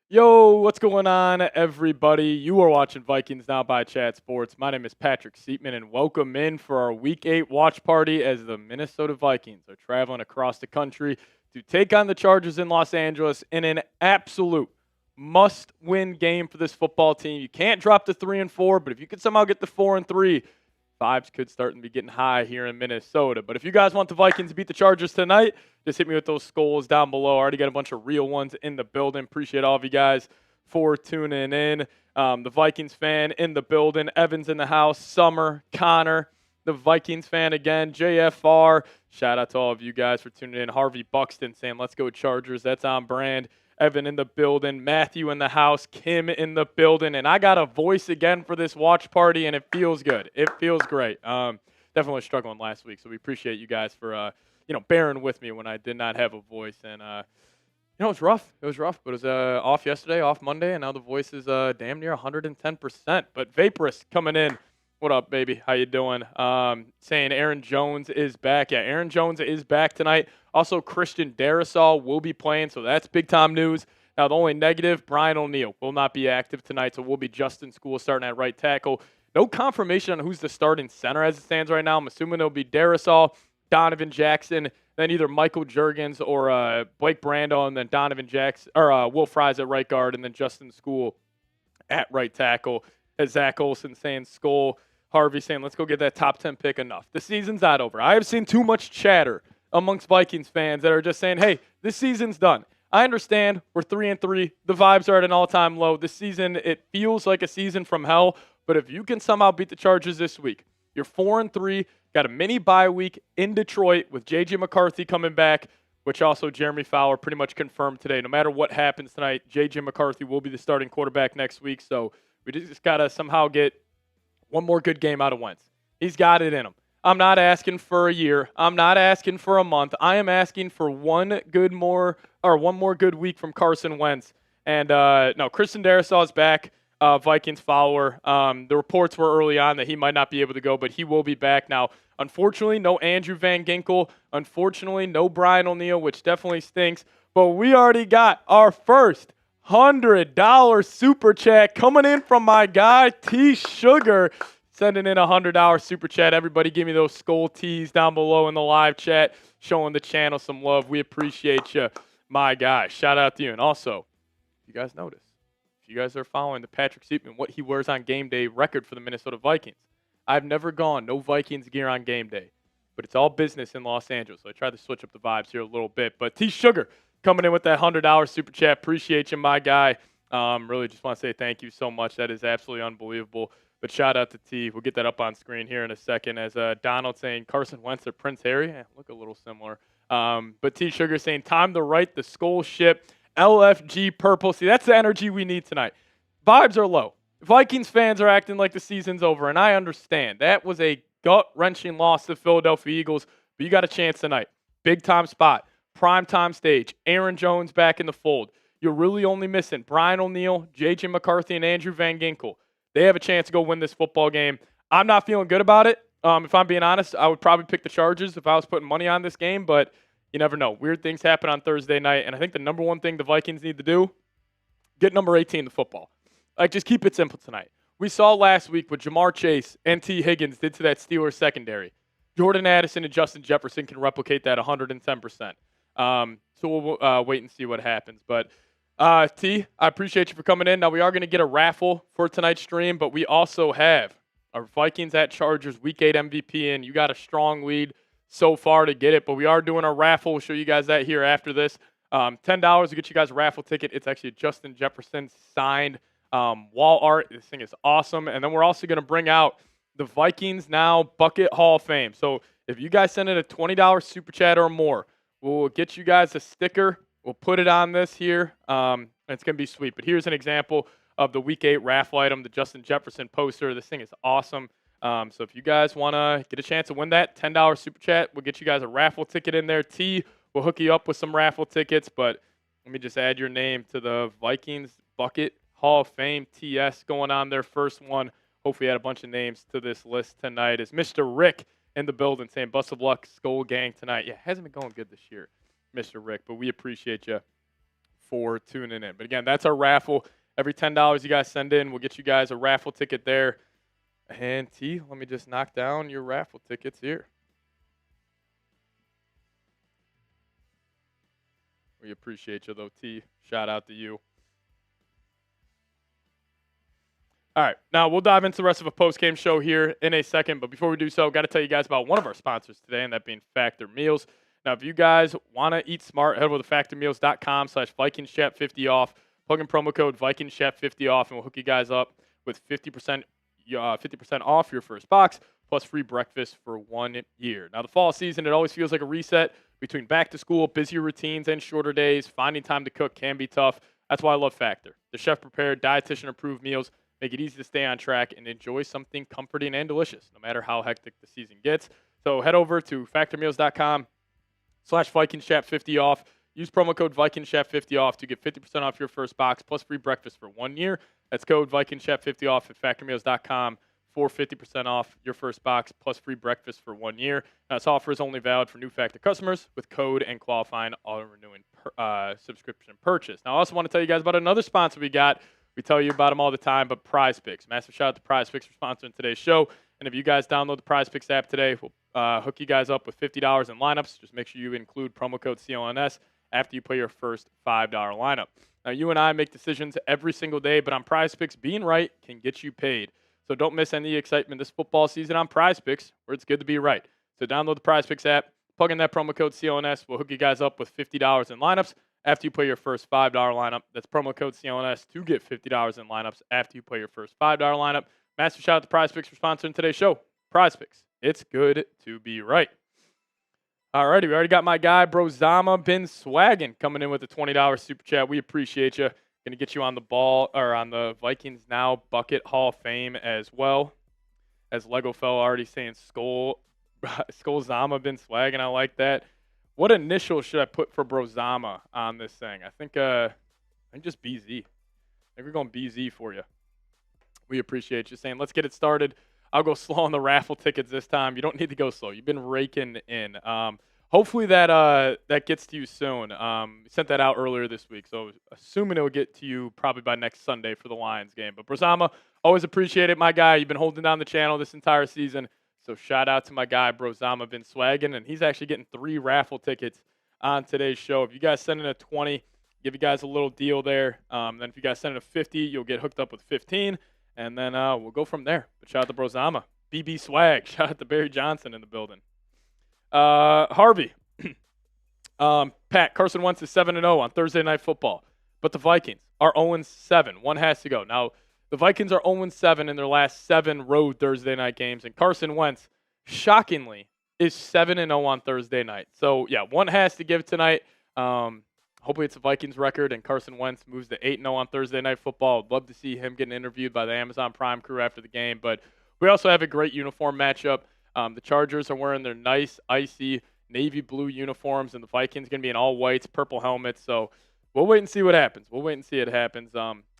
Yo, what's going on, everybody? You are watching Vikings Now by Chat Sports. My name is Patrick Seatman, and welcome in for our Week 8 watch party as the Minnesota Vikings are traveling across the country to take on the Chargers in Los Angeles in an absolute must-win game for this football team. You can't drop the 3-4, but if you could somehow get the 4-3, vibes could start to be getting high here in Minnesota. But if you guys want the Vikings to beat the Chargers tonight, just hit me with those skulls down below. I already got a bunch of real ones in the building. Appreciate all of you guys for tuning in. The Vikings fan in the building. Evans in the house. Summer, Connor, the Vikings fan again. JFR. Shout out to all of you guys for tuning in. Harvey Buxton saying, let's go Chargers. That's on brand. Evan in the building, Matthew in the house, Kim in the building, and I got a voice again for this watch party, and it feels good. It feels great. Definitely struggling last week, so we appreciate you guys for bearing with me when I did not have a voice, and it was rough. It was rough, but it was off yesterday, off Monday, and now the voice is damn near 110%. But Vaporous coming in. What up, baby? How you doing? Saying Aaron Jones is back. Yeah, Aaron Jones is back tonight. Also, Christian Darrisaw will be playing, so that's big-time news. Now, the only negative, Brian O'Neill will not be active tonight, so we'll be Justin School starting at right tackle. No confirmation on who's the starting center as it stands right now. I'm assuming it'll be Darrisaw, Donovan Jackson, then either Michael Juergens or Blake Brando, and then Donovan Jackson or Will Fries at right guard, and then Justin School at right tackle. As Zach Olson saying Skull, Harvey saying let's go get that top 10 pick. Enough. The season's not over. I have seen too much chatter amongst Vikings fans that are just saying, hey, this season's done. I understand we're 3-3. The vibes are at an all-time low. This season, it feels like a season from hell. But if you can somehow beat the Chargers this week, you're 4-3, got a mini bye week in Detroit with J.J. McCarthy coming back, which also Jeremy Fowler pretty much confirmed today. No matter what happens tonight, J.J. McCarthy will be the starting quarterback next week. So we just got to somehow get one more good game out of Wentz. He's got it in him. I'm not asking for a year. I'm not asking for a month. I am asking for one more good week from Carson Wentz. And no, Christian Darrisaw is back, Vikings follower. The reports were early on that he might not be able to go, but he will be back now. Unfortunately, no Andrew Van Ginkel. Unfortunately, no Brian O'Neill, which definitely stinks. But we already got our first $100 super chat coming in from my guy T Sugar. Sending in a $100 super chat. Everybody give me those skull tees down below in the live chat, showing the channel some love. We appreciate you, my guy. Shout out to you. And also, if you guys notice, if you guys are following the Patrick Seatman, what he wears on game day record for the Minnesota Vikings. I've never gone no Vikings gear on game day, but it's all business in Los Angeles. So I tried to switch up the vibes here a little bit. But T Sugar coming in with that $100 super chat. Appreciate you, my guy. Really just want to say thank you so much. That is absolutely unbelievable. But shout out to T. We'll get that up on screen here in a second as Donald saying Carson Wentz or Prince Harry. Look a little similar. But T Sugar saying time to right the skull ship. LFG purple. See, that's the energy we need tonight. Vibes are low. Vikings fans are acting like the season's over, and I understand. That was a gut-wrenching loss to the Philadelphia Eagles, but you got a chance tonight. Big-time spot. Prime-time stage. Aaron Jones back in the fold. You're really only missing Brian O'Neill, J.J. McCarthy, and Andrew Van Ginkel. They have a chance to go win this football game. I'm not feeling good about it. If I'm being honest, I would probably pick the Chargers if I was putting money on this game, but you never know. Weird things happen on Thursday night, and I think the number one thing the Vikings need to do, get number 18 to football. Just keep it simple tonight. We saw last week what Jamar Chase and T. Higgins did to that Steelers secondary. Jordan Addison and Justin Jefferson can replicate that 110%. So we'll wait and see what happens. But T, I appreciate you for coming in. Now, we are going to get a raffle for tonight's stream, but we also have our Vikings at Chargers Week 8 MVP in. You got a strong lead so far to get it, but we are doing a raffle. We'll show you guys that here after this. $10 to get you guys a raffle ticket. It's actually a Justin Jefferson signed wall art. This thing is awesome. And then we're also going to bring out the Vikings Now Bucket Hall of Fame. So if you guys send in a $20 super chat or more, we'll get you guys a sticker. We'll put it on this here. And it's going to be sweet. But here's an example of the Week 8 raffle item, the Justin Jefferson poster. This thing is awesome. So if you guys want to get a chance to win that, $10 super chat, we'll get you guys a raffle ticket in there. T, we'll hook you up with some raffle tickets. But let me just add your name to the Vikings Bucket Hall of Fame. TS going on their first one. Hopefully add a bunch of names to this list tonight. Is Mr. Rick in the building saying, best of luck, Skull Gang tonight. Yeah, hasn't been going good this year, Mr. Rick, but we appreciate you for tuning in. But again, that's our raffle. Every $10 you guys send in, we'll get you guys a raffle ticket there. And T, let me just knock down your raffle tickets here. We appreciate you, though, T. Shout out to you. All right, now we'll dive into the rest of a post-game show here in a second. But before we do so, got to tell you guys about one of our sponsors today, and that being Factor Meals. Now, if you guys want to eat smart, head over to factormeals.com/VikingsChat50 off. Plug in promo code VikingsChat50 off, and we'll hook you guys up with 50% off your first box, plus free breakfast for 1 year. Now, the fall season, it always feels like a reset between back to school, busier routines, and shorter days. Finding time to cook can be tough. That's why I love Factor. The chef-prepared, dietitian-approved meals make it easy to stay on track and enjoy something comforting and delicious, no matter how hectic the season gets. So head over to factormeals.com/VikingsChat50 off. Use promo code VikingsChat50 off to get 50% off your first box, plus free breakfast for 1 year. That's code VikingsChat50 off at factormeals.com for 50% off your first box, plus free breakfast for 1 year. Now, this offer is only valid for new Factor customers with code and qualifying auto-renewing subscription purchase. Now, I also want to tell you guys about another sponsor we got. We tell you about them all the time, but Prize Picks. Massive shout out to Prize Picks for sponsoring today's show. And if you guys download the Prize Picks app today, we'll hook you guys up with $50 in lineups. Just make sure you include promo code CLNS after you play your first $5 lineup. Now, you and I make decisions every single day, but on Prize Picks, being right can get you paid. So don't miss any excitement this football season on Prize Picks, where it's good to be right. So download the Prize Picks app, plug in that promo code CLNS. We'll hook you guys up with $50 in lineups after you play your first $5 lineup. That's promo code CLNS to get $50 in lineups after you play your first $5 lineup. Massive shout out to Prize Picks for sponsoring today's show. Prize Picks. It's good to be right. Alrighty, we already got my guy, Brozama Bin Swaggin, coming in with a $20 super chat. We appreciate you. Going to get you on the ball, or on the Vikings Now Bucket Hall of Fame as well. As Lego Fell already saying Zama Bin Swaggin. I like that. What initial should I put for Brozama on this thing? I think just BZ. I think we're going BZ for you. We appreciate you saying, let's get it started. I'll go slow on the raffle tickets this time. You don't need to go slow. You've been raking in. Hopefully that gets to you soon. We sent that out earlier this week, so assuming it will get to you probably by next Sunday for the Lions game. But Brozama, always appreciate it, my guy. You've been holding down the channel this entire season. So shout out to my guy, Brozama Bin Swaggin, and he's actually getting 3 raffle tickets on today's show. If you guys send in a 20, give you guys a little deal there. Then if you guys send in a 50, you'll get hooked up with 15, and then we'll go from there. But shout out to Brozama. BB Swag. Shout out to Barry Johnson in the building. Harvey. Pat, Carson Wentz is 7-0 on Thursday Night Football, but the Vikings are 0-7. One has to go. Now, the Vikings are 0-7 in their last 7 road Thursday night games, and Carson Wentz, shockingly, is 7-0 on Thursday night. So, yeah, one has to give tonight. Hopefully it's a Vikings record, and Carson Wentz moves to 8-0 on Thursday Night Football. I'd love to see him getting interviewed by the Amazon Prime crew after the game. But we also have a great uniform matchup. The Chargers are wearing their nice, icy, navy blue uniforms, and the Vikings going to be in all whites, purple helmets. So we'll wait and see what happens. We'll wait and see what happens.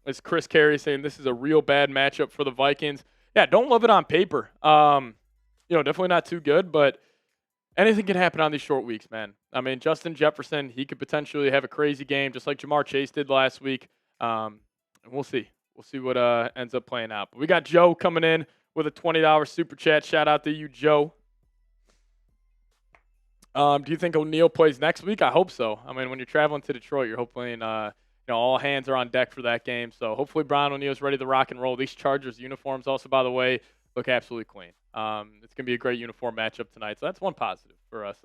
As Chris Carey saying, this is a real bad matchup for the Vikings. Yeah, don't love it on paper. Definitely not too good, but anything can happen on these short weeks, man. I mean, Justin Jefferson, he could potentially have a crazy game, just like Jamar Chase did last week. And we'll see. We'll see what ends up playing out. But we got Joe coming in with a $20 super chat. Shout out to you, Joe. Do you think O'Neal plays next week? I hope so. I mean, when you're traveling to Detroit, you're hoping all hands are on deck for that game. So hopefully Brian O'Neal's ready to rock and roll. These Chargers uniforms also, by the way, look absolutely clean. It's going to be a great uniform matchup tonight. So that's one positive for us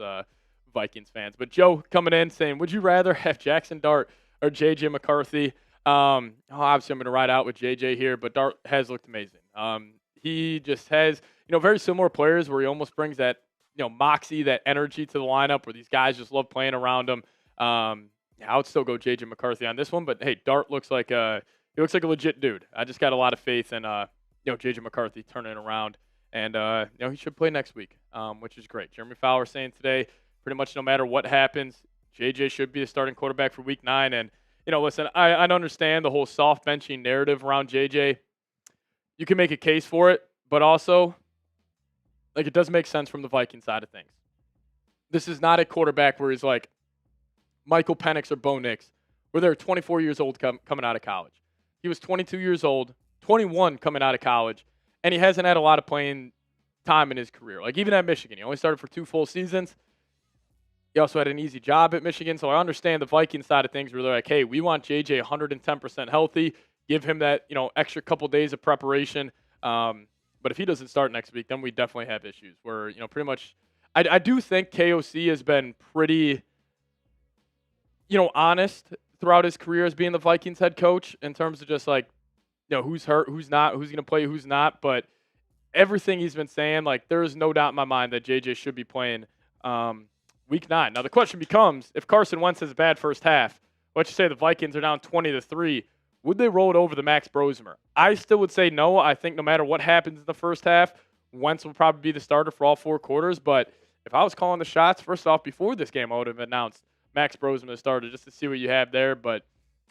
Vikings fans. But Joe coming in saying, would you rather have Jackson Dart or J.J. McCarthy? Obviously I'm going to ride out with J.J. here, but Dart has looked amazing. He just has, very similar players where he almost brings that, moxie, that energy to the lineup where these guys just love playing around him. I would still go J.J. McCarthy on this one, but hey, Dart looks like a legit dude. I just got a lot of faith in J.J. McCarthy turning it around, and he should play next week, which is great. Jeremy Fowler saying today, pretty much no matter what happens, J.J. should be the starting quarterback for Week 9. And listen, I understand the whole soft benching narrative around J.J. You can make a case for it, but also, it does make sense from the Viking side of things. This is not a quarterback where he's like Michael Penix or Bo Nix, where they're 24 years old coming out of college. He was 22 years old, 21 coming out of college, and he hasn't had a lot of playing time in his career. Like, even at Michigan, he only started for 2 full seasons. He also had an easy job at Michigan, so I understand the Vikings side of things where they're like, hey, we want JJ 110% healthy, give him that, extra couple days of preparation. But if he doesn't start next week, then we definitely have issues where, pretty much I do think KOC has been pretty, honest throughout his career as being the Vikings head coach in terms of just like, who's hurt, who's not, who's going to play, who's not. But everything he's been saying, like, there is no doubt in my mind that JJ should be playing Week 9. Now, the question becomes, if Carson Wentz has a bad first half, let's just say the Vikings are down 20-3, would they roll it over the Max Brosmer? I still would say no. I think no matter what happens in the first half, Wentz will probably be the starter for all 4 quarters. But if I was calling the shots, first off, before this game, I would have announced Max Brosmer the starter just to see what you have there. But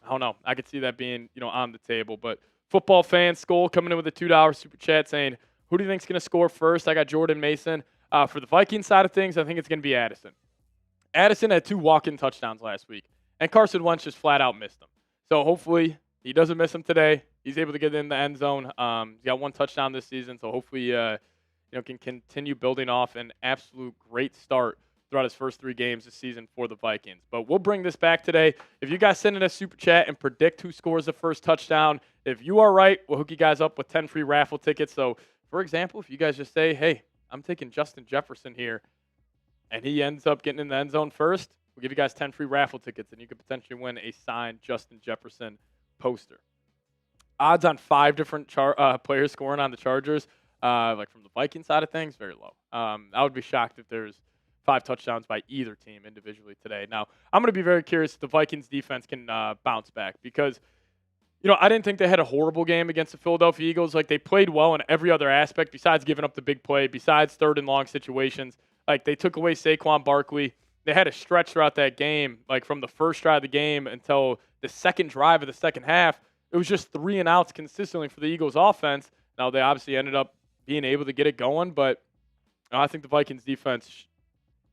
I don't know. I could see that being, on the table. But football fan Skull coming in with a $2 super chat saying, who do you think's going to score first? I got Jordan Mason. For the Vikings side of things, I think it's going to be Addison. Addison had 2 walk-in touchdowns last week, and Carson Wentz just flat out missed them. So hopefully he doesn't miss them today. He's able to get in the end zone. He's got 1 touchdown this season, so hopefully can continue building off an absolute great start throughout his first 3 games this season for the Vikings. But we'll bring this back today. If you guys send in a super chat and predict who scores the first touchdown, if you are right, we'll hook you guys up with 10 free raffle tickets. So, for example, if you guys just say, hey, I'm taking Justin Jefferson here, and he ends up getting in the end zone first, we'll give you guys 10 free raffle tickets, and you could potentially win a signed Justin Jefferson poster. Odds on 5 different players scoring on the Chargers, like from the Viking side of things, very low. I would be shocked if there's 5 touchdowns by either team individually today. Now, I'm going to be very curious if the Vikings defense can bounce back because, I didn't think they had a horrible game against the Philadelphia Eagles. Like, they played well in every other aspect besides giving up the big play, besides 3rd and long situations. Like, they took away Saquon Barkley. They had a stretch throughout that game, like from the first drive of the game until the second drive of the second half. It was just 3 and outs consistently for the Eagles offense. Now, they obviously ended up being able to get it going, but I think the Vikings defense,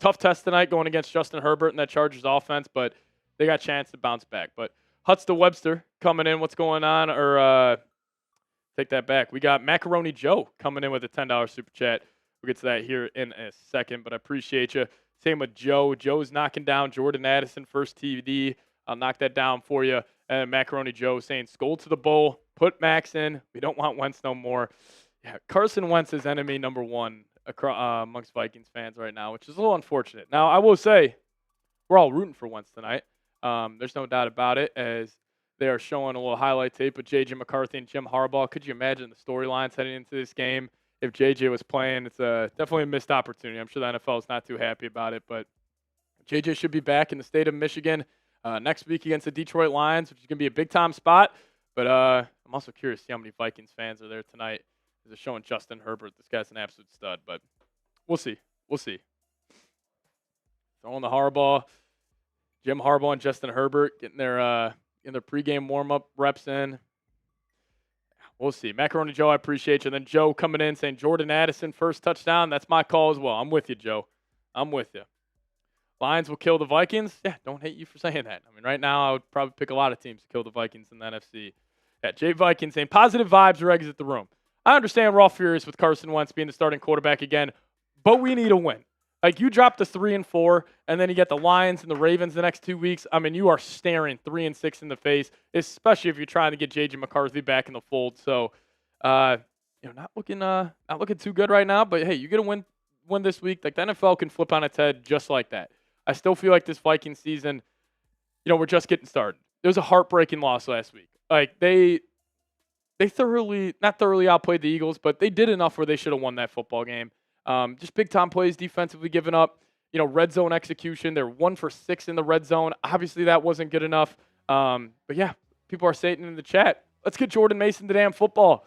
tough test tonight going against Justin Herbert and that Chargers offense, but they got a chance to bounce back. But Hutz to Webster coming in. What's going on? Or take that back. We got Macaroni Joe coming in with a $10 super chat. We'll get to that here in a second, but I appreciate you. Same with Joe. Joe's knocking down Jordan Addison, first TD. I'll knock that down for you. And Macaroni Joe saying, Skull to the bowl, put Max in. We don't want Wentz no more. Yeah, Carson Wentz is enemy number 1 amongst Vikings fans right now, which is a little unfortunate. Now, I will say, we're all rooting for Wentz tonight. There's no doubt about it, as they are showing a little highlight tape with J.J. McCarthy and Jim Harbaugh. Could you imagine the storylines heading into this game? If JJ was playing, it's definitely a missed opportunity. I'm sure the NFL is not too happy about it, but JJ should be back in the state of Michigan next week against the Detroit Lions, which is going to be a big-time spot. But I'm also curious to see how many Vikings fans are there tonight. They're showing Justin Herbert. This guy's an absolute stud, but we'll see. We'll see. Throwing the Harbaugh, Jim Harbaugh and Justin Herbert getting their pregame warm-up reps in. We'll see. Macaroni Joe, I appreciate you. And then Joe coming in saying Jordan Addison, first touchdown. That's my call as well. I'm with you, Joe. I'm with you. Lions will kill the Vikings. Yeah, don't hate you for saying that. I mean, right now I would probably pick a lot of teams to kill the Vikings in the NFC. Yeah, Jay Vikings saying positive vibes or exit the room. I understand we're all furious with Carson Wentz being the starting quarterback again, but we need a win. Like, you drop the 3 and 4, and then you get the Lions and the Ravens the next 2 weeks. I mean, you are staring 3 and 6 in the face, especially if you're trying to get J.J. McCarthy back in the fold. So, not looking too good right now. But hey, you get a win this week. Like, the NFL can flip on its head just like that. I still feel like this Viking season, we're just getting started. There was a heartbreaking loss last week. Like, they not thoroughly outplayed the Eagles, but they did enough where they should have won that football game. Just big-time plays defensively given up. Red zone execution. They're 1 for 6 in the red zone. Obviously, that wasn't good enough. But, yeah, people are saying in the chat, let's get Jordan Mason to damn football.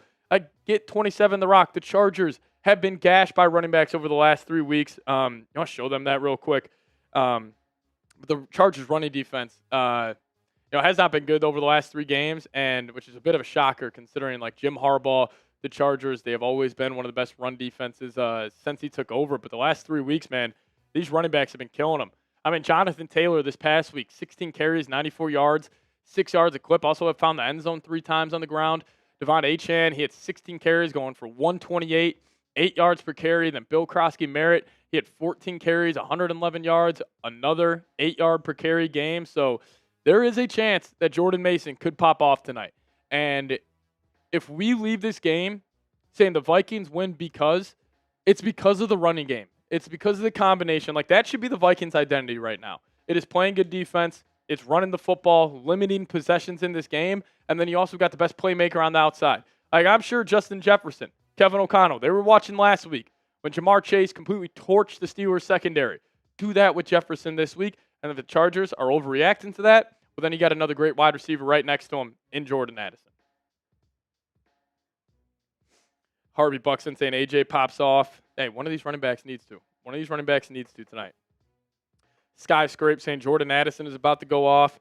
Get 27 The Rock. The Chargers have been gashed by running backs over the last 3 weeks. I'll show them that real quick. The Chargers running defense, has not been good over the last 3 games, and which is a bit of a shocker considering, like, Jim Harbaugh, the Chargers, they have always been one of the best run defenses since he took over. But the last 3 weeks, man, these running backs have been killing them. I mean, Jonathan Taylor this past week, 16 carries, 94 yards. 6 yards a clip. Also have found the end zone 3 times on the ground. Devon Achane, he had 16 carries going for 128, 8 yards per carry. Then Bill Krosky-Merritt, he had 14 carries, 111 yards, another 8-yard per carry game. So there is a chance that Jordan Mason could pop off tonight. And if we leave this game saying the Vikings win it's because of the running game. It's because of the combination. Like, that should be the Vikings' identity right now. It is playing good defense. It's running the football, limiting possessions in this game. And then you also got the best playmaker on the outside. Like, I'm sure Justin Jefferson, Kevin O'Connell, they were watching last week when Jamar Chase completely torched the Steelers secondary. Do that with Jefferson this week. And if the Chargers are overreacting to that, well, then you got another great wide receiver right next to him in Jordan Addison. Harvey Buxton saying AJ pops off. Hey, one of these running backs needs to. One of these running backs needs to tonight. Skyscrape saying Jordan Addison is about to go off.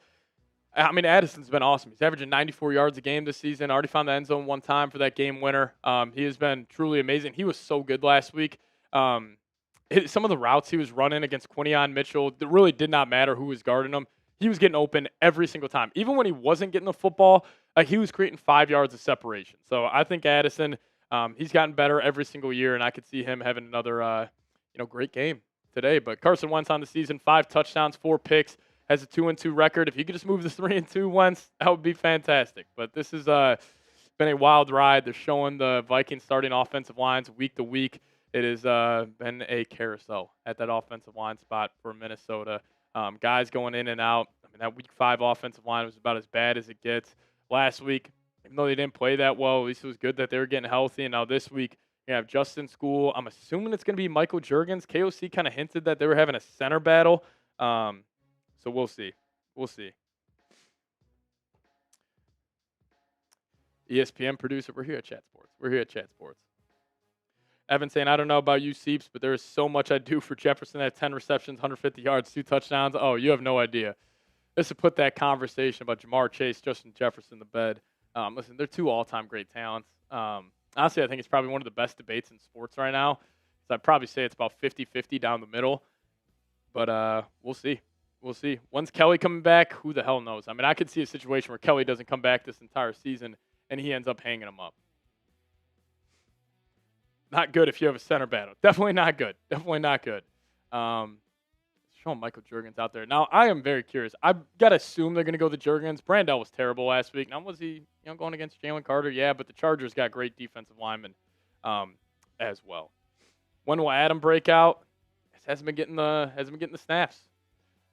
I mean, Addison's been awesome. He's averaging 94 yards a game this season. Already found the end zone one time for that game winner. He has been truly amazing. He was so good last week. Some of the routes he was running against Quinion Mitchell, it really did not matter who was guarding him. He was getting open every single time. Even when he wasn't getting the football, he was creating 5 yards of separation. So I think Addison, he's gotten better every single year, and I could see him having another great game today. But Carson Wentz on the season, 5 touchdowns, 4 picks, has a 2-2 record. If you could just move the 3-2 Wentz, that would be fantastic. But this has been a wild ride. They're showing the Vikings starting offensive lines week to week. It has been a carousel at that offensive line spot for Minnesota. Guys going in and out. I mean, that week 5 offensive line was about as bad as it gets. Last week, even though they didn't play that well, at least it was good that they were getting healthy. And now this week, you have Justin School. I'm assuming it's going to be Michael Juergens. KOC kind of hinted that they were having a center battle. So we'll see. We'll see. ESPN producer, we're here at Chat Sports. We're here at Chat Sports. Evan saying, I don't know about you, Seeps, but there is so much I do for Jefferson at 10 receptions, 150 yards, 2 touchdowns. Oh, you have no idea. This would put that conversation about Jamar Chase, Justin Jefferson to bed. Listen, they're 2 all-time great talents. Honestly, I think it's probably one of the best debates in sports right now. So I'd probably say it's about 50-50 down the middle. But we'll see. We'll see. When's Kelly coming back? Who the hell knows? I mean, I could see a situation where Kelly doesn't come back this entire season and he ends up hanging him up. Not good if you have a center battle. Definitely not good. Definitely not good. Showing Michael Juergens out there. Now, I am very curious. I've got to assume they're going to go the Juergens. Brandell was terrible last week. Now, was he going against Jalen Carter? Yeah, but the Chargers got great defensive linemen as well. When will Adam break out? Hasn't been getting the snaps.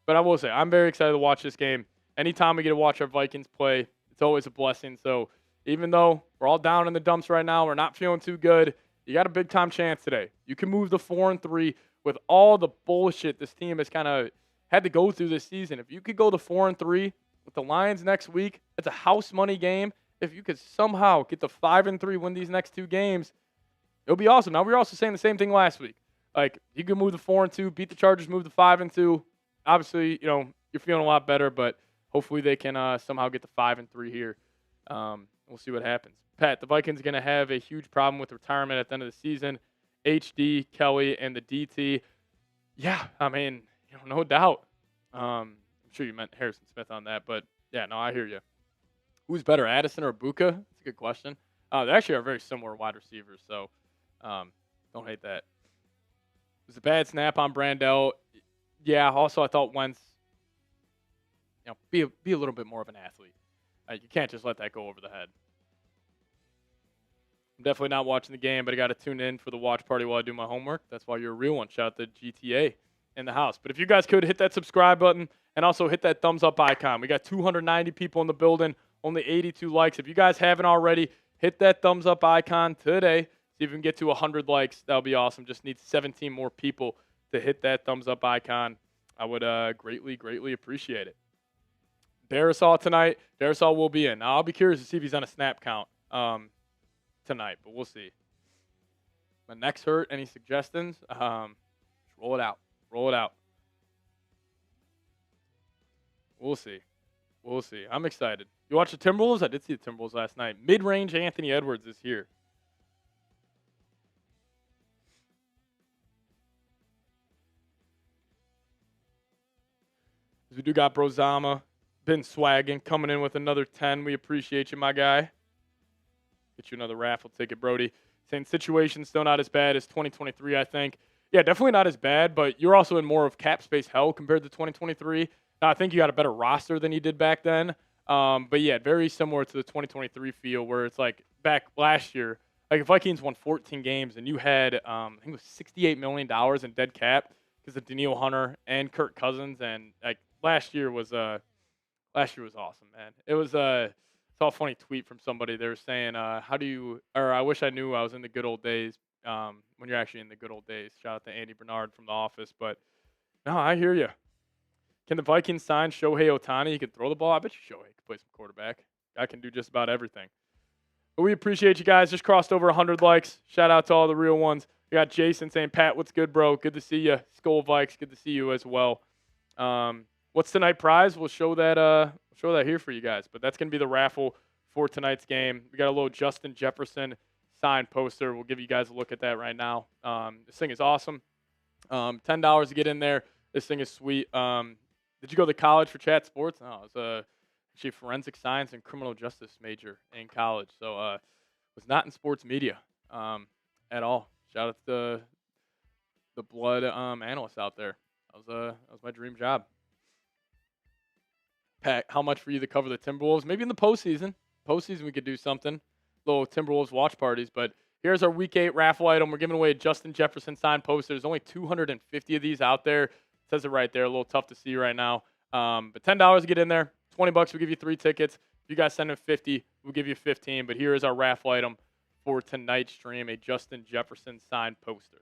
But I will say, I'm very excited to watch this game. Anytime we get to watch our Vikings play, it's always a blessing. So even though we're all down in the dumps right now, we're not feeling too good, you got a big-time chance today. You can move the 4-3 with all the bullshit this team has kind of had to go through this season. If you could go to 4-3 with the Lions next week, it's a house money game. If you could somehow get the 5-3, win these next 2 games, it'll be awesome. Now, we were also saying the same thing last week. Like, you can move the 4-2, beat the Chargers, move the 5-2. Obviously, you're feeling a lot better, but hopefully they can somehow get the 5-3 here. We'll see what happens. Pat, the Vikings are going to have a huge problem with retirement at the end of the season. HD, Kelly, and the DT. Yeah, I mean, no doubt. I'm sure you meant Harrison Smith on that, but yeah, no, I hear you. Who's better, Addison or Ibuka? That's a good question. They actually are very similar wide receivers, so don't hate that. It was a bad snap on Brandell. Yeah, also I thought Wentz, be a little bit more of an athlete. You can't just let that go over the head. I'm definitely not watching the game, but I got to tune in for the watch party while I do my homework. That's why you're a real one. Shout out to GTA in the house. But if you guys could hit that subscribe button and also hit that thumbs up icon. We got 290 people in the building, only 82 likes. If you guys haven't already, hit that thumbs up icon today. See if we can get to 100 likes. That would be awesome. Just need 17 more people to hit that thumbs up icon. I would greatly, greatly appreciate it. Darrisaw tonight. Darrisaw will be in. Now, I'll be curious to see if he's on a snap count tonight, but we'll see. My neck's hurt. Any suggestions? Roll it out. Roll it out. We'll see. We'll see. I'm excited. You watch the Timberwolves? I did see the Timberwolves last night. Mid-range Anthony Edwards is here. We do got Brozama Been swagging, coming in with another 10. We appreciate you, my guy. Get you another raffle ticket, Brody. Saying situation still not as bad as 2023, I think. Yeah, definitely not as bad, but you're also in more of cap space hell compared to 2023. Now, I think you got a better roster than you did back then. But yeah, very similar to the 2023 feel where it's like back last year, like if Vikings won 14 games and you had, I think it was $68 million in dead cap because of Daniil Hunter and Kirk Cousins. And like last year was awesome, man. It was saw a funny tweet from somebody. They were saying, "How do you?" Or I wish I knew I was in the good old days. When you're actually in the good old days. Shout out to Andy Bernard from The Office. But no, I hear you. Can the Vikings sign Shohei Ohtani? He can throw the ball. I bet you Shohei can play some quarterback. I can do just about everything. But we appreciate you guys. Just crossed over 100 likes. Shout out to all the real ones. We got Jason saying, "Pat, what's good, bro? Good to see you." Skull Vikes, good to see you as well. What's tonight prize? We'll show that here for you guys. But that's going to be the raffle for tonight's game. We got a little Justin Jefferson signed poster. We'll give you guys a look at that right now. This thing is awesome. $10 to get in there. This thing is sweet. Did you go to college for Chat Sports? No, I was actually a forensic science and criminal justice major in college. So was not in sports media at all. Shout out to the blood analysts out there. That was my dream job. Pat, how much for you to cover the Timberwolves? Maybe in the postseason. Postseason we could do something. Little Timberwolves watch parties. But here's our Week 8 raffle item. We're giving away a Justin Jefferson signed poster. There's only 250 of these out there. It says it right there. A little tough to see right now. But $10 to get in there. $20 we'll give you 3 tickets. If you guys send in 50, we'll give you 15. But here is our raffle item for tonight's stream, a Justin Jefferson signed poster.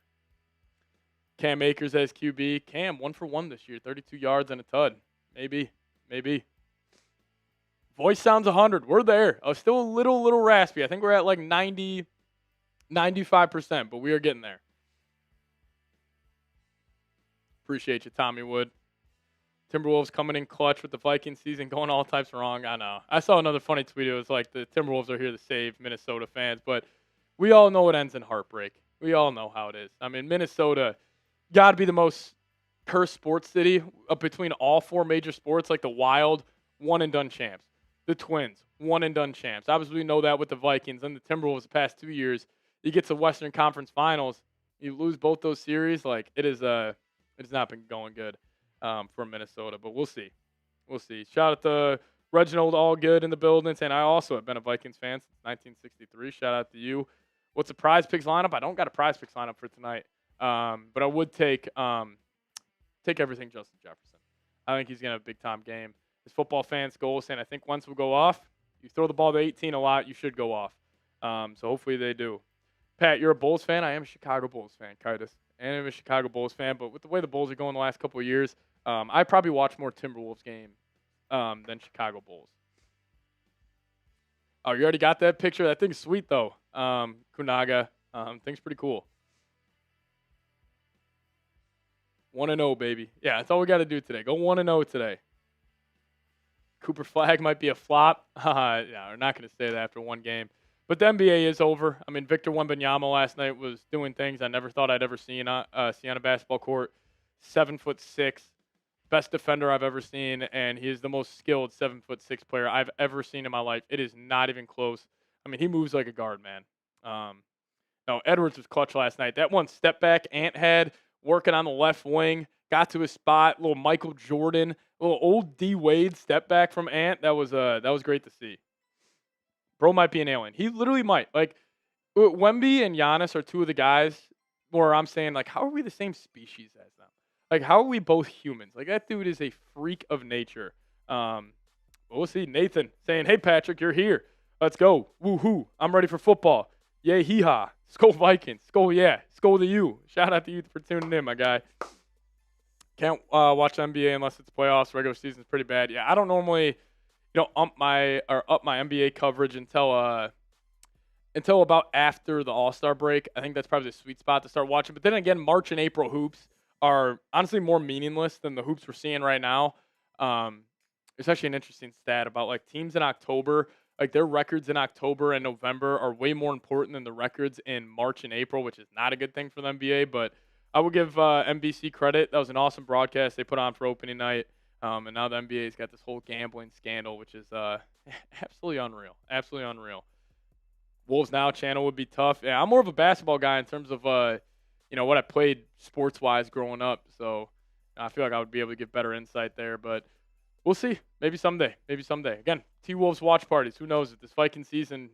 Cam Akers as QB. Cam, 1 for 1 this year. 32 yards and a tud. Maybe. Voice sounds 100. We're there. I was still a little raspy. I think we're at like 90, 95%, but we are getting there. Appreciate you, Tommy Wood. Timberwolves coming in clutch with the Vikings season going all types wrong. I know. I saw another funny tweet. It was like the Timberwolves are here to save Minnesota fans, but we all know it ends in heartbreak. We all know how it is. I mean, Minnesota got to be the most cursed sports city between all 4 major sports, like the Wild, one-and-done champs. The Twins, one-and-done champs. Obviously, we know that with the Vikings and the Timberwolves the past 2 years. You get to Western Conference Finals, you lose both those series. Like, it's not been going good for Minnesota, but we'll see. Shout out to Reginald Allgood in the building, saying I also have been a Vikings fan since 1963. Shout out to you. What's a prize picks lineup? I don't got a prize picks lineup for tonight, but I would take everything Justin Jefferson. I think he's going to have a big-time game. His football fans goal saying, I think once we go off, you throw the ball to 18 a lot, you should go off. So hopefully they do. Pat, you're a Bulls fan? I am a Chicago Bulls fan, Kitus. And I'm a Chicago Bulls fan, but with the way the Bulls are going the last couple of years, I probably watch more Timberwolves game than Chicago Bulls. Oh, you already got that picture? That thing's sweet, though. Kunaga. Thing's pretty cool. 1-0, baby. Yeah, that's all we got to do today. Go 1-0 today. Cooper Flag might be a flop. Yeah, we're not going to say that after one game. But the NBA is over. I mean, Victor Wembanyama last night was doing things I never thought I'd ever see on a basketball court. 7'6", best defender I've ever seen, and he is the most skilled 7'6" player I've ever seen in my life. It is not even close. I mean, he moves like a guard, man. No, Edwards was clutch last night. That one step back Ant had working on the left wing, got to his spot. Little Michael Jordan, little old D Wade step back from Ant. That was great to see. Bro might be an alien. He literally might. Like, Wemby and Giannis are 2 of the guys where I'm saying, like, how are we the same species as them? Like, how are we both humans? Like, that dude is a freak of nature. But we'll see. Nathan saying, hey, Patrick, you're here. Let's go. Woo-hoo. I'm ready for football. Yay, hee-haw. Skol Vikings. Skol, yeah. Skol to you. Shout out to you for tuning in, my guy. Can't watch NBA unless it's playoffs. Regular season's pretty bad. Yeah, I don't normally, up my NBA coverage until about after the All-Star break. I think that's probably the sweet spot to start watching. But then again, March and April hoops are honestly more meaningless than the hoops we're seeing right now. It's actually an interesting stat about like teams in October. Like their records in October and November are way more important than the records in March and April, which is not a good thing for the NBA. But I will give NBC credit. That was an awesome broadcast they put on for opening night. And now the NBA's got this whole gambling scandal, which is absolutely unreal. Absolutely unreal. Wolves Now channel would be tough. Yeah, I'm more of a basketball guy in terms of what I played sports wise growing up. So I feel like I would be able to give better insight there. But we'll see. Maybe someday. Maybe someday. Again, T Wolves watch parties. Who knows if this Viking season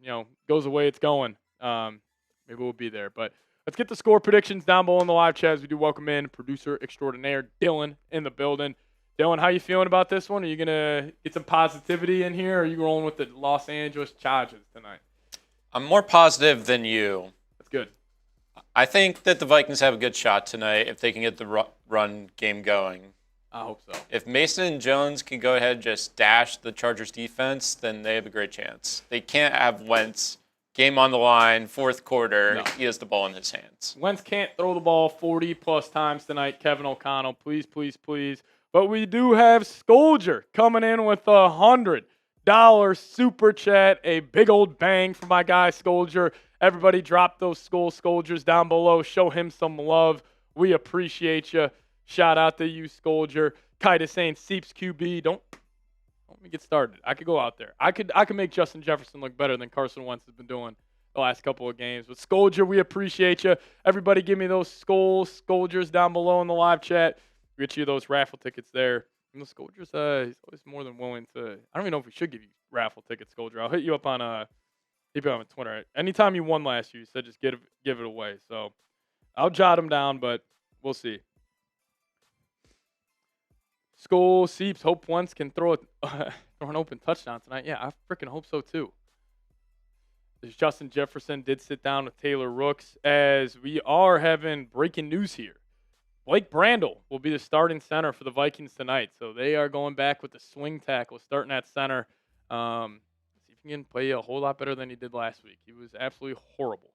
goes the way it's going? Maybe we'll be there. But let's get the score predictions down below in the live chat as we do welcome in producer extraordinaire Dylan in the building. Dylan, how you feeling about this one? Are you gonna get some positivity in here, or are you rolling with the Los Angeles Chargers tonight? I'm more positive than you. That's good. I think that the Vikings have a good shot tonight if they can get the run game going. I hope so. If Mason and Jones can go ahead and just dash the Chargers defense, then they have a great chance. They can't have Wentz, game on the line, fourth quarter, No. He has the ball in his hands. Wentz can't throw the ball 40-plus times tonight. Kevin O'Connell, please, please, please. But we do have Scolger coming in with $100 super chat. A big old bang for my guy Scolger. Everybody drop those Scolgers down below. Show him some love. We appreciate you. Shout out to you, Scolger. Kite is saying Seeps QB. Don't let me get started. I could go out there. I could make Justin Jefferson look better than Carson Wentz has been doing the last couple of games. But Scolger, we appreciate you. Everybody give me those Scolgers down below in the live chat. Get you those raffle tickets there. And the Scolgers, he's always more than willing to. I don't even know if we should give you raffle tickets, Scolger. I'll hit you up on Twitter. Anytime you won last year, you said just give it away. So I'll jot them down, but we'll see. Skull Seeps, hope Wentz can throw an open touchdown tonight. Yeah, I freaking hope so too. There's Justin Jefferson did sit down with Taylor Rooks as we are having breaking news here. Blake Brandel will be the starting center for the Vikings tonight. So they are going back with the swing tackle starting at center. See if he can play a whole lot better than he did last week. He was absolutely horrible.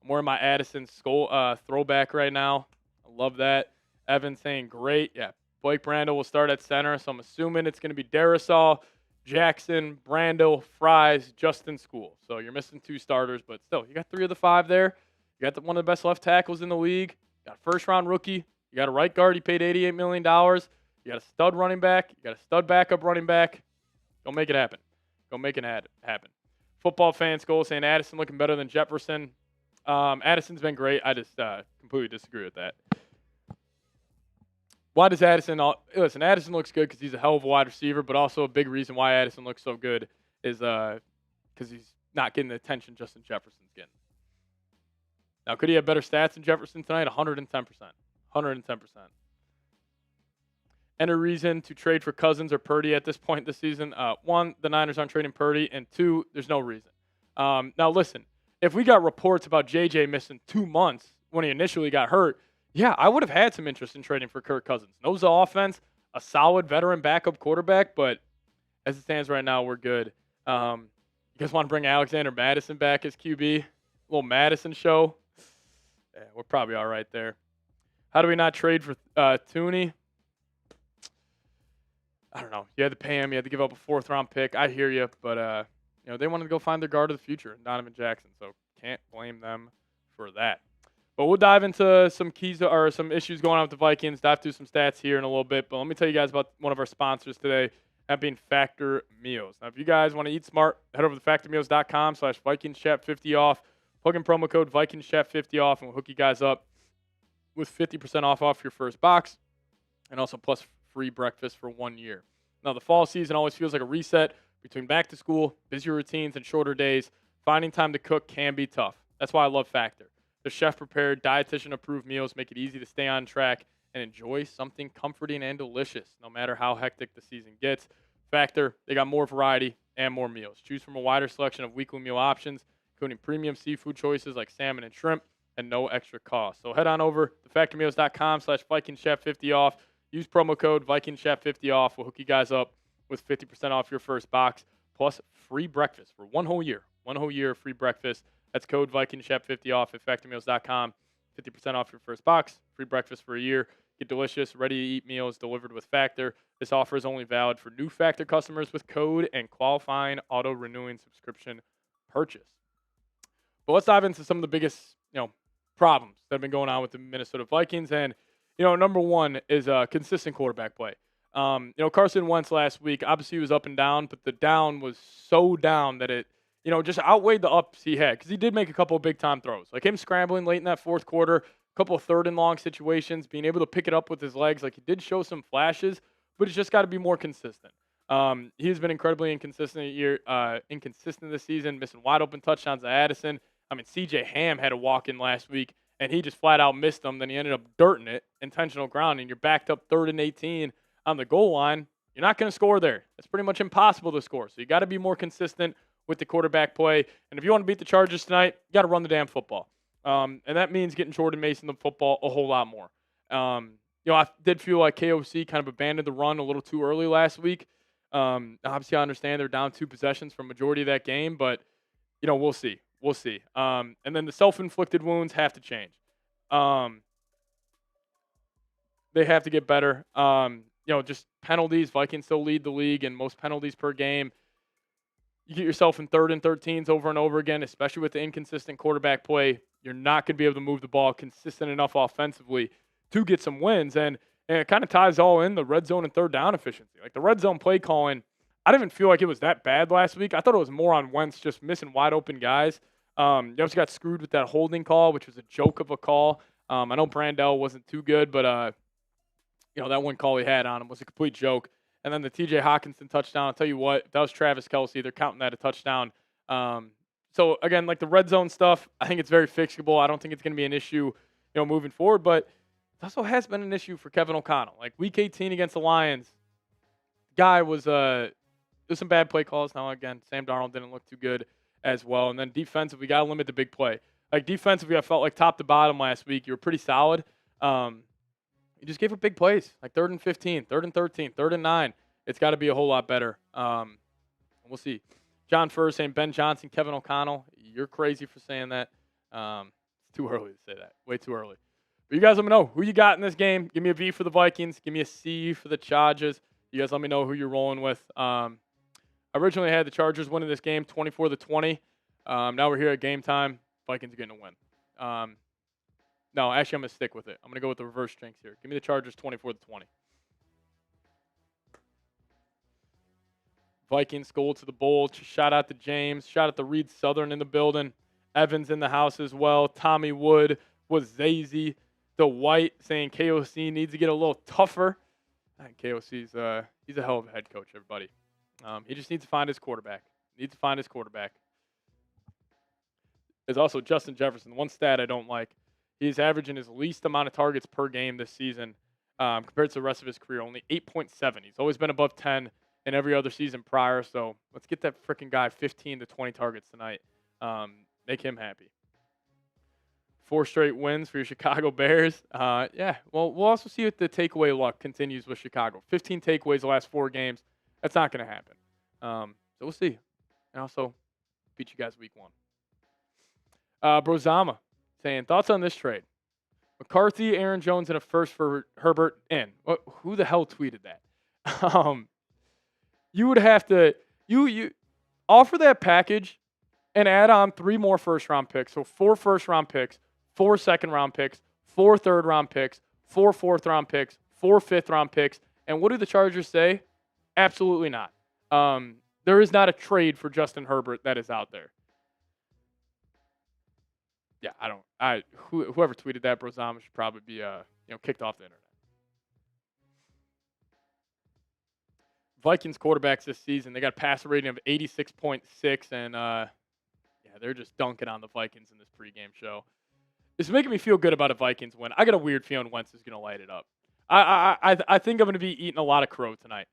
I'm wearing my Addison skull throwback right now. I love that. Evan saying great. Yeah, Blake Brandel will start at center. So I'm assuming it's going to be Darrisaw, Jackson, Brandel, Fries, Justin School. So you're missing 2 starters, but still, you got 3 of the 5 there. You got one of the best left tackles in the league. You got a first-round rookie. You got a right guard. He paid $88 million. You got a stud running back. You got a stud backup running back. Go make it happen. Go make it happen. Football fans goal saying Addison looking better than Jefferson. Addison's been great. I just completely disagree with that. Why does Addison – listen, Addison looks good because he's a hell of a wide receiver, but also a big reason why Addison looks so good is because he's not getting the attention Justin Jefferson's getting. Now, could he have better stats than Jefferson tonight? 110%. 110%. Any reason to trade for Cousins or Purdy at this point this season? 1, the Niners aren't trading Purdy, and 2, there's no reason. Now, listen, if we got reports about JJ missing 2 months when he initially got hurt, yeah, I would have had some interest in trading for Kirk Cousins. Knows the offense, a solid veteran backup quarterback, but as it stands right now, we're good. You guys want to bring Alexander Madison back as QB? A little Madison show? Yeah, we're probably all right there. How do we not trade for Tooney? I don't know. You had to pay him. You had to give up a 4th-round pick. I hear you, but they wanted to go find their guard of the future, Donovan Jackson. So can't blame them for that. But we'll dive into some keys or some issues going on with the Vikings. Dive through some stats here in a little bit. But let me tell you guys about one of our sponsors today, that being Factor Meals. Now, if you guys want to eat smart, head over to factormeals.com/VikingsChat50 off. Plug in promo code VikingsChat50 off, and we'll hook you guys up with 50% off your first box, and also plus free breakfast for 1 year. Now, the fall season always feels like a reset between back to school, busier routines, and shorter days. Finding time to cook can be tough. That's why I love Factor. The chef-prepared, dietitian-approved meals make it easy to stay on track and enjoy something comforting and delicious, no matter how hectic the season gets. Factor, they got more variety and more meals. Choose from a wider selection of weekly meal options, including premium seafood choices like salmon and shrimp, and no extra cost. So head on over to factormeals.com/VikingsChat50 off. Use promo code VikingsChat50 off. We'll hook you guys up with 50% off your first box, plus free breakfast for 1 whole year. 1 whole year of free breakfast. That's code VikingsChat50 off at factormeals.com. 50% off your first box, free breakfast for a year. Get delicious, ready-to-eat meals delivered with Factor. This offer is only valid for new Factor customers with code and qualifying auto-renewing subscription purchase. But let's dive into some of the biggest, problems that have been going on with the Minnesota Vikings. And, number one is consistent quarterback play. Carson Wentz last week, obviously he was up and down, but the down was so down that it, just outweighed the ups he had because he did make a couple of big-time throws. Like him scrambling late in that fourth quarter, a couple of third-and-long situations, being able to pick it up with his legs. Like he did show some flashes, but it's just got to be more consistent. He's been incredibly inconsistent this season, missing wide-open touchdowns to Addison. I mean, C.J. Ham had a walk-in last week, and he just flat-out missed them. Then he ended up dirting it, intentional grounding. You're backed up 3rd and 18 on the goal line. You're not going to score there. It's pretty much impossible to score. So you got to be more consistent with the quarterback play. And if you want to beat the Chargers tonight, you got to run the damn football. And that means getting Jordan Mason the football a whole lot more. I did feel like KOC kind of abandoned the run a little too early last week. Obviously, I understand they're down 2 possessions for majority of that game, but, we'll see. We'll see. And then the self-inflicted wounds have to change. They have to get better. Just penalties. Vikings still lead the league in most penalties per game. You get yourself in 3rd and 13s over and over again, especially with the inconsistent quarterback play. You're not going to be able to move the ball consistent enough offensively to get some wins. And it kind of ties all in the red zone and 3rd down efficiency. Like the red zone play calling, I didn't even feel like it was that bad last week. I thought it was more on Wentz just missing wide open guys. You also got screwed with that holding call, which was a joke of a call. I know Brandell wasn't too good, but that one call he had on him was a complete joke. And then the T.J. Hawkinson touchdown, I'll tell you what, if that was Travis Kelce, they're counting that a touchdown. So, again, like the red zone stuff, I think it's very fixable. I don't think it's going to be an issue, moving forward. But it also has been an issue for Kevin O'Connell. Like Week 18 against the Lions, guy was there's some bad play calls. Now, again, Sam Darnold didn't look too good as well. And then defensively, we got to limit the big play. Like defensively, I felt like top to bottom last week, you were pretty solid. You just gave up big plays, like 3rd and 15, 3rd and 13, 3rd and 9. It's got to be a whole lot better. We'll see. John Furr saying Ben Johnson, Kevin O'Connell. You're crazy for saying that. It's too early to say that. Way too early. But you guys let me know who you got in this game. Give me a V for the Vikings. Give me a C for the Chargers. You guys let me know who you're rolling with. I originally had the Chargers winning this game 24-20. Now we're here at game time. Vikings are getting a win. No, actually, I'm going to stick with it. I'm going to go with the reverse jinx here. Give me the Chargers 24-20. Vikings go to the bowl. Shout out to James. Shout out to Reed Southern in the building. Evans in the house as well. Tommy Wood was Zazy. The White saying KOC needs to get a little tougher. I think KOC's he's a hell of a head coach, everybody. He just needs to find his quarterback. There's also Justin Jefferson. One stat I don't like. He's averaging his least amount of targets per game this season compared to the rest of his career, only 8.7. He's always been above 10 in every other season prior. So let's get that freaking guy 15 to 20 targets tonight. Make him happy. 4 straight wins for your Chicago Bears. Yeah, well, we'll also see if the takeaway luck continues with Chicago. 15 takeaways the last 4 games. That's not going to happen. So we'll see. And also, beat you guys week 1. Brozama saying, thoughts on this trade? McCarthy, Aaron Jones, and a first for Herbert in. Who the hell tweeted that? You would have to you offer that package and add on 3 more first-round picks. So 4 first-round picks, 4 second-round picks, 4 third-round picks, 4 fourth-round picks, 4 fifth-round picks. And what do the Chargers say? Absolutely not. There is not a trade for Justin Herbert that is out there. Yeah, whoever tweeted that, Brozama, should probably be kicked off the internet. Vikings quarterbacks this season, they got a passer rating of 86.6, and they're just dunking on the Vikings in this pregame show. It's making me feel good about a Vikings win. I got a weird feeling Wentz is going to light it up. I think I'm going to be eating a lot of crow tonight.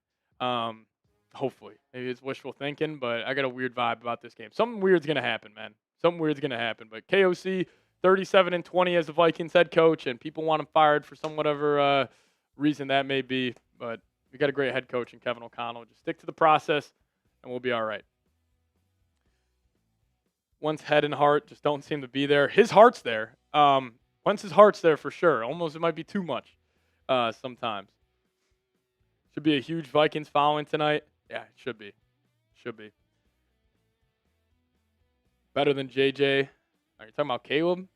Hopefully. Maybe it's wishful thinking, but I got a weird vibe about this game. Something weird's going to happen, man. Something weird's going to happen. But KOC, 37-20 as the Vikings head coach, and people want him fired for some whatever reason that may be. But we got a great head coach in Kevin O'Connell. Just stick to the process, and we'll be all right. Wentz's head and heart just don't seem to be there. His heart's there. Wentz's heart's there for sure. Almost it might be too much sometimes. Should be a huge Vikings following tonight. Yeah, it should be. Should be. Better than JJ. Are you talking about Caleb?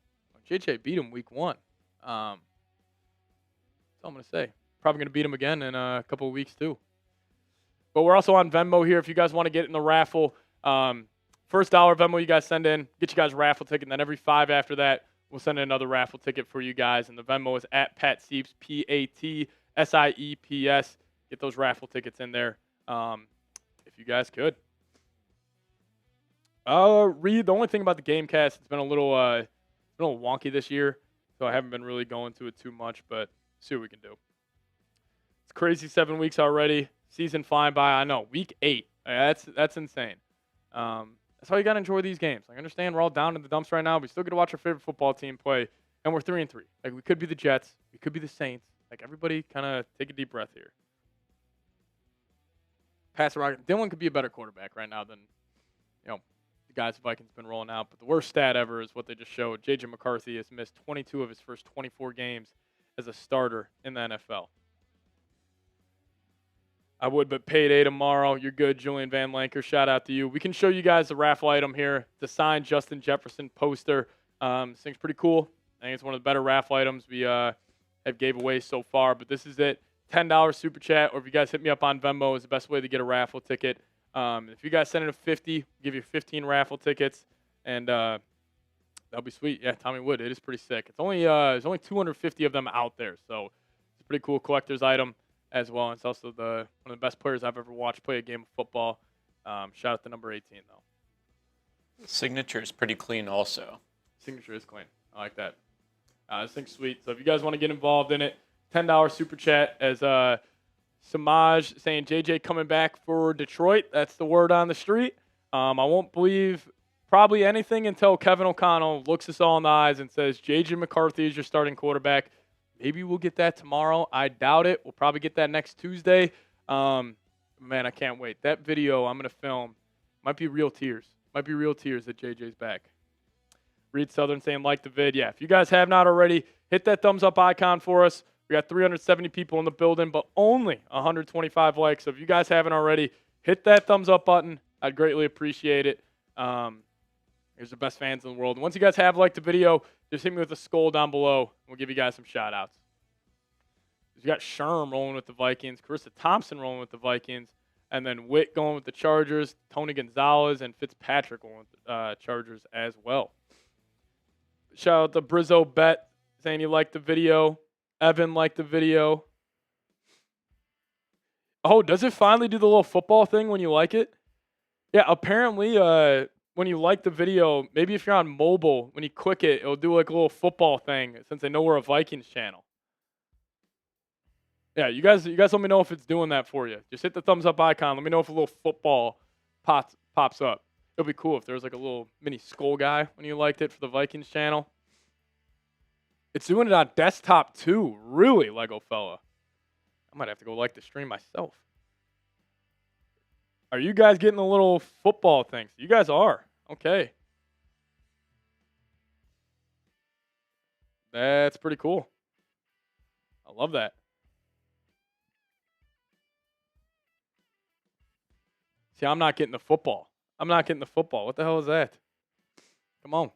JJ beat him week 1. That's all I'm going to say. probably going to beat them again in a couple of weeks too. But we're also on Venmo here if you guys want to get in the raffle. First $1 Venmo you guys send in, get you guys a raffle ticket, and then every $5 after that, we'll send in another raffle ticket for you guys. And the Venmo is at PatSieps, PATSIEPS. Get those raffle tickets in there if you guys could. Reed, the only thing about the Gamecast, it's been a little wonky this year, so I haven't been really going to it too much, but see what we can do. It's crazy 7 weeks already. Season flying by. I know. Week 8. That's insane. That's how you got to enjoy these games. I understand we're all down in the dumps right now. We still get to watch our favorite football team play, and we're 3-3. Like, we could be the Jets. We could be the Saints. Like, everybody kind of take a deep breath here. Pass the rocket. Dylan could be a better quarterback right now than, the guys the Vikings been rolling out. But the worst stat ever is what they just showed. J.J. McCarthy has missed 22 of his first 24 games as a starter in the NFL. I would, but payday tomorrow. You're good, Julian Van Lanker. Shout out to you. We can show you guys the raffle item here. The signed Justin Jefferson poster. This thing's pretty cool. I think it's one of the better raffle items we have gave away so far. But this is it. $10 super chat, or if you guys hit me up on Venmo, is the best way to get a raffle ticket. If you guys send in a 50, we'll give you 15 raffle tickets, and that'll be sweet. Yeah, Tommy Wood. It is pretty sick. It's only there's only 250 of them out there, so it's a pretty cool collector's item as well. And it's also one of the best players I've ever watched play a game of football. Shout out to number 18, though. Signature is pretty clean also. Signature is clean. I like that. This thing's sweet. So if you guys want to get involved in it, $10 super chat as Samaj saying JJ coming back for Detroit. That's the word on the street. I won't believe probably anything until Kevin O'Connell looks us all in the eyes and says JJ McCarthy is your starting quarterback. Maybe we'll get that tomorrow. I doubt it. We'll probably get that next Tuesday. Man, I can't wait. That video I'm going to film might be real tears. Might be real tears that JJ's back. Reed Southern saying like the vid. Yeah, if you guys have not already, hit that thumbs up icon for us. We got 370 people in the building, but only 125 likes. So if you guys haven't already, hit that thumbs up button. I'd greatly appreciate it. You're the best fans in the world. And once you guys have liked the video, just hit me with a skull down below. We'll give you guys some shout-outs. You got Sherm rolling with the Vikings, Carissa Thompson rolling with the Vikings, and then Witt going with the Chargers, Tony Gonzalez, and Fitzpatrick going with the Chargers as well. Shout out to Brizzo Bet saying he liked the video. Evan liked the video. Oh, does it finally do the little football thing when you like it? Yeah, apparently when you like the video, maybe if you're on mobile, when you click it, it'll do like a little football thing since they know we're a Vikings channel. Yeah, you guys let me know if it's doing that for you. Just hit the thumbs up icon. Let me know if a little football pops up. It'll be cool if there's like a little mini skull guy when you liked it for the Vikings channel. It's doing it on desktop too. Really, Lego fella. I might have to go like the stream myself. Are you guys getting the little football things? You guys are. Okay. That's pretty cool. I love that. See, I'm not getting the football. I'm not getting the football. What the hell is that? Come on.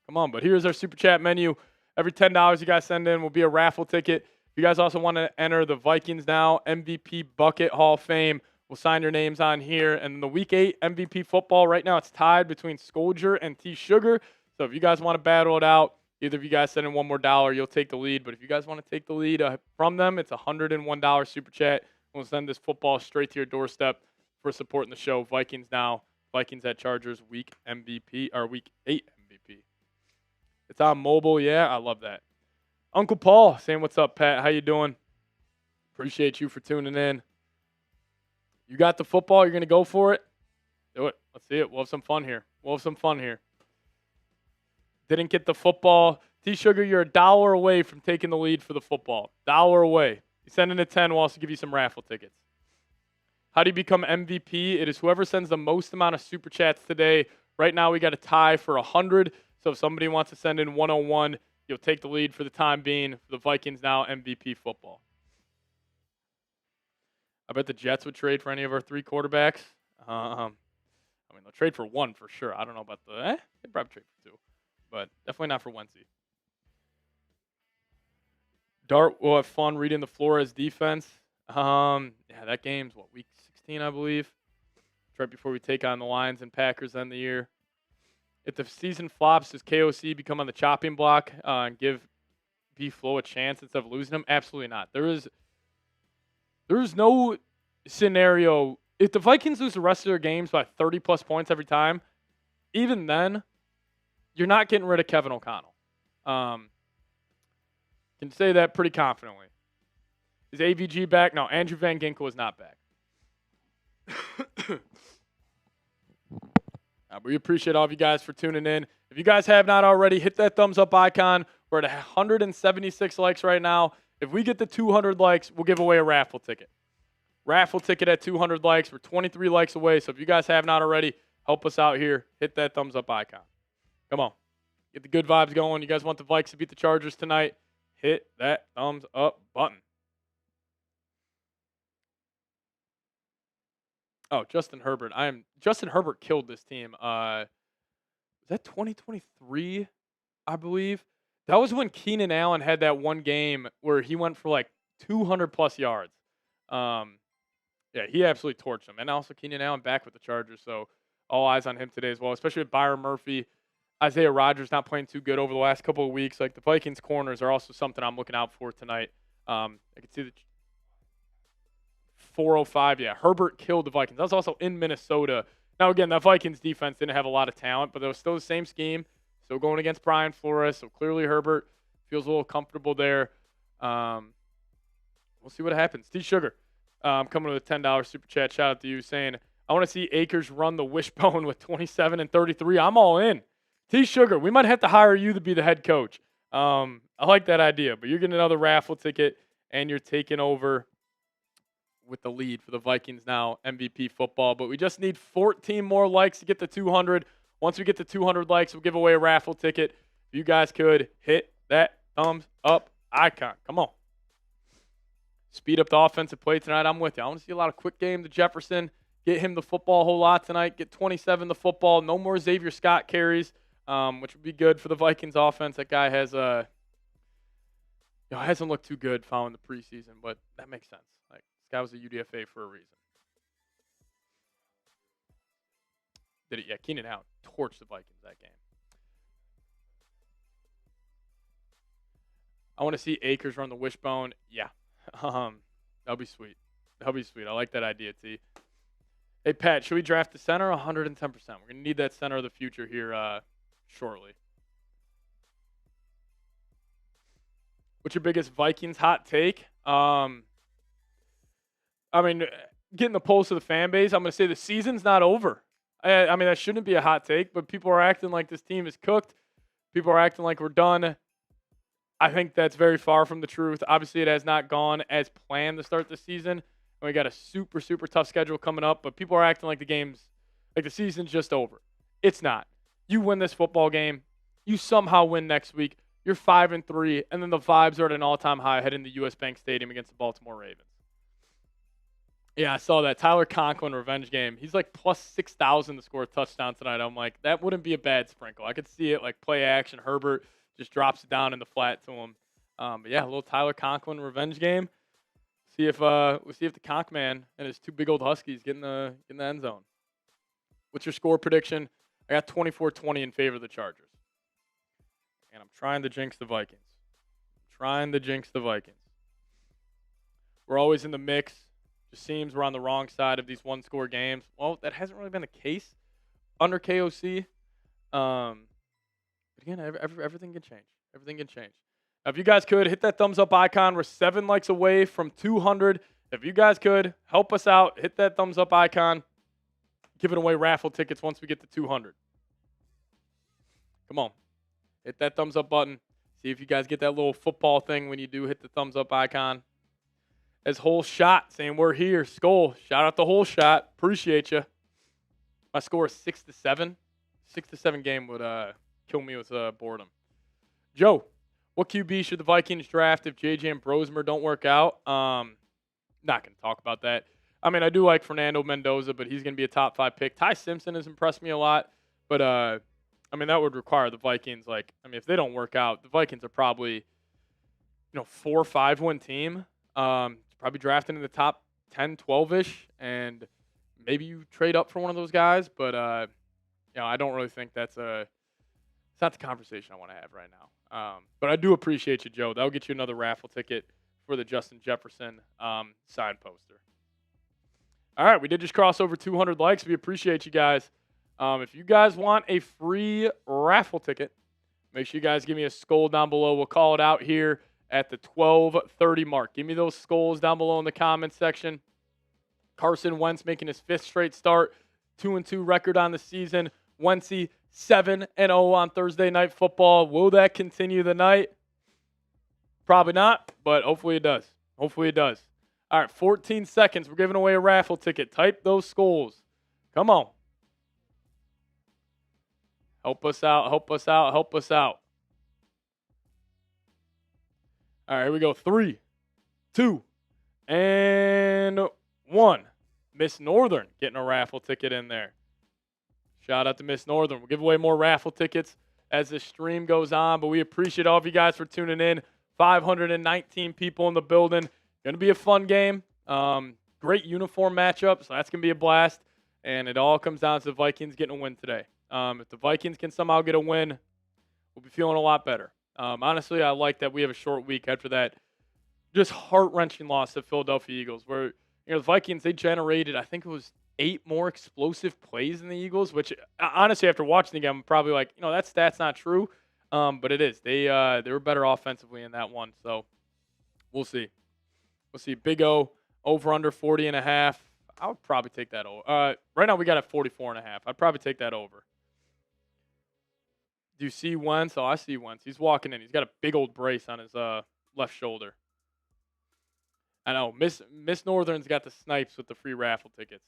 Come on. But here's our super chat menu. Every $10 you guys send in will be a raffle ticket. If you guys also want to enter the Vikings Now MVP Bucket Hall of Fame, we'll sign your names on here. And the Week 8 MVP football, right now it's tied between Scolger and T. Sugar. So if you guys want to battle it out, either of you guys send in one more dollar, you'll take the lead. But if you guys want to take the lead from them, it's a $101 super chat. We'll send this football straight to your doorstep for supporting the show. Vikings Now, Vikings at Chargers, Week 8 MVP. It's on mobile. Yeah, I love that. Uncle Paul saying, what's up, Pat? How you doing? Appreciate you for tuning in. You got the football. You're going to go for it? Do it. Let's see it. We'll have some fun here. Didn't get the football. T-Sugar, you're $1 away from taking the lead for the football. $1 away. You send in a 10, we'll also give you some raffle tickets. How do you become MVP? It is whoever sends the most amount of super chats today. Right now we got a tie for 100. So if somebody wants to send in 101, you'll take the lead for the time being for the Vikings Now MVP football. I bet the Jets would trade for any of our 3 quarterbacks. I mean, they'll trade for 1 for sure. I don't know about they'd probably trade for 2. But definitely not for Wentzy. Dart will have fun reading the Flores defense. Yeah, that game's week 16, I believe. It's right before we take on the Lions and Packers end the year. If the season flops, does KOC become on the chopping block and give B-Flow a chance instead of losing him? Absolutely not. There is no scenario. If the Vikings lose the rest of their games by 30-plus points every time, even then, you're not getting rid of Kevin O'Connell. Can say that pretty confidently. Is AVG back? No, Andrew Van Ginkel is not back. We appreciate all of you guys for tuning in. If you guys have not already, hit that thumbs up icon. We're at 176 likes right now. If we get to 200 likes, we'll give away a raffle ticket. Raffle ticket at 200 likes. We're 23 likes away. So if you guys have not already, help us out here. Hit that thumbs up icon. Come on. Get the good vibes going. You guys want the Vikes to beat the Chargers tonight? Hit that thumbs up button. Oh, Justin Herbert. Justin Herbert killed this team. Was that 2023, I believe? That was when Keenan Allen had that one game where he went for like 200-plus yards. Yeah, he absolutely torched him. And also Keenan Allen back with the Chargers, so all eyes on him today as well, especially with Byron Murphy. Isaiah Rodgers not playing too good over the last couple of weeks. Like, the Vikings corners are also something I'm looking out for tonight. I can see the 405. Yeah, Herbert killed the Vikings. That was also in Minnesota. Now, again, that Vikings defense didn't have a lot of talent, but it was still the same scheme. Still going against Brian Flores, so clearly Herbert feels a little comfortable there. We'll see what happens. T-Sugar coming with a $10 super chat. Shout out to you saying, I want to see Akers run the wishbone with 27 and 33. I'm all in. T-Sugar, we might have to hire you to be the head coach. I like that idea, but you're getting another raffle ticket, and you're taking over with the lead for the Vikings now, MVP football. But we just need 14 more likes to get to 200. Once we get to 200 likes, we'll give away a raffle ticket. If you guys could hit that thumbs up icon. Come on. Speed up the offensive play tonight. I'm with you. I want to see a lot of quick game to Jefferson. Get him the football a whole lot tonight. Get 27 the football. No more Xavier Scott carries, which would be good for the Vikings offense. That guy has hasn't looked too good following the preseason, but that makes sense. Like, this guy was a UDFA for a reason. Did it? Yeah, Keenan Allen torched the Vikings that game. I want to see Akers run the wishbone. Yeah. That'll be sweet. That'll be sweet. I like that idea, T. Hey, Pat, should we draft the center? 110%. We're going to need that center of the future here shortly. What's your biggest Vikings hot take? I mean, getting the pulse of the fan base, I'm going to say the season's not over. I mean, that shouldn't be a hot take, but people are acting like this team is cooked. People are acting like we're done. I think that's very far from the truth. Obviously, it has not gone as planned to start the season. And we got a super, super tough schedule coming up, but people are acting like the season's just over. It's not. You win this football game, you somehow win next week, you're 5-3, and then the vibes are at an all-time high heading to U.S. Bank Stadium against the Baltimore Ravens. Yeah, I saw that. Tyler Conklin revenge game. He's like plus 6,000 to score a touchdown tonight. I'm like, that wouldn't be a bad sprinkle. I could see it like play action. Herbert just drops it down in the flat to him. But yeah, a little Tyler Conklin revenge game. We'll see if the Conk man and his two big old Huskies get in the end zone. What's your score prediction? I got 24-20 in favor of the Chargers. And I'm trying to jinx the Vikings. We're always in the mix. Just seems we're on the wrong side of these one-score games. Well, that hasn't really been the case under KOC. But again, everything can change. Everything can change. Now, if you guys could, hit that thumbs up icon. We're 7 likes away from 200. If you guys could, help us out. Hit that thumbs up icon. Giving away raffle tickets once we get to 200. Come on. Hit that thumbs up button. See if you guys get that little football thing when you do hit the thumbs up icon. As Whole Shot saying we're here. Skull, shout out to Whole Shot. Appreciate you. My score is 6-7. 6-7 game would kill me with boredom. Joe, what QB should the Vikings draft if JJ and Brosmer don't work out? Not going to talk about that. I mean, I do like Fernando Mendoza, but he's going to be a top 5 pick. Ty Simpson has impressed me a lot, but I mean, that would require the Vikings. If they don't work out, the Vikings are probably 4 or 5 win team. Probably drafting in the top 10, 12-ish, and maybe you trade up for one of those guys. But I don't really think it's not the conversation I want to have right now. But I do appreciate you, Joe. That'll get you another raffle ticket for the Justin Jefferson sign poster. All right, we did just cross over 200 likes. We appreciate you guys. If you guys want a free raffle ticket, make sure you guys give me a skull down below. We'll call it out here at the 12:30 mark. Give me those skulls down below in the comments section. Carson Wentz making his 5th straight start, 2-2 record on the season. Wentzzy 7-0 on Thursday Night Football. Will that continue the night? Probably not, but hopefully it does. Hopefully it does. All right, 14 seconds. We're giving away a raffle ticket. Type those skulls. Come on. Help us out. Help us out. Help us out. All right, here we go. 3, 2, and 1. Miss Northern getting a raffle ticket in there. Shout out to Miss Northern. We'll give away more raffle tickets as the stream goes on, but we appreciate all of you guys for tuning in. 519 people in the building. Going to be a fun game. Great uniform matchup, so that's going to be a blast. And it all comes down to the Vikings getting a win today. If the Vikings can somehow get a win, we'll be feeling a lot better. Honestly, I like that we have a short week after that just heart-wrenching loss to Philadelphia Eagles, where the Vikings, they generated, I think it was 8 more explosive plays than the Eagles, which honestly, after watching the game, I'm probably like, that stat's not true. But it is. They were better offensively in that one, so we'll see. We'll see. Big O over under 40.5. I would probably take that over. Right now we got at 44.5. I'd probably take that over. Do you see Wentz? Oh, I see Wentz. He's walking in. He's got a big old brace on his left shoulder. I know. Miss Northern's got the snipes with the free raffle tickets.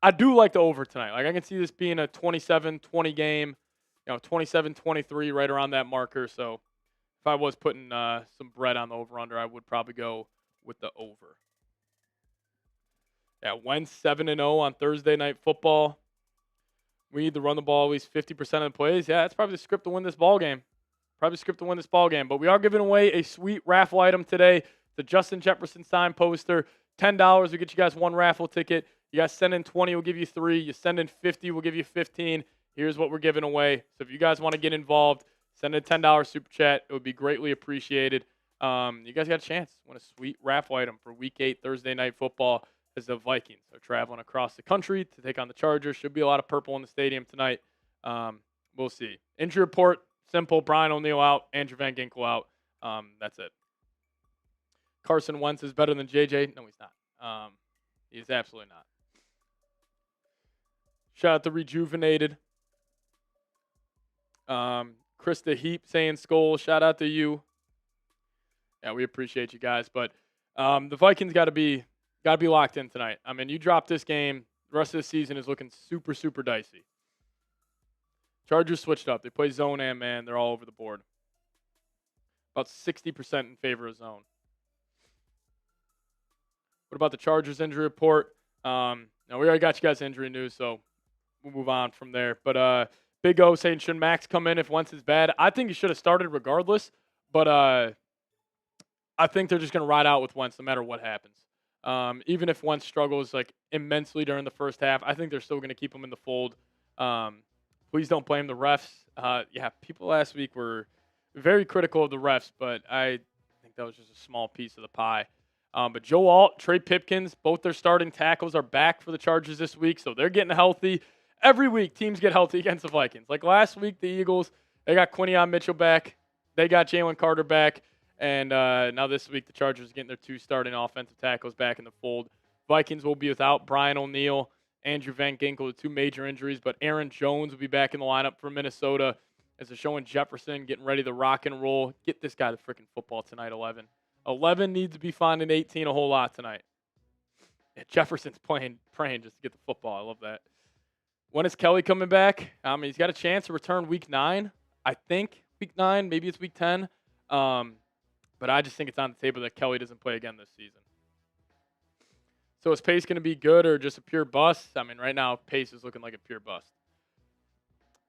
I do like the over tonight. Like, I can see this being a 27-20 game. 27-23, right around that marker. So if I was putting some bread on the over-under, I would probably go with the over. Yeah, Wentz 7-0 on Thursday Night Football. We need to run the ball at least 50% of the plays. Yeah, that's probably the script to win this ball game. But we are giving away a sweet raffle item today. The Justin Jefferson sign poster. $10 will get you guys 1 raffle ticket. You guys send in 20, we'll give you 3. You send in 50, we'll give you 15. Here's what we're giving away. So if you guys want to get involved, send in a $10 super chat. It would be greatly appreciated. You guys got a chance to win a sweet raffle item for Week 8 Thursday Night Football as the Vikings are traveling across the country to take on the Chargers. Should be a lot of purple in the stadium tonight. We'll see. Injury report, simple. Brian O'Neill out. Andrew Van Ginkel out. That's it. Carson Wentz is better than JJ. No, he's not. He's absolutely not. Shout out to Rejuvenated. Krista Heap saying skull. Shout out to you. Yeah, we appreciate you guys. But the Vikings got to be locked in tonight. I mean, you drop this game, the rest of the season is looking super, super dicey. Chargers switched up. They play zone and man. They're all over the board. About 60% in favor of zone. What about the Chargers injury report? Now, we already got you guys injury news, so we'll move on from there. But Big O saying, should Max come in if Wentz is bad? I think he should have started regardless, but I think they're just going to ride out with Wentz no matter what happens. Even if Wentz struggles like immensely during the first half, I think they're still going to keep him in the fold. Please don't blame the refs. People last week were very critical of the refs, but I think that was just a small piece of the pie. But Joe Alt, Trey Pipkins, both their starting tackles are back for the Chargers this week, so they're getting healthy. Every week, teams get healthy against the Vikings. Like last week, the Eagles, they got Quinion Mitchell back. They got Jalen Carter back. And now this week, the Chargers are getting their 2 starting offensive tackles back in the fold. Vikings will be without Brian O'Neill, Andrew Van Ginkel with 2 major injuries, but Aaron Jones will be back in the lineup for Minnesota as they're showing Jefferson getting ready to rock and roll. Get this guy the freaking football tonight, 11. 11 needs to be finding 18 a whole lot tonight. Yeah, Jefferson's praying just to get the football. I love that. When is Kelly coming back? He's got a chance to return week 9. I think week 9, maybe it's week 10. But I just think it's on the table that Kelly doesn't play again this season. So is Pace going to be good or just a pure bust? I mean, right now, Pace is looking like a pure bust.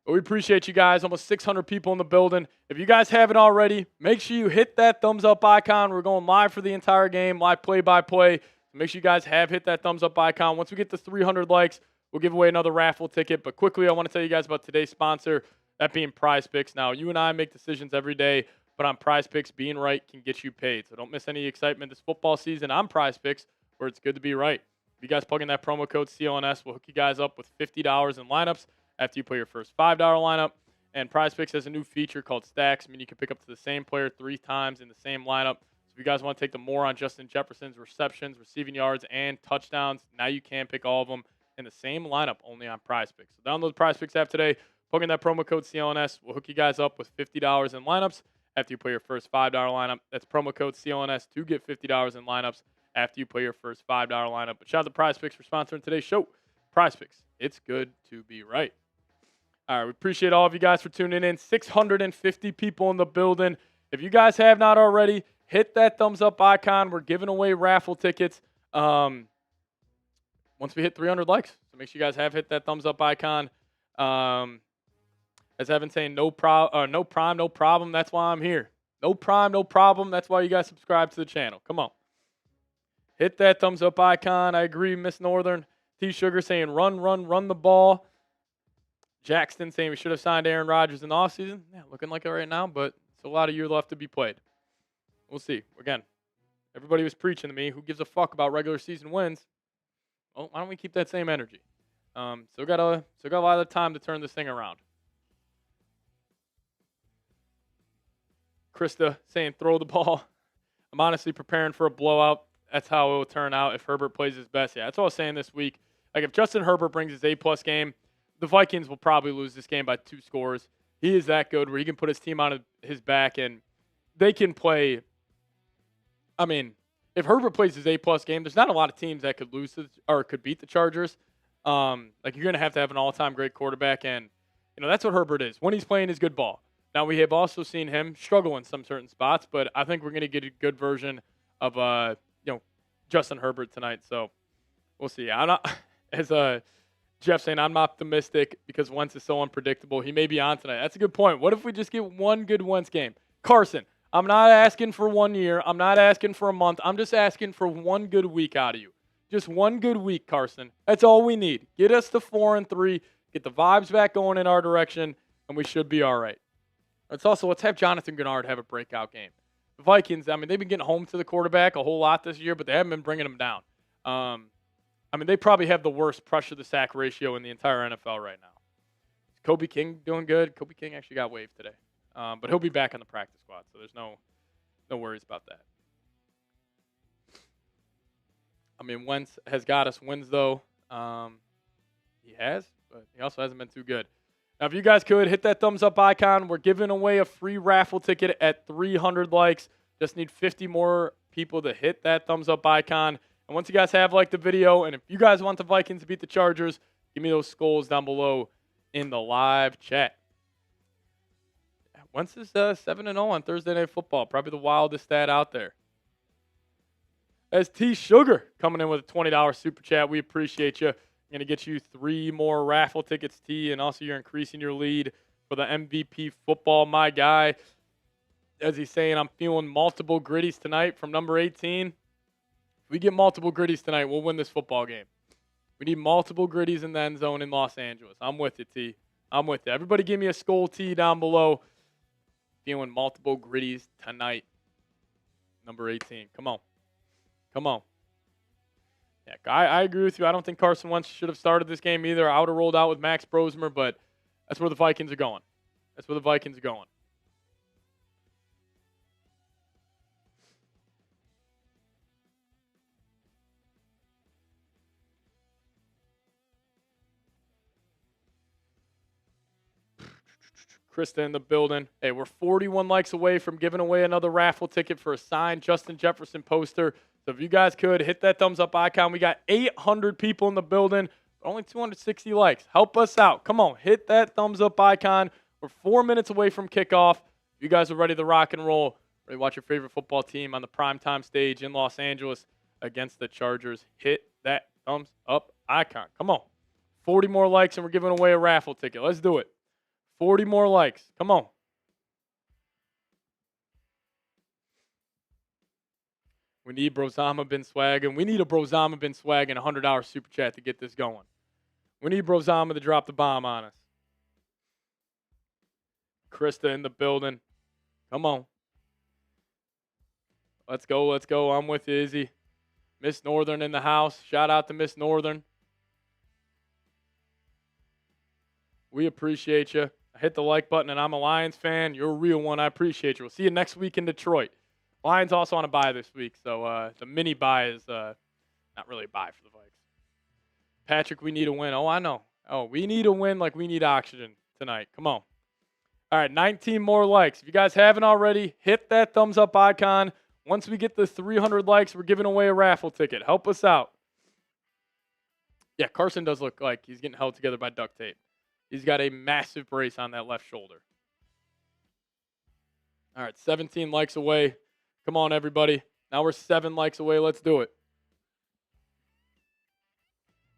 But we appreciate you guys. Almost 600 people in the building. If you guys haven't already, make sure you hit that thumbs up icon. We're going live for the entire game, live play-by-play. Make sure you guys have hit that thumbs up icon. Once we get to 300 likes, we'll give away another raffle ticket. But quickly, I want to tell you guys about today's sponsor, that being Prize Picks. Now, you and I make decisions every day, but on Prize Picks, being right can get you paid. So don't miss any excitement this football season on Prize Picks, where it's good to be right. If you guys plug in that promo code CLNS, we'll hook you guys up with $50 in lineups after you put your first $5 lineup. And Prize Picks has a new feature called Stacks. I mean, you can pick up to the same player 3 times in the same lineup. So if you guys want to take the more on Justin Jefferson's receptions, receiving yards, and touchdowns, now you can pick all of them in the same lineup only on Prize Picks. So download the Prize Picks app today. Plug in that promo code CLNS. We'll hook you guys up with $50 in lineups after you put your first $5 lineup. That's promo code CLNS to get $50 in lineups after you play your first $5 lineup. But shout out to Prize Picks for sponsoring today's show. Prize Picks, it's good to be right. All right, we appreciate all of you guys for tuning in. 650 people in the building. If you guys have not already, hit that thumbs up icon. We're giving away raffle tickets once we hit 300 likes. So make sure you guys have hit that thumbs up icon. As Evan's saying, no prime, no problem. That's why I'm here. No prime, no problem. That's why you guys subscribe to the channel. Come on. Hit that thumbs up icon. I agree, Miss Northern. T Sugar saying run the ball. Jackson saying we should have signed Aaron Rodgers in the offseason. Yeah, looking like it right now, but it's a lot of year left to be played. We'll see. Again, everybody was preaching to me. Who gives a fuck about regular season wins? Well, why don't we keep that same energy? Still got a lot of time to turn this thing around. Krista saying throw the ball. I'm honestly preparing for a blowout. That's how it will turn out if Herbert plays his best. Yeah, that's what I was saying this week. Like, if Justin Herbert brings his A-plus game, the Vikings will probably lose this game by 2 scores. He is that good where he can put his team on his back, and they can play. I mean, if Herbert plays his A-plus game, there's not a lot of teams that could lose or could beat the Chargers. Like, you're going to have an all-time great quarterback, and, that's what Herbert is when he's playing his good ball. Now, we have also seen him struggle in some certain spots, but I think we're going to get a good version of Justin Herbert tonight. So we'll see. I'm not, as Jeff saying, I'm optimistic because Wentz is so unpredictable. He may be on tonight. That's a good point. What if we just get one good Wentz game? Carson, I'm not asking for 1 year. I'm not asking for a month. I'm just asking for one good week out of you. Just one good week, Carson. That's all we need. Get us to 4-3. Get the vibes back going in our direction, and we should be all right. Let's have Jonathan Gennard have a breakout game. The Vikings, I mean, they've been getting home to the quarterback a whole lot this year, but they haven't been bringing him down. I mean, they probably have the worst pressure to sack ratio in the entire NFL right now. Is Kobe King doing good? Kobe King actually got waived today. But he'll be back on the practice squad, so there's no worries about that. I mean, Wentz has got us wins, though. He has, but he also hasn't been too good. Now, if you guys could, hit that thumbs up icon. We're giving away a free raffle ticket at 300 likes. Just need 50 more people to hit that thumbs up icon. And once you guys have liked the video, and if you guys want the Vikings to beat the Chargers, give me those skulls down below in the live chat. Wentz is 7-0 on Thursday Night Football. Probably the wildest stat out there. As T Sugar coming in with a $20 super chat. We appreciate you. I'm going to get you 3 more raffle tickets, T, and also you're increasing your lead for the MVP football, my guy. As he's saying, I'm feeling multiple gritties tonight from number 18. If we get multiple gritties tonight, we'll win this football game. We need multiple gritties in the end zone in Los Angeles. I'm with you, T. I'm with you. Everybody give me a skull T down below. Feeling multiple gritties tonight. Number 18. Come on. Come on. Yeah, I agree with you. I don't think Carson Wentz should have started this game either. I would have rolled out with Max Brosmer, but that's where the Vikings are going. That's where the Vikings are going. Krista in the building. Hey, we're 41 likes away from giving away another raffle ticket for a signed Justin Jefferson poster. So if you guys could, hit that thumbs up icon. We got 800 people in the building, only 260 likes. Help us out. Come on, hit that thumbs up icon. We're 4 minutes away from kickoff. If you guys are ready to rock and roll, ready to watch your favorite football team on the primetime stage in Los Angeles against the Chargers, hit that thumbs up icon. Come on. 40 more likes and we're giving away a raffle ticket. Let's do it. 40 more likes. Come on. We need Brozama Bin Swaggin. We need a Brozama Bin Swaggin $100 super chat to get this going. We need Brozama to drop the bomb on us. Krista in the building. Come on. Let's go. Let's go. I'm with you, Izzy. Miss Northern in the house. Shout out to Miss Northern. We appreciate you. I hit the like button, and I'm a Lions fan. You're a real one. I appreciate you. We'll see you next week in Detroit. Lions also on a bye this week, so the mini bye is not really a bye for the Vikes. Patrick, we need a win. Oh, I know. Oh, we need a win like we need oxygen tonight. Come on. All right, 19 more likes. If you guys haven't already, hit that thumbs up icon. Once we get the 300 likes, we're giving away a raffle ticket. Help us out. Yeah, Carson does look like he's getting held together by duct tape. He's got a massive brace on that left shoulder. All right, 17 likes away. Come on, everybody. Now we're 7 likes away. Let's do it.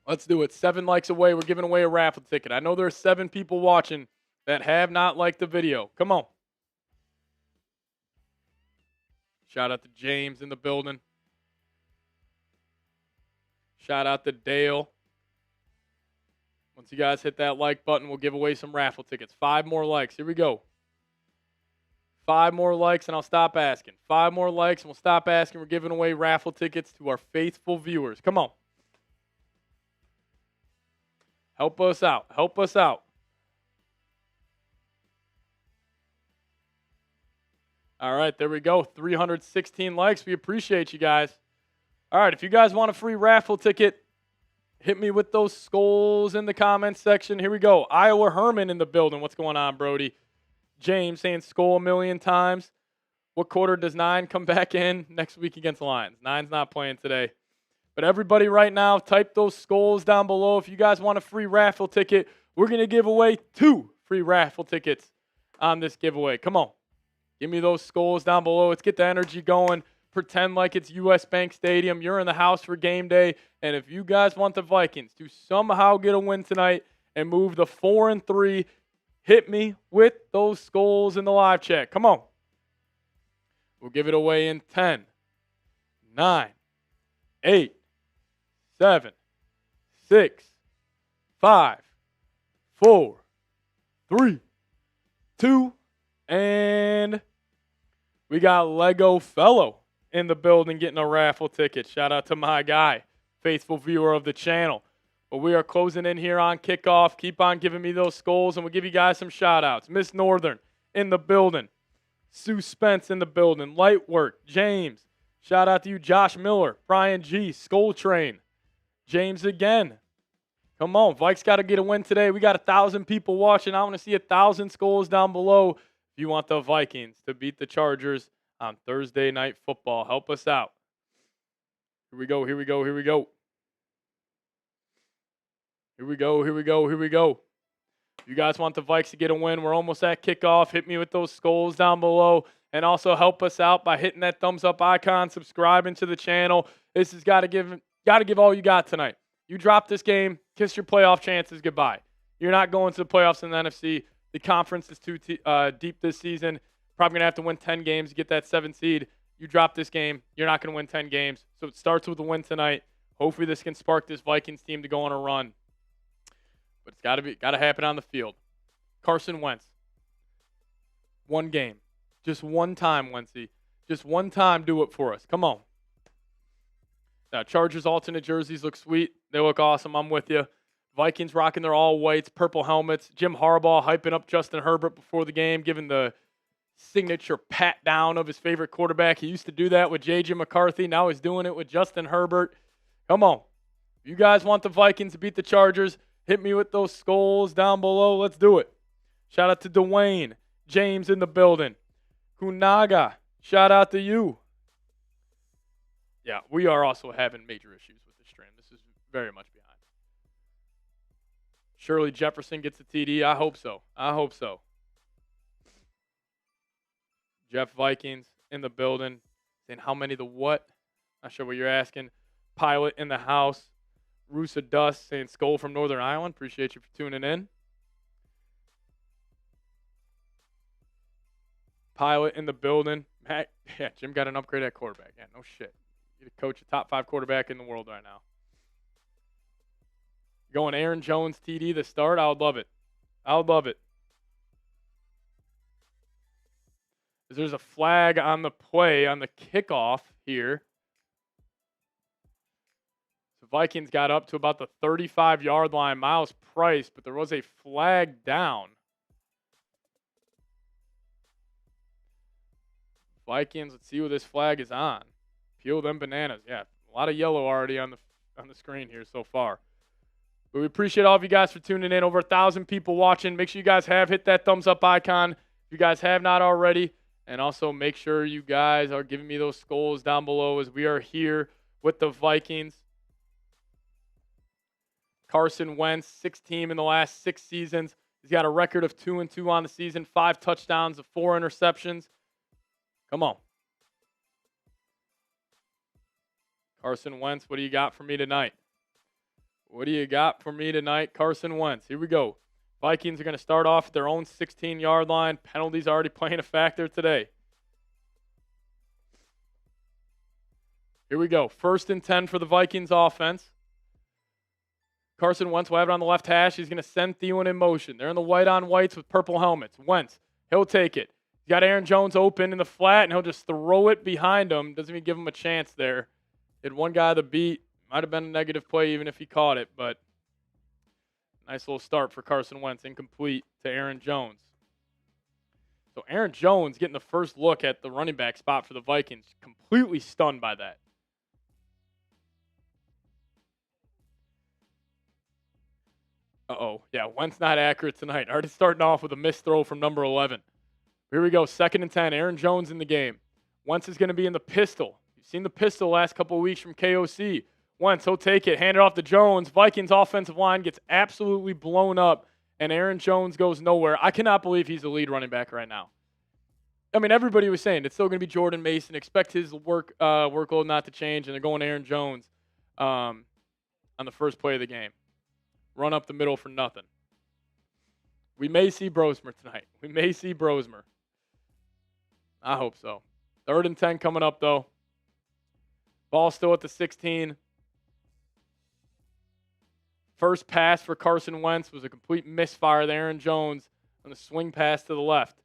Let's do it. 7 likes away. We're giving away a raffle ticket. I know there are 7 people watching that have not liked the video. Come on. Shout out to James in the building. Shout out to Dale. Once you guys hit that like button, we'll give away some raffle tickets. 5 more likes. Here we go. 5 more likes, and I'll stop asking. 5 more likes, and we'll stop asking. We're giving away raffle tickets to our faithful viewers. Come on. Help us out. Help us out. All right, there we go. 316 likes. We appreciate you guys. All right, if you guys want a free raffle ticket, hit me with those skulls in the comments section. Here we go. Iowa Herman in the building. What's going on, Brody? James saying skull a million times. What quarter does 9 come back in next week against the Lions? 9's not playing today. But everybody right now, type those skulls down below. If you guys want a free raffle ticket, we're going to give away 2 free raffle tickets on this giveaway. Come on. Give me those skulls down below. Let's get the energy going. Pretend like it's U.S. Bank Stadium. You're in the house for game day. And if you guys want the Vikings to somehow get a win tonight and move the 4-3, hit me with those skulls in the live chat. Come on. We'll give it away in 10, 9, 8, 7, 6, 5, 4, 3, 2, and we got Lego Fellow in the building getting a raffle ticket. Shout out to my guy, faithful viewer of the channel. But we are closing in here on kickoff. Keep on giving me those skulls, and we'll give you guys some shout-outs. Miss Northern in the building. Sue Spence in the building. Lightwork, James. Shout out to you, Josh Miller, Brian G, Skull Train. James again. Come on, Vikes got to get a win today. We got 1,000 people watching. I want to see 1,000 skulls down below if you want the Vikings to beat the Chargers on Thursday Night Football. Help us out. Here we go, here we go, here we go. Here we go, here we go, here we go. If you guys want the Vikes to get a win, we're almost at kickoff. Hit me with those skulls down below. And also help us out by hitting that thumbs up icon, subscribing to the channel. This has got to give all you got tonight. You drop this game, kiss your playoff chances goodbye. You're not going to the playoffs in the NFC. The conference is too deep this season. Probably going to have to win 10 games to get that 7th seed. You drop this game, you're not going to win 10 games. So it starts with a win tonight. Hopefully this can spark this Vikings team to go on a run. But it's got to happen on the field. Carson Wentz. 1 game. Just 1 time, Wentzzy. Just 1 time, do it for us. Come on. Now, Chargers alternate jerseys look sweet. They look awesome. I'm with you. Vikings rocking their all whites, purple helmets. Jim Harbaugh hyping up Justin Herbert before the game, giving the signature pat down of his favorite quarterback. He used to do that with J.J. McCarthy. Now he's doing it with Justin Herbert. Come on. If you guys want the Vikings to beat the Chargers, hit me with those skulls down below. Let's do it. Shout out to Dwayne. James in the building. Kunaga, shout out to you. Yeah, we are also having major issues with this stream. This is very much behind. Shirley Jefferson gets a TD. I hope so. I hope so. Jeff Vikings in the building. Saying how many the what? Not sure what you're asking. Pilot in the house. Rusa Dust saying Skull from Northern Ireland. Appreciate you for tuning in. Pilot in the building. Matt, yeah, Jim got an upgrade at quarterback. Yeah, no shit. You coach a top 5 quarterback in the world right now. Going Aaron Jones TD to start. I would love it. I would love it. There's a flag on the play on the kickoff here. The Vikings got up to about the 35-yard line. Miles Price, but there was a flag down. Vikings, let's see what this flag is on. Peel them bananas. Yeah, a lot of yellow already on the screen here so far. But we appreciate all of you guys for tuning in. Over 1,000 people watching. Make sure you guys have hit that thumbs up icon if you guys have not already. And also make sure you guys are giving me those skulls down below as we are here with the Vikings. Carson Wentz, 6th team in the last 6 seasons. He's got a record of 2-2 on the season, 5 touchdowns and 4 interceptions. Come on. Carson Wentz, what do you got for me tonight? What do you got for me tonight, Carson Wentz? Here we go. Vikings are going to start off at their own 16-yard line. Penalties already playing a factor today. Here we go. 1st and 10 for the Vikings offense. Carson Wentz will have it on the left hash. He's going to send Thielen in motion. They're in the white-on-whites with purple helmets. Wentz, he'll take it. He's got Aaron Jones open in the flat, and he'll just throw it behind him. Doesn't even give him a chance there. Hit one guy to beat. Might have been a negative play even if he caught it, but nice little start for Carson Wentz. Incomplete to Aaron Jones. So Aaron Jones getting the first look at the running back spot for the Vikings. Completely stunned by that. Uh-oh. Yeah, Wentz not accurate tonight. Already starting off with a missed throw from number 11. Here we go. 2nd and 10. Aaron Jones in the game. Wentz is going to be in the pistol. You've seen the pistol last couple of weeks from KOC. Wentz, he'll take it. Hand it off to Jones. Vikings offensive line gets absolutely blown up, and Aaron Jones goes nowhere. I cannot believe he's the lead running back right now. I mean, everybody was saying it's still going to be Jordan Mason. Expect his workload not to change, and they're going Aaron Jones on the first play of the game. Run up the middle for nothing. We may see Brosmer tonight. We may see Brosmer. I hope so. 3rd and 10 coming up, though. Ball still at the 16. First pass for Carson Wentz was a complete misfire to Aaron Jones on the swing pass to the left.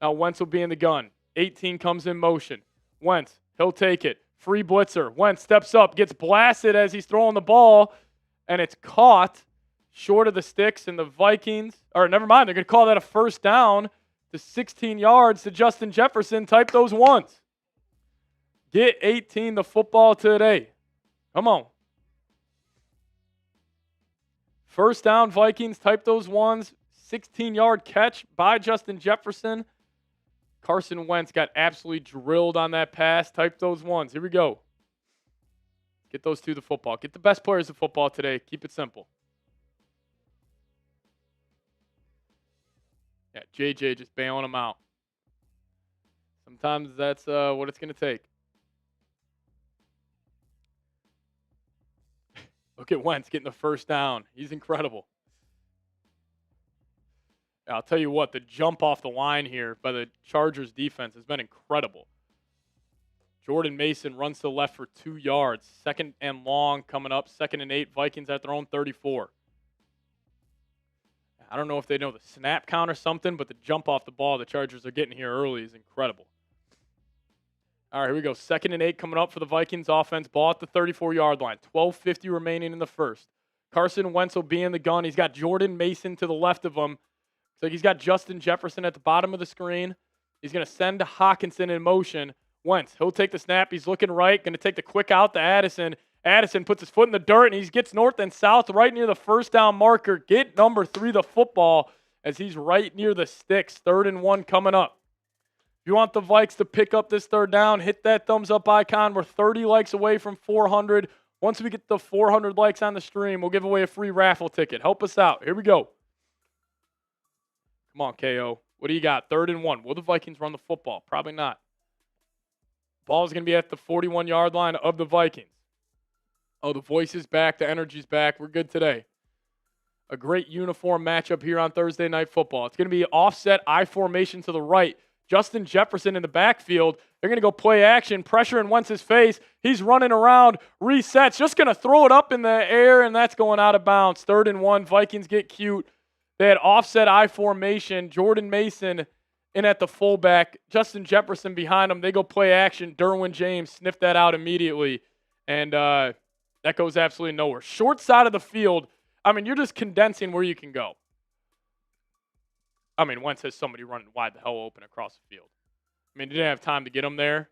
Now Wentz will be in the gun. 18 comes in motion. Wentz, he'll take it. Free blitzer. Wentz steps up, gets blasted as he's throwing the ball, and it's caught short of the sticks, and the Vikings, or never mind, they're going to call that a first down to 16 yards to Justin Jefferson. Type those ones. Get 18 the football today. Come on. First down, Vikings. Type those ones. 16-yard catch by Justin Jefferson. Carson Wentz got absolutely drilled on that pass. Type those ones. Here we go. Get those 2 the football. Get the best players of football today. Keep it simple. Yeah, JJ just bailing them out. Sometimes that's what it's going to take. Look at Wentz getting the first down. He's incredible. I'll tell you what, the jump off the line here by the Chargers defense has been incredible. Jordan Mason runs to the left for 2 yards. 2nd and long coming up. 2nd and 8. Vikings at their own 34. I don't know if they know the snap count or something, but the jump off the ball the Chargers are getting here early is incredible. All right, here we go. 2nd and 8 coming up for the Vikings offense. Ball at the 34-yard line. 12:50 remaining in the first. Carson Wentz will be in the gun. He's got Jordan Mason to the left of him. Looks like he's got Justin Jefferson at the bottom of the screen. He's going to send Hockenson in motion. Wentz, he'll take the snap. He's looking right. Going to take the quick out to Addison. Addison puts his foot in the dirt, and he gets north and south right near the first down marker. Get number 3 the football as he's right near the sticks. 3rd and 1 coming up. If you want the Vikes to pick up this 3rd down, hit that thumbs up icon. We're 30 likes away from 400. Once we get the 400 likes on the stream, we'll give away a free raffle ticket. Help us out. Here we go. Come on, KO. What do you got? 3rd and 1. Will the Vikings run the football? Probably not. Ball's going to be at the 41-yard line of the Vikings. Oh, the voice is back. The energy's back. We're good today. A great uniform matchup here on Thursday Night Football. It's going to be offset I formation to the right. Justin Jefferson in the backfield. They're going to go play action, pressure in Wentz's face. He's running around, resets, just going to throw it up in the air, and that's going out of bounds. 3rd and 1. Vikings get cute. They had offset I formation. Jordan Mason in at the fullback. Justin Jefferson behind him. They go play action. Derwin James sniffed that out immediately, and that goes absolutely nowhere. Short side of the field, I mean, you're just condensing where you can go. I mean, Wentz has somebody running wide the hell open across the field. I mean, he didn't have time to get him there.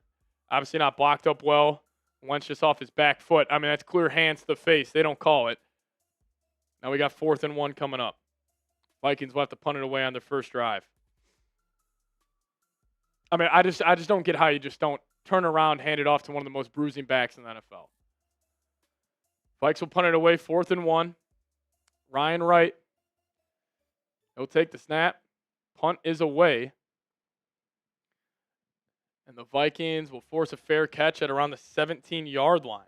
Obviously not blocked up well. Wentz just off his back foot. I mean, that's clear hands to the face. They don't call it. Now we got 4th and 1 coming up. Vikings will have to punt it away on their first drive. I mean, I just don't get how you just don't turn around, hand it off to one of the most bruising backs in the NFL. Vikes will punt it away, 4th and 1. Ryan Wright. He'll take the snap. Punt is away. And the Vikings will force a fair catch at around the 17-yard line.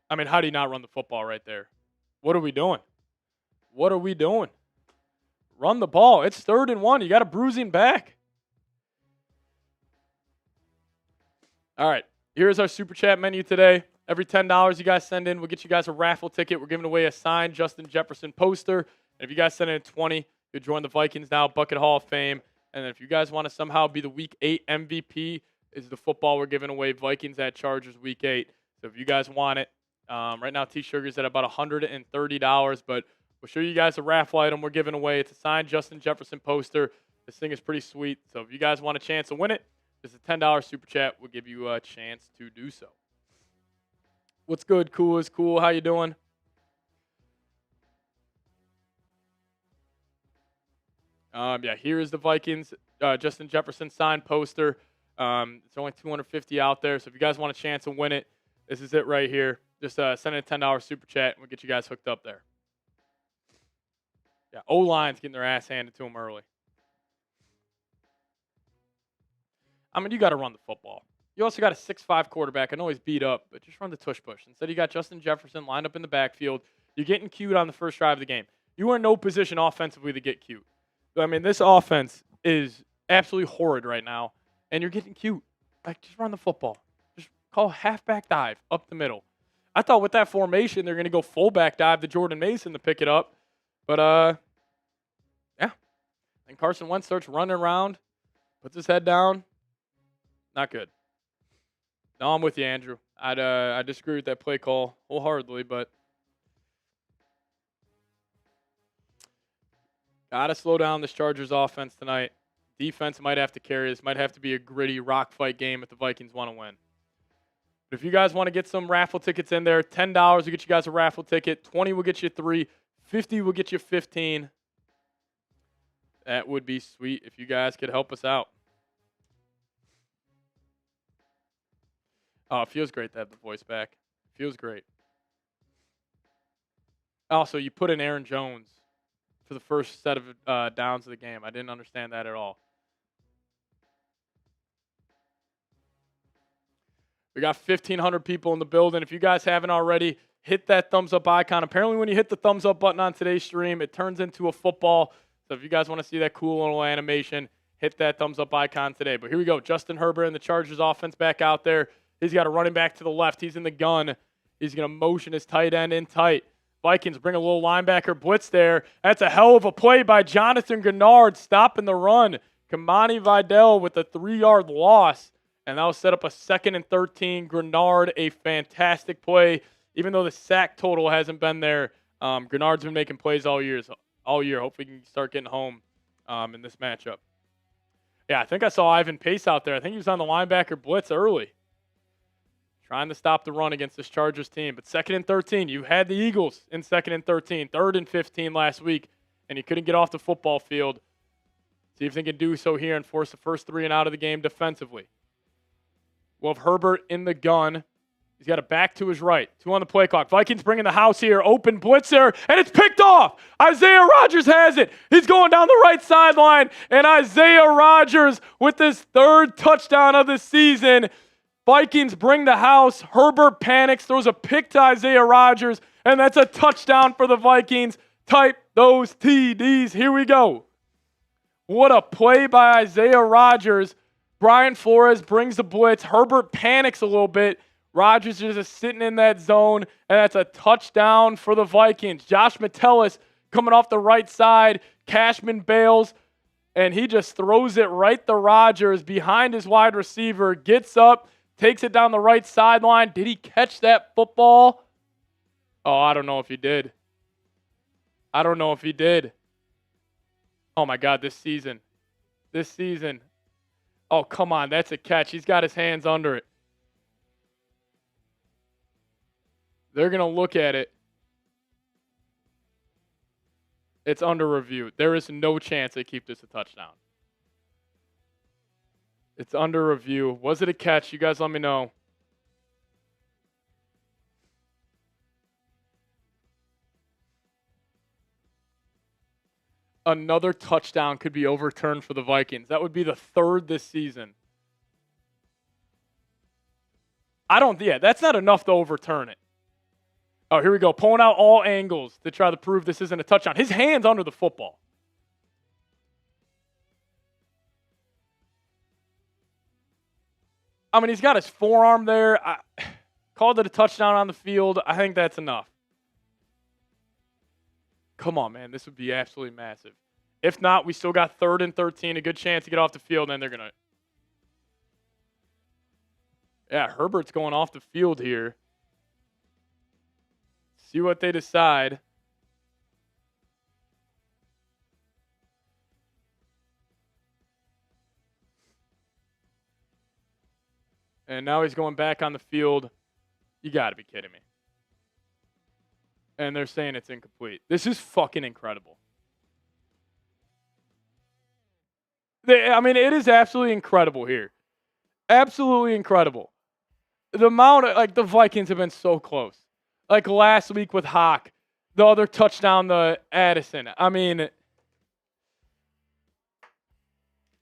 I mean, how do you not run the football right there? What are we doing? What are we doing? Run the ball. It's 3rd and 1. You got a bruising back. All right. Here's our Super Chat menu today. Every $10 you guys send in, we'll get you guys a raffle ticket. We're giving away a signed Justin Jefferson poster. And if you guys send in 20, you'll join the Vikings Now Bucket Hall of Fame. And then if you guys want to somehow be the Week 8 MVP, is the football we're giving away, Vikings at Chargers Week 8. So if you guys want it, right now T-Sugar's at about $130, but we'll show you guys a raffle item we're giving away. It's a signed Justin Jefferson poster. This thing is pretty sweet. So if you guys want a chance to win it, it's a $10 Super Chat. We'll give you a chance to do so. What's good? Cool is cool. How you doing? Yeah, here is the Vikings Justin Jefferson signed poster. It's only 250 out there, so if you guys want a chance to win it, this is it right here. Just send in a $10 Super Chat, and we'll get you guys hooked up there. Yeah, O-line's getting their ass handed to them early. I mean, you got to run the football. You also got a 6'5" quarterback. I know he's beat up, but just run the tush push. Instead, you got Justin Jefferson lined up in the backfield. You're getting cute on the first drive of the game. You are in no position offensively to get cute. I mean, this offense is absolutely horrid right now, and you're getting cute. Like, just run the football. Just call halfback dive up the middle. I thought with that formation, they're going to go fullback dive to Jordan Mason to pick it up. But, yeah. And Carson Wentz starts running around, puts his head down. Not good. No, I'm with you, Andrew. I disagree with that play call wholeheartedly, but got to slow down this Chargers offense tonight. Defense might have to carry this. Might have to be a gritty rock fight game if the Vikings want to win. But if you guys want to get some raffle tickets in there, $10 will get you guys a raffle ticket. 20 will get you 3. 50 will get you 15. That would be sweet if you guys could help us out. Oh, it feels great to have the voice back. Feels great. Also, you put in Aaron Jones for the first set of downs of the game. I didn't understand that at all. We got 1,500 people in the building. If you guys haven't already, hit that thumbs up icon. Apparently, when you hit the thumbs up button on today's stream, it turns into a football. So if you guys want to see that cool little animation, hit that thumbs up icon today. But here we go. Justin Herbert and the Chargers offense back out there. He's got a running back to the left. He's in the gun. He's going to motion his tight end in tight. Vikings bring a little linebacker blitz there. That's a hell of a play by Jonathan Grenard stopping the run. Kamani Vidal with a 3-yard loss. And that will set up a 2nd and 13. Grenard, a fantastic play. Even though the sack total hasn't been there, Grenard's been making plays all year. Hopefully he can start getting home in this matchup. Yeah, I think I saw Ivan Pace out there. I think he was on the linebacker blitz early, trying to stop the run against this Chargers team. But 2nd and 13, you had the Eagles in 2nd and 13, 3rd and 15 last week, and you couldn't get off the football field. See if they can do so here and force the first 3 and out of the game defensively. We'll have Herbert in the gun. He's got a back to his right. 2 on the play clock. Vikings bringing the house here. Open blitzer, and it's picked off. Isaiah Rodgers has it. He's going down the right sideline, and Isaiah Rodgers with his 3rd touchdown of the season. Vikings bring the house. Herbert panics, throws a pick to Isaiah Rodgers, and that's a touchdown for the Vikings. Type those TDs. Here we go. What a play by Isaiah Rodgers. Brian Flores brings the blitz. Herbert panics a little bit. Rodgers is just sitting in that zone, and that's a touchdown for the Vikings. Josh Metellus coming off the right side. Cashman bails, and he just throws it right to Rodgers behind his wide receiver. Gets up, takes it down the right sideline. Did he catch that football? Oh, I don't know if he did. I don't know if he did. Oh, my God, this season. This season. Oh, come on, that's a catch. He's got his hands under it. They're going to look at it. It's under review. There is no chance they keep this a touchdown. It's under review. Was it a catch? You guys let me know. Another touchdown could be overturned for the Vikings. That would be the third this season. That's not enough to overturn it. Oh, here we go. Pulling out all angles to try to prove this isn't a touchdown. His hand's under the football. I mean, he's got his forearm there. Called it a touchdown on the field. I think that's enough. Come on, man. This would be absolutely massive. If not, we still got 3rd and 13. A good chance to get off the field, and then they're going to... Yeah, Herbert's going off the field here. See what they decide. And now he's going back on the field. You got to be kidding me. And they're saying it's incomplete. This is fucking incredible. It is absolutely incredible here. Absolutely incredible. The amount of, the Vikings have been so close. Like last week with Hawk, the other touchdown to Addison.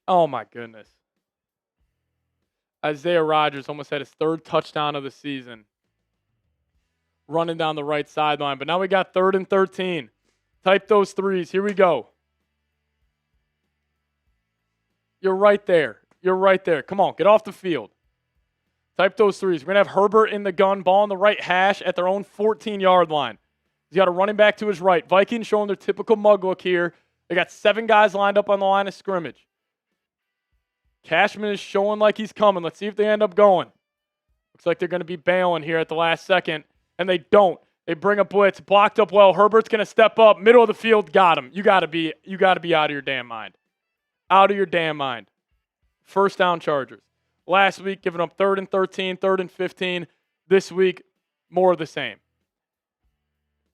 Oh my goodness. Isaiah Rodgers almost had his 3rd touchdown of the season. Running down the right sideline. But now we got 3rd and 13. Type those threes. Here we go. You're right there. You're right there. Come on, get off the field. Type those threes. We're going to have Herbert in the gun, ball on the right hash at their own 14-yard line. He's got a running back to his right. Vikings showing their typical mug look here. They got 7 guys lined up on the line of scrimmage. Cashman is showing like he's coming. Let's see if they end up going. Looks like they're going to be bailing here at the last second, and they don't. They bring a blitz, blocked up well. Herbert's going to step up, middle of the field, got him. You got to be out of your damn mind. Out of your damn mind. First down, Chargers. Last week, giving up 3rd and 13, 3rd and 15. This week, more of the same.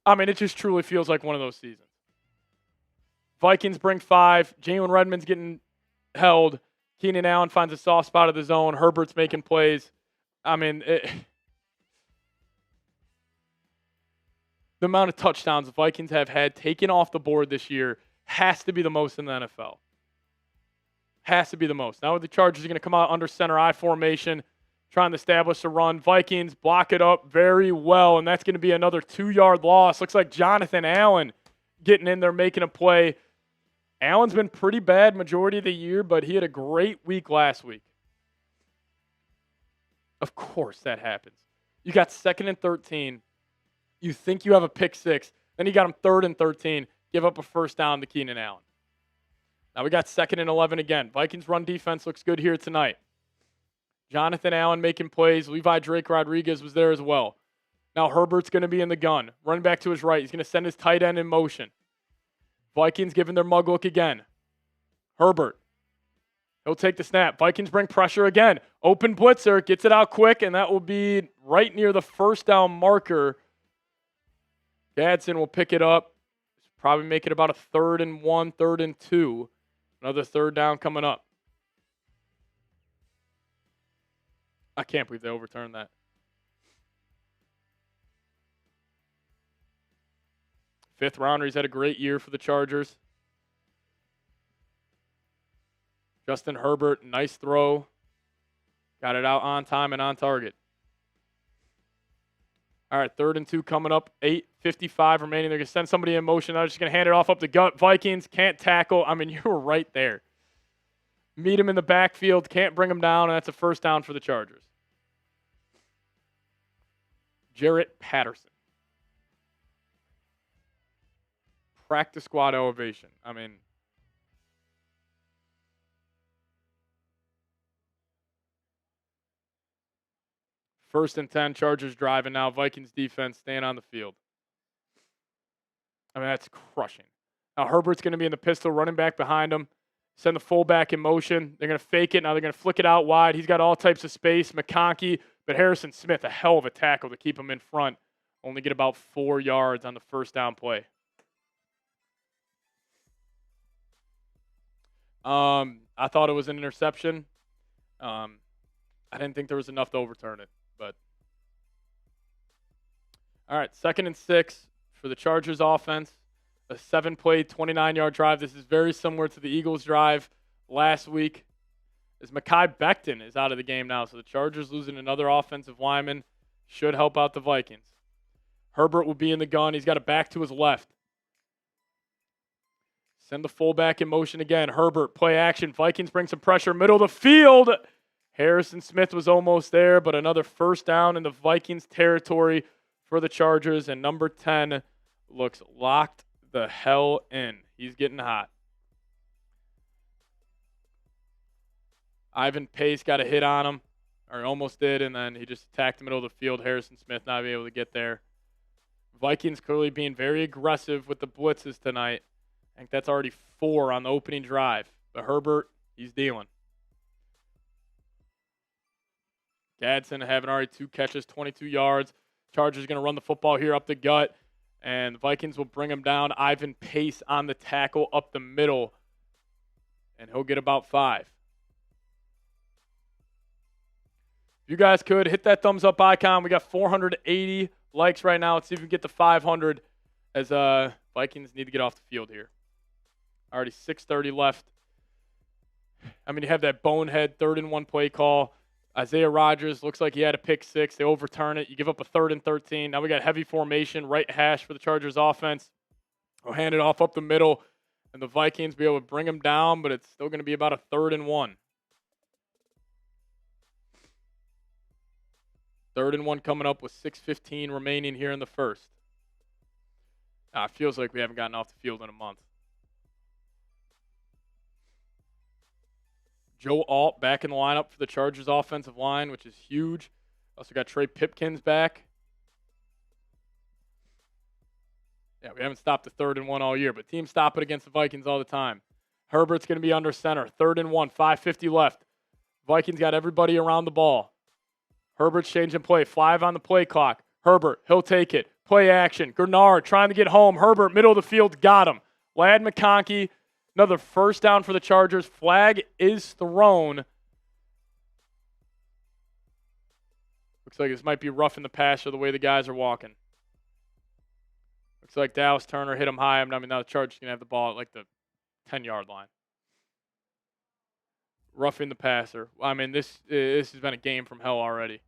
It just truly feels like one of those seasons. Vikings bring 5. Jalen Redmond's getting held. Keenan Allen finds a soft spot of the zone. Herbert's making plays. The amount of touchdowns the Vikings have had taken off the board this year has to be the most in the NFL. Has to be the most. Now the Chargers are going to come out under center I formation, trying to establish a run. Vikings block it up very well, and that's going to be another 2-yard loss. Looks like Jonathan Allen getting in there, making a play. Allen's been pretty bad majority of the year, but he had a great week last week. Of course that happens. You got 2nd and 13. You think you have a pick 6. Then you got him 3rd and 13. Give up a first down to Keenan Allen. Now we got 2nd and 11 again. Vikings run defense looks good here tonight. Jonathan Allen making plays. Levi Drake Rodriguez was there as well. Now Herbert's going to be in the gun. Running back to his right. He's going to send his tight end in motion. Vikings giving their mug look again. Herbert. He'll take the snap. Vikings bring pressure again. Open blitzer. Gets it out quick, and that will be right near the first down marker. Gadsden will pick it up. Probably make it about a 3rd and 1, 3rd and 2. Another 3rd down coming up. I can't believe they overturned that. 5th rounder. He's had a great year for the Chargers. Justin Herbert, nice throw. Got it out on time and on target. All right, 3rd and 2 coming up. 8:55 remaining. They're going to send somebody in motion. They're just going to hand it off up the gut. Vikings can't tackle. I mean, you were right there. Meet him in the backfield. Can't bring him down, and that's a first down for the Chargers. Jarrett Patterson. Practice squad elevation. I mean, first and 10, Chargers driving now. Vikings defense staying on the field. I mean, that's crushing. Now, Herbert's going to be in the pistol, running back behind him. Send the fullback in motion. They're going to fake it. Now they're going to flick it out wide. He's got all types of space. McConkey, but Harrison Smith, a hell of a tackle to keep him in front. Only get about 4 yards on the first down play. I thought it was an interception. I didn't think there was enough to overturn it, but all right, 2nd and 6 for the Chargers offense. A 7-play, 29-yard drive. This is very similar to the Eagles drive last week. As Mekhi Becton is out of the game now, so the Chargers losing another offensive lineman should help out the Vikings. Herbert will be in the gun. He's got a back to his left. Send the fullback in motion again. Herbert, play action. Vikings bring some pressure. Middle of the field. Harrison Smith was almost there, but another first down in the Vikings territory for the Chargers. And number 10 looks locked the hell in. He's getting hot. Ivan Pace got a hit on him, or almost did, and then he just attacked the middle of the field. Harrison Smith not being able to get there. Vikings clearly being very aggressive with the blitzes tonight. I think that's already 4 on the opening drive. But Herbert, he's dealing. Gadsden having already 2 catches, 22 yards. Chargers going to run the football here up the gut. And the Vikings will bring him down. Ivan Pace on the tackle up the middle. And he'll get about 5. If you guys could, hit that thumbs up icon. We got 480 likes right now. Let's see if we can get to 500 as Vikings need to get off the field here. Already 6:30 left. I mean, you have that bonehead 3rd and 1 play call. Isaiah Rodgers looks like he had a pick 6. They overturn it. You give up a 3rd and 13. Now we got heavy formation, right hash for the Chargers offense. We'll hand it off up the middle, and the Vikings be able to bring them down, but it's still going to be about a 3rd and 1. 3rd and 1 coming up with 6:15 remaining here in the first. It feels like we haven't gotten off the field in a month. Joe Alt back in the lineup for the Chargers offensive line, which is huge. Also got Trey Pipkins back. Yeah, we haven't stopped the 3rd and 1 all year, but teams stop it against the Vikings all the time. Herbert's going to be under center. 3rd and 1, 5:50 left. Vikings got everybody around the ball. Herbert's changing play. 5 on the play clock. Herbert, he'll take it. Play action. Gernard trying to get home. Herbert, middle of the field, got him. Lad McConkey, another first down for the Chargers. Flag is thrown. Looks like this might be rough in the passer the way the guys are walking. Looks like Dallas Turner hit him high. I mean, now the Chargers going to have the ball at like the 10-yard line. Roughing the passer. I mean, this has been a game from hell already.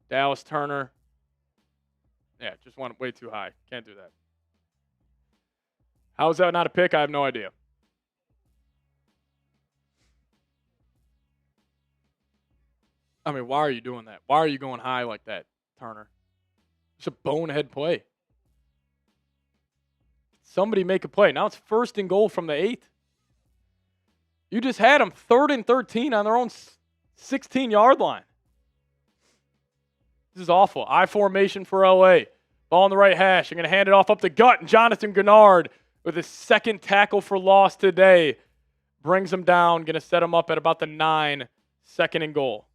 Dallas Turner. Yeah, just went way too high. Can't do that. How is that not a pick? I have no idea. I mean, why are you doing that? Why are you going high like that, Turner? It's a bonehead play. Somebody make a play. Now it's 1st and goal from the 8. You just had them 3rd and 13 on their own 16-yard line. This is awful. I formation for LA. Ball on the right hash. I'm going to hand it off up the gut. And Jonathan Gernard with his 2nd tackle for loss today brings him down. Going to set him up at about the 9, 2nd and goal.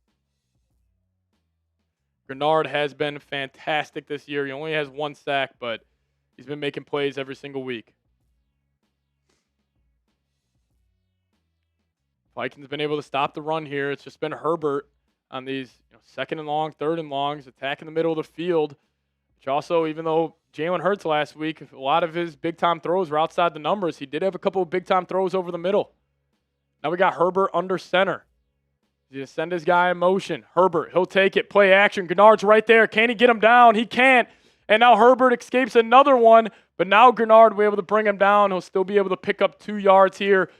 Gernard has been fantastic this year. He only has 1 sack, but he's been making plays every single week. Vikings been able to stop the run here. It's just been Herbert on these 2nd and long, 3rd and longs, attacking the middle of the field. Which also, even though Jalen Hurts last week, a lot of his big-time throws were outside the numbers, he did have a couple of big-time throws over the middle. Now we got Herbert under center. He's going to send his guy in motion. Herbert, he'll take it. Play action. Gennard's right there. Can he get him down? He can't. And now Herbert escapes another one. But now Gennard will be able to bring him down. He'll still be able to pick up 2 yards here.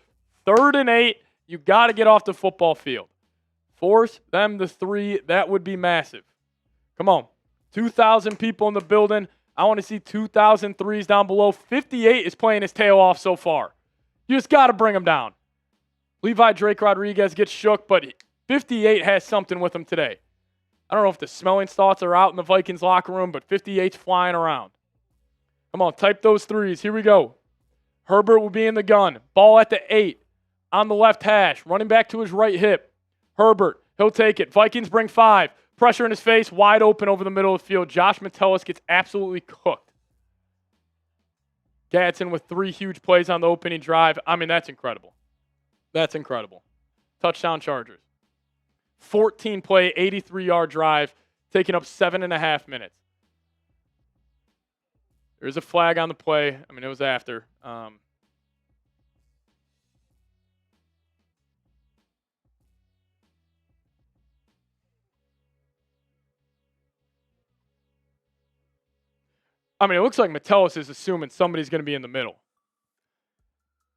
3rd and 8. You got to get off the football field. Force them to 3. That would be massive. Come on. 2,000 people in the building. I want to see 2,000 threes down below. 58 is playing his tail off so far. You just got to bring him down. Levi Drake Rodriguez gets shook, but 58 has something with him today. I don't know if the smelling salts are out in the Vikings locker room, but 58's flying around. Come on, type those threes. Here we go. Herbert will be in the gun. Ball at the 8. On the left hash. Running back to his right hip. Herbert, he'll take it. Vikings bring 5. Pressure in his face. Wide open over the middle of the field. Josh Metellus gets absolutely cooked. Gadsden with 3 huge plays on the opening drive. I mean, that's incredible. That's incredible. Touchdown Chargers. 14-play, 83-yard drive, taking up 7.5 minutes. There's a flag on the play. I mean, it was after. I mean, it looks like Metellus is assuming somebody's going to be in the middle.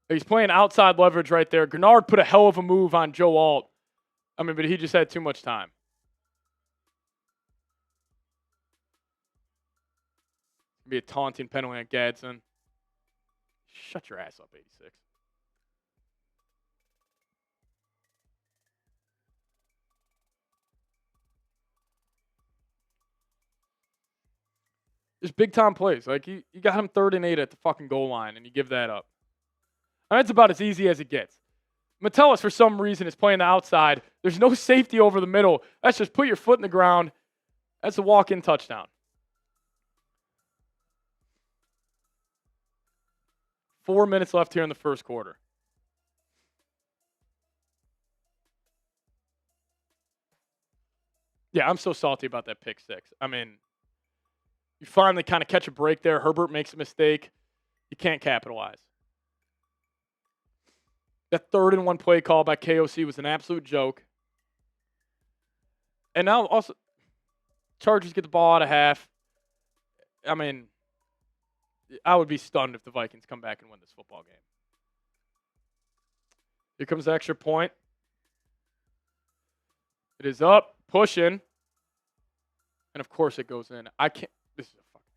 He's playing outside leverage right there. Gennard put a hell of a move on Joe Alt. I mean, but he just had too much time. Be a taunting penalty on Gadsden. Shut your ass up, 86. Just big-time plays. Like, you got him 3rd and 8 at the fucking goal line, and you give that up. I mean, it's about as easy as it gets. Metellus, for some reason, is playing the outside. There's no safety over the middle. That's just put your foot in the ground. That's a walk-in touchdown. 4 minutes left here in the first quarter. Yeah, I'm so salty about that pick 6. I mean, you finally kind of catch a break there. Herbert makes a mistake. You can't capitalize. That 3rd and 1 play call by KOC was an absolute joke. And now also, Chargers get the ball out of half. I mean, I would be stunned if the Vikings come back and win this football game. Here comes the extra point. It is up, pushing. And of course it goes in. This is a fucking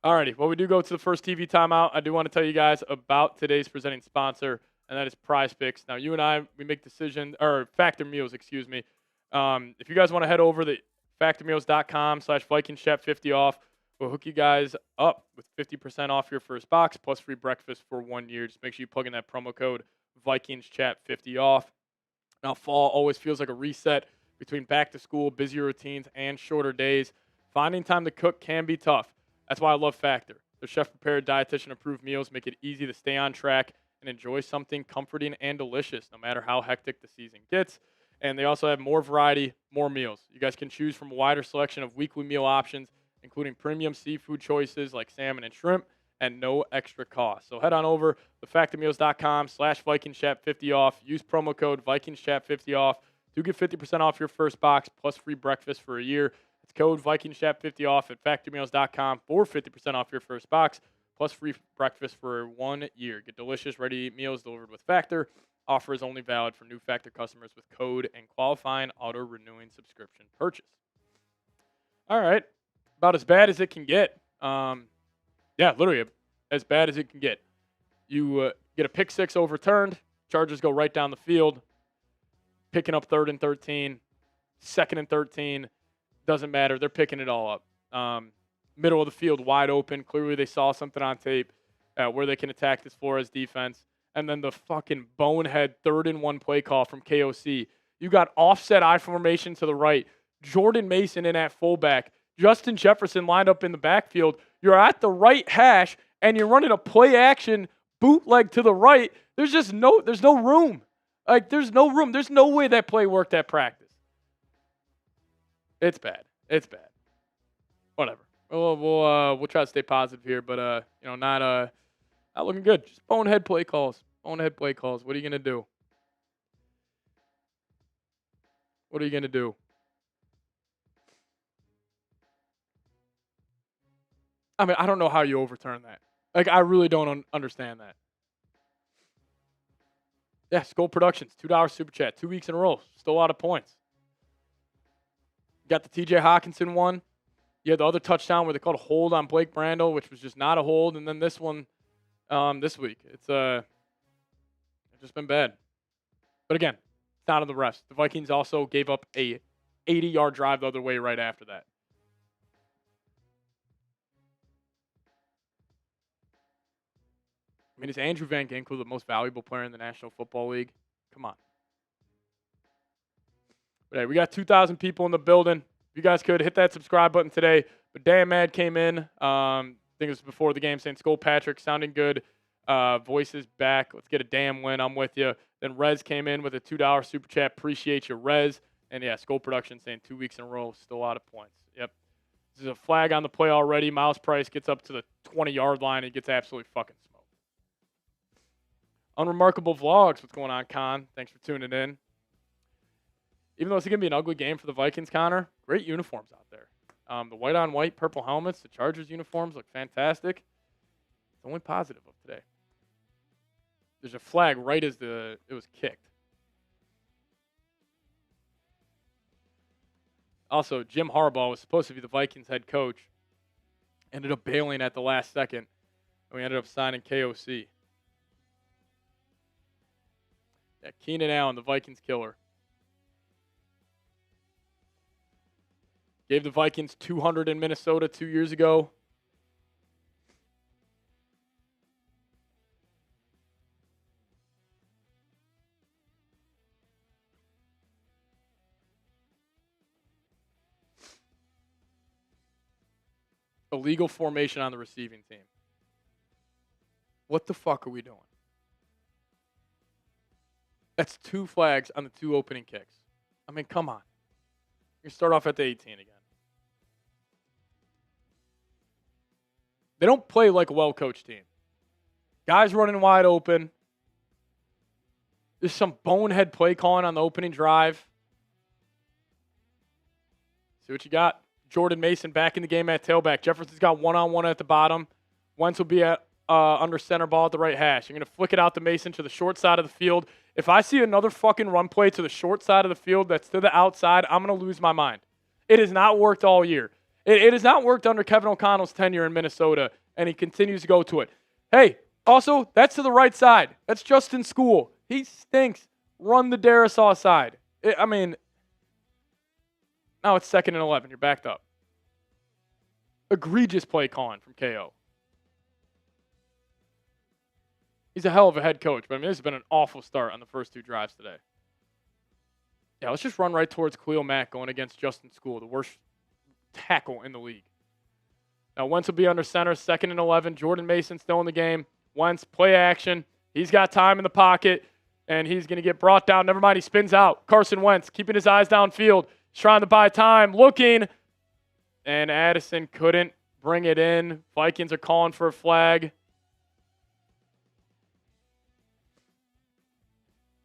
joke. Alrighty, well, we do go to the first TV timeout. I do want to tell you guys about today's presenting sponsor, and that is Prize Picks. Now, you and I, we make Factor Meals, excuse me. If you guys want to head over to factormeals.com/VikingsChat50 off, we'll hook you guys up with 50% off your first box plus free breakfast for 1 year. Just make sure you plug in that promo code VikingsChat50 off. Now, fall always feels like a reset between back to school, busier routines, and shorter days. Finding time to cook can be tough. That's why I love Factor. Their chef-prepared, dietitian-approved meals make it easy to stay on track and enjoy something comforting and delicious, no matter how hectic the season gets. And they also have more variety, more meals. You guys can choose from a wider selection of weekly meal options, including premium seafood choices like salmon and shrimp, and no extra cost. So head on over to factormeals.com/VikingsChat50 off. Use promo code VikingsChat50 off to get 50% off your first box plus free breakfast for a year. It's code VikingsChat50 off at factormeals.com for 50% off your first box plus free breakfast for 1 year. Get delicious, ready-to-eat meals delivered with Factor. Offer is only valid for new Factor customers with code and qualifying auto-renewing subscription purchase. All right. About as bad as it can get. Yeah, literally as bad as it can get. You get a pick 6 overturned. Chargers go right down the field, picking up 3rd and 13, 2nd and 13. Doesn't matter. They're picking it all up. Middle of the field wide open. Clearly they saw something on tape where they can attack this Flores defense. And then the fucking bonehead 3rd and 1 play call from KOC. You got offset I formation to the right. Jordan Mason in at fullback. Justin Jefferson lined up in the backfield. You're at the right hash, and you're running a play action bootleg to the right. There's no room. Like, there's no room. There's no way that play worked at practice. It's bad. It's bad. Whatever. We'll try to stay positive here, but not looking good. Just bonehead play calls. Bonehead play calls. What are you gonna do? What are you going to do? I mean, I don't know how you overturn that. Like, I really don't understand that. Yeah, Skull Productions, $2 super chat, 2 weeks in a row. Still a lot of points. You got the TJ Hawkinson one. You had the other touchdown where they called a hold on Blake Brandel, which was just not a hold. And then this one this week. It's just been bad. But again, it's not on the refs. The Vikings also gave up a 80-yard drive the other way right after that. I mean, is Andrew Van Ginkel the most valuable player in the National Football League? Come on. But hey, we got 2,000 people in the building. If you guys could hit that subscribe button today. But Dan Mad came in. I think it was before the game saying, Skull Patrick, sounding good. Voices back. Let's get a damn win. I'm with you. Then Rez came in with a $2 super chat. Appreciate you, Rez. And yeah, Skull Production saying 2 weeks in a row, still out of points. Yep. This is a flag on the play already. Miles Price gets up to the 20-yard line and gets absolutely fucking smoked. Unremarkable Vlogs. What's going on, Con? Thanks for tuning in. Even though it's going to be an ugly game for the Vikings, Connor, great uniforms out there. The white-on-white, purple helmets, the Chargers uniforms look fantastic. It's the only positive of today. There's a flag right as it was kicked. Also, Jim Harbaugh was supposed to be the Vikings head coach. Ended up bailing at the last second. And we ended up signing KOC. Yeah, Keenan Allen, the Vikings killer. Gave the Vikings 200 in Minnesota 2 years ago. Illegal formation on the receiving team. What the fuck are we doing? That's 2 flags on the 2 opening kicks. I mean, come on. You start off at the 18 again. They don't play like a well-coached team. Guys running wide open. There's some bonehead play calling on the opening drive. See what you got. Jordan Mason back in the game at tailback. Jefferson's got one-on-one at the bottom. Wentz will be at under center ball at the right hash. You're going to flick it out to Mason to the short side of the field. If I see another fucking run play to the short side of the field that's to the outside, I'm going to lose my mind. It has not worked all year. It has not worked under Kevin O'Connell's tenure in Minnesota, and he continues to go to it. Hey, also, that's to the right side. That's Justin School. He stinks. Run the Darisaw side. Now it's 2nd and 11. You're backed up. Egregious play calling from KO. He's a hell of a head coach, but this has been an awful start on the first 2 drives today. Yeah, let's just run right towards Khalil Mack going against Justin School, the worst tackle in the league. Now, Wentz will be under center, 2nd and 11. Jordan Mason still in the game. Wentz, play action. He's got time in the pocket, and he's going to get brought down. Never mind, he spins out. Carson Wentz keeping his eyes downfield. He's trying to buy time, looking, and Addison couldn't bring it in. Vikings are calling for a flag.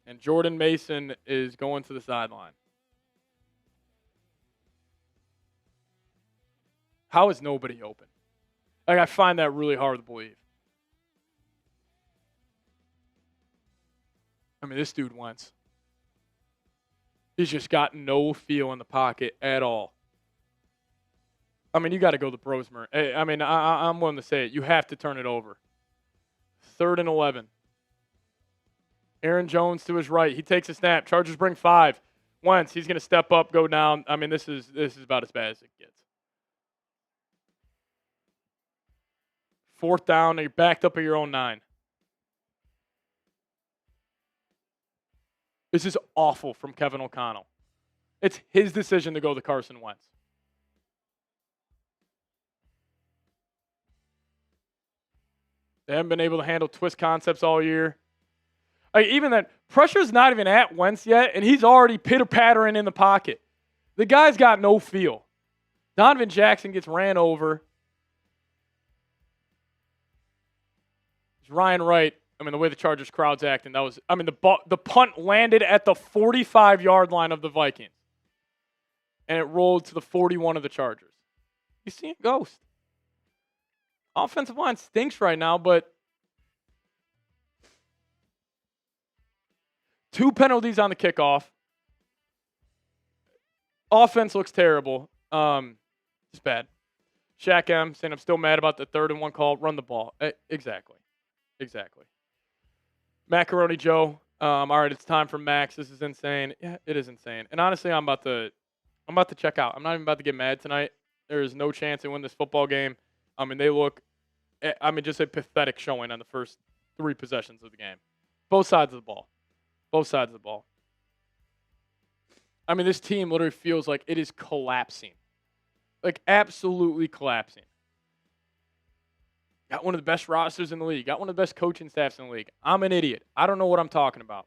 And Jordan Mason is going to the sideline. How is nobody open? Like, I find that really hard to believe. I mean, this dude Wentz. He's just got no feel in the pocket at all. I mean, you got to go the Brosmer. I mean, I'm willing to say it. You have to turn it over. 3rd and 11. Aaron Jones to his right. He takes a snap. Chargers bring 5. Wentz, he's going to step up, go down. I mean, this is about as bad as it gets. 4th down. You're backed up at your own 9. This is awful from Kevin O'Connell. It's his decision to go to Carson Wentz. They haven't been able to handle twist concepts all year. Like, even that pressure's not even at Wentz yet, and he's already pitter-pattering in the pocket. The guy's got no feel. Donovan Jackson gets ran over. It's Ryan Wright. I mean, the way the Chargers crowd's acting, the punt landed at the 45-yard line of the Vikings. and it rolled to the 41 of the Chargers. You see it ghost. Offensive line stinks right now, but 2 penalties on the kickoff. Offense looks terrible. It's bad. Shaq M saying, I'm still mad about the 3rd and 1 call. Run the ball. Exactly. Macaroni Joe. All right, it's time for Max. This is insane. Yeah, it is insane. And honestly, I'm about to check out. I'm not even about to get mad tonight. There is no chance they win this football game. I mean, they look, just a pathetic showing on the first 3 possessions of the game. Both sides of the ball. I mean, this team literally feels like it is collapsing. Like, absolutely collapsing. Got one of the best rosters in the league. Got one of the best coaching staffs in the league. I'm an idiot. I don't know what I'm talking about.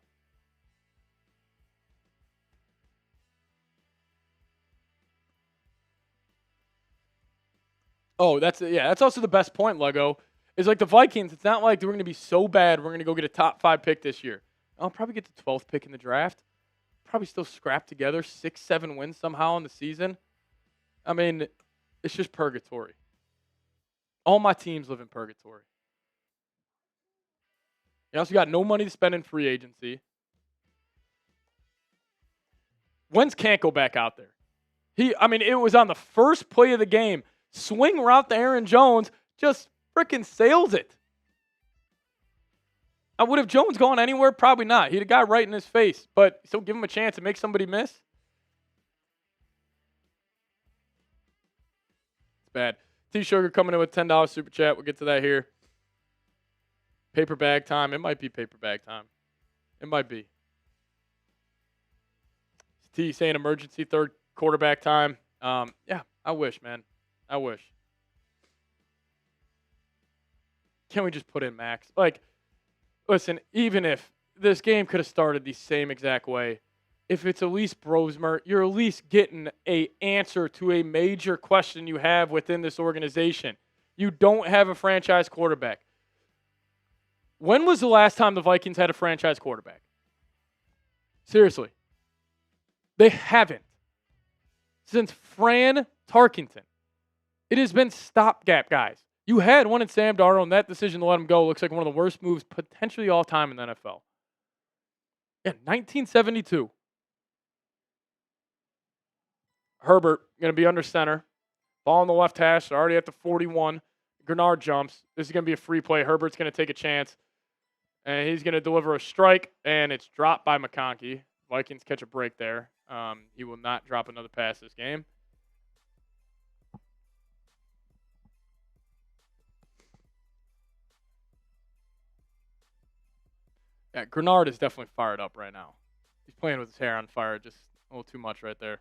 Oh, that's also the best point, Lego. Is like the Vikings, it's not like they're going to be so bad we're going to go get a top 5 pick this year. I'll probably get the 12th pick in the draft. Probably still scrap together 6-7 wins somehow in the season. I mean, it's just purgatory. All my teams live in purgatory. You also got no money to spend in free agency. Wentz can't go back out there. It was on the first play of the game. Swing route to Aaron Jones, just freaking sails it. Would have Jones gone anywhere? Probably not. He'd have got right in his face, but still give him a chance to make somebody miss. It's bad. T-Sugar coming in with $10 super chat. We'll get to that here. Paper bag time. It might be paper bag time. It might be. T saying emergency 3rd quarterback time. Yeah, I wish, man. I wish. Can we just put in Max? Like, listen, even if this game could have started the same exact way, if it's Elise Brosmer, you're at least getting an answer to a major question you have within this organization. You don't have a franchise quarterback. When was the last time the Vikings had a franchise quarterback? Seriously. They haven't. Since Fran Tarkenton. It has been stopgap, guys. You had one in Sam Darnold, and that decision to let him go looks like one of the worst moves potentially all time in the NFL. Yeah, 1972. Herbert going to be under center. Ball on the left hash. They're already at the 41. Grenard jumps. This is going to be a free play. Herbert's going to take a chance. And he's going to deliver a strike, and it's dropped by McConkey. Vikings catch a break there. He will not drop another pass this game. Yeah, Grenard is definitely fired up right now. He's playing with his hair on fire. Just a little too much right there.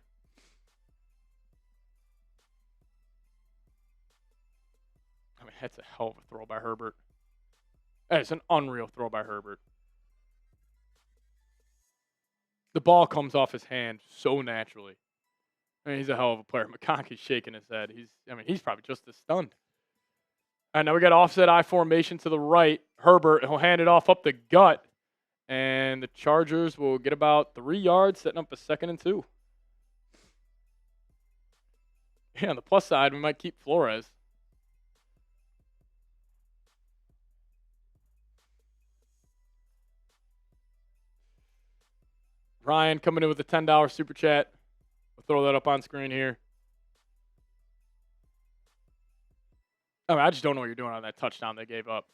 I mean, that's a hell of a throw by Herbert. That is an unreal throw by Herbert. The ball comes off his hand so naturally. I mean, he's a hell of a player. McConkey's shaking his head. He's probably just as stunned. All right, now we got offset I formation to the right. Herbert, he'll hand it off up the gut. And the Chargers will get about 3 yards, setting up a 2nd and 2. Yeah, on the plus side, we might keep Flores. Ryan coming in with a $10 super chat. We'll throw that up on screen here. I just don't know what you're doing on that touchdown they gave up.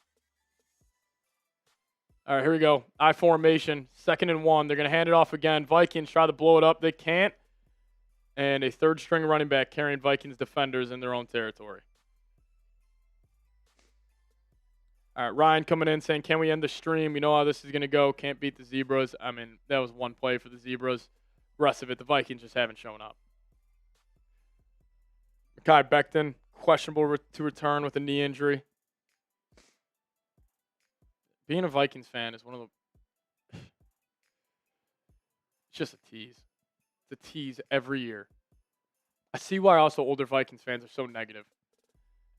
All right, here we go. I formation, 2nd and 1. They're going to hand it off again. Vikings try to blow it up. They can't. And a 3rd-string running back carrying Vikings defenders in their own territory. All right, Ryan coming in saying, can we end the stream? You know how this is going to go. Can't beat the Zebras. I mean, that was one play for the Zebras. The rest of it, the Vikings just haven't shown up. Mekhi Becton, questionable to return with a knee injury. Being a Vikings fan is one of the... It's just a tease. It's a tease every year. I see why also older Vikings fans are so negative.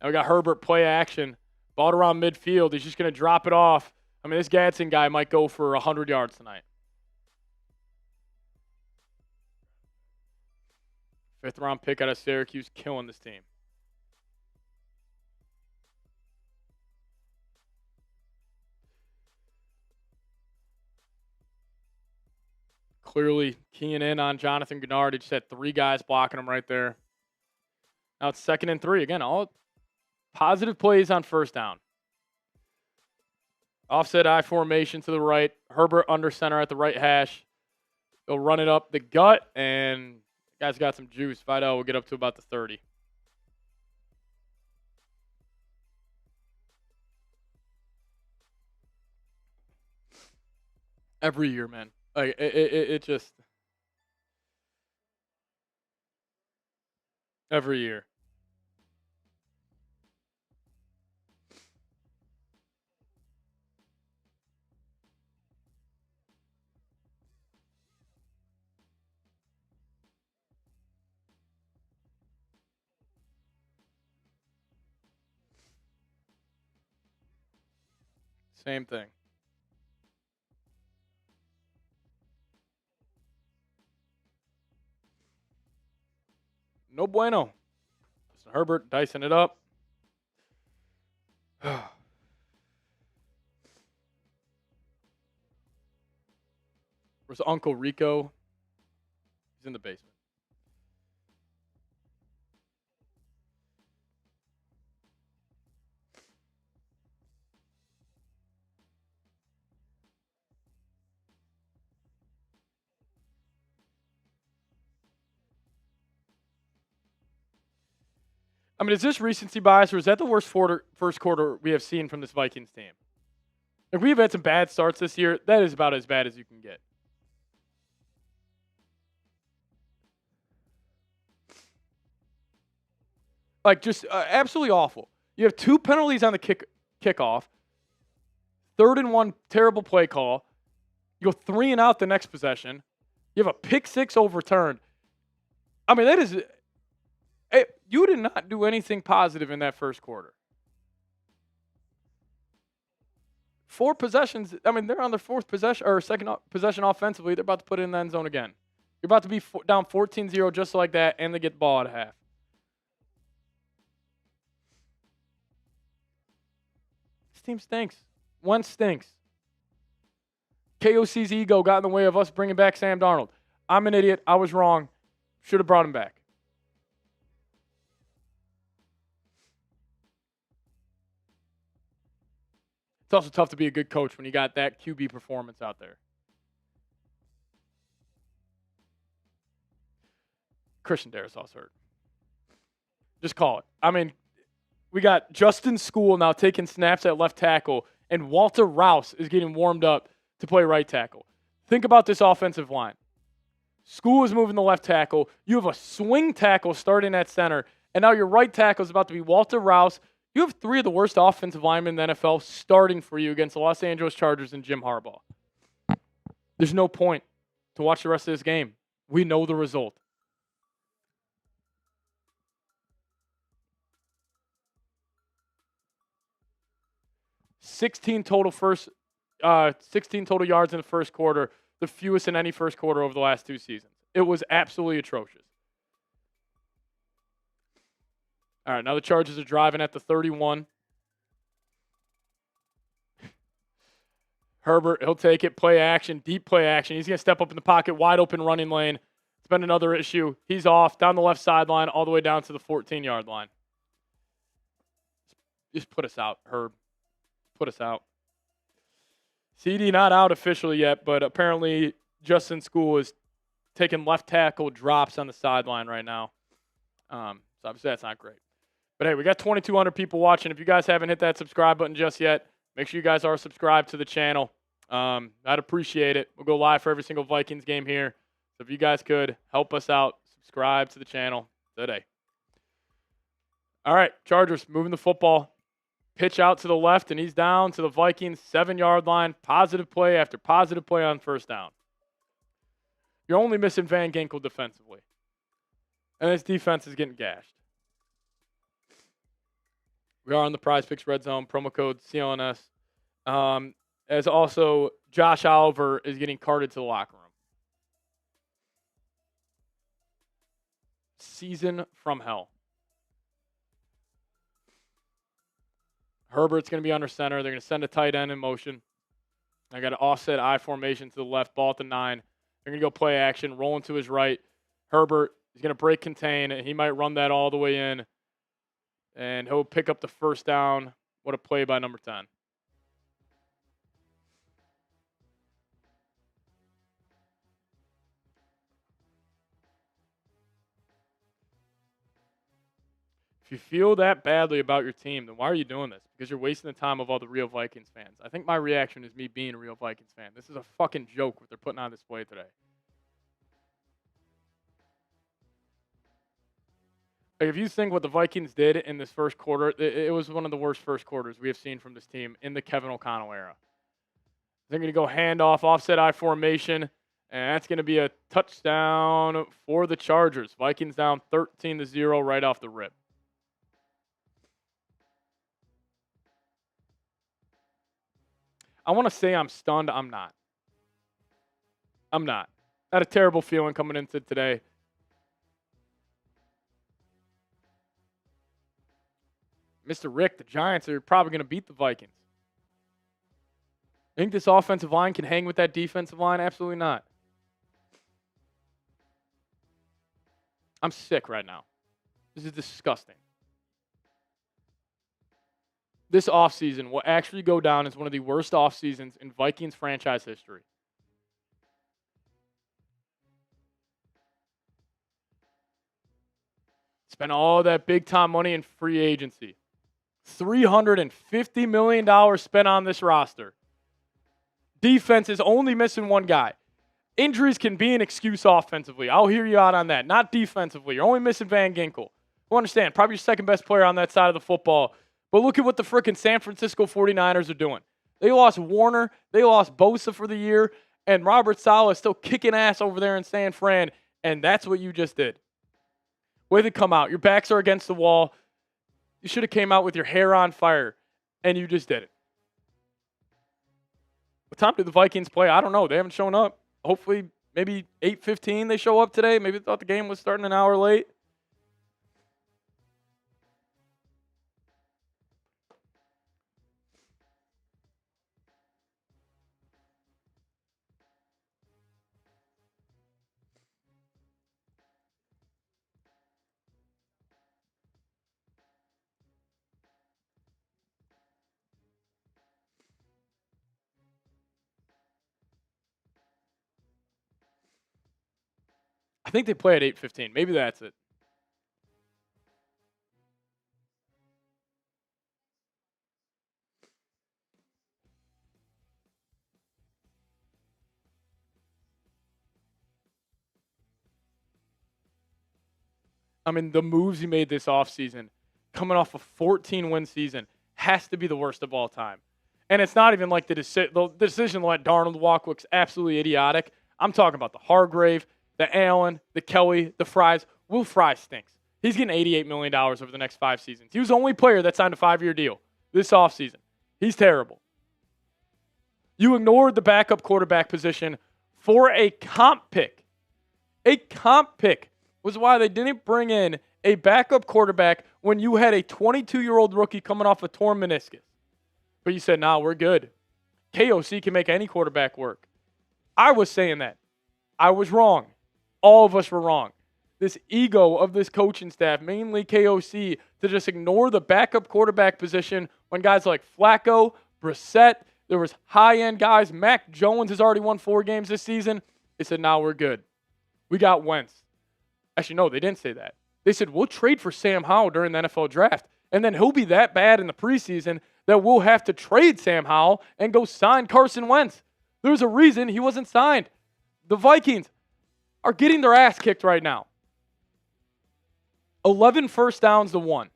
Now we got Herbert play action. Ball around midfield. He's just going to drop it off. I mean, this Gadsden guy might go for 100 yards tonight. 5th-round pick out of Syracuse, killing this team. Clearly keying in on Jonathan Gennard. He just had 3 guys blocking him right there. Now it's 2nd and 3. Again, all positive plays on first down. Offset I formation to the right. Herbert under center at the right hash. They'll run it up the gut, and guys got some juice. Vidal will get up to about the 30. Every year, man. Like it just every year. Same thing. No bueno. Justin Herbert dicing it up. Where's Uncle Rico? He's in the basement. I mean, is this recency bias, or is that the worst first quarter we have seen from this Vikings team? If we've had some bad starts this year, that is about as bad as you can get. Like, just absolutely awful. You have 2 penalties on the kickoff. 3rd and 1, terrible play call. You go 3 and out the next possession. You have a pick 6 overturned. I mean, that is... you did not do anything positive in that first quarter. 4 possessions. I mean, they're on their 4th possession or 2nd possession offensively. They're about to put it in the end zone again. You're about to be down 14-0 just like that, and they get the ball at half. This team stinks. Wentz stinks. KOC's ego got in the way of us bringing back Sam Darnold. I'm an idiot. I was wrong. Should have brought him back. It's also tough to be a good coach when you got that QB performance out there. Christian Darrisaw's hurt. Just call it. I mean, we got Justin School now taking snaps at left tackle, and Walter Rouse is getting warmed up to play right tackle. Think about this offensive line. School is moving the left tackle. You have a swing tackle starting at center, and now your right tackle is about to be Walter Rouse. You have 3 of the worst offensive linemen in the NFL starting for you against the Los Angeles Chargers and Jim Harbaugh. There's no point to watch the rest of this game. We know the result. $16 total yards in the first quarter, the fewest in any first quarter over the last 2 seasons. It was absolutely atrocious. All right, now the Chargers are driving at the 31. Herbert, he'll take it, play action, deep play action. He's going to step up in the pocket, wide open running lane. It's been another issue. He's off, down the left sideline, all the way down to the 14-yard line. Just put us out, Herb. Put us out. CD not out officially yet, but apparently Justin School is taking left tackle drops on the sideline right now. So obviously that's not great. But hey, we got 2,200 people watching. If you guys haven't hit that subscribe button just yet, make sure you guys are subscribed to the channel. I'd appreciate it. We'll go live for every single Vikings game here. So if you guys could help us out, subscribe to the channel today. All right, Chargers moving the football. Pitch out to the left, and he's down to the Vikings 7-yard line. Positive play after positive play on first down. You're only missing Van Ginkel defensively. And this defense is getting gashed. We are on the Prize Picks Red Zone, promo code CLNS. As also, Josh Oliver is getting carted to the locker room. season from hell. Herbert's going to be under center. They're going to send a tight end in motion. I got an offset I formation to the left, ball at the 9. They're going to go play action, rolling to his right. Herbert is going to break contain, and he might run that all the way in, and he'll pick up the first down. What a play by number 10. If you feel that badly about your team, then why are you doing this? Because you're wasting the time of all the real Vikings fans. I think my reaction is me being a real Vikings fan. This is a fucking joke what they're putting on display today. Like, if you think what the Vikings did in this first quarter, it was one of the worst first quarters we have seen from this team in the Kevin O'Connell era. They're going to go handoff, offset I formation, and that's going to be a touchdown for the Chargers. Vikings down 13-0 right off the rip. I want to say I'm stunned. I'm not. I'm not. I had a terrible feeling coming into today. Mr. Rick, the Giants are probably going to beat the Vikings. I think this offensive line can hang with that defensive line? Absolutely not. I'm sick right now. This is disgusting. This offseason will actually go down as one of the worst offseasons in Vikings franchise history. Spent all that big-time money in free agency. $350 million spent on this roster. Defense is only missing one guy. Injuries can be an excuse offensively. I'll hear you out on that. Not defensively. You're only missing Van Ginkel. I understand. Probably your second best player on that side of the football. But look at what the frickin' San Francisco 49ers are doing. They lost Warner. They lost Bosa for the year. And Robert Saleh is still kicking ass over there in San Fran. And that's what you just did. Way to come out. Your backs are against the wall. You should have came out with your hair on fire. And you just did it. What time did the Vikings play? I don't know. They haven't shown up. Hopefully, maybe 8:15 they show up today. Maybe they thought the game was starting an hour late. I think they play at 8:15. Maybe that's it. I mean, the moves he made this offseason, coming off a 14-win season, has to be the worst of all time. And it's not even like the decision to let Darnold walk looks absolutely idiotic. I'm talking about the Hargrave, the Allen, the Kelly, the Fries. Will Fry stinks. He's getting $88 million over the next 5 seasons. He was the only player that signed a 5-year deal this offseason. He's terrible. You ignored the backup quarterback position for a comp pick. A comp pick was why they didn't bring in a backup quarterback when you had a 22-year-old rookie coming off a torn meniscus. But you said, nah, we're good. KOC can make any quarterback work. I was saying that. I was wrong. All of us were wrong. This ego of this coaching staff, mainly KOC, to just ignore the backup quarterback position when guys like Flacco, Brissett, there was high-end guys. Mac Jones has already won 4 games this season. They said, nah, we're good. We got Wentz. Actually, no, they didn't say that. They said, we'll trade for Sam Howell during the NFL draft, and then he'll be that bad in the preseason that we'll have to trade Sam Howell and go sign Carson Wentz. There's a reason he wasn't signed. The Vikings are getting their ass kicked right now. 11 first downs to 1.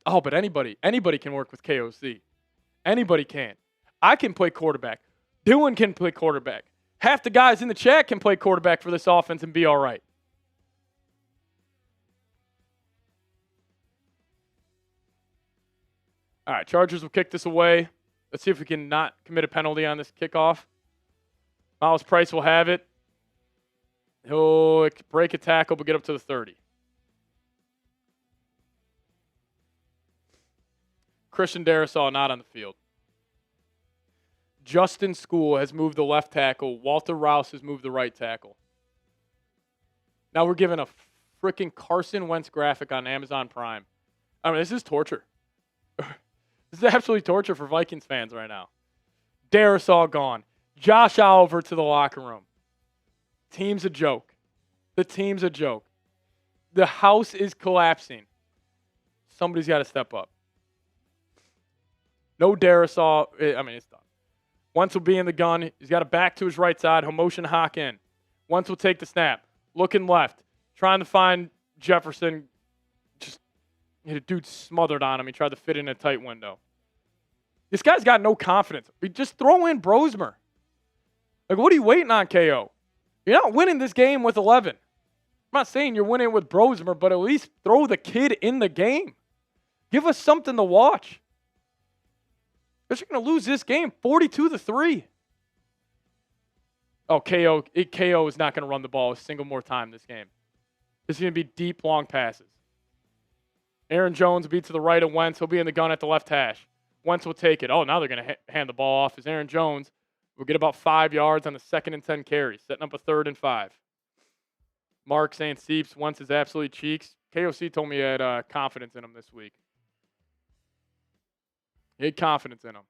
Oh, but anybody can work with KOC. Anybody can. I can play quarterback. Dylan can play quarterback. Half the guys in the chat can play quarterback for this offense and be all right. All right, Chargers will kick this away. Let's see if we can not commit a penalty on this kickoff. Miles Price will have it. He'll break a tackle but get up to the 30. Christian Darrisaw not on the field. Justin School has moved the left tackle. Walter Rouse has moved the right tackle. Now we're given a freaking Carson Wentz graphic on Amazon Prime. I mean, this is torture. This is absolutely torture for Vikings fans right now. Darrisaw gone. Josh Oliver to the locker room. Team's a joke. The team's a joke. The house is collapsing. Somebody's got to step up. No Darrisaw. I mean, it's done. Wentz will be in the gun. He's got a back to his right side. He'll motion Hawk in. Wentz will take the snap. Looking left. Trying to find Jefferson. Just hit a dude smothered on him. He tried to fit in a tight window. This guy's got no confidence. Just throw in Brosmer. Like, what are you waiting on, KO? You're not winning this game with 11. I'm not saying you're winning with Brosmer, but at least throw the kid in the game. Give us something to watch. Because you're going to lose this game 42-3. Oh, KO is not going to run the ball a single more time this game. This is going to be deep, long passes. Aaron Jones will be to the right of Wentz. He'll be in the gun at the left hash. Wentz will take it. Oh, now they're going to hand the ball off as Aaron Jones will get about 5 yards on the 2nd and 10 carries, setting up a 3rd and 5. Mark saying Seeps, Wentz is absolutely cheeks. KOC told me he had confidence in him this week. He had confidence in him.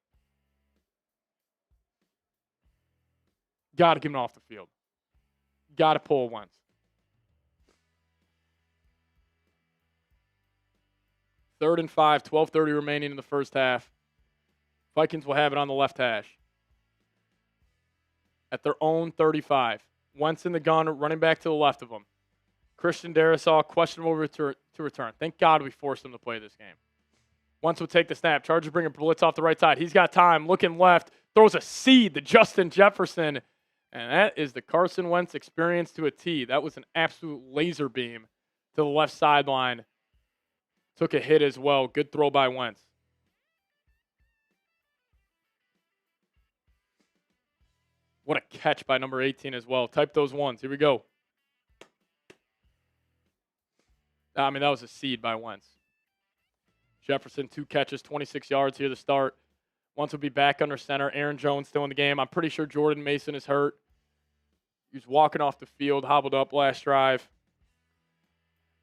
Got to get him off the field. Got to pull Wentz. Third and 5, 12:30 remaining in the first half. Vikings will have it on the left hash. At their own 35. Wentz in the gun, running back to the left of them. Christian Darrisaw, questionable to return. Thank God we forced him to play this game. Wentz will take the snap. Chargers bring a blitz off the right side. He's got time. Looking left. Throws a seed to Justin Jefferson. And that is the Carson Wentz experience to a T. That was an absolute laser beam to the left sideline. Took a hit as well. Good throw by Wentz. What a catch by number 18 as well. Type those ones. Here we go. I mean, that was a seed by Wentz. Jefferson, 2 catches, 26 yards here to start. Wentz will be back under center. Aaron Jones still in the game. I'm pretty sure Jordan Mason is hurt. He was walking off the field, hobbled up last drive.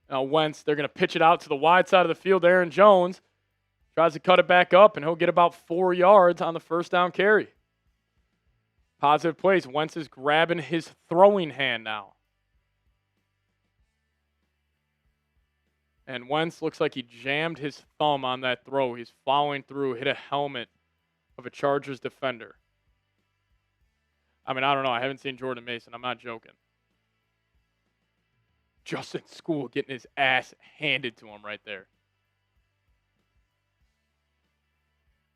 Now Wentz, they're going to pitch it out to the wide side of the field. Aaron Jones tries to cut it back up, and he'll get about 4 yards on the first down carry. Positive plays. Wentz is grabbing his throwing hand now. And Wentz looks like he jammed his thumb on that throw. He's following through, hit a helmet of a Chargers defender. I mean, I don't know. I haven't seen Jordan Mason. I'm not joking. Justin School getting his ass handed to him right there.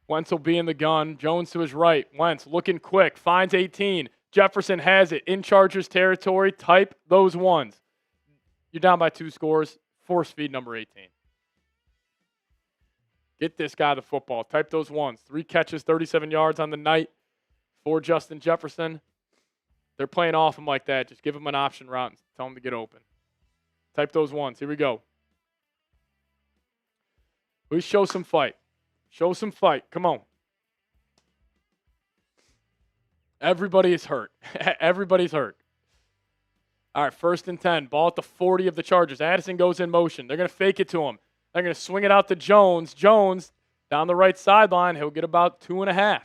Wentz will be in the gun. Jones to his right. Wentz looking quick. Finds 18. Jefferson has it in Chargers territory. Type those ones. You're down by 2 scores. Force feed number 18. Get this guy the football. Type those ones. 3 catches, 37 yards on the night for Justin Jefferson. They're playing off him like that. Just give him an option route and tell him to get open. Type those ones. Here we go. Please show some fight. Show some fight. Come on. Everybody is hurt. Everybody's hurt. All right, 1st and 10. Ball at the 40 of the Chargers. Addison goes in motion. They're going to fake it to him. They're going to swing it out to Jones. Jones down the right sideline. He'll get about 2.5.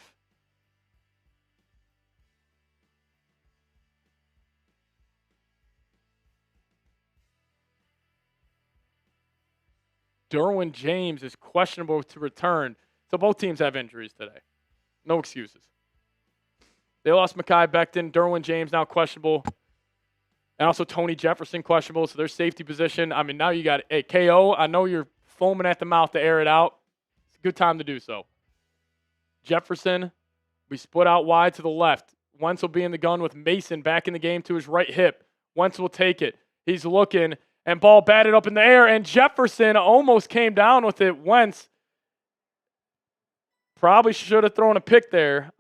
Derwin James is questionable to return. So both teams have injuries today. No excuses. They lost Mekhi Becton. Derwin James now questionable. And also Tony Jefferson questionable. So their safety position. I mean, now you got a KO. I know you're foaming at the mouth to air it out. It's a good time to do so. Jefferson, we split out wide to the left. Wentz will be in the gun with Mason back in the game to his right hip. Wentz will take it. He's looking. And ball batted up in the air, and Jefferson almost came down with it. Wentz probably should have thrown a pick there.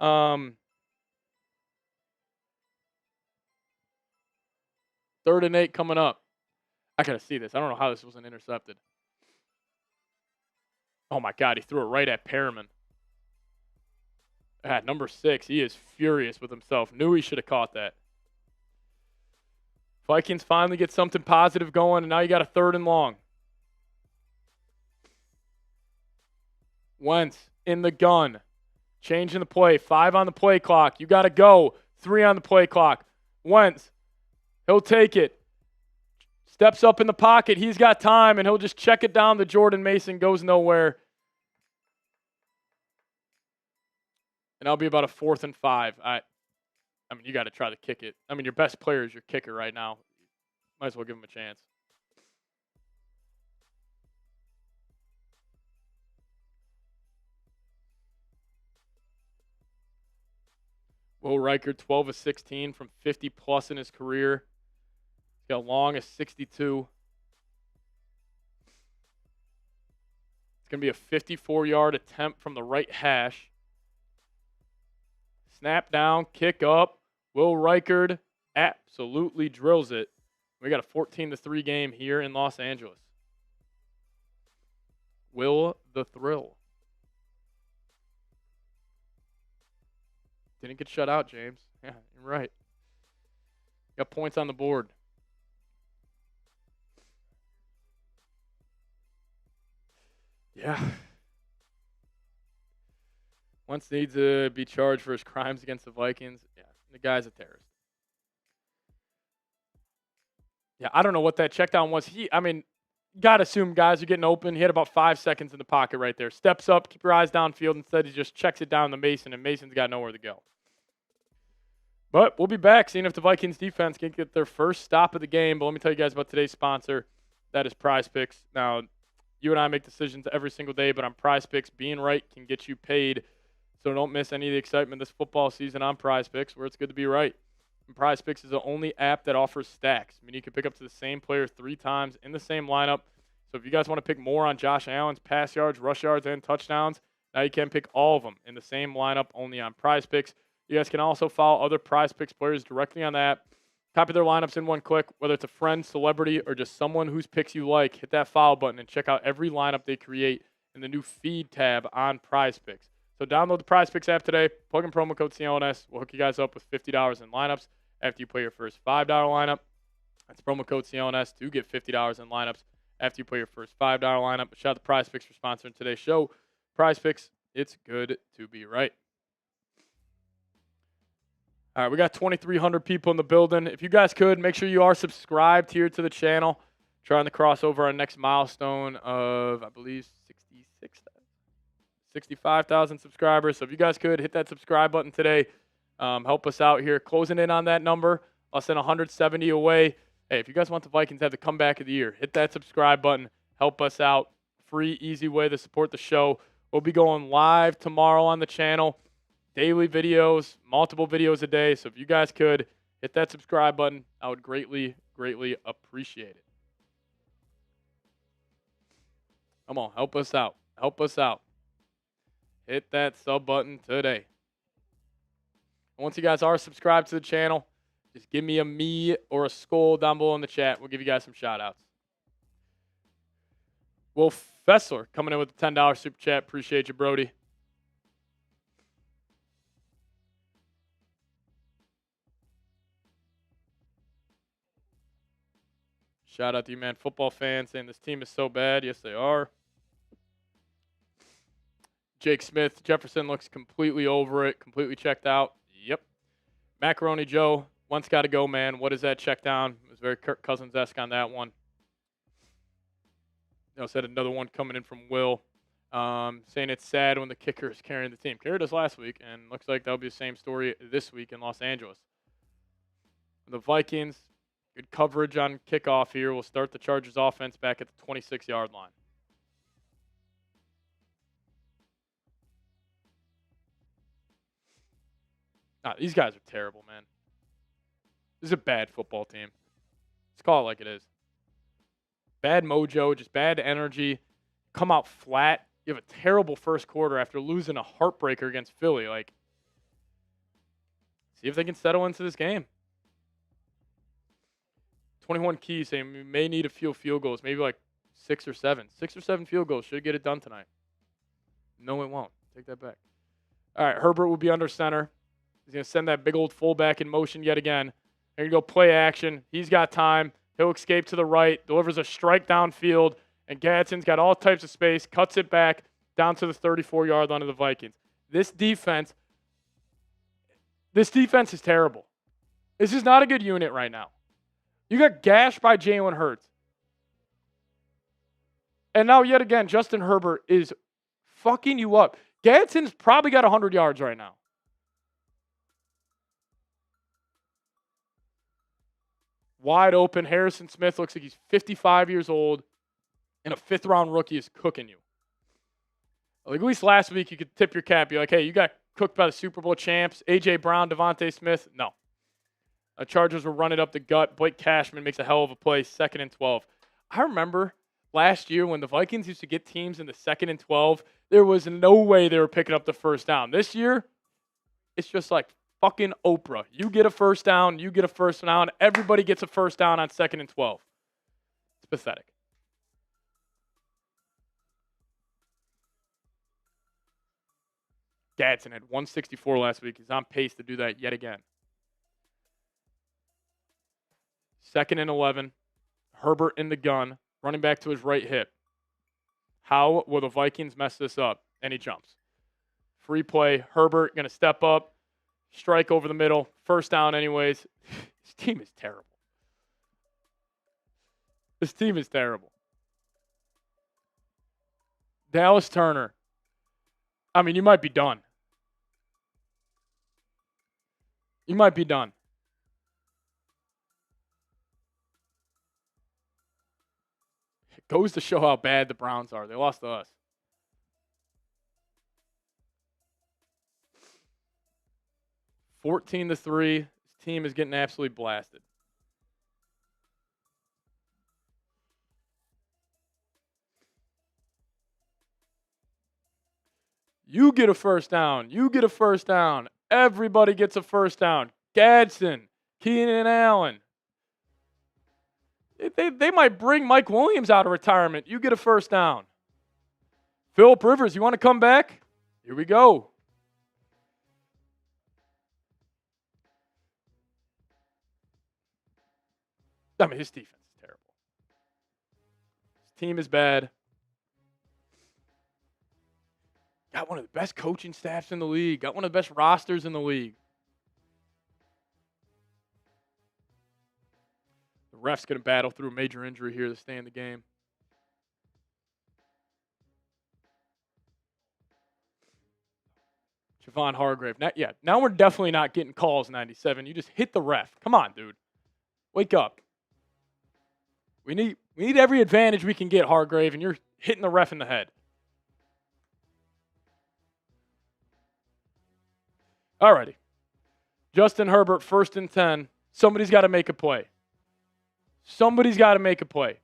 3rd and 8 coming up. I got to see this. I don't know how this wasn't intercepted. Oh, my God. He threw it right at Perriman. Number 6. He is furious with himself. Knew he should have caught that. Vikings finally get something positive going, and now you got a 3rd and long. Wentz in the gun. Changing the play. 5 on the play clock. You got to go. 3 on the play clock. Wentz. He'll take it. Steps up in the pocket. He's got time, and he'll just check it down to Jordan Mason. Goes nowhere. And that'll be about a 4th and 5. I mean, you got to try to kick it. I mean, your best player is your kicker right now. Might as well give him a chance. Will Riker, 12 of 16 from 50-plus in his career. He's got long as 62. It's going to be a 54-yard attempt from the right hash. Snap down, kick up. Will Reichard absolutely drills it. We got a 14-3 game here in Los Angeles. Will the Thrill. Didn't get shut out, James. Yeah, you're right. Got points on the board. Yeah. Wentz needs to be charged for his crimes against the Vikings. Yeah, the guy's a terrorist. Yeah, I don't know what that check down was. Got to assume guys are getting open. He had about 5 seconds in the pocket right there. Steps up, keep your eyes downfield. Instead, he just checks it down to Mason, and Mason's got nowhere to go. But we'll be back, seeing if the Vikings defense can get their first stop of the game. But let me tell you guys about today's sponsor. That is Prize Picks. Now, you and I make decisions every single day, but on Prize Picks, being right can get you paid. So don't miss any of the excitement this football season on Prize Picks, where it's good to be right. And Prize Picks is the only app that offers stacks. I mean, you can pick up to the same player 3 times in the same lineup. So if you guys want to pick more on Josh Allen's pass yards, rush yards, and touchdowns, now you can pick all of them in the same lineup only on Prize Picks. You guys can also follow other Prize Picks players directly on the app. Copy their lineups in one click, whether it's a friend, celebrity, or just someone whose picks you like. Hit that follow button and check out every lineup they create in the new feed tab on Prize Picks. So download the Prize Picks app today. Plug in promo code CLNS. We'll hook you guys up with $50 in lineups after you play your first $5 lineup. That's promo code CLNS to get $50 in lineups after you play your first $5 lineup. Shout out to Prize Picks for sponsoring today's show. Prize Picks, it's good to be right. All right, we got 2,300 people in the building. If you guys could, make sure you are subscribed here to the channel. Trying to cross over our next milestone of, I believe, 65,000 subscribers. So if you guys could, hit that subscribe button today. Help us out here. Closing in on that number. I'll send 170 away. Hey, if you guys want the Vikings to have the comeback of the year, hit that subscribe button. Help us out. Free, easy way to support the show. We'll be going live tomorrow on the channel. Daily videos, multiple videos a day. So if you guys could, hit that subscribe button. I would greatly, greatly appreciate it. Come on, help us out. Help us out. Hit that sub button today. And once you guys are subscribed to the channel, just give me a me or a skull down below in the chat. We'll give you guys some shout outs. Will Fessler coming in with the $10 super chat. Appreciate you, Brody. Shout out to you, man. Football fans saying this team is so bad. Yes, they are. Jake Smith, Jefferson looks completely over it, completely checked out. Yep. Macaroni Joe, once got to go, man. What is that check down? It was very Kirk Cousins-esque on that one. Said another one coming in from Will, saying it's sad when the kicker is carrying the team. Carried us last week, and looks like that'll be the same story this week in Los Angeles. The Vikings, good coverage on kickoff here. We'll start the Chargers offense back at the 26-yard line. These guys are terrible, man. This is a bad football team. Let's call it like it is. Bad mojo, just bad energy. Come out flat. You have a terrible first quarter after losing a heartbreaker against Philly. See if they can settle into this game. 21 keys saying we may need a few field goals, maybe like 6 or 7. 6 or 7 field goals should get it done tonight. No, it won't. Take that back. All right, Herbert will be under center. He's going to send that big old fullback in motion yet again. They're going to go play action. He's got time. He'll escape to the right, delivers a strike downfield, and Gadsden's got all types of space, cuts it back down to the 34-yard line of the Vikings. This defense is terrible. This is not a good unit right now. You got gashed by Jalen Hurts. And now, yet again, Justin Herbert is fucking you up. Gadsden's probably got 100 yards right now. Wide open. Harrison Smith looks like he's 55 years old, and a fifth-round rookie is cooking you. Like, at least last week, you could tip your cap. Be like, hey, you got cooked by the Super Bowl champs. A.J. Brown, Devontae Smith. No. The Chargers were running up the gut. Blake Cashman makes a hell of a play, 2nd and 12. I remember last year when the Vikings used to get teams in the 2nd and 12, there was no way they were picking up the first down. This year, it's just like fucking Oprah. You get a first down, you get a first down. Everybody gets a first down on 2nd and 12. It's pathetic. Gadsden had 164 last week. He's on pace to do that yet again. 2nd and 11. Herbert in the gun, running back to his right hip. How will the Vikings mess this up? And he jumps. Free play. Herbert going to step up, strike over the middle. First down anyways. This team is terrible. This team is terrible. Dallas Turner. I mean, you might be done. You might be done. It goes to show how bad the Browns are. They lost to us. $14-3. This team is getting absolutely blasted. You get a first down. You get a first down. Everybody gets a first down. Gadsden, Keenan Allen. They might bring Mike Williams out of retirement. You get a first down. Phillip Rivers, you want to come back? Here we go. I mean, his defense is terrible. His team is bad. Got one of the best coaching staffs in the league. Got one of the best rosters in the league. The ref's going to battle through a major injury here to stay in the game. Javon Hargrave. Now we're definitely not getting calls, 97. You just hit the ref. Come on, dude. Wake up. We need every advantage we can get, Hargrave, and you're hitting the ref in the head. Alrighty. Justin Herbert, 1st and 10. Somebody's got to make a play. Somebody's got to make a play.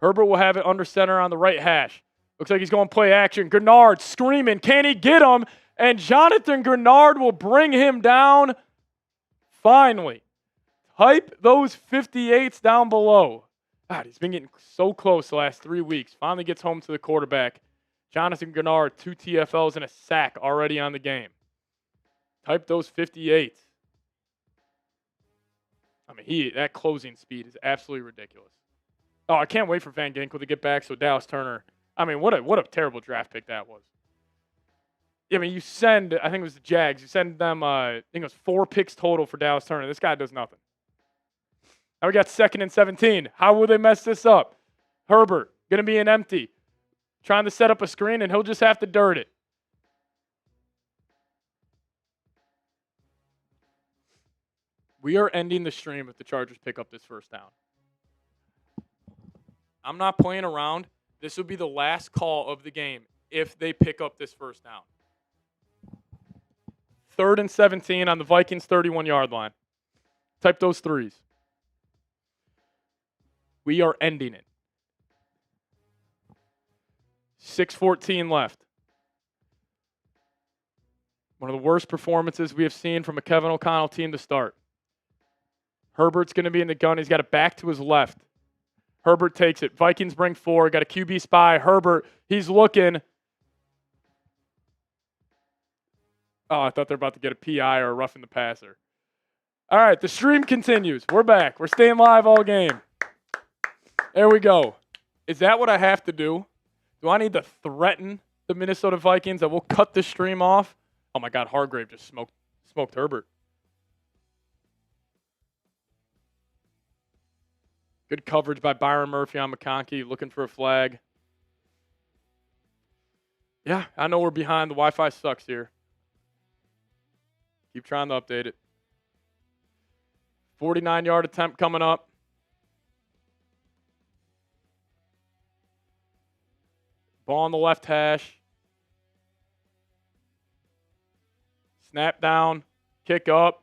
Herbert will have it under center on the right hash. Looks like he's going to play action. Grenard screaming. Can he get him? And Jonathan Grenard will bring him down. Finally. Type those 58s down below. God, he's been getting so close the last 3 weeks. Finally gets home to the quarterback. Jonathan Grenard, 2 TFLs and a sack already on the game. Type those 58s. I mean, that closing speed is absolutely ridiculous. Oh, I can't wait for Van Ginkel to get back. So Dallas Turner. I mean, what a terrible draft pick that was. I mean, you send, I think it was the Jags. You send them, I think it was 4 picks total for Dallas Turner. This guy does nothing. Now we got 2nd and 17. How will they mess this up? Herbert, going to be an empty. Trying to set up a screen, and he'll just have to dirt it. We are ending the stream if the Chargers pick up this first down. I'm not playing around. This will be the last call of the game if they pick up this first down. 3rd and 17 on the Vikings 31-yard line. Type those 3s. We are ending it. 6:14 left. One of the worst performances we have seen from a Kevin O'Connell team to start. Herbert's going to be in the gun. He's got it back to his left. Herbert takes it. Vikings bring 4. Got a QB spy. Herbert, he's looking. Oh, I thought they were about to get a PI or a roughing the passer. All right, the stream continues. We're back. We're staying live all game. There we go. Is that what I have to do? Do I need to threaten the Minnesota Vikings that we'll cut the stream off? Oh, my God, Hargrave just smoked Herbert. Good coverage by Byron Murphy on McConkey, looking for a flag. Yeah, I know we're behind. The Wi-Fi sucks here. Keep trying to update it. 49-yard attempt coming up. Ball on the left hash. Snap down. Kick up.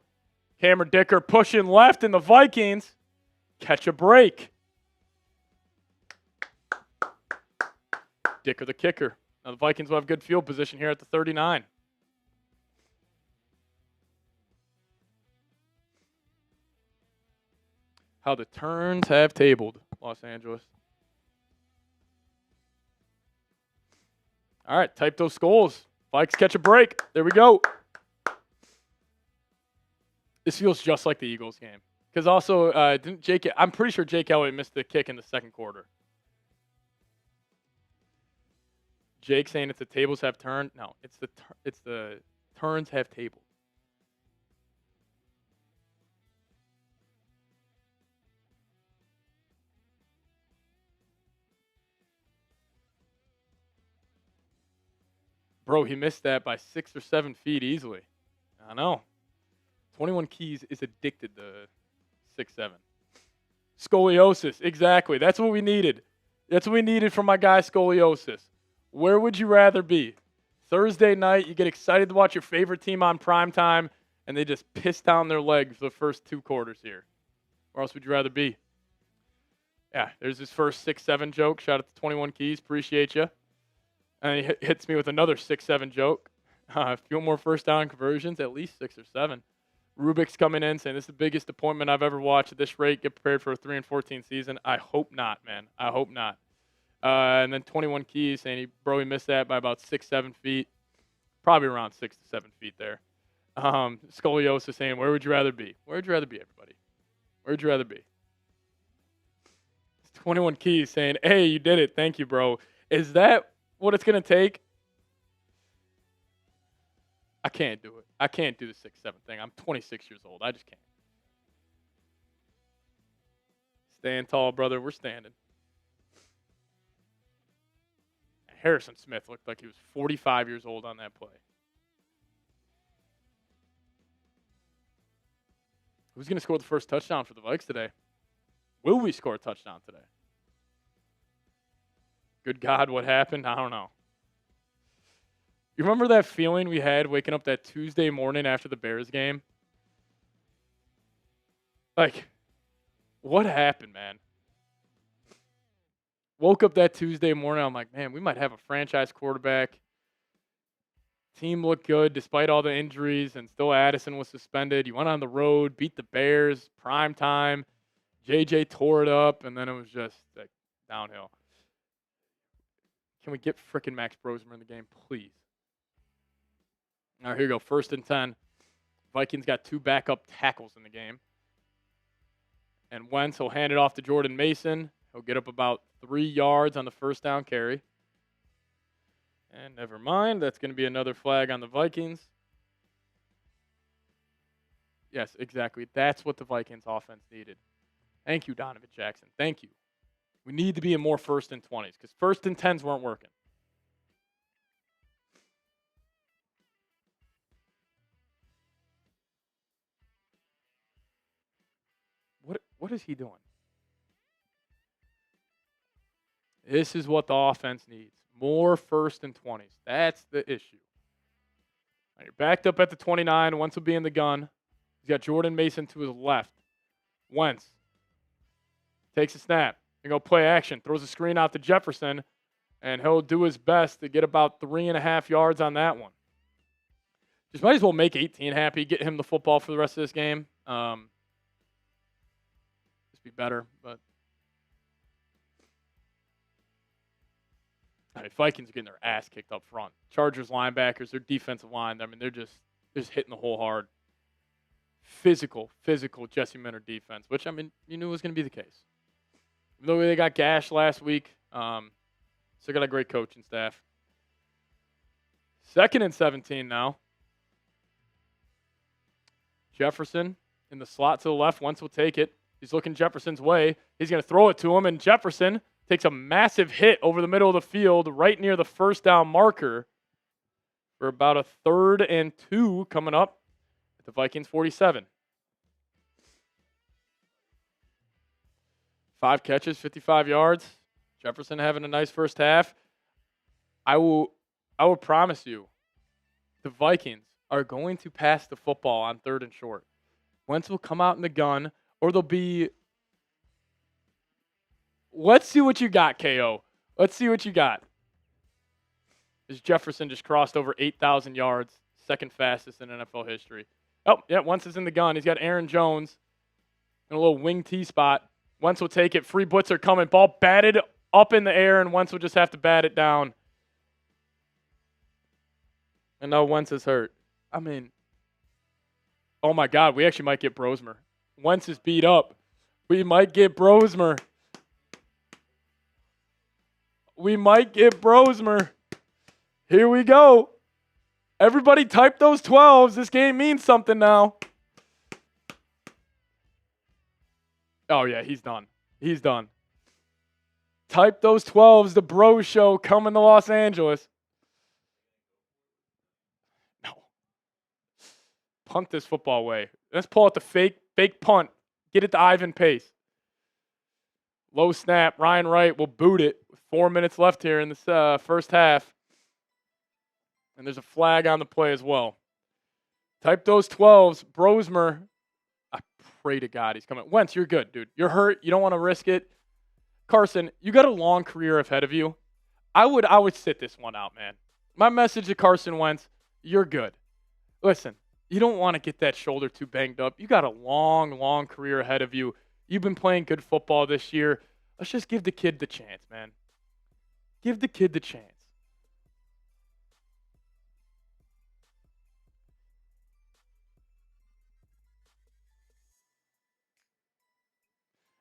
Cameron Dicker pushing left, and the Vikings catch a break. Dicker the kicker. Now the Vikings will have good field position here at the 39. How the turns have tabled, Los Angeles. All right, type those goals. Vikes catch a break. There we go. This feels just like the Eagles game. Because also, I'm pretty sure Jake Elliott missed the kick in the second quarter. Jake saying it's the tables have turned. No, it's the turns have tabled. Bro, he missed that by 6 or 7 feet easily. I know. 21 Keys is addicted to 6'7". Scoliosis, exactly. That's what we needed. That's what we needed from my guy Scoliosis. Where would you rather be? Thursday night, you get excited to watch your favorite team on primetime, and they just piss down their legs for the first 2 quarters here. Where else would you rather be? Yeah, there's his first 6'7" joke. Shout out to 21 Keys. Appreciate you. And he hits me with another 6'7" joke. A few more first down conversions, at least 6 or 7. Rubik's coming in saying this is the biggest appointment I've ever watched at this rate. Get prepared for a 3-14 season. I hope not, man. I hope not. And then 21 Keys saying he missed that by about 6-7 feet. Probably around 6 to 7 feet there. Scoliosis saying, where would you rather be? Where would you rather be, everybody? Where would you rather be? 21 Keys saying, hey, you did it. Thank you, bro. Is that what it's going to take? I can't do it. I can't do the 6'7" thing. I'm 26 years old. I just can't. Stand tall, brother. We're standing. Harrison Smith looked like he was 45 years old on that play. Who's going to score the first touchdown for the Vikes today? Will we score a touchdown today? Good God, what happened? I don't know. You remember that feeling we had waking up that Tuesday morning after the Bears game? Like, what happened, man? Woke up that Tuesday morning, I'm like, man, we might have a franchise quarterback. Team looked good despite all the injuries, and still Addison was suspended. You went on the road, beat the Bears, prime time. JJ tore it up, and then it was just like downhill. Can we get frickin' Max Brosmer in the game, please? All right, here we go. 1st and 10. Vikings got 2 backup tackles in the game. And Wentz will hand it off to Jordan Mason. He'll get up about 3 yards on the first down carry. And never mind. That's going to be another flag on the Vikings. Yes, exactly. That's what the Vikings offense needed. Thank you, Donovan Jackson. Thank you. We need to be in more 1st and 20s because 1st and 10s weren't working. What is he doing? This is what the offense needs. More 1st and 20s. That's the issue. Right, you're backed up at the 29. Wentz will be in the gun. He's got Jordan Mason to his left. Wentz takes a snap. They go play action. Throws a screen out to Jefferson. And he'll do his best to get about 3.5 yards on that one. Just might as well make 18 happy. Get him the football for the rest of this game. be better, but I mean, Vikings are getting their ass kicked up front. Chargers linebackers, their defensive line, I mean, they're just hitting the hole hard. Physical Jesse Minter defense, which, I mean, you knew was going to be the case. Even though they got gashed last week, still got a great coaching staff. 2nd and 17 now. Jefferson in the slot to the left. Wentz will take it. He's looking Jefferson's way. He's going to throw it to him, and Jefferson takes a massive hit over the middle of the field right near the first down marker for about a 3rd and 2 coming up at the Vikings 47. 5 catches, 55 yards. Jefferson having a nice first half. I will promise you, the Vikings are going to pass the football on 3rd and short. Wentz will come out in the gun, or they'll be. Let's see what you got, KO. Let's see what you got. As Jefferson just crossed over 8,000 yards, 2nd fastest in NFL history. Oh, yeah, Wentz is in the gun. He's got Aaron Jones in a little wing T spot. Wentz will take it. Free blitzer coming. Ball batted up in the air, and Wentz will just have to bat it down. And now Wentz is hurt. I mean, oh my God, we actually might get Brosmer. Wentz is beat up. We might get Brosmer. We might get Brosmer. Here we go. Everybody type those 12s. This game means something now. Oh, yeah, he's done. He's done. Type those 12s. The Bro Show coming to Los Angeles. No. Punt this football away. Let's pull out the fake punt. Get it to Ivan Pace. Low snap. Ryan Wright will boot it with 4 minutes left here in this first half. And there's a flag on the play as well. Type those 12s. Brosmer. I pray to God he's coming. Wentz, you're good, dude. You're hurt. You don't want to risk it. Carson, you got a long career ahead of you. I would sit this one out, man. My message to Carson Wentz, you're good. Listen, you don't want to get that shoulder too banged up. You got a long career ahead of you. You've been playing good football this year. Let's just give the kid the chance, man. Give the kid the chance.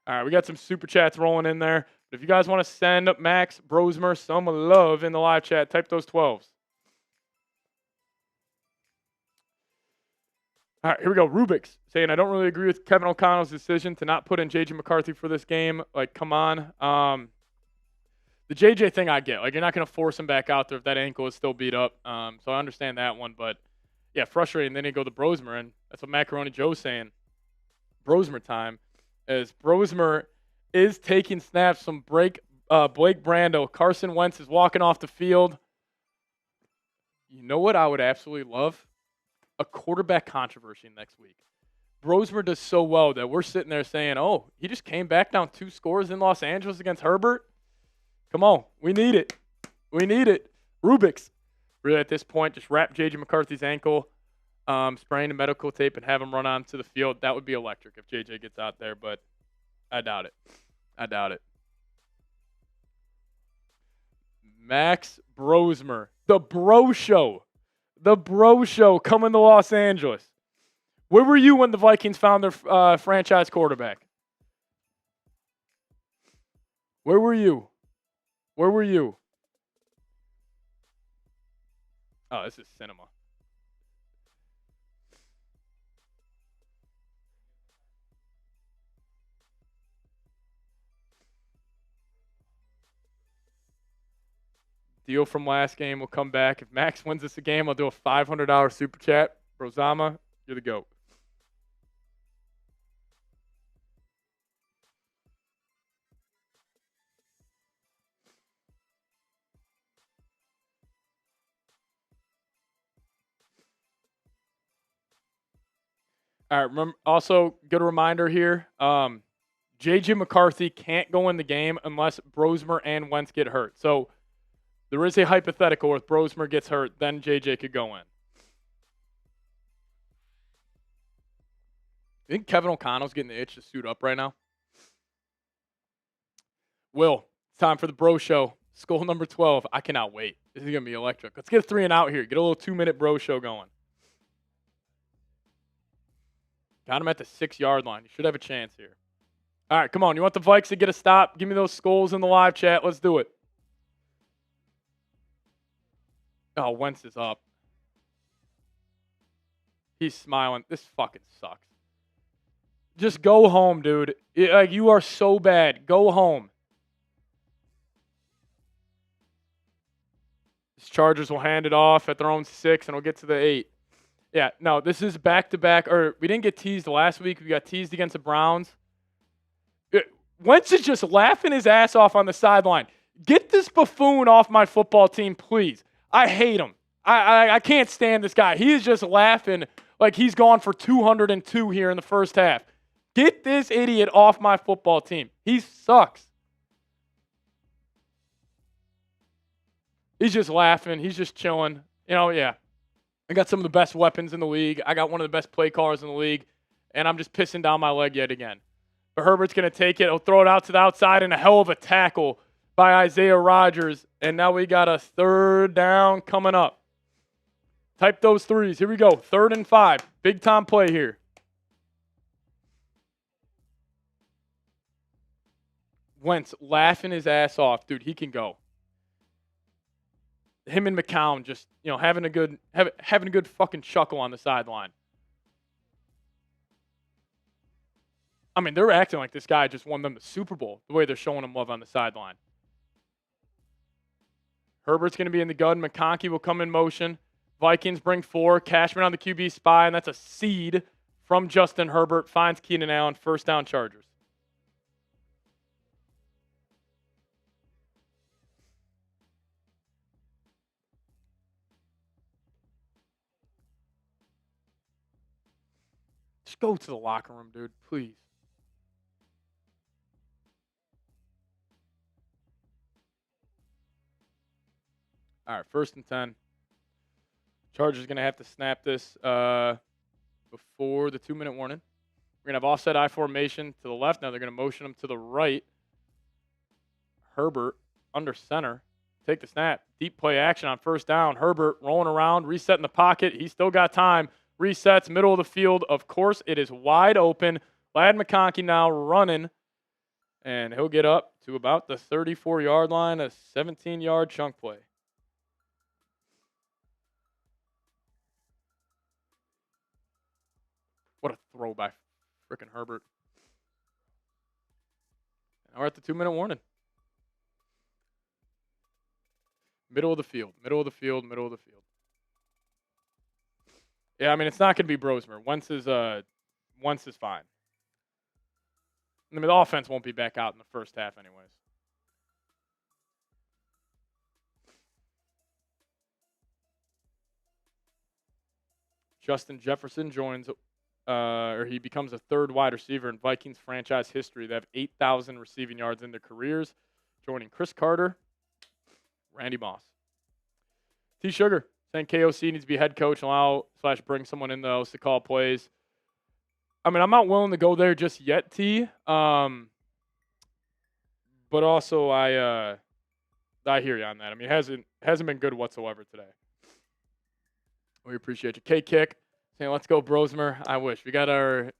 All right, we got some super chats rolling in there. But if you guys want to send Max Brosmer some love in the live chat, type those 12s. All right, here we go. Rubik's saying, I don't really agree with Kevin O'Connell's decision to not put in J.J. McCarthy for this game. Like, come on. The J.J. thing I get. Like, you're not going to force him back out there if that ankle is still beat up. So I understand that one. But, yeah, frustrating. Then you go to Brosmer, and that's what Macaroni Joe's saying. Brosmer time. As Brosmer is taking snaps from Blake Brando. Carson Wentz is walking off the field. You know what I would absolutely love? A quarterback controversy next week. Brosmer does so well that we're sitting there saying, oh, he just came back down 2 scores in Los Angeles against Herbert? Come on. We need it. We need it. Rubik's. Really, at this point, just wrap J.J. McCarthy's ankle, spraying the medical tape, and have him run onto the field. That would be electric if J.J. gets out there, but I doubt it. I doubt it. Max Brosmer. The Bro Show. The Bro Show coming to Los Angeles. Where were you when the Vikings found their franchise quarterback? Where were you? Where were you? Oh, this is cinema. Deal from last game will come back. If Max wins this game, I'll do a $500 super chat. Brosama, you're the GOAT. All right, remember, also, good reminder here. J.J. McCarthy can't go in the game unless Brosmer and Wentz get hurt. So there is a hypothetical where if Brosmer gets hurt, then J.J. could go in. You think Kevin O'Connell's getting the itch to suit up right now? Will, it's time for the bro show. Skull number 12. I cannot wait. This is going to be electric. Let's get a 3 and out here. Get a little 2-minute bro show going. Got him at the 6-yard line. You should have a chance here. All right, come on. You want the Vikes to get a stop? Give me those skulls in the live chat. Let's do it. Oh, Wentz is up. He's smiling. This fucking sucks. Just go home, dude. Like, you are so bad. Go home. This Chargers will hand it off at their own 6, and we'll get to the 8. Yeah, no, this is back-to-back. Or we didn't get teased last week. We got teased against the Browns. Wentz is just laughing his ass off on the sideline. Get this buffoon off my football team, please. I hate him. I can't stand this guy. He is just laughing like he's gone for 202 here in the first half. Get this idiot off my football team. He sucks. He's just laughing. He's just chilling. Yeah. I got some of the best weapons in the league. I got one of the best play callers in the league. And I'm just pissing down my leg yet again. But Herbert's going to take it. He'll throw it out to the outside, and a hell of a tackle by Isaiah Rodgers. And now we got a 3rd down coming up. Type those threes. Here we go. 3rd and 5. Big time play here. Wentz laughing his ass off. Dude, he can go. Him and McCown just, having a good fucking chuckle on the sideline. I mean, they're acting like this guy just won them the Super Bowl, the way they're showing him love on the sideline. Herbert's going to be in the gun. McConkey will come in motion. Vikings bring 4. Cashman on the QB spy, and that's a seed from Justin Herbert. Finds Keenan Allen. 1st down Chargers. Just go to the locker room, dude, please. All right, 1st and 10. Chargers going to have to snap this before the 2-minute warning. We're going to have offset I formation to the left. Now they're going to motion him to the right. Herbert under center. Take the snap. Deep play action on 1st down. Herbert rolling around, resetting the pocket. He's still got time. Resets, middle of the field. Of course, it is wide open. Ladd McConkey now running. And he'll get up to about the 34-yard line, a 17-yard chunk play. What a throw by frickin' Herbert. Now we're at the 2-minute warning. Middle of the field, middle of the field, middle of the field. Yeah, I mean, it's not going to be Brosmer. Wentz is fine. I mean, the offense won't be back out in the first half anyways. Justin Jefferson joins, he becomes a 3rd wide receiver in Vikings franchise history. They have 8,000 receiving yards in their careers, joining Chris Carter, Randy Moss. T. Sugar saying KOC needs to be head coach, allow/bring someone in the house to call plays. I mean, I'm not willing to go there just yet, T. But also I hear you on that. I mean, it hasn't been good whatsoever today. We appreciate you. K-Kick saying, let's go Brosmer. I wish. We got our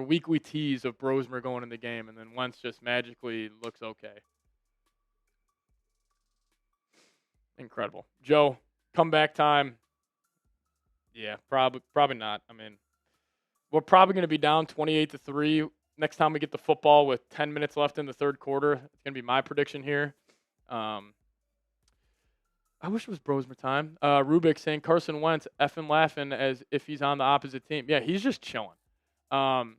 weekly tease of Brosmer going in the game, and then Wentz just magically looks okay. Incredible. Joe, comeback time. Yeah, probably not. I mean, we're probably going to be down 28-3 next time we get the football with 10 minutes left in the 3rd quarter. It's going to be my prediction here. I wish it was Brosmer time. Rubik saying Carson Wentz effing laughing as if he's on the opposite team. Yeah, he's just chilling. I'm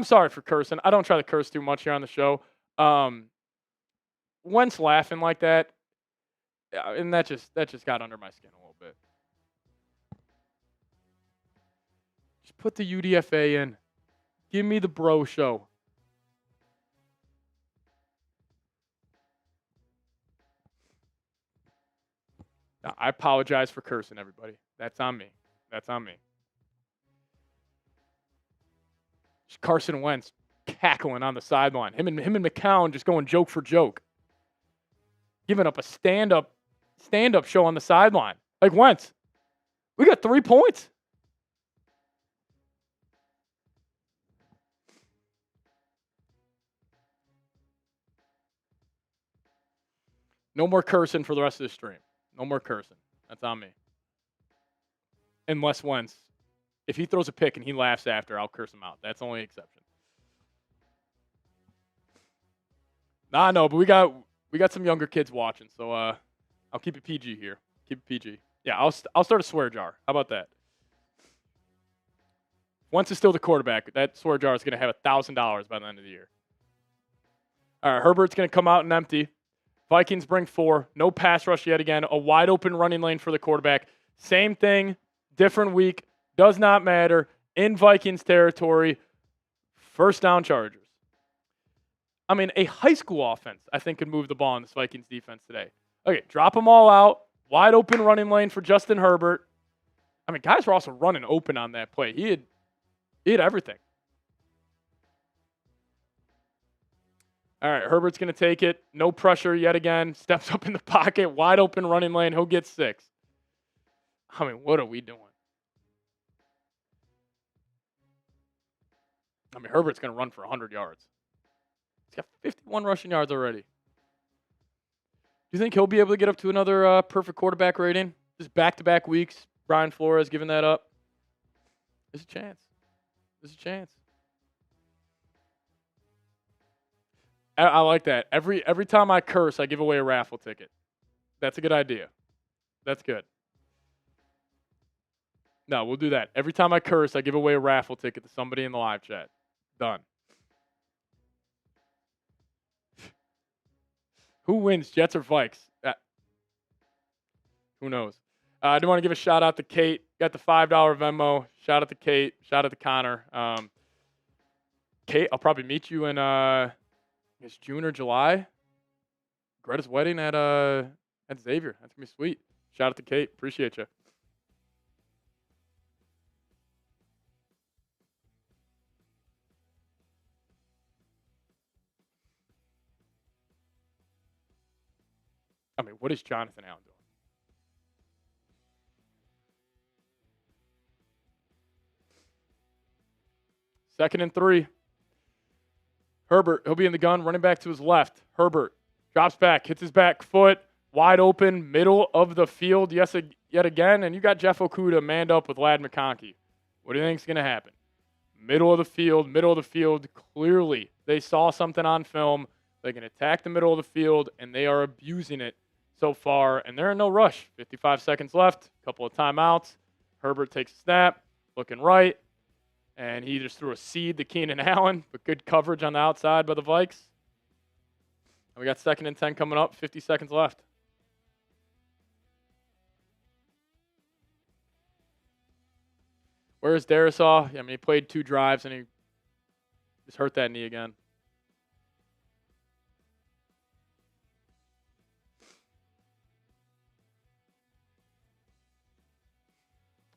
sorry for cursing. I don't try to curse too much here on the show. Wentz laughing like that, and that just got under my skin a little bit. Just put the UDFA in. Give me the bro show. Now, I apologize for cursing, everybody. That's on me. That's on me. Carson Wentz cackling on the sideline. Him and McCown just going joke for joke. Giving up a stand-up show on the sideline. Like, Wentz, we got 3 points. No more cursing for the rest of the stream. No more cursing. That's on me. Unless Wentz, if he throws a pick and he laughs after, I'll curse him out. That's the only exception. Nah, no, but we got some younger kids watching, so I'll keep it PG here. Keep it PG. Yeah, I'll start a swear jar. How about that? Wentz is still the quarterback. That swear jar is going to have $1,000 by the end of the year. All right, Herbert's going to come out and empty. Vikings bring 4. No pass rush yet again. A wide open running lane for the quarterback. Same thing, different week. Does not matter. In Vikings territory. First down Chargers. I mean, a high school offense, I think, could move the ball in this Vikings defense today. Okay, drop them all out. Wide open running lane for Justin Herbert. I mean, guys were also running open on that play. He had everything. All right, Herbert's going to take it. No pressure yet again. Steps up in the pocket. Wide open running lane. He'll get 6. I mean, what are we doing? I mean, Herbert's going to run for 100 yards. He's got 51 rushing yards already. Do you think he'll be able to get up to another perfect quarterback rating? Just back-to-back weeks, Brian Flores giving that up. There's a chance. There's a chance. I like that. Every time I curse, I give away a raffle ticket. That's a good idea. That's good. No, we'll do that. Every time I curse, I give away a raffle ticket to somebody in the live chat. Done. Who wins, Jets or Vikes? Who knows? I do want to give a shout out to Kate. Got the $5 Venmo. Shout out to Kate. Shout out to Connor. Kate, I'll probably meet you in it's June or July. Greta's wedding at Xavier. That's gonna be sweet. Shout out to Kate. Appreciate you. I mean, what is Jonathan Allen doing? Second and 3. Herbert, he'll be in the gun, running back to his left. Herbert drops back, hits his back foot, wide open, middle of the field, yet again, and you got Jeff Okudah manned up with Ladd McConkey. What do you think is going to happen? Middle of the field, clearly they saw something on film. They can attack the middle of the field, and they are abusing it so far, and they're in no rush. 55 seconds left, couple of timeouts. Herbert takes a snap, looking right. And he just threw a seed to Keenan Allen, but good coverage on the outside by the Vikes. And we got 2nd and 10 coming up, 50 seconds left. Where's Darisaw? I mean, he played 2 drives, and he just hurt that knee again.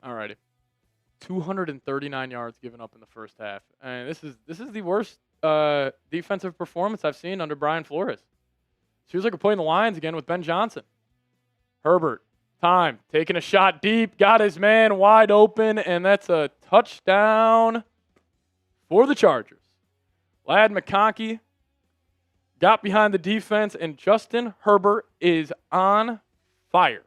All righty. 239 yards given up in the first half. And this is the worst defensive performance I've seen under Brian Flores. Feels like we're playing the Lions again with Ben Johnson. Herbert, time, taking a shot deep, got his man wide open, and that's a touchdown for the Chargers. Ladd McConkey got behind the defense, and Justin Herbert is on fire.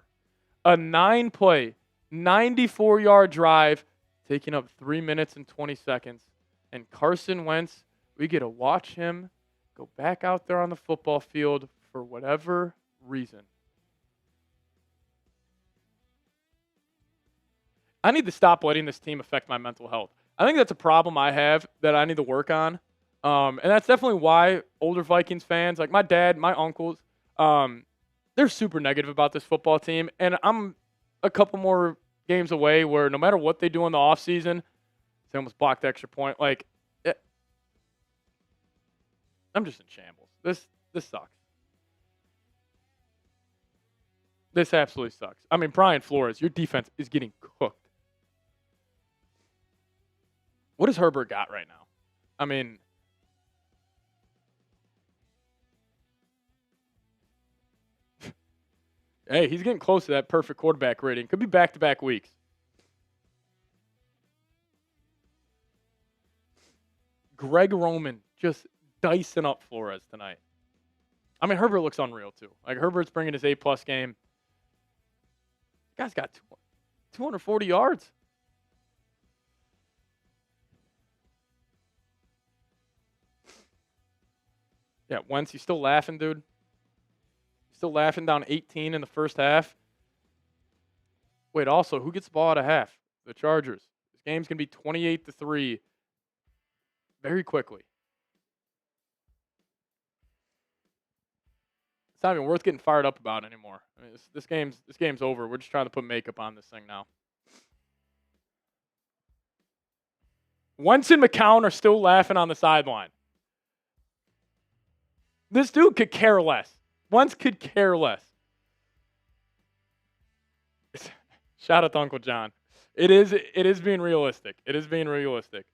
A 9-play, 94-yard drive, taking up 3 minutes and 20 seconds. And Carson Wentz, we get to watch him go back out there on the football field for whatever reason. I need to stop letting this team affect my mental health. I think that's a problem I have that I need to work on. And that's definitely why older Vikings fans, like my dad, my uncles, they're super negative about this football team. And I'm a couple more games away where no matter what they do in the offseason, they almost blocked the extra point. Like, I'm just in shambles. This sucks. This absolutely sucks. I mean, Brian Flores, your defense is getting cooked. What has Herbert got right now? I mean, Hey, he's getting close to that perfect quarterback rating. Could be back-to-back weeks. Greg Roman just dicing up Flores tonight. I mean, Herbert looks unreal, too. Like, Herbert's bringing his A-plus game. The guy's got 240 yards. Yeah, Wentz, you still laughing, dude? Still laughing down 18 in the first half? Wait, also, who gets the ball out of half? The Chargers. This game's going to be 28-3 very quickly. It's not even worth getting fired up about anymore. I mean, this game's over. We're just trying to put makeup on this thing now. Wentz and McCown are still laughing on the sideline. This dude could care less. Wentz could care less. Shout out to Uncle John. It is being realistic. It is being realistic.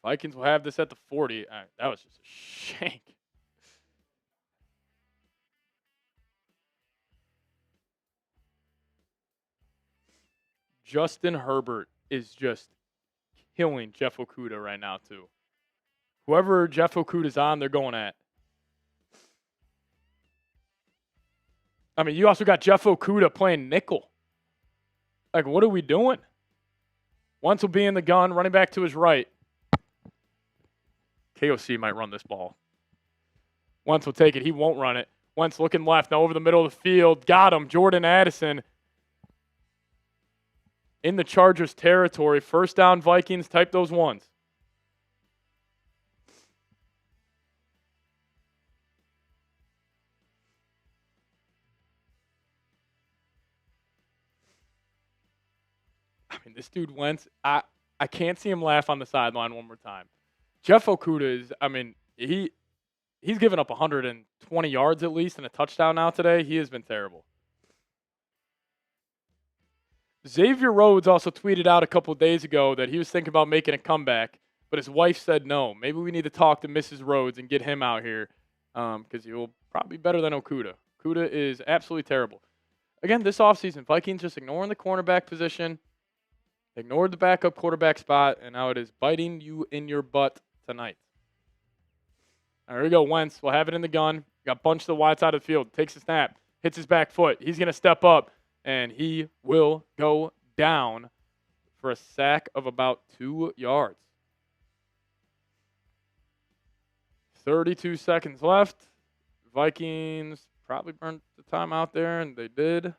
Vikings will have this at the 40. That was just a shank. Justin Herbert is just killing Jeff Okudah right now, too. Whoever Jeff Okudah's on, they're going at. I mean, you also got Jeff Okudah playing nickel. Like, what are we doing? Wentz will be in the gun, running back to his right. KOC might run this ball. Wentz will take it. He won't run it. Wentz looking left. Now over the middle of the field. Got him. Jordan Addison in the Chargers territory. First down, Vikings. Type those ones. I mean, this dude Wentz, I can't see him laugh on the sideline one more time. Jeff Okudah is, I mean, he's given up 120 yards at least and a touchdown now today. He has been terrible. Xavier Rhodes also tweeted out a couple of days ago that he was thinking about making a comeback, but his wife said no. Maybe we need to talk to Mrs. Rhodes and get him out here because he will probably be better than Okudah. Okudah is absolutely terrible. Again, this offseason, Vikings just ignoring the cornerback position, ignored the backup quarterback spot, and now it is biting you in your butt tonight. There we go, Wentz. We'll have it in the gun. Got bunched to the wide side of the field. Takes a snap. Hits his back foot. He's going to step up, and he will go down for a sack of about 2 yards. 32 seconds left. Vikings probably burned the time out there, and they did.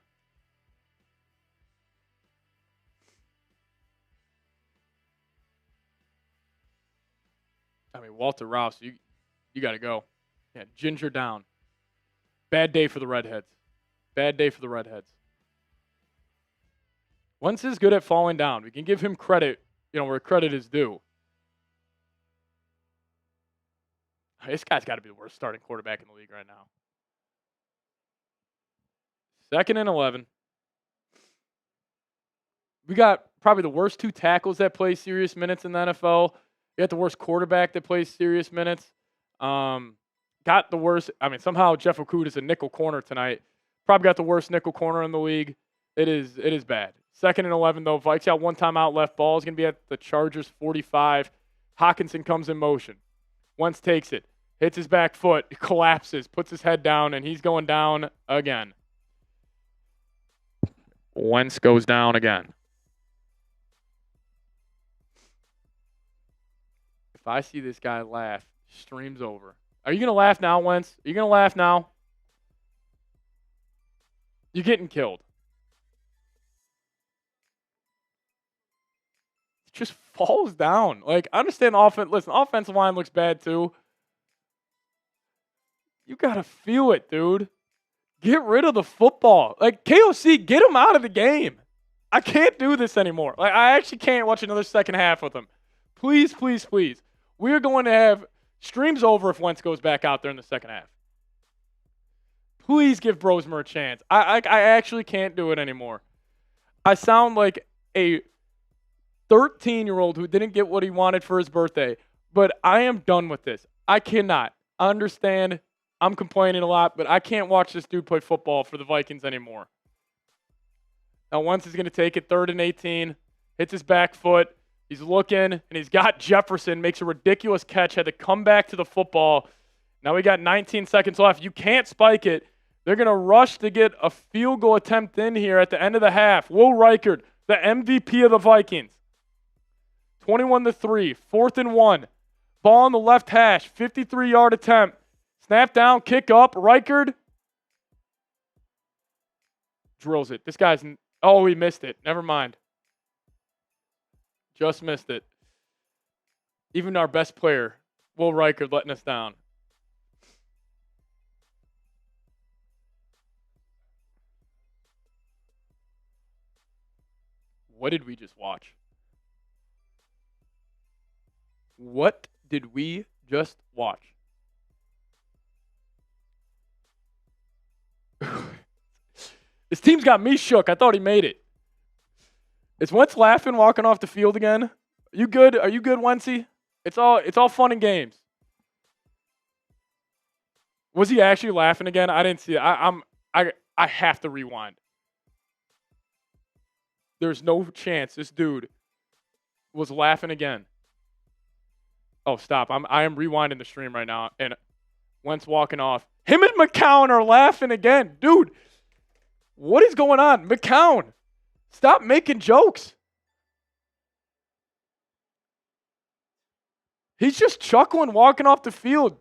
I mean, Walter Rouse, you got to go. Yeah, Ginger down. Bad day for the Redheads. Bad day for the Redheads. Wentz is good at falling down. We can give him credit, where credit is due. This guy's got to be the worst starting quarterback in the league right now. 2nd and 11. We got probably the worst 2 tackles that play serious minutes in the NFL. You got the worst quarterback that plays serious minutes. Got the worst. I mean, somehow Jeff Okudah is a nickel corner tonight. Probably got the worst nickel corner in the league. It is bad. 2nd and 11, though. Vikes got 1 timeout left. Ball is going to be at the Chargers 45. Hockenson comes in motion. Wentz takes it. Hits his back foot. Collapses. Puts his head down, and he's going down again. Wentz goes down again. If I see this guy laugh, stream's over. Are you going to laugh now, Wentz? Are you going to laugh now? You're getting killed. It just falls down. Like, I understand the offense. Listen, offensive line looks bad too. You got to feel it, dude. Get rid of the football. Like, KOC, get him out of the game. I can't do this anymore. Like, I actually can't watch another second half with him. Please, please, please. We're going to have streams over if Wentz goes back out there in the second half. Please give Brosmer a chance. I actually can't do it anymore. I sound like a 13-year-old who didn't get what he wanted for his birthday, but I am done with this. I cannot. I understand I'm complaining a lot, but I can't watch this dude play football for the Vikings anymore. Now, Wentz is going to take it 3rd and 18, hits his back foot. He's looking, and he's got Jefferson, makes a ridiculous catch, had to come back to the football. Now we got 19 seconds left. You can't spike it. They're going to rush to get a field goal attempt in here at the end of the half. Will Reichard, the MVP of the Vikings. 21-3, 4th and 1. Ball on the left hash, 53-yard attempt. Snap down, kick up. Reichard drills it. This guy's, oh, he missed it. Never mind. Just missed it. Even our best player, Will Reichard, letting us down. What did we just watch? What did we just watch? This team's got me shook. I thought he made it. Is Wentz laughing walking off the field again? You good? Are you good, Wentsy? It's all fun and games. Was he actually laughing again? I didn't see it. I have to rewind. There's no chance this dude was laughing again. Oh, stop. I am rewinding the stream right now, and Wentz walking off. Him and McCown are laughing again. Dude, what is going on? McCown, stop making jokes. He's just chuckling, walking off the field.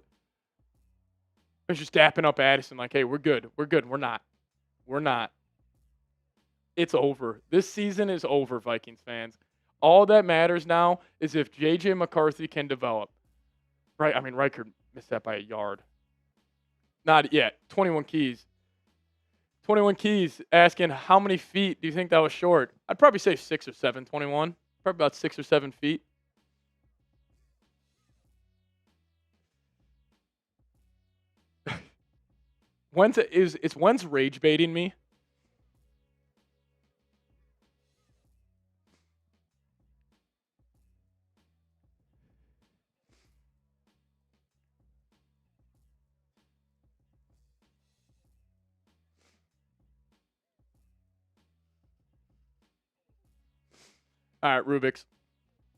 He's just dapping up Addison like, hey, we're good. We're good. We're not. We're not. It's over. This season is over, Vikings fans. All that matters now is if J.J. McCarthy can develop. Right? I mean, Reichard missed that by a yard. Not yet. 21 keys. 21 keys asking how many feet do you think that was short? I'd probably say 6 or 7, 21. Probably about 6 or 7 feet. Is Wentz rage baiting me? All right, Rubik's.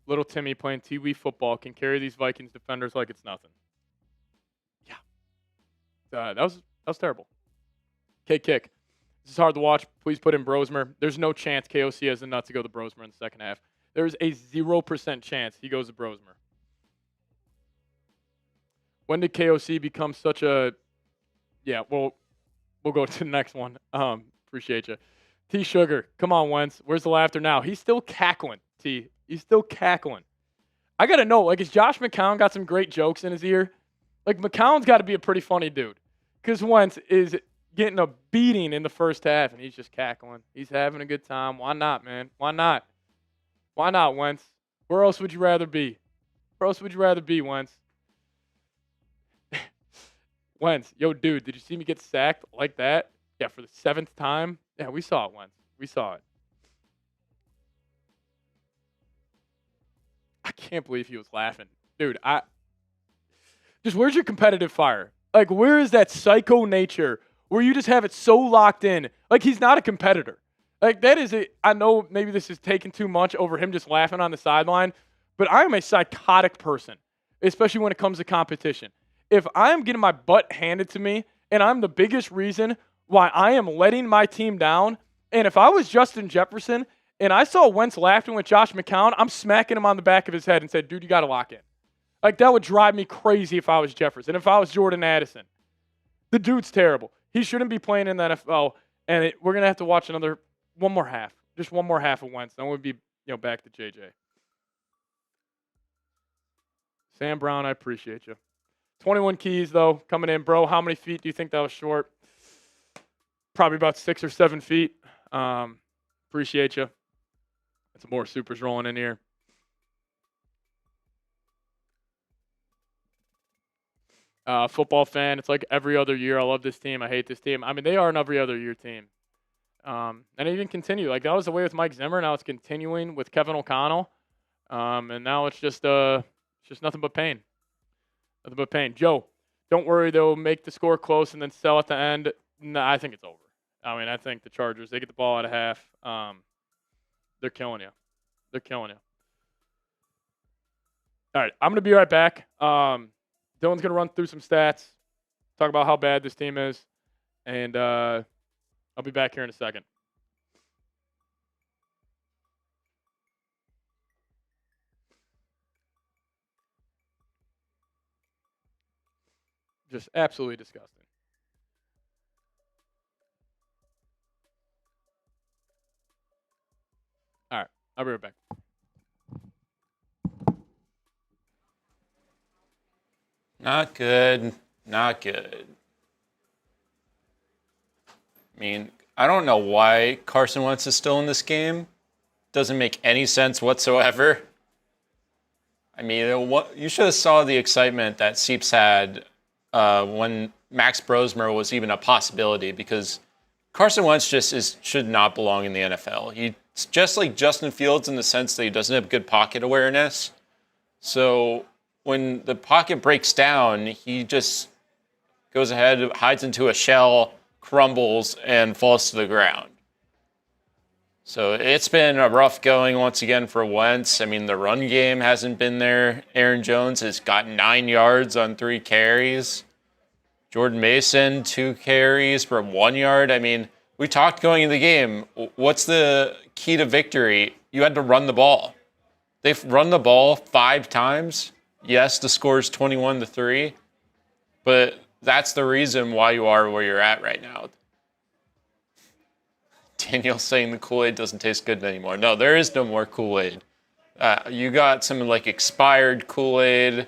Little Timmy playing T-Wee football can carry these Vikings defenders like it's nothing. Yeah. That was terrible. Kick. This is hard to watch. Please put in Brosmer. There's no chance KOC has the nuts to go to Brosmer in the second half. There's a 0% chance he goes to Brosmer. When did KOC become such a... Yeah, we'll go to the next one. Appreciate you. T. Sugar, come on, Wentz. Where's the laughter now? He's still cackling, T. He's still cackling. I got to know, like, is Josh McCown got some great jokes in his ear? Like, McCown's got to be a pretty funny dude. Because Wentz is getting a beating in the first half, and he's just cackling. He's having a good time. Why not, man? Why not? Why not, Wentz? Where else would you rather be? Where else would you rather be, Wentz? Wentz, yo, dude, did you see me get sacked like that? Yeah, for the 7th time? Yeah, we saw it, Wentz. We saw it. I can't believe he was laughing. Dude, just where's your competitive fire? Like, where is that psycho nature where you just have it so locked in? Like, he's not a competitor. Like, that is I know maybe this is taking too much over him just laughing on the sideline, but I am a psychotic person, especially when it comes to competition. If I am getting my butt handed to me and I'm the biggest reason why I am letting my team down, and if I was Justin Jefferson and I saw Wentz laughing with Josh McCown, I'm smacking him on the back of his head and said, dude, you got to lock in. Like, that would drive me crazy if I was Jefferson, if I was Jordan Addison. The dude's terrible. He shouldn't be playing in the NFL, and we're going to have to watch one more half. Just one more half of Wentz. Then we'll be back to JJ. Sam Brown, I appreciate you. 21 keys, though, coming in. Bro, how many feet do you think that was short? Probably about 6 or 7 feet. Appreciate you. Some more supers rolling in here. Football fan, it's like every other year. I love this team. I hate this team. I mean, they are an every other year team. And even continue. Like, that was the way with Mike Zimmer. Now it's continuing with Kevin O'Connell. And now it's just nothing but pain. Nothing but pain. Joe, don't worry. They'll make the score close and then sell at the end. No, I think it's over. I mean, I think the Chargers, they get the ball at a half. They're killing you. They're killing you. All right, I'm going to be right back. Dylan's going to run through some stats, talk about how bad this team is, and I'll be back here in a second. Just absolutely disgusting. All right, I'll be right back. Not good. Not good. I mean, I don't know why Carson Wentz is still in this game. Doesn't make any sense whatsoever. I mean, you should have saw the excitement that Seeps had when Max Brosmer was even a possibility, because Carson Wentz should not belong in the NFL. He's just like Justin Fields in the sense that he doesn't have good pocket awareness. So when the pocket breaks down, he just goes ahead, hides into a shell, crumbles, and falls to the ground. So it's been a rough going once again for Wentz. I mean, the run game hasn't been there. Aaron Jones has got 9 yards on 3 carries. Jordan Mason, 2 carries for 1 yard. I mean, we talked going into the game. What's the key to victory? You had to run the ball. They've run the ball 5 times. Yes, the score is 21-3, but that's the reason why you are where you're at right now. Daniel's saying the Kool-Aid doesn't taste good anymore. No, there is no more Kool-Aid. You got some like expired Kool-Aid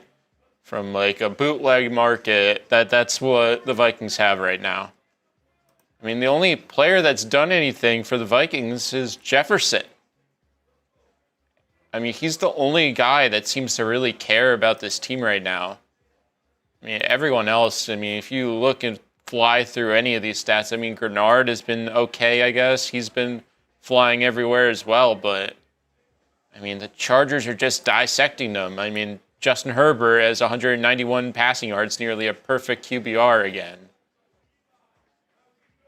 from like a bootleg market. That's what the Vikings have right now. I mean, the only player that's done anything for the Vikings is Jefferson. I mean, he's the only guy that seems to really care about this team right now. I mean, everyone else, I mean, if you look and fly through any of these stats, I mean, Grenard has been okay, I guess. He's been flying everywhere as well, but, I mean, the Chargers are just dissecting them. I mean, Justin Herbert has 191 passing yards, nearly a perfect QBR again.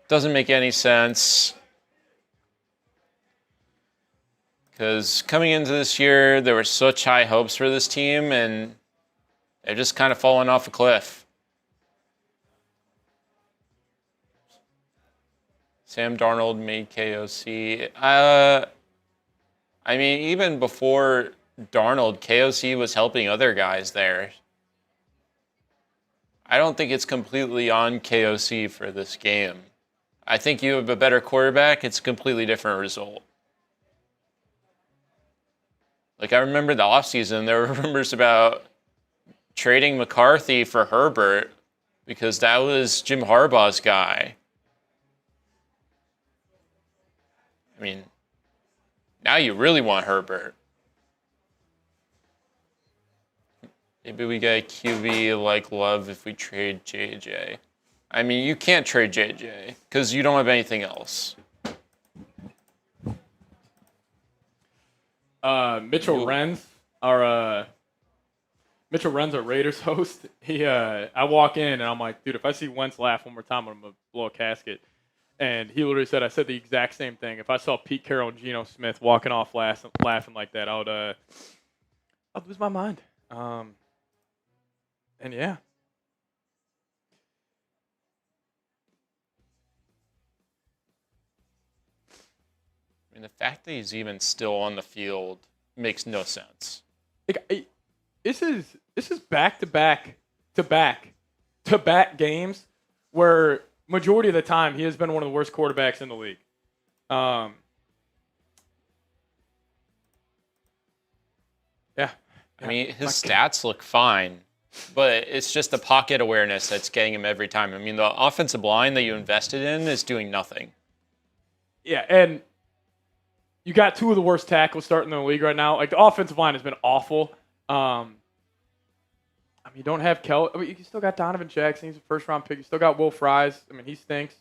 Doesn't make any sense. Because coming into this year, there were such high hopes for this team, and they've just kind of fallen off a cliff. Sam Darnold made KOC. I mean, even before Darnold, KOC was helping other guys there. I don't think it's completely on KOC for this game. I think you have a better quarterback, it's a completely different result. Like, I remember the offseason, there were rumors about trading McCarthy for Herbert because that was Jim Harbaugh's guy. I mean, now you really want Herbert. Maybe we get a QB like Love if we trade JJ. I mean, you can't trade JJ because you don't have anything else. Mitchell Renz, our Raiders host. I walk in and I'm like, dude, if I see Wentz laugh one more time, I'm gonna blow a casket. And he literally said, I said the exact same thing. If I saw Pete Carroll and Geno Smith walking off laughing like that, I'd lose my mind. And yeah. I mean, the fact that he's even still on the field makes no sense. This is back-to-back games where majority of the time he has been one of the worst quarterbacks in the league. Yeah. I mean, his stats look fine, but it's just the pocket awareness that's getting him every time. I mean, the offensive line that you invested in is doing nothing. Yeah, and you got two of the worst tackles starting in the league right now. Like, the offensive line has been awful. You don't have Kel. You still got Donovan Jackson. He's a first-round pick. You still got Will Fries. He stinks.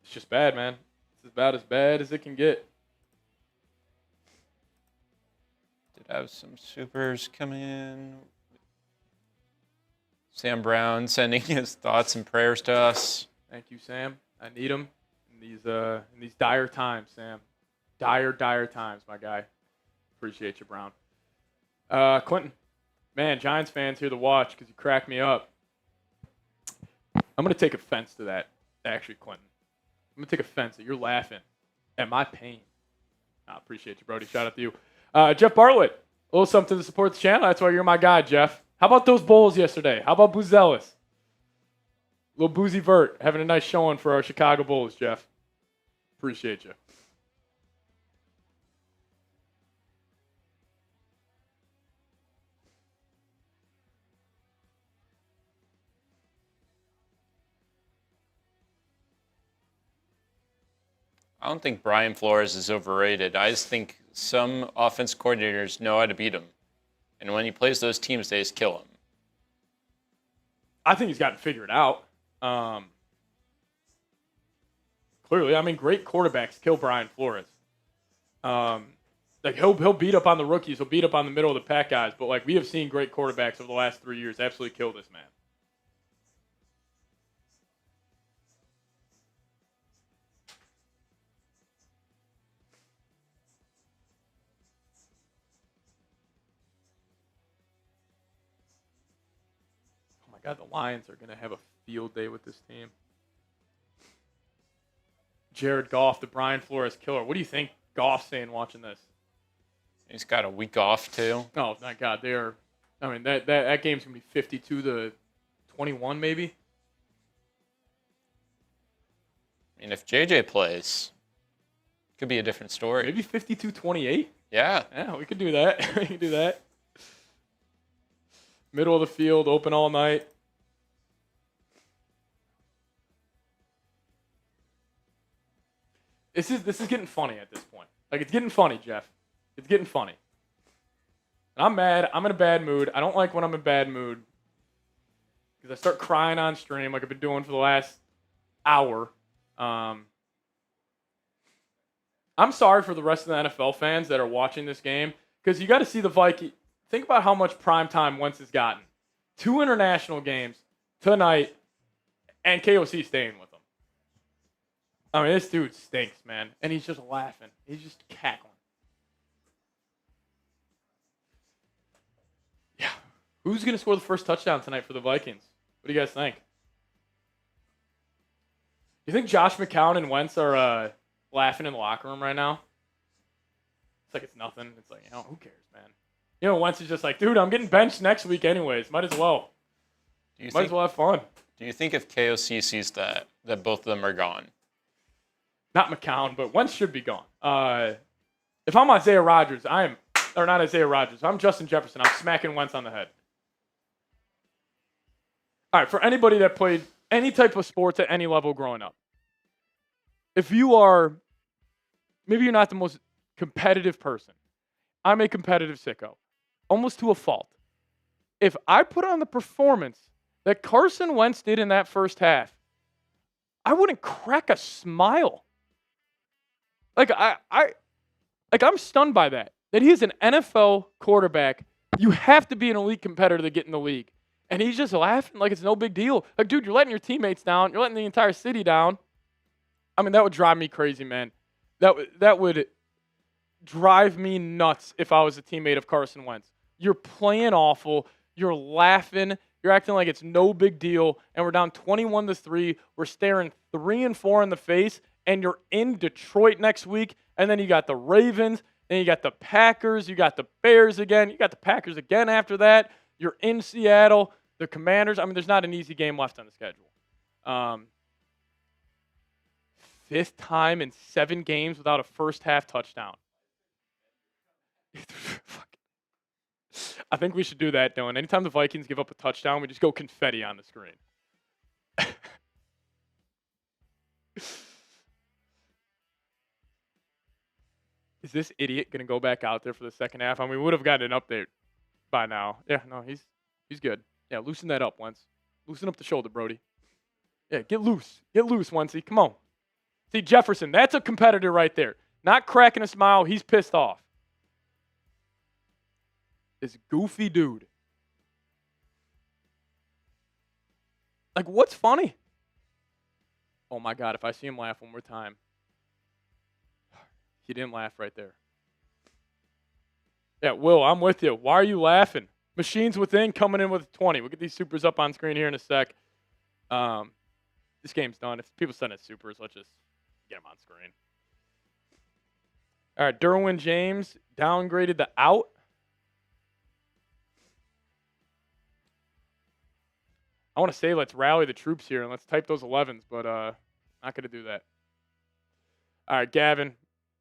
It's just bad, man. It's about as bad as it can get. Did have some supers coming in. Sam Brown sending his thoughts and prayers to us. Thank you, Sam. I need them in these dire times, Sam. Dire times, my guy. Appreciate you, Brown. Clinton. Man, Giants fans here to watch because you crack me up. I'm going to take offense to that, actually, Clinton. I'm going to take offense that you're laughing at my pain. I appreciate you, Brody. Shout out to you. Jeff Bartlett, a little something to support the channel. That's why you're my guy, Jeff. How about those bowls yesterday? How about Boozellis? Little Boozy Vert having a nice showing for our Chicago Bulls, Jeff. Appreciate you. I don't think Brian Flores is overrated. I just think some offense coordinators know how to beat him. And when he plays those teams, they just kill him. I think he's got to figure it out. Clearly, great quarterbacks kill Brian Flores. He'll beat up on the rookies. He'll beat up on the middle of the pack guys. But we have seen great quarterbacks over the last 3 years absolutely kill this man. God, the Lions are going to have a field day with this team. Jared Goff, the Brian Flores killer. What do you think Goff's saying watching this? He's got a week off, too. Oh, my God. They are. That game's going to be 52-21, maybe. If JJ plays, it could be a different story. Maybe 52-28? Yeah. Yeah, we could do that. We could do that. Middle of the field, open all night. This is getting funny at this point. It's getting funny, Jeff. It's getting funny. And I'm mad. I'm in a bad mood. I don't like when I'm in a bad mood because I start crying on stream like I've been doing for the last hour. I'm sorry for the rest of the NFL fans that are watching this game because you got to see the Vikings. Think about how much prime time Wentz has gotten. 2 international games tonight, and KOC staying with him. This dude stinks, man. And he's just laughing. He's just cackling. Yeah. Who's going to score the first touchdown tonight for the Vikings? What do you guys think? You think Josh McCown and Wentz are laughing in the locker room right now? It's like it's nothing. It's like, who cares, man? Wentz is just like, dude, I'm getting benched next week anyways. Might as well. Might as well have fun. Do you think if KOC sees that both of them are gone? Not McCown, but Wentz should be gone. If I'm Isaiah Rodgers, not Isaiah Rodgers. I'm Justin Jefferson. I'm smacking Wentz on the head. All right, for anybody that played any type of sports at any level growing up, if you are, maybe you're not the most competitive person. I'm a competitive sicko, almost to a fault. If I put on the performance that Carson Wentz did in that first half, I wouldn't crack a smile. I'm stunned by that. That he is an NFL quarterback. You have to be an elite competitor to get in the league. And he's just laughing like it's no big deal. Dude, you're letting your teammates down. You're letting the entire city down. That would drive me crazy, man. That would drive me nuts if I was a teammate of Carson Wentz. You're playing awful. You're laughing. You're acting like it's no big deal. And we're down 21-3. We're staring 3 and 4 in the face. And you're in Detroit next week. And then you got the Ravens. Then you got the Packers. You got the Bears again. You got the Packers again after that. You're in Seattle. The Commanders. There's not an easy game left on the schedule. 5th time in 7 games without a first half touchdown. I think we should do that, Dylan. Anytime the Vikings give up a touchdown, we just go confetti on the screen. Is this idiot going to go back out there for the second half? I mean, we would have gotten an update by now. Yeah, no, he's good. Yeah, loosen that up, Wentz. Loosen up the shoulder, Brody. Yeah, get loose. Get loose, Wentzzy. Come on. See, Jefferson, that's a competitor right there. Not cracking a smile. He's pissed off. This goofy dude. Like, what's funny? Oh, my God, if I see him laugh one more time. He didn't laugh right there. Yeah, Will, I'm with you. Why are you laughing? Machines Within coming in with 20. We'll get these supers up on screen here in a sec. This game's done. If people send it supers, let's just get them on screen. All right, Derwin James downgraded the out. I want to say let's rally the troops here and let's type those 11s, but not going to do that. All right, Gavin,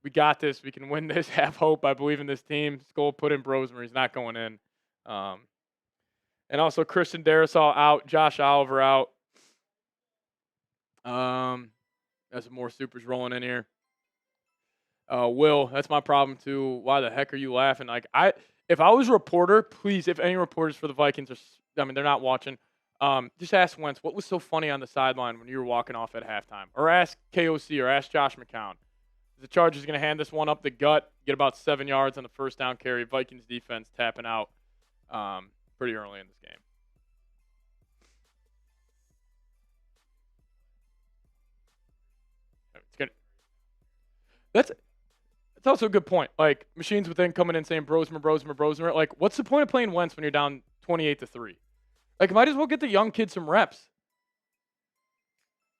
we got this. We can win this. Have hope. I believe in this team. Skull put in Brosmer. He's not going in. And also Christian Darrisaw out. Josh Oliver out. There's some more supers rolling in here. Will, that's my problem too. Why the heck are you laughing? Like if I was a reporter, please, if any reporters for the Vikings are, they're not watching. Just ask Wentz what was so funny on the sideline when you were walking off at halftime, or ask KOC or ask Josh McCown. The Chargers going to hand this one up the gut, get about 7 yards on the first down carry. Vikings defense tapping out pretty early in this game. That's also a good point. Like, Machines Within coming in saying Brosmer. Like, what's the point of playing Wentz when you're down 28-3? Like, might as well get the young kids some reps.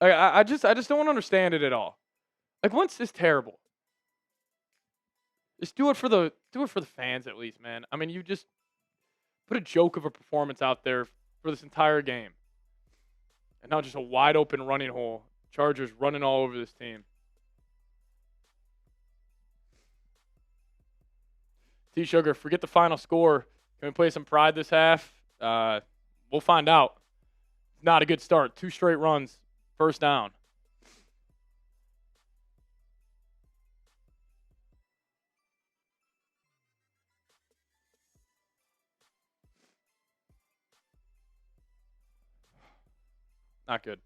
Like, I just don't understand it at all. Like, Wentz is terrible. Just do it for the fans at least, man. I mean, you just put a joke of a performance out there for this entire game. And now just a wide open running hole. Chargers running all over this team. T-Sugar, forget the final score. Can we play some pride this half? We'll find out. Not a good start. 2 straight runs. First down. Not good.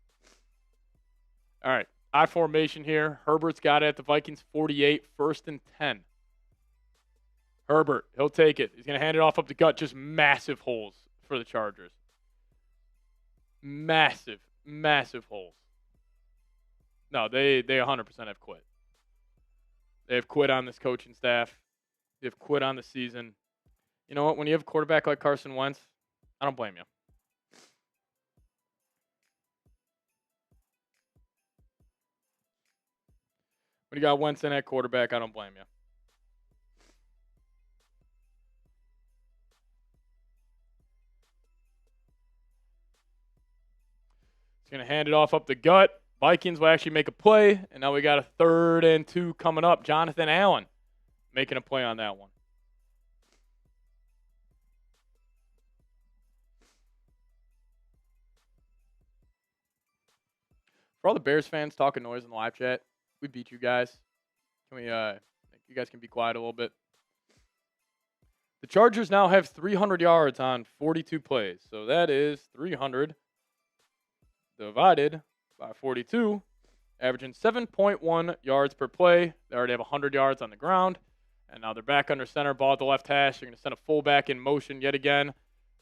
All right. I formation here. Herbert's got it at the Vikings 48, 1st and 10. Herbert, he'll take it. He's going to hand it off up the gut. Just massive holes for the Chargers. Massive holes. No, they 100% have quit. They have quit on this coaching staff. They've quit on the season. You know what? When you have a quarterback like Carson Wentz, I don't blame you. When you got Wentz in at quarterback, I don't blame you. He's going to hand it off up the gut. Vikings will actually make a play, and now we got a 3rd and 2 coming up. Jonathan Allen making a play on that one. For all the Bears fans talking noise in the live chat, we beat you guys. Can we, you guys can be quiet a little bit? The Chargers now have 300 yards on 42 plays. So that is 300 divided by 42, averaging 7.1 yards per play. They already have 100 yards on the ground. And now they're back under center, ball at the left hash. They're going to send a fullback in motion yet again.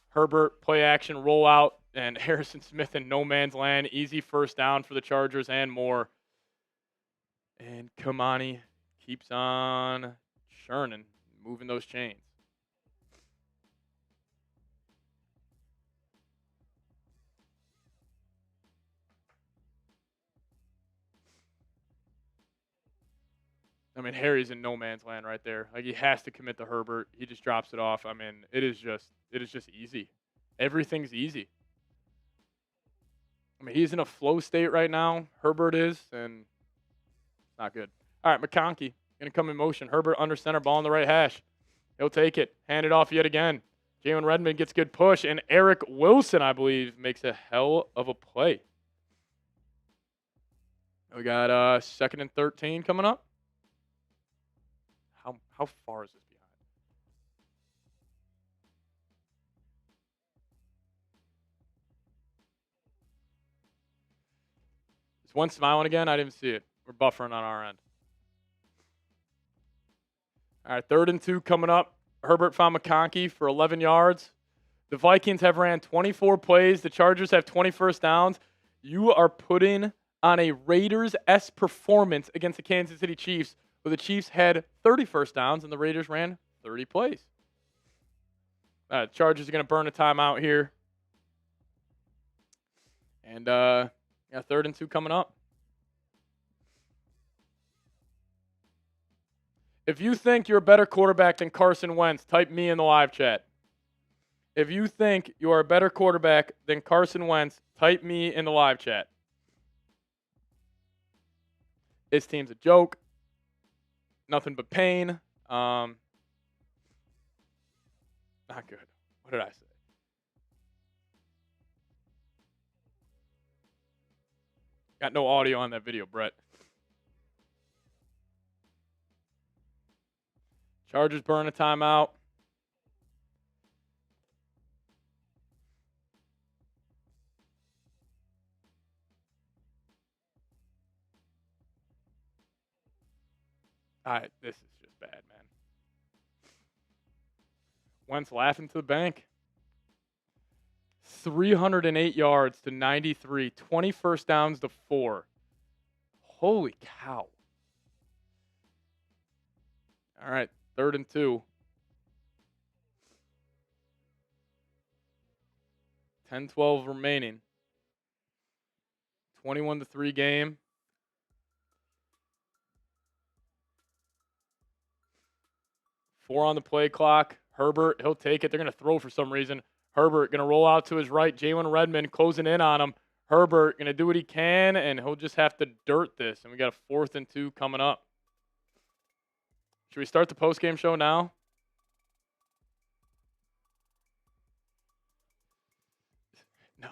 Herbert, play action, rollout, and Harrison Smith in no man's land. Easy first down for the Chargers and more. And Kamani keeps on churning, moving those chains. I mean, Harry's in no man's land right there. Like, he has to commit to Herbert. He just drops it off. I mean, it is just easy. Everything's easy. I mean, he's in a flow state right now. Herbert is, and not good. All right, McConkey going to come in motion. Herbert under center, ball on the right hash. He'll take it. Hand it off yet again. Jalen Redmond gets good push, and Eric Wilson, I believe, makes a hell of a play. We got 2nd and 13 coming up. How far is this behind? Is one smiling again? I didn't see it. We're buffering on our end. All right, 3rd and 2 coming up. Herbert found McConkey for 11 yards. The Vikings have ran 24 plays. The Chargers have 20 first downs. You are putting on a Raiders-esque performance against the Kansas City Chiefs, where the Chiefs had 30 first downs and the Raiders ran 30 plays. Chargers are going to burn a timeout here. And 3rd and 2 coming up. If you think you're a better quarterback than Carson Wentz, type me in the live chat. If you think you are a better quarterback than Carson Wentz, type me in the live chat. This team's a joke. Nothing but pain. Not good. What did I say? Got no audio on that video, Brett. Chargers burn a timeout. All right, this is just bad, man. Wentz laughing to the bank. 308 yards to 93. 20 first downs to 4. Holy cow. All right, 3rd and 2. 10-12 remaining. 21-3 game. Four on the play clock. Herbert, he'll take it. They're going to throw for some reason. Herbert going to roll out to his right. Jalen Redmond closing in on him. Herbert going to do what he can, and he'll just have to dirt this. And we got a 4th and 2 coming up. Should we start the postgame show now? No.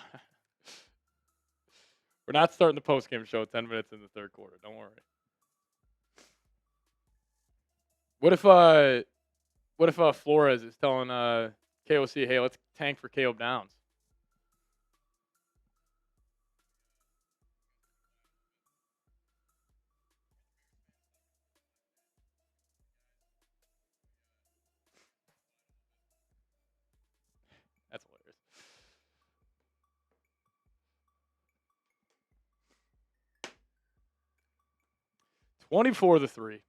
We're not starting the postgame show 10 minutes in the 3rd quarter. Don't worry. What if Flores is telling KOC, hey, let's tank for Caleb Downs? That's hilarious. (24-3).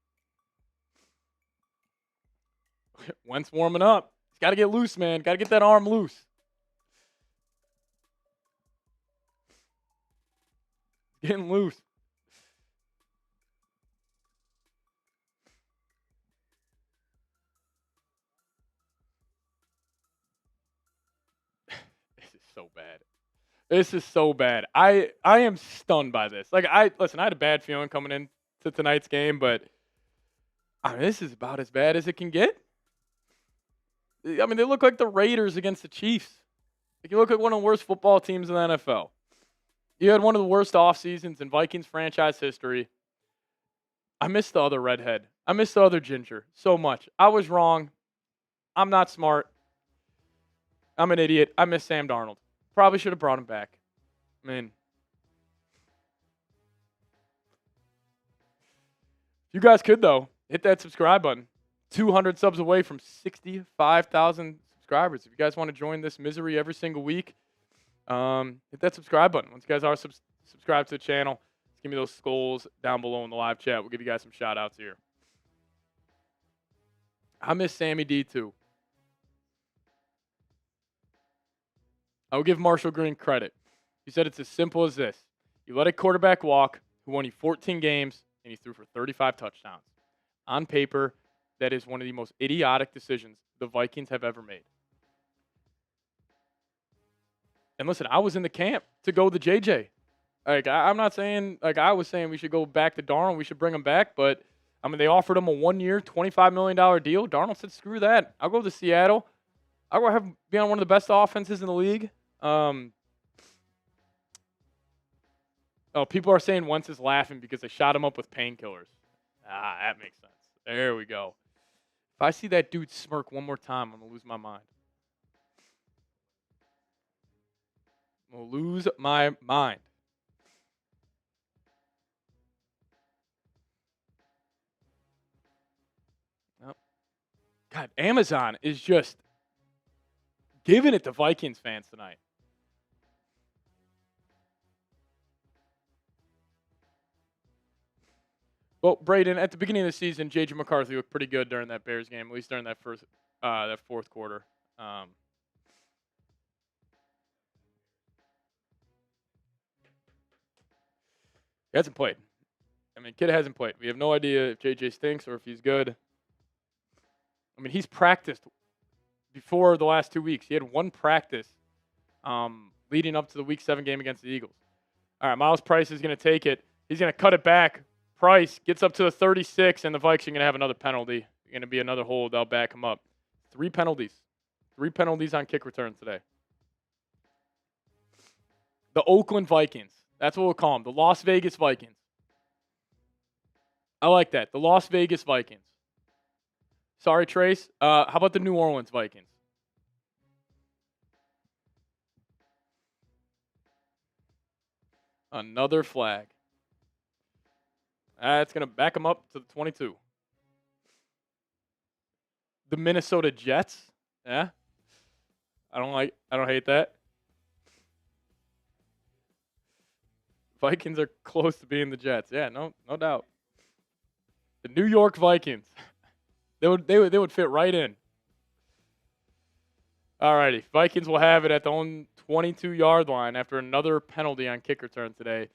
Wentz warming up. He's got to get loose, man. Got to get that arm loose. Getting loose. This is so bad. This is so bad. I am stunned by this. Like, I had a bad feeling coming into tonight's game, but I mean, this is about as bad as it can get. I mean, they look like the Raiders against the Chiefs. Like, you look like one of the worst football teams in the NFL. You had one of the worst off seasons in Vikings franchise history. I miss the other redhead. I miss the other ginger so much. I was wrong. I'm not smart. I'm an idiot. I miss Sam Darnold. Probably should have brought him back. I mean, if you guys could, though, hit that subscribe button. 200 subs away from 65,000 subscribers. If you guys want to join this misery every single week, hit that subscribe button. Once you guys are subscribed to the channel, just give me those skulls down below in the live chat. We'll give you guys some shout outs here. I miss Sammy D too. I will give Marshall Green credit. He said it's as simple as this. You let a quarterback walk who won you 14 games and he threw for 35 touchdowns. On paper, that is one of the most idiotic decisions the Vikings have ever made. And listen, I was in the camp to go to JJ. Like, I'm not saying, like, I was saying we should go back to Darnold, we should bring him back, but, I mean, they offered him a 1-year, $25 million deal. Darnold said, screw that. I'll go to Seattle. I'll go be on one of the best offenses in the league. People are saying Wentz is laughing because they shot him up with painkillers. That makes sense. There we go. If I see that dude smirk one more time, I'm going to lose my mind. I'm going to lose my mind. Nope. God, Amazon is just giving it to Vikings fans tonight. Well, Braden, at the beginning of the season, J.J. McCarthy looked pretty good during that Bears game, at least during that fourth quarter. He hasn't played. I mean, kid hasn't played. We have no idea if J.J. stinks or if he's good. I mean, he's practiced before the last 2 weeks. He had one practice leading up to the Week 7 game against the Eagles. All right, Miles Price is going to take it. He's going to cut it back. Price gets up to the 36, and the Vikes are going to have another penalty. Going to be another hold. They'll back him up. 3 penalties. 3 penalties on kick returns today. The Oakland Vikings. That's what we'll call them. The Las Vegas Vikings. I like that. The Las Vegas Vikings. Sorry, Trace. How about the New Orleans Vikings? Another flag. That's going to back them up to the 22. The Minnesota Jets. Yeah. I don't hate that. Vikings are close to being the Jets. Yeah, no doubt. The New York Vikings. They would fit right in. Alrighty. Vikings will have it at the own 22-yard line after another penalty on kick return today.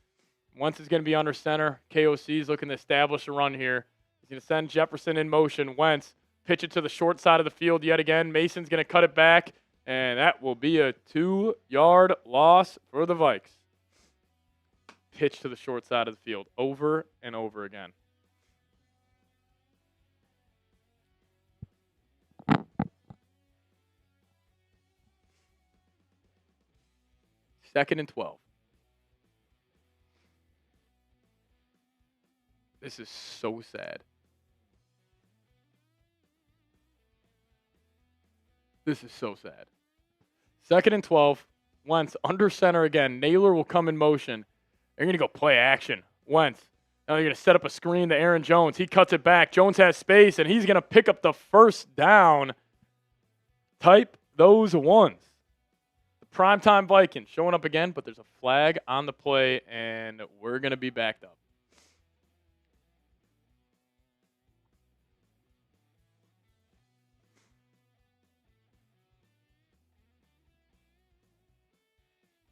Once it's going to be under center. KOC is looking to establish a run here. He's going to send Jefferson in motion. Wentz pitch it to the short side of the field yet again. Mason's going to cut it back, and that will be a 2-yard loss for the Vikes. Pitch to the short side of the field over and over again. Second and 12. This is so sad. This is so sad. Second and 12. Wentz under center again. Naylor will come in motion. They're going to go play action. Wentz. Now they're going to set up a screen to Aaron Jones. He cuts it back. Jones has space, and he's going to pick up the first down. Type those ones. The primetime Vikings showing up again, but there's a flag on the play, and we're going to be backed up.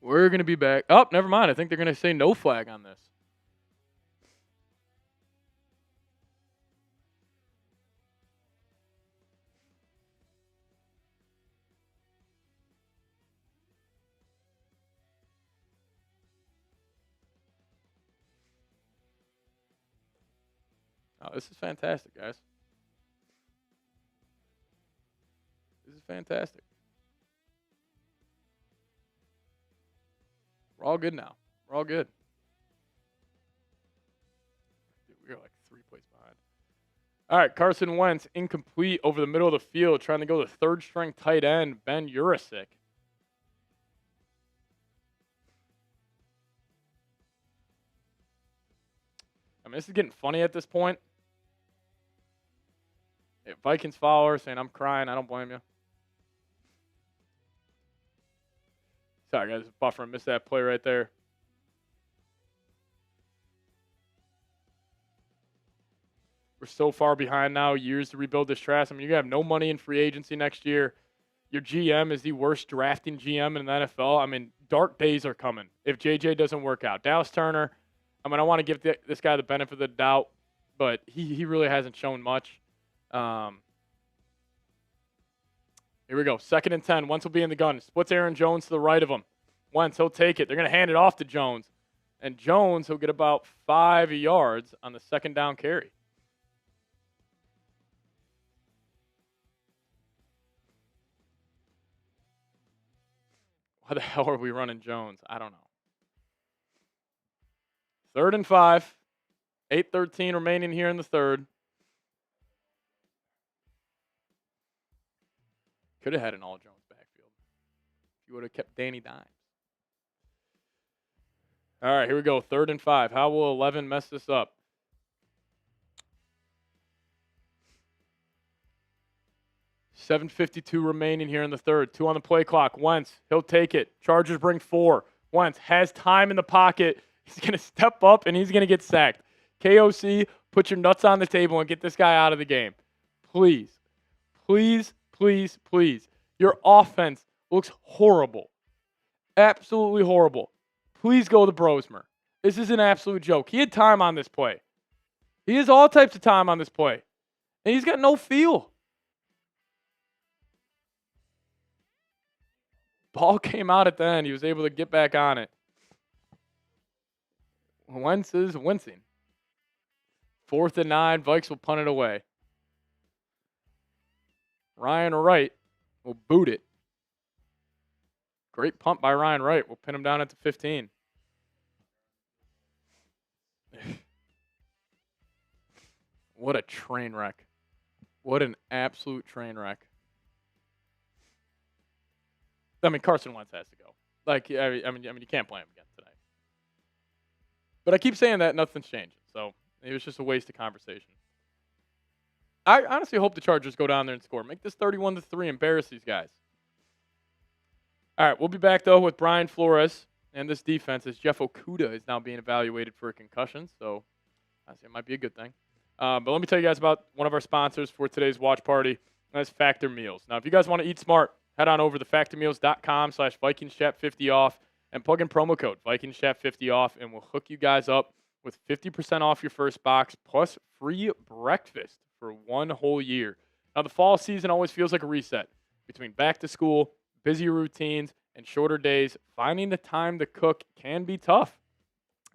We're going to be back. Oh, never mind. I think they're going to say no flag on this. Oh, this is fantastic, guys. This is fantastic. We're all good now. We're all good. Dude, we're like 3 plays behind. All right, Carson Wentz, incomplete over the middle of the field, trying to go to third-string tight end, Ben Urasic. I mean, this is getting funny at this point. Hey, Vikings follower saying, I'm crying. I don't blame you. Sorry, guys. Buffer. Missed that play right there. We're so far behind now. Years to rebuild this trash. I mean, you have no money in free agency next year. Your GM is the worst drafting GM in the NFL. I mean, dark days are coming if JJ doesn't work out. Dallas Turner, I mean, I want to give this guy the benefit of the doubt, but he really hasn't shown much. Here we go. 2nd and 10. Wentz will be in the gun. Splits Aaron Jones to the right of him. Wentz, he'll take it. They're going to hand it off to Jones. And Jones, he'll get about 5 yards on the 2nd down carry. Why the hell are we running Jones? I don't know. 3rd and 5. 8:13 remaining here in the third. Could have had an all-Jones backfield. If you would have kept Danny Dimes. All right, here we go. 3rd and 5. How will 11 mess this up? $7:52 remaining here in the third. 2 on the play clock. Wentz, he'll take it. Chargers bring 4. Wentz has time in the pocket. He's going to step up, and he's going to get sacked. KOC, put your nuts on the table and get this guy out of the game. Please, please, please, please. Your offense looks horrible. Absolutely horrible. Please go to Brosmer. This is an absolute joke. He had time on this play. He has all types of time on this play. And he's got no feel. Ball came out at the end. He was able to get back on it. Wentz is wincing. 4th and 9. Vikes will punt it away. Ryan Wright will boot it. Great punt by Ryan Wright. We'll pin him down at the 15. What a train wreck. What an absolute train wreck. I mean, Carson Wentz has to go. Like, I mean, you can't play him again today. But I keep saying that nothing's changing. So it was just a waste of conversation. I honestly hope the Chargers go down there and score. Make this 31-3. Embarrass these guys. All right, we'll be back, though, with Brian Flores and this defense as Jeff Okudah is now being evaluated for a concussion. So honestly, it might be a good thing. But let me tell you guys about one of our sponsors for today's watch party. And that's Factor Meals. Now, if you guys want to eat smart, head on over to factormeals.com/VikingSchat50off and plug in promo code VikingSchat50off, and we'll hook you guys up with 50% off your first box plus free breakfast for 1 whole year. Now, the fall season always feels like a reset. Between back to school, busy routines, and shorter days, finding the time to cook can be tough.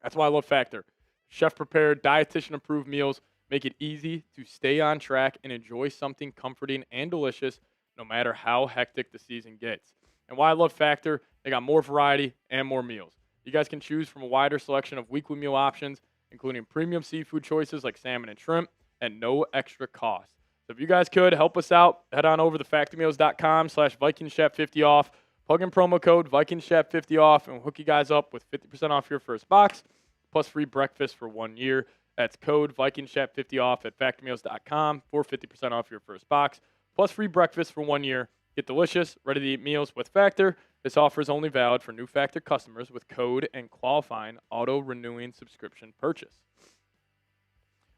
That's why I love Factor. Chef-prepared, dietitian-approved meals make it easy to stay on track and enjoy something comforting and delicious no matter how hectic the season gets. And why I love Factor, they got more variety and more meals. You guys can choose from a wider selection of weekly meal options, including premium seafood choices like salmon and shrimp, at no extra cost. So if you guys could help us out, head on over to factormeals.com/VikingSchat50off, plug in promo code VikingSchat50off, and we'll hook you guys up with 50% off your first box, plus free breakfast for 1 year. That's code VikingSchat50off at factormeals.com for 50% off your first box, plus free breakfast for 1 year. Get delicious, ready-to-eat meals with Factor. This offer is only valid for new Factor customers with code and qualifying auto-renewing subscription purchase.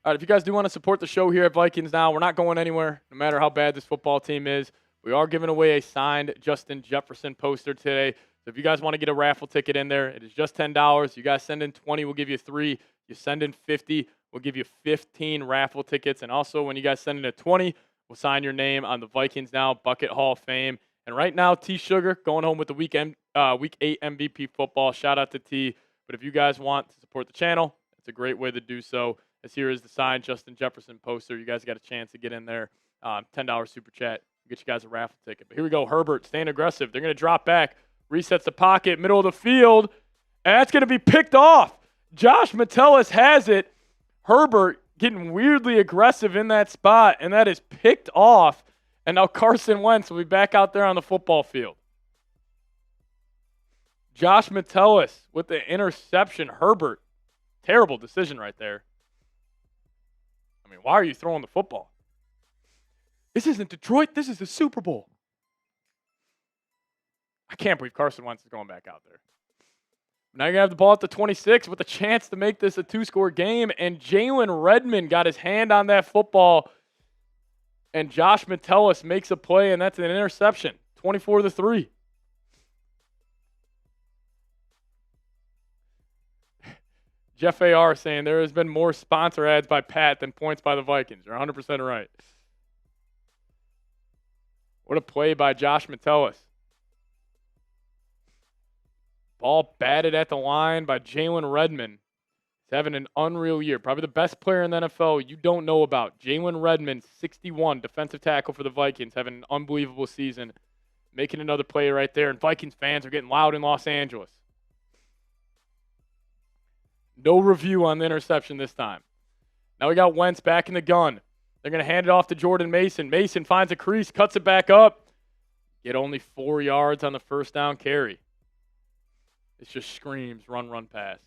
All right, if you guys do want to support the show here at Vikings Now, we're not going anywhere, no matter how bad this football team is. We are giving away a signed Justin Jefferson poster today. So if you guys want to get a raffle ticket in there, it is just $10. You guys send in 20, we'll give you 3. You send in 50, we'll give you 15 raffle tickets. And also, when you guys send in a 20, we'll sign your name on the Vikings Now Bucket Hall of Fame. And right now, T. Sugar going home with the Week 8 MVP football. Shout out to T. But if you guys want to support the channel, it's a great way to do so. As here is the signed Justin Jefferson poster. You guys got a chance to get in there. $10 super chat. Get you guys a raffle ticket. But here we go. Herbert staying aggressive. They're going to drop back. Resets the pocket, middle of the field. And that's going to be picked off. Josh Metellus has it. Herbert getting weirdly aggressive in that spot, and that is picked off. And now Carson Wentz will be back out there on the football field. Josh Metellus with the interception. Herbert, terrible decision right there. I mean, why are you throwing the football? This isn't Detroit. This is the Super Bowl. I can't believe Carson Wentz is going back out there. Now you're going to have the ball at the 26 with a chance to make this a 2-score game. And Jalen Redmond got his hand on that football. And Josh Metellus makes a play, and that's an interception. 24-3. Jeff A.R. saying there has been more sponsor ads by Pat than points by the Vikings. You're 100% right. What a play by Josh Metellus. Ball batted at the line by Jalen Redmond. He's having an unreal year. Probably the best player in the NFL you don't know about. Jalen Redmond, 61, defensive tackle for the Vikings, having an unbelievable season. Making another play right there. And Vikings fans are getting loud in Los Angeles. No review on the interception this time. Now we got Wentz back in the gun. They're going to hand it off to Jordan Mason. Mason finds a crease, cuts it back up. Get only 4 yards on the first down carry. It just screams run, run, pass.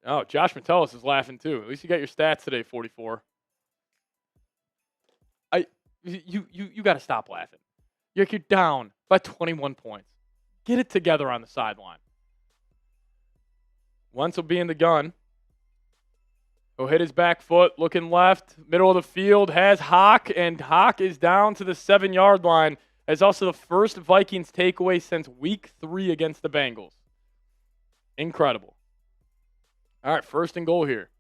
Oh, Josh Metellus is laughing too. At least you got your stats today, 44. You got to stop laughing. You're down by 21 points. Get it together on the sideline. Wentz will be in the gun. He'll hit his back foot, looking left, middle of the field, has Hawk, and Hawk is down to the 7-yard line. It's also the first Vikings takeaway since week 3 against the Bengals. Incredible. All right, first and goal here.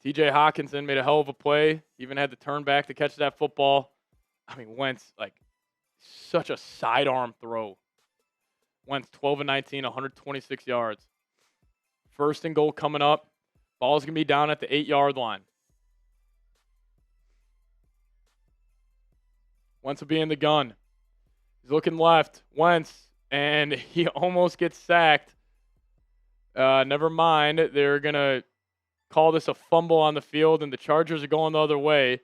TJ Hawkinson made a hell of a play, even had to turn back to catch that football. I mean, Wentz, such a sidearm throw. Wentz 12 and 19, 126 yards. First and goal coming up. Ball's going to be down at the 8-yard line. Wentz will be in the gun. He's looking left. Wentz, and he almost gets sacked. Never mind. They're going to call this a fumble on the field, and the Chargers are going the other way.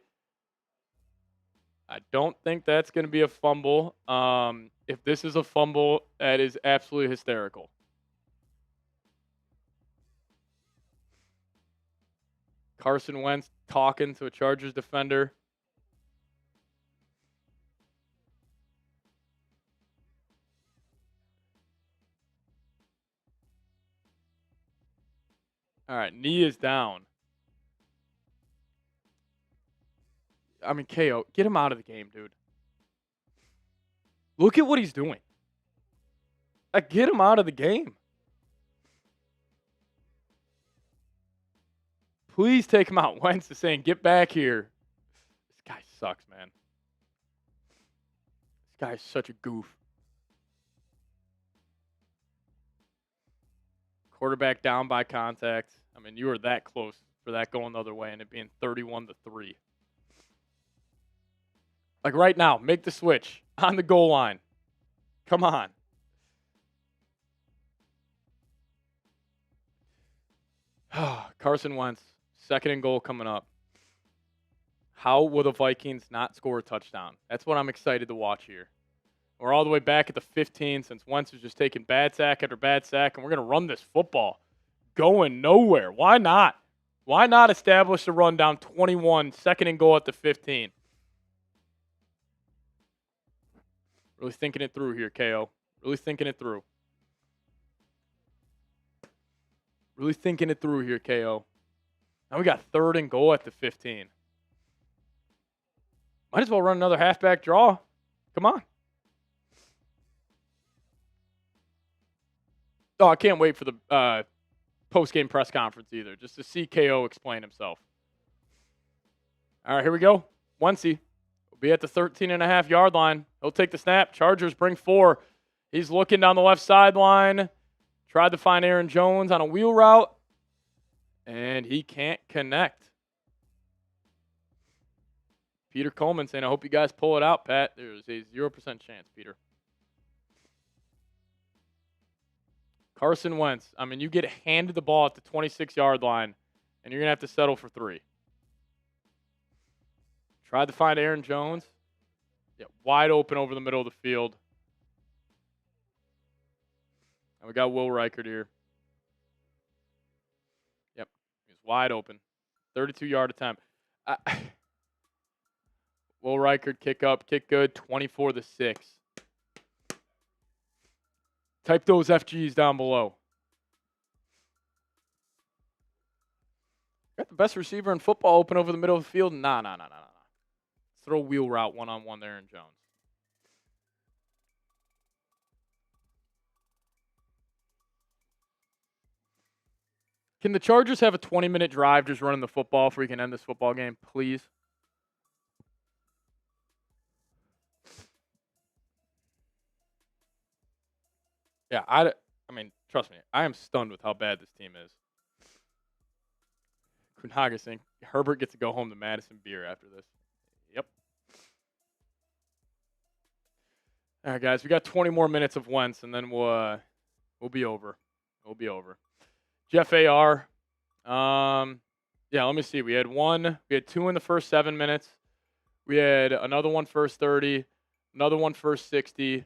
I don't think that's going to be a fumble. If this is a fumble, that is absolutely hysterical. Carson Wentz talking to a Chargers defender. All right, knee is down. I mean, KO, get him out of the game, dude. Look at what he's doing. Get him out of the game. Please take him out. Wentz is saying, get back here. This guy sucks, man. This guy is such a goof. Quarterback down by contact. I mean, you were that close for that going the other way and it being 31-3. Right now, make the switch on the goal line. Come on. Carson Wentz, second and goal coming up. How will the Vikings not score a touchdown? That's what I'm excited to watch here. We're all the way back at the 15 since Wentz was just taking bad sack after bad sack, and we're going to run this football. Going nowhere. Why not? Why not establish the run down 21, second and goal at the 15? Really thinking it through here, KO. Really thinking it through. Really thinking it through here, KO. Now we got third and goal at the 15. Might as well run another halfback draw. Come on. Oh, I can't wait for the post-game press conference either, just to see KO explain himself. All right, here we go. Wentzy will be at the 13.5-yard line. He'll take the snap. Chargers bring 4. He's looking down the left sideline. Tried to find Aaron Jones on a wheel route, and he can't connect. Peter Coleman saying, I hope you guys pull it out, Pat. There's a 0% chance, Peter. Carson Wentz. I mean, you get handed the ball at the 26-yard line, and you're going to have to settle for 3. Tried to find Aaron Jones. Yeah, wide open over the middle of the field. And we got Will Reichert here. Yep, he's wide open. 32-yard attempt. Will Reichert kick up, kick good, 24-6. Type those FGs down below. Got the best receiver in football open over the middle of the field? Nah. Let's throw a wheel route one-on-one there in Jones. Can the Chargers have a 20-minute drive just running the football before we can end this football game, please? Yeah, I mean, trust me, I am stunned with how bad this team is. Kunhaga saying Herbert gets to go home to Madison Beer after this. Yep. All right, guys, we got 20 more minutes of Wentz, and then we'll be over. We'll be over. Jeff AR, Yeah, let me see. We had two in the first 7 minutes. We had another one first 30, another one first 60,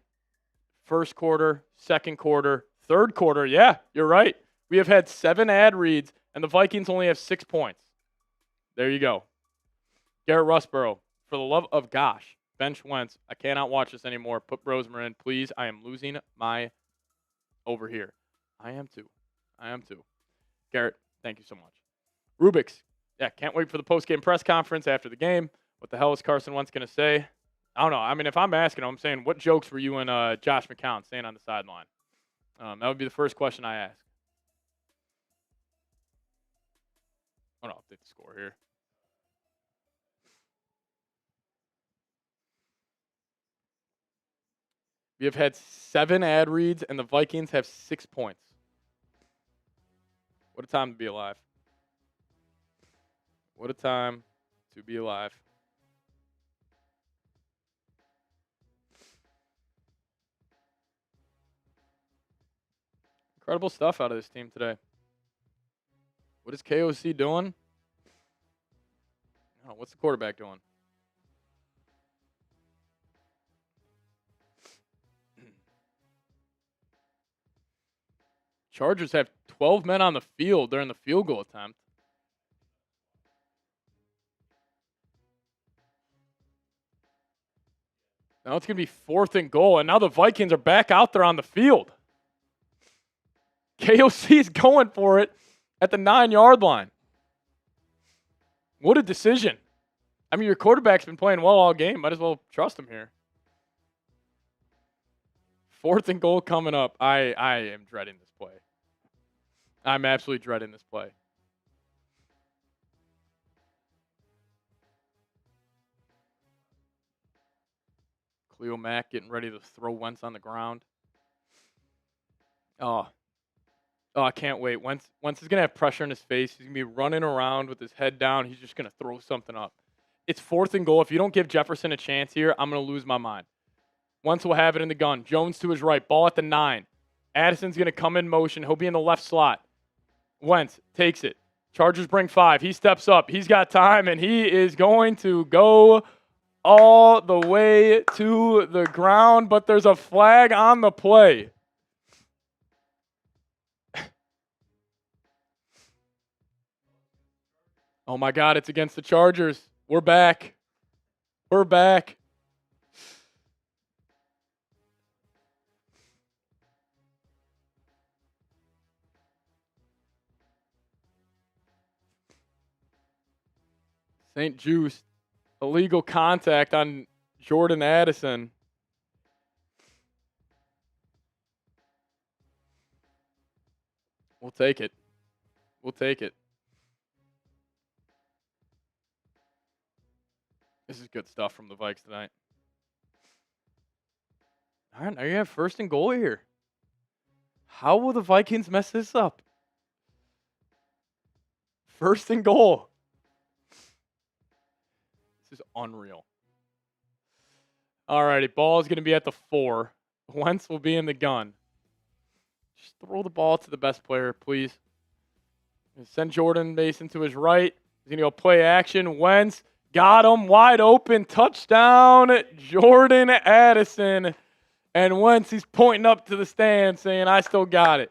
first quarter, second quarter, third quarter. Yeah, you're right. We have had 7 ad reads, and the Vikings only have 6 points. There you go. Garrett Russborough, for the love of gosh, bench Wentz. I cannot watch this anymore. Put Brosmer in, please. I am losing my over here. I am too. Garrett, thank you so much. Rubik's. Yeah, can't wait for the post-game press conference after the game. What the hell is Carson Wentz going to say? I don't know. I mean, if I'm asking him, I'm saying, what jokes were you and Josh McCown saying on the sideline? That would be the first question I ask. Oh, no, update the score here. We have had 7 ad reads, and the Vikings have 6 points. What a time to be alive. What a time to be alive. Incredible stuff out of this team today. What is KOC doing? Oh, what's the quarterback doing? Chargers have 12 men on the field during the field goal attempt. Now it's going to be 4th and goal, and now the Vikings are back out there on the field. KOC is going for it at the 9-yard line. What a decision. I mean, your quarterback's been playing well all game. Might as well trust him here. 4th and goal coming up. I am dreading this play. I'm absolutely dreading this play. Cleo Mack getting ready to throw Wentz on the ground. Oh, I can't wait. Wentz is going to have pressure in his face. He's going to be running around with his head down. He's just going to throw something up. It's 4th and goal. If you don't give Jefferson a chance here, I'm going to lose my mind. Wentz will have it in the gun. Jones to his right. Ball at the 9. Addison's going to come in motion. He'll be in the left slot. Wentz takes it. Chargers bring 5. He steps up. He's got time, and he is going to go all the way to the ground, but there's a flag on the play. Oh, my God, it's against the Chargers. We're back. St. Juice, illegal contact on Jordan Addison. We'll take it. This is good stuff from the Vikes tonight. All right, now you have 1st and goal here. How will the Vikings mess this up? 1st and goal. This is unreal. All righty, ball is going to be at the 4. Wentz will be in the gun. Just throw the ball to the best player, please. Send Jordan Mason to his right. He's going to go play action. Wentz got him wide open. Touchdown, Jordan Addison. And Wentz, he's pointing up to the stand saying, I still got it.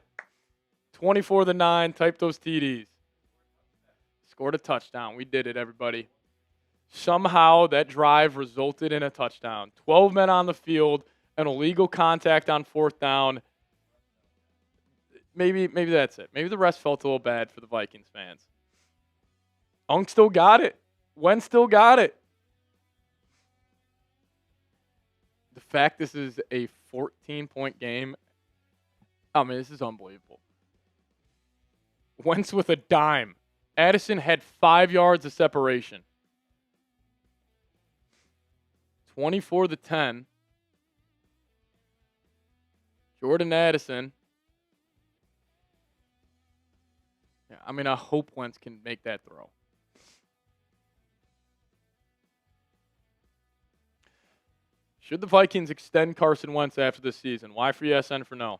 24-9, type those TDs. Scored a touchdown. We did it, everybody. Somehow that drive resulted in a touchdown. 12 men on the field, an illegal contact on 4th down. Maybe that's it. Maybe the rest felt a little bad for the Vikings fans. Unk still got it. Wentz still got it. The fact this is a 14-point game, I mean, this is unbelievable. Wentz with a dime. Addison had 5 yards of separation. 24-10. Jordan Addison. Yeah, I mean, I hope Wentz can make that throw. Should the Vikings extend Carson Wentz after this season? Y for yes, N for no.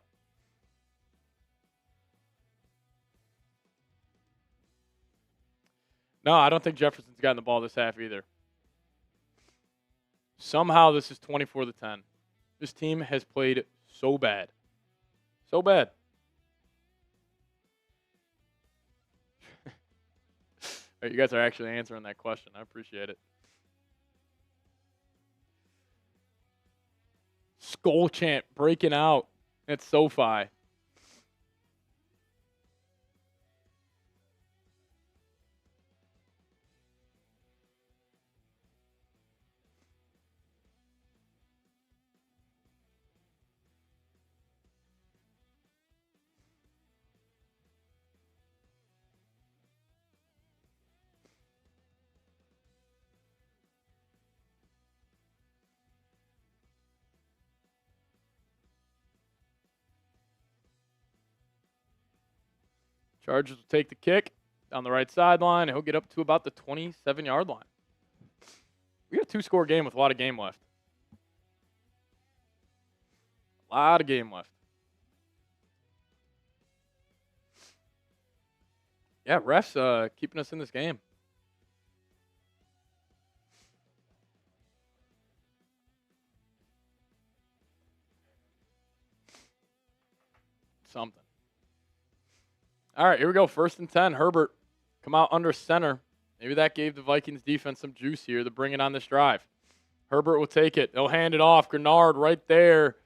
No, I don't think Jefferson's gotten the ball this half either. Somehow this is 24-10. This team has played so bad. So bad. Right, you guys are actually answering that question. I appreciate it. Skull chant breaking out at SoFi. Chargers will take the kick down the right sideline, and he'll get up to about the 27-yard line. We got a 2-score game with a lot of game left. A lot of game left. Yeah, refs keeping us in this game. Something. All right, here we go. 1st and 10. Herbert come out under center. Maybe that gave the Vikings defense some juice here to bring it on this drive. Herbert will take it. They'll hand it off. Grenard right there.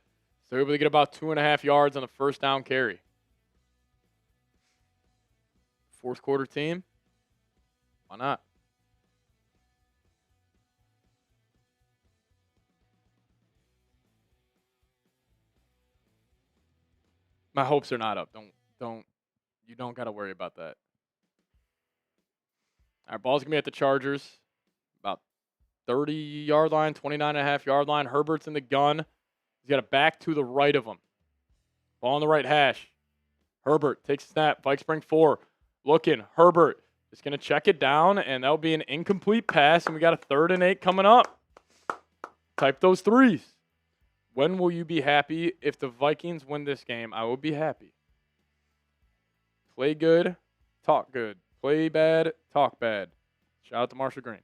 So able to get about 2.5 yards on the 1st down carry. 4th quarter team. Why not? My hopes are not up. You don't got to worry about that. All right, ball's going to be at the Chargers. About 30-yard line, 29.5-yard line. Herbert's in the gun. He's got a back to the right of him. Ball on the right hash. Herbert takes a snap. Vikes bring 4. Looking. Herbert is going to check it down, and that'll be an incomplete pass, and we got a 3rd and 8 coming up. Type those 3s. When will you be happy? If the Vikings win this game, I will be happy. Play good, talk good. Play bad, talk bad. Shout out to Marshall Green.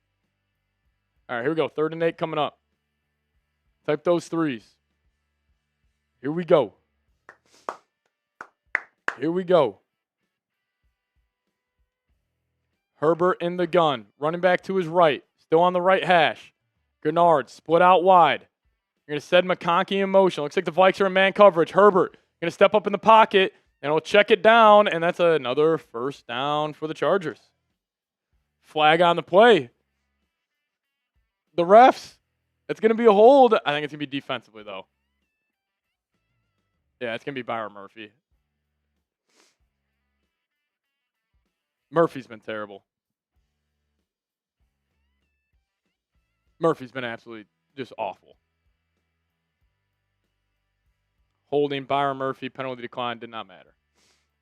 All right, here we go. 3rd and 8 coming up. Type those 3s. Here we go. Here we go. Herbert in the gun. Running back to his right. Still on the right hash. Grenard split out wide. You're going to send McConkey in motion. Looks like the Vikes are in man coverage. Herbert going to step up in the pocket, and he'll check it down, and that's another 1st down for the Chargers. Flag on the play. The refs. It's going to be a hold. I think it's going to be defensively, though. Yeah, it's going to be Byron Murphy. Murphy's been terrible. Murphy's been absolutely just awful. Holding Byron Murphy, penalty decline, did not matter.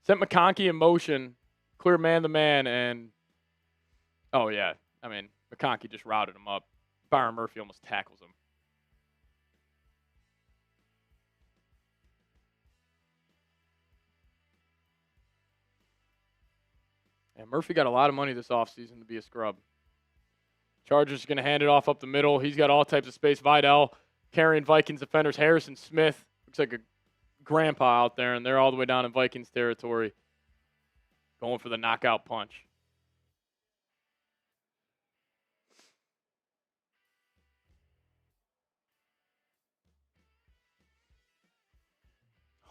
Sent McConkey in motion, clear man-to-man, and oh, yeah. I mean, McConkey just routed him up. Byron Murphy almost tackles him. And Murphy got a lot of money this offseason to be a scrub. Chargers are going to hand it off up the middle. He's got all types of space. Vidal carrying Vikings defenders. Harrison Smith looks like a grandpa out there, and they're all the way down in Vikings territory going for the knockout punch.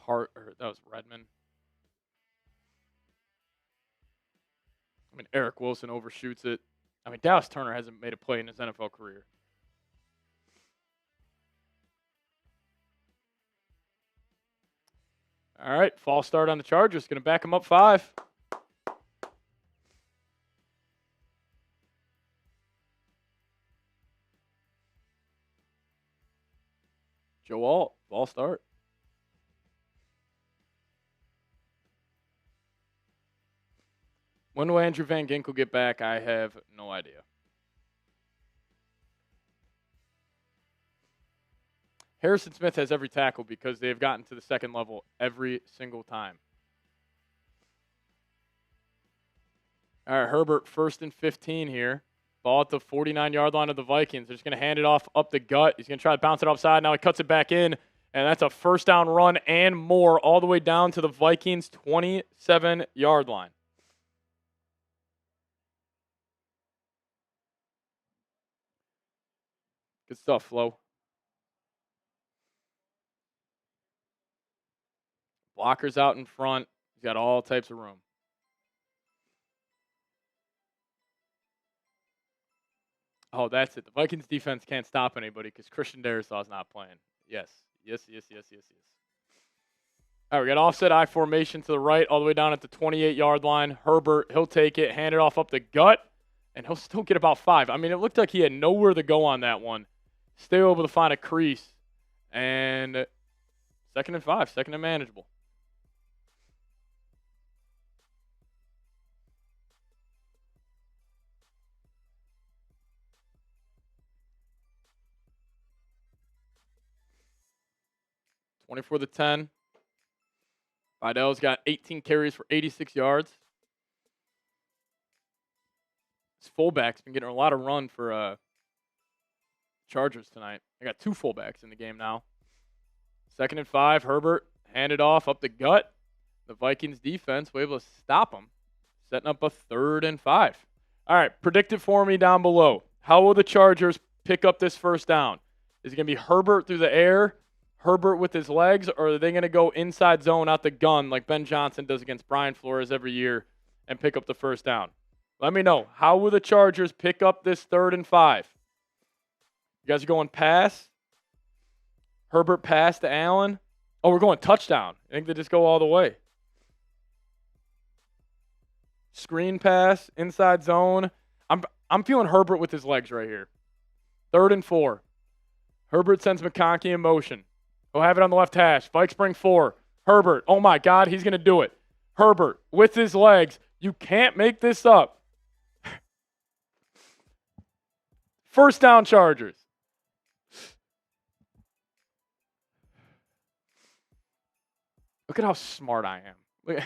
That was Redmond. I mean, Eric Wilson overshoots it. I mean, Dallas Turner hasn't made a play in his NFL career. All right, false start on the Chargers. Going to back him up 5. Joe Alt, false start. When will Andrew Van Ginkel get back? I have no idea. Harrison Smith has every tackle because they have gotten to the second level every single time. All right, Herbert, 1st and 15 here. Ball at the 49-yard line of the Vikings. They're just going to hand it off up the gut. He's going to try to bounce it offside. Now he cuts it back in, and that's a first down run and more all the way down to the Vikings' 27-yard line. Good stuff, Flo. Blockers out in front. He's got all types of room. Oh, that's it. The Vikings defense can't stop anybody because Christian Darisaw's not playing. Yes. All right, we got offset I formation to the right all the way down at the 28-yard line. Herbert, he'll take it, hand it off up the gut, and he'll still get about 5. I mean, it looked like he had nowhere to go on that one. Still able to find a crease. And 2nd and 5, 2nd and manageable. For the 10. Vidal's got 18 carries for 86 yards. His fullback's been getting a lot of run for Chargers tonight. I got 2 fullbacks in the game now. 2nd and 5, Herbert handed off up the gut. The Vikings defense were able to stop him, setting up a 3rd and 5. All right, predict it for me down below. How will the Chargers pick up this first down? Is it going to be Herbert through the air, Herbert with his legs, or are they going to go inside zone out the gun like Ben Johnson does against Brian Flores every year and pick up the first down? Let me know. How will the Chargers pick up this 3rd and 5? You guys are going pass? Herbert pass to Allen? Oh, we're going touchdown. I think they just go all the way. Screen pass, inside zone. I'm feeling Herbert with his legs right here. 3rd and 4. Herbert sends McConkey in motion. He'll have it on the left hash. Vikes bring 4. Herbert, oh my God, he's going to do it. Herbert with his legs. You can't make this up. First down, Chargers. Look at how smart I am. Look at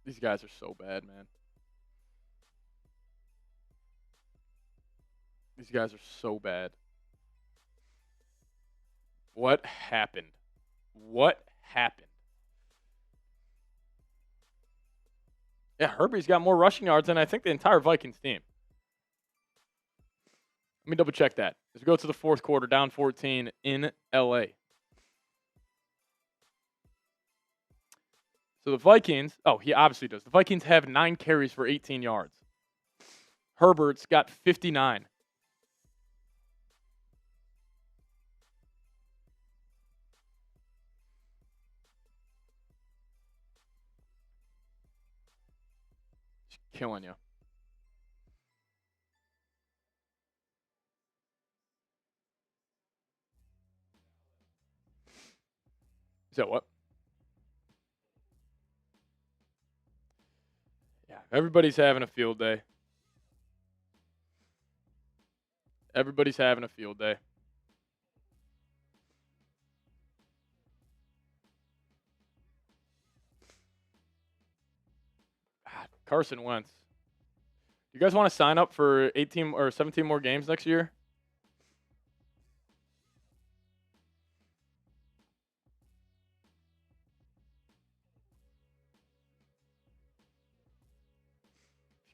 these guys are so bad, man. These guys are so bad. What happened? What happened? Yeah, Herbie's got more rushing yards than I think the entire Vikings team. Let me double check that. As we go to the 4th quarter, down 14 in LA. So the Vikings, oh, he obviously does. The Vikings have 9 carries for 18 yards. Herbert's got 59. He's killing you. Is that what? Yeah, everybody's having a field day. Everybody's having a field day. God, Carson Wentz. You guys want to sign up for 18 or 17 more games next year?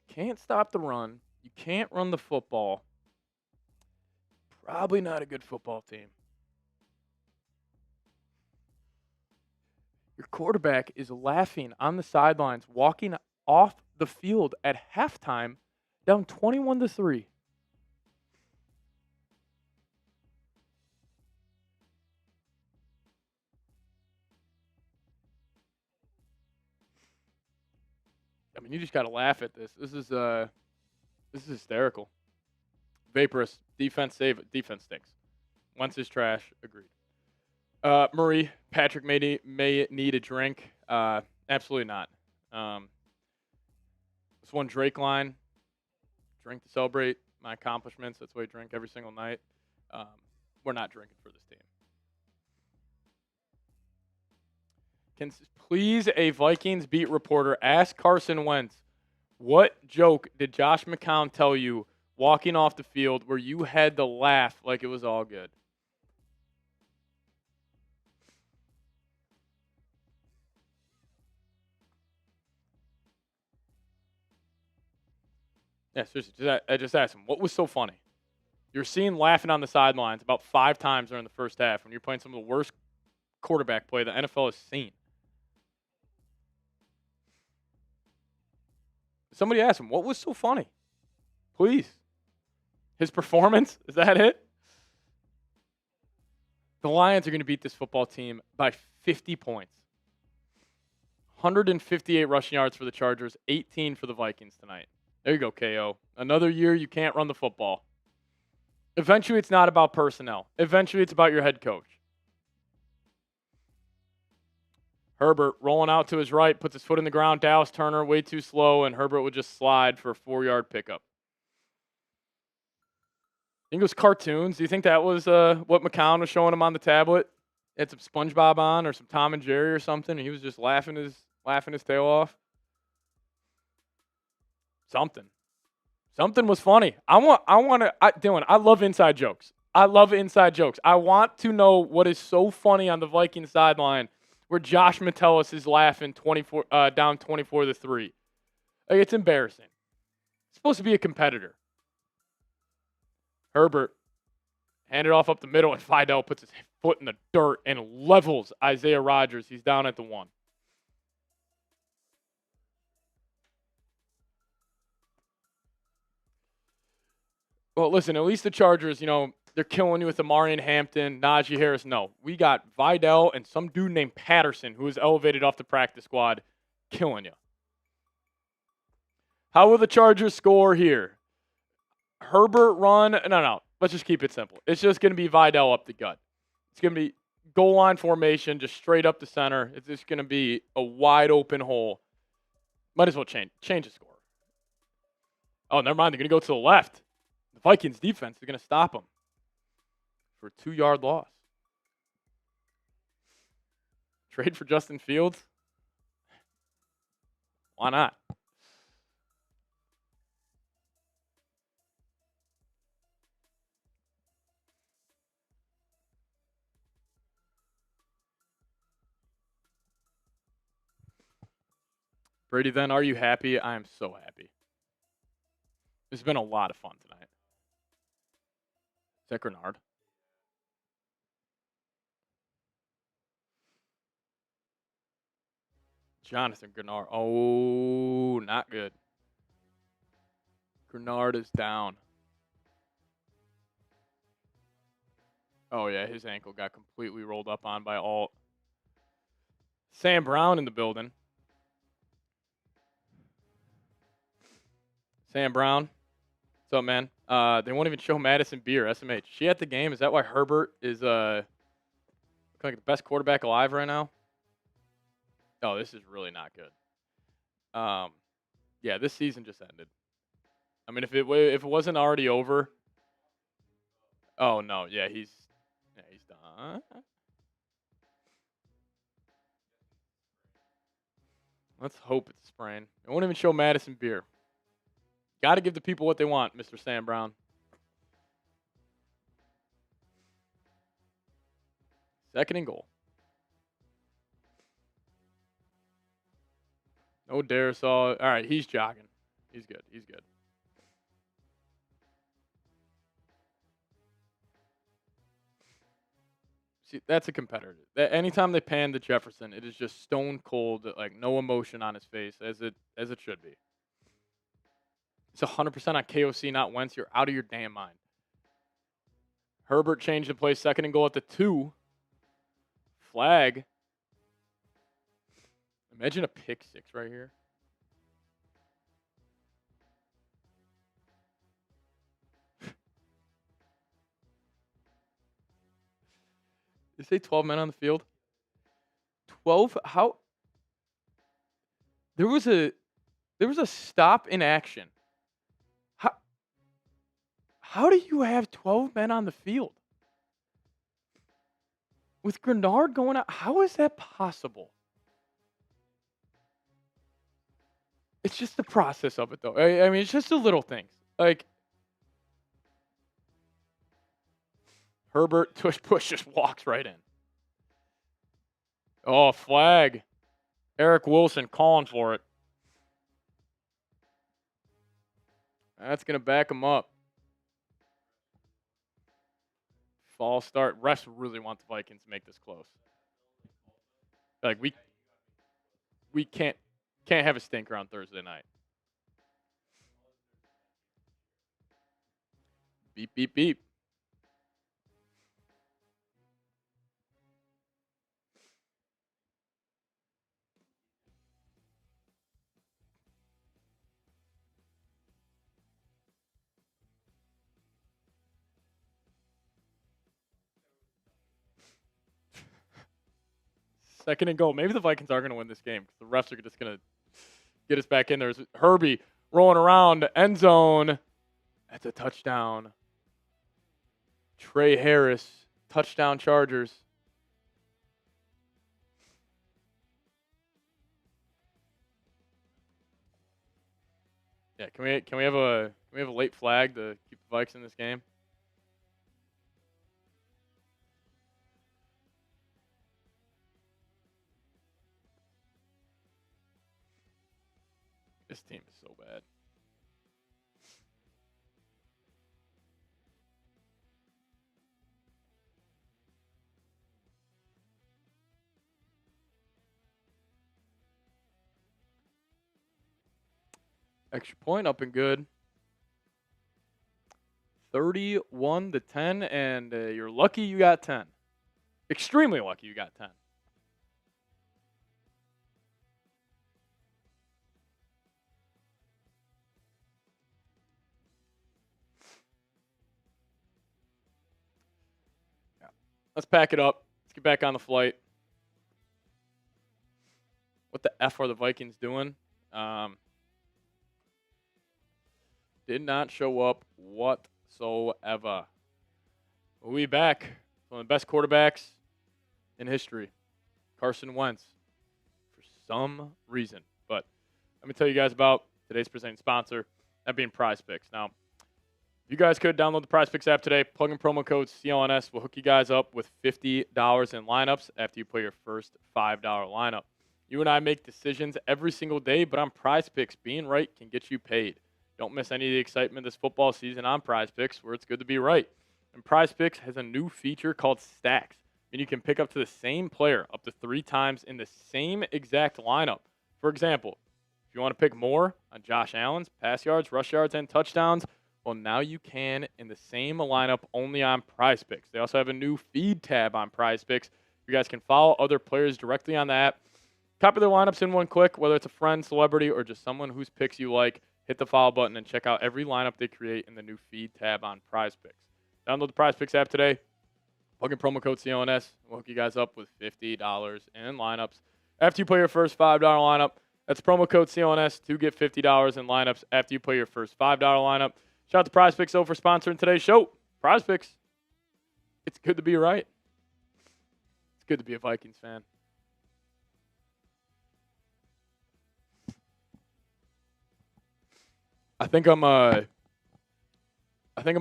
You can't stop the run. You can't run the football. Probably not a good football team. Your quarterback is laughing on the sidelines, walking off the field at halftime, down 21-3. I mean, you just got to laugh at this. This is hysterical. Vaporous defense save it. Defense stinks. Wentz is trash. Agreed. Murray, Patrick may need a drink. Absolutely not. This one Drake line. Drink to celebrate my accomplishments. That's why I drink every single night. We're not drinking for this team. Please, a Vikings beat reporter, ask Carson Wentz, what joke did Josh McCown tell you walking off the field where you had to laugh like it was all good? Yeah, seriously, I just asked him, what was so funny? You're seeing laughing on the sidelines about 5 times during the first half when you're playing some of the worst quarterback play the NFL has seen. Somebody asked him, what was so funny? Please. His performance? Is that it? The Lions are going to beat this football team by 50 points. 158 rushing yards for the Chargers, 18 for the Vikings tonight. There you go, KO. Another year you can't run the football. Eventually, it's not about personnel. Eventually, it's about your head coach. Herbert rolling out to his right, puts his foot in the ground. Dallas Turner way too slow, and Herbert would just slide for a 4-yard pickup. I think it was cartoons. Do you think that was what McCown was showing him on the tablet? He had some SpongeBob on or some Tom and Jerry or something, and he was just laughing his tail off. Something was funny. Dylan, I love inside jokes. I want to know what is so funny on the Vikings sideline where Josh Metellus is laughing down 24-3. Like, it's embarrassing. It's supposed to be a competitor. Herbert handed off up the middle, and Fidel puts his foot in the dirt and levels Isaiah Rodgers. He's down at the 1. Well, listen, at least the Chargers, they're killing you with Amari and Hampton, Najee Harris. No, we got Vidal and some dude named Patterson who was elevated off the practice squad, killing you. How will the Chargers score here? Herbert run? No. Let's just keep it simple. It's just going to be Vidal up the gut. It's going to be goal line formation, just straight up the center. It's just going to be a wide open hole. Might as well change the score. Oh, never mind. They're going to go to the left. The Vikings defense is going to stop them for a 2-yard loss. Trade for Justin Fields? Why not? Brady, then, are you happy? I am so happy. It's been a lot of fun tonight. Is that Grenard? Jonathan Grenard. Oh, not good. Grenard is down. Oh, yeah, his ankle got completely rolled up on by Alt. Sam Brown in the building. Sam Brown. What's up, man? They won't even show Madison Beer, SMH. She at the game? Is that why Herbert is like the best quarterback alive right now? Oh, this is really not good. Yeah, this season just ended. I mean, if it wasn't already over. Oh no, yeah, he's done. Let's hope it's sprain. It won't even show Madison Beer. Got to give the people what they want, Mr. Sam Brown. Second and goal. No Darisaw. All right, he's jogging. He's good. See, that's a competitor. Anytime they pan to Jefferson, it is just stone cold, like no emotion on his face, as it should be. It's 100% on KOC, not Wentz. You're out of your damn mind. Herbert changed the play. Second and goal at the 2. Flag. Imagine a pick 6 right here. Did they say 12 men on the field? 12? How? There was a stop in action. How do you have 12 men on the field? With Grenard going out, how is that possible? It's just the process of it, though. I mean, it's just the little things. Like, Herbert tush push just walks right in. Oh, flag. Eric Wilson calling for it. That's going to back him up. False start. Refs really want the Vikings to make this close. Like, we can't have a stinker on Thursday night. Beep, beep, beep. Second and goal. Maybe the Vikings are going to win this game because the refs are just going to get us back in there. There's Herbie rolling around end zone. That's a touchdown. Trey Harris, touchdown Chargers. Yeah, can we have a late flag to keep the Vikes in this game? This team is so bad. Extra point up and good. 31-10, and you're lucky you got 10. Extremely lucky you got 10. Yeah. Let's pack it up. Let's get back on the flight. What the F are the Vikings doing? Did not show up whatsoever. We'll be back. One of the best quarterbacks in history, Carson Wentz, for some reason. But let me tell you guys about today's presenting sponsor, that being Prize Picks. Now, if you guys could download the Prize Picks app today, plug in promo code CLNS. We'll hook you guys up with $50 in lineups after you play your first $5 lineup. You and I make decisions every single day, but on Prize Picks, being right can get you paid. Don't miss any of the excitement this football season on Prize Picks, where it's good to be right. And Prize Picks has a new feature called Stacks, and you can pick up to the same player up to 3 times in the same exact lineup. For example, if you want to pick more on Josh Allen's pass yards, rush yards, and touchdowns, well, now you can in the same lineup only on Prize Picks. They also have a new feed tab on Prize Picks. You guys can follow other players directly on the app. Copy their lineups in one click, whether it's a friend, celebrity, or just someone whose picks you like. Hit the follow button and check out every lineup they create in the new feed tab on Prize Picks. Download the Prize Picks app today. Plug in promo code CLNS. We'll hook you guys up with $50 in lineups. After you play your first $5 lineup, that's promo code CLNS to get $50 in lineups after you play your first $5 lineup. Shout out to Prize Picks, though, for sponsoring today's show. Prize Picks. It's good to be right. It's good to be a Vikings fan. I think I'm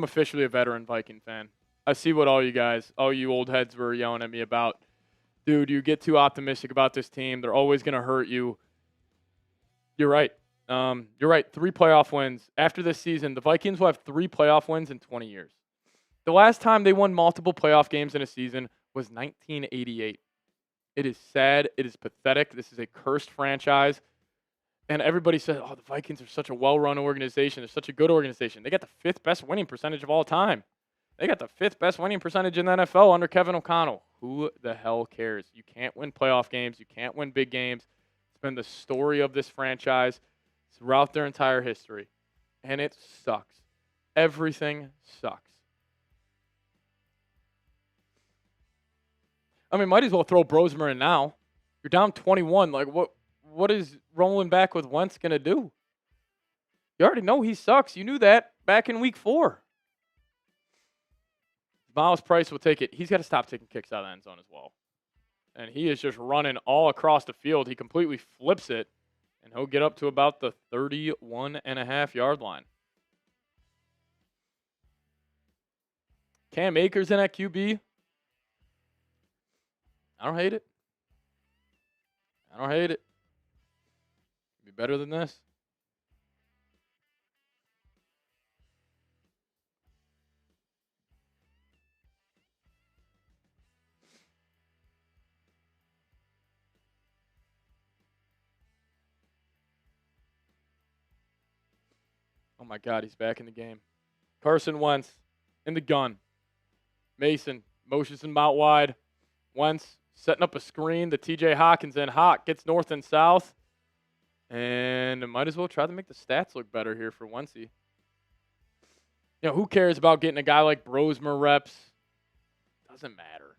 officially a veteran Viking fan. I see what all you old heads were yelling at me about. Dude, you get too optimistic about this team. They're always going to hurt you. You're right. You're right. 3 playoff wins. After this season, the Vikings will have 3 playoff wins in 20 years. The last time they won multiple playoff games in a season was 1988. It is sad. It is pathetic. This is a cursed franchise. And everybody says, oh, the Vikings are such a well-run organization. They're such a good organization. They got the 5th best winning percentage of all time. They got the 5th best winning percentage in the NFL under Kevin O'Connell. Who the hell cares? You can't win playoff games. You can't win big games. It's been the story of this franchise throughout their entire history. And it sucks. Everything sucks. I mean, might as well throw Brosmer in now. You're down 21. Like, what is rolling back with Wentz going to do? You already know he sucks. You knew that back in week 4. Miles Price will take it. He's got to stop taking kicks out of the end zone as well. And he is just running all across the field. He completely flips it And he'll get up to about the 31.5-yard line. Cam Akers in at QB. I don't hate it. I don't hate it. Be better than this. Oh my God, he's back in the game. Carson Wentz in the gun. Mason motions him out wide. Wentz setting up a screen. The TJ Hawkins in. Hawk gets north and south. And might as well try to make the stats look better here for Wentzzy. You know, who cares about getting a guy like Brosmer reps? Doesn't matter.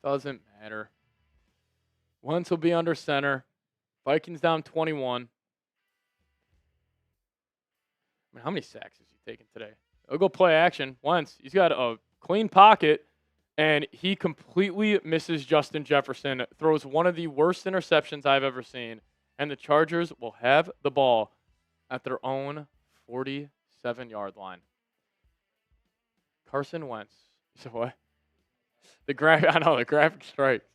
Doesn't matter. Wentz will be under center. Vikings down 21. I mean, how many sacks has he taken today? They'll go play action. Wentz, he's got a clean pocket, and he completely misses Justin Jefferson, throws one of the worst interceptions I've ever seen, and the Chargers will have the ball at their own 47-yard line. Carson Wentz. So what? I know, the graphic strikes.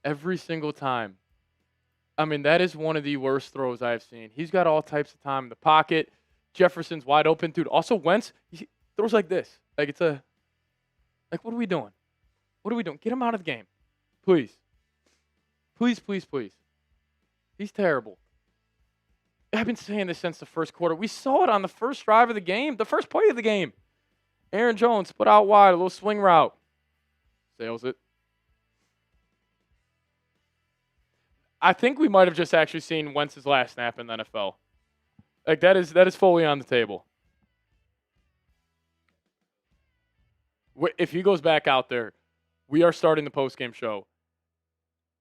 Every single time. I mean, that is one of the worst throws I've seen. He's got all types of time in the pocket. Jefferson's wide open. Dude, also Wentz, he throws like this. Like it's a, like what are we doing? What are we doing? Get him out of the game. Please. Please, please, please. He's terrible. I've been saying this since the first quarter. We saw it on the first drive of the game, the first play of the game. Aaron Jones put out wide, a little swing route. Sails it. I think we might have just actually seen Wentz's last snap in the NFL. Like that is fully on the table. If he goes back out there, we are starting the post-game show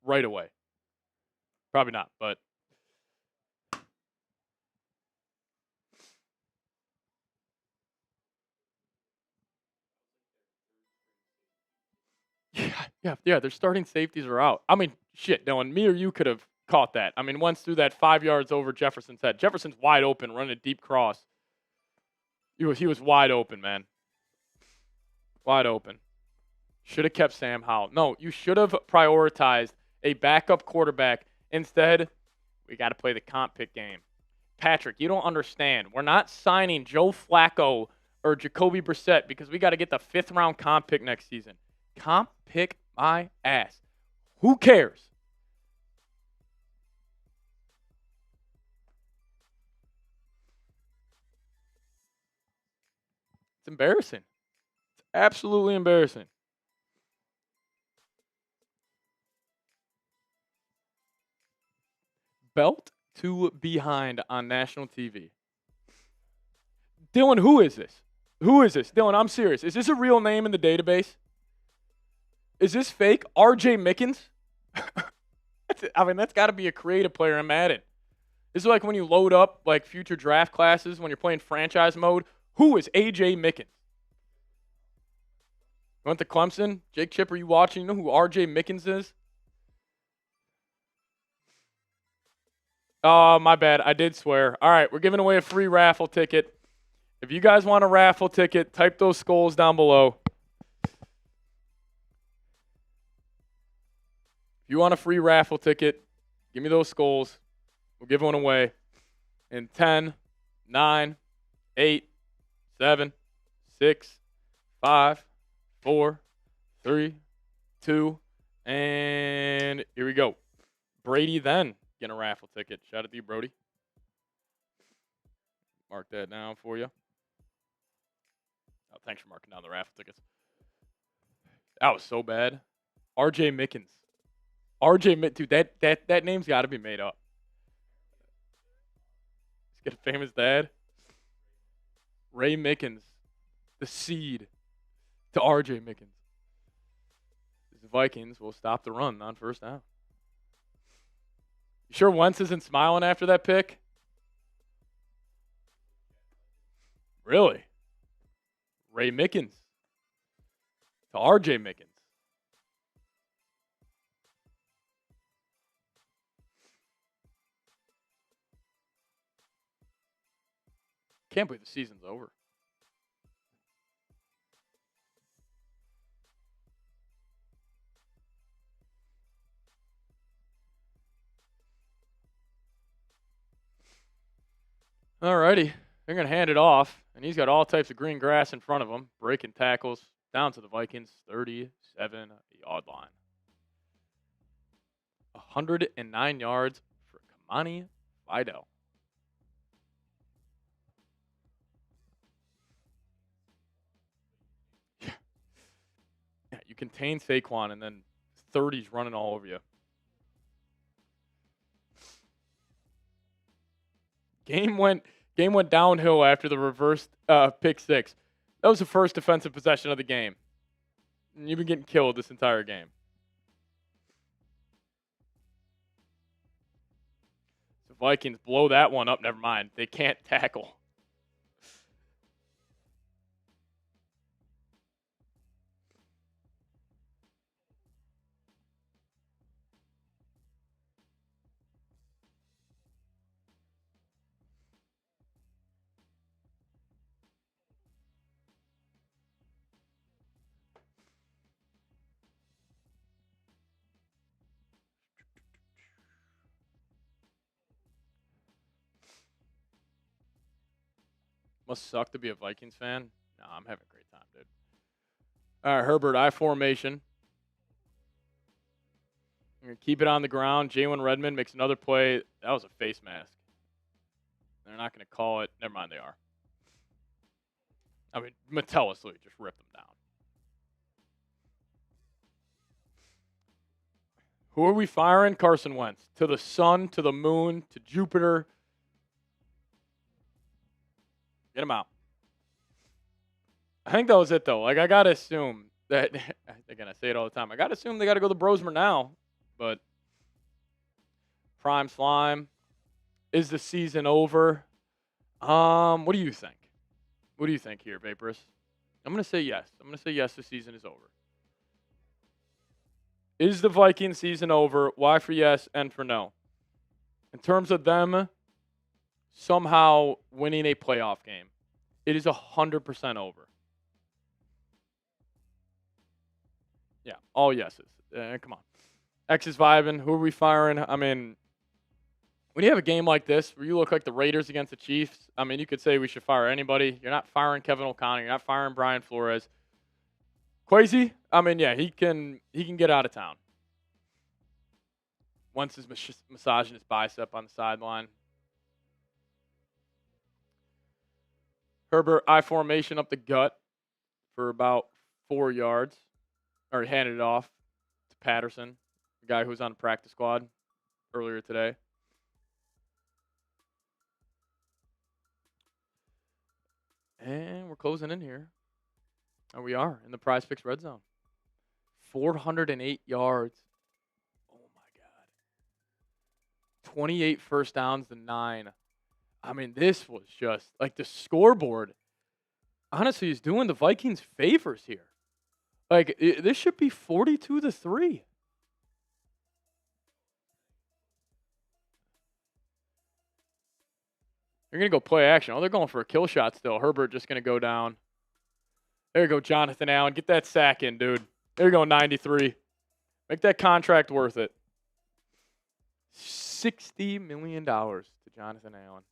right away. Probably not, but yeah. Their starting safeties are out. I mean, shit, Dylan, me or you could have caught that. I mean, Wentz threw that 5 yards over Jefferson's head. Jefferson's wide open, running a deep cross. He was wide open, man. Wide open. Should have kept Sam Howell. No, you should have prioritized a backup quarterback. Instead, we got to play the comp pick game. Patrick, you don't understand. We're not signing Joe Flacco or Jacoby Brissett because we got to get the 5th-round comp pick next season. Comp pick my ass. Who cares? It's embarrassing. It's absolutely embarrassing. Belt to behind on national TV. Dylan, who is this? Who is this? Dylan, I'm serious. Is this a real name in the database? Is this fake? RJ Mickens? I mean, that's got to be a creative player in Madden. This is like when you load up like future draft classes when you're playing franchise mode. Who is AJ Mickens? Went to Clemson? Jake Chip, are you watching? You know who RJ Mickens is? Oh, my bad. I did swear. All right, we're giving away a free raffle ticket. If you guys want a raffle ticket, type those skulls down below. If you want a free raffle ticket, give me those skulls. We'll give one away in 10, 9, 8, 7, 6, 5, 4, 3, 2, and here we go. Brady then getting a raffle ticket. Shout out to you, Brody. Mark that down for you. Oh, thanks for marking down the raffle tickets. That was so bad. RJ Mickens. Dude, that name's got to be made up. He's got a famous dad. Ray Mickens, the seed to RJ Mickens. The Vikings will stop the run on first down. You sure Wentz isn't smiling after that pick? Really? Ray Mickens. to R.J. Mickens. Can't believe the season's over. Alrighty, they're going to hand it off, and he's got all types of green grass in front of him, breaking tackles down to the Vikings 37-yard line. 109 yards for Kamani Vidal. Yeah, you contain Saquon, and then 30's running all over you. Game went downhill after the reverse pick six. That was the first defensive possession of the game. And you've been getting killed this entire game. The Vikings blow that one up. Never mind. They can't tackle. Must suck to be a Vikings fan. No, I'm having a great time, dude. All right, Herbert, I formation. I'm going to keep it on the ground. Jalen Redmond makes another play. That was a face mask. They're not going to call it. Never mind, they are. I mean, Metellus just ripped them down. Who are we firing? Carson Wentz. To the sun, to the moon, to Jupiter. Get him out. I think that was it, though. Like, I got to assume that, again, I say it all the time. I got to assume they got to go to Brosmer now. But Prime Slime, is the season over? What do you think? What do you think here, Vaporous? I'm going to say yes. I'm going to say yes, the season is over. Is the Viking season over? Y for yes, N for no. In terms of them somehow winning a playoff game, it is 100% over. Yeah, all yeses. Come on. X is vibing. Who are we firing? I mean, when you have a game like this where you look like the Raiders against the Chiefs, I mean, you could say we should fire anybody. You're not firing Kevin O'Connor. You're not firing Brian Flores. Quasi, I mean, yeah, he can get out of town. Once he's massaging his bicep on the sideline. Herbert, I formation up the gut for about 4 yards. Or he handed it off to Patterson, the guy who was on the practice squad earlier today. And we're closing in here. And we are in the Prize Picks red zone. 408 yards. Oh, my God. 28 first downs to 9. I mean, this was just like the scoreboard. Honestly, is doing the Vikings favors here. Like, this should be 42-3. They're going to go play action. Oh, they're going for a kill shot still. Herbert just going to go down. There you go, Jonathan Allen. Get that sack in, dude. There you go, 93. Make that contract worth it. $60 million to Jonathan Allen.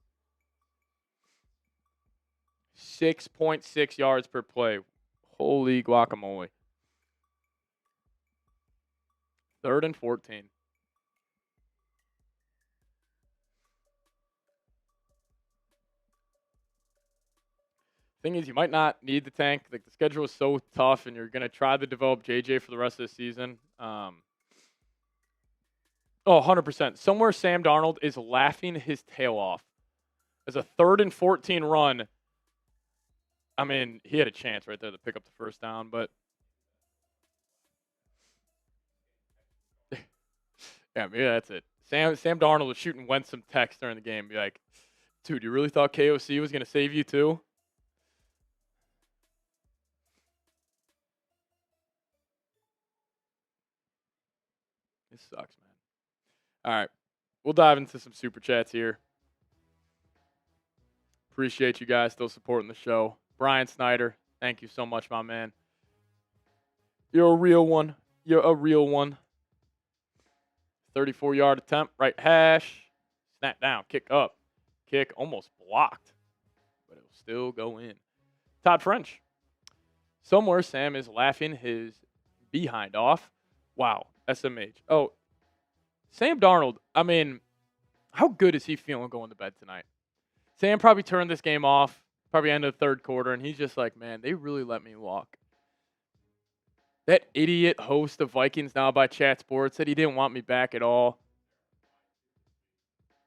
6.6 yards per play. Holy guacamole. 3rd and 14. Thing is, you might not need the tank. Like, the schedule is so tough, and you're going to try to develop JJ for the rest of the season. 100%. Somewhere Sam Darnold is laughing his tail off. As a 3rd and 14 run, I mean, he had a chance right there to pick up the first down, but yeah, maybe that's it. Sam Darnold was shooting Wentz some text during the game. Be like, dude, you really thought KOC was going to save you too? sucks, man. All right. We'll dive into some super chats here. Appreciate you guys still supporting the show. Brian Snyder, thank you so much, my man. You're a real one. You're a real one. 34-yard attempt, right hash. Snap down, kick up. Kick almost blocked, but it'll still go in. Todd French. Somewhere Sam is laughing his behind off. Wow, SMH. Oh, Sam Darnold, I mean, how good is he feeling going to bed tonight? Sam probably turned this game off, probably end of the third quarter, and he's just like, man, they really let me walk. That idiot host of Vikings Now by Chat Sports said he didn't want me back at all.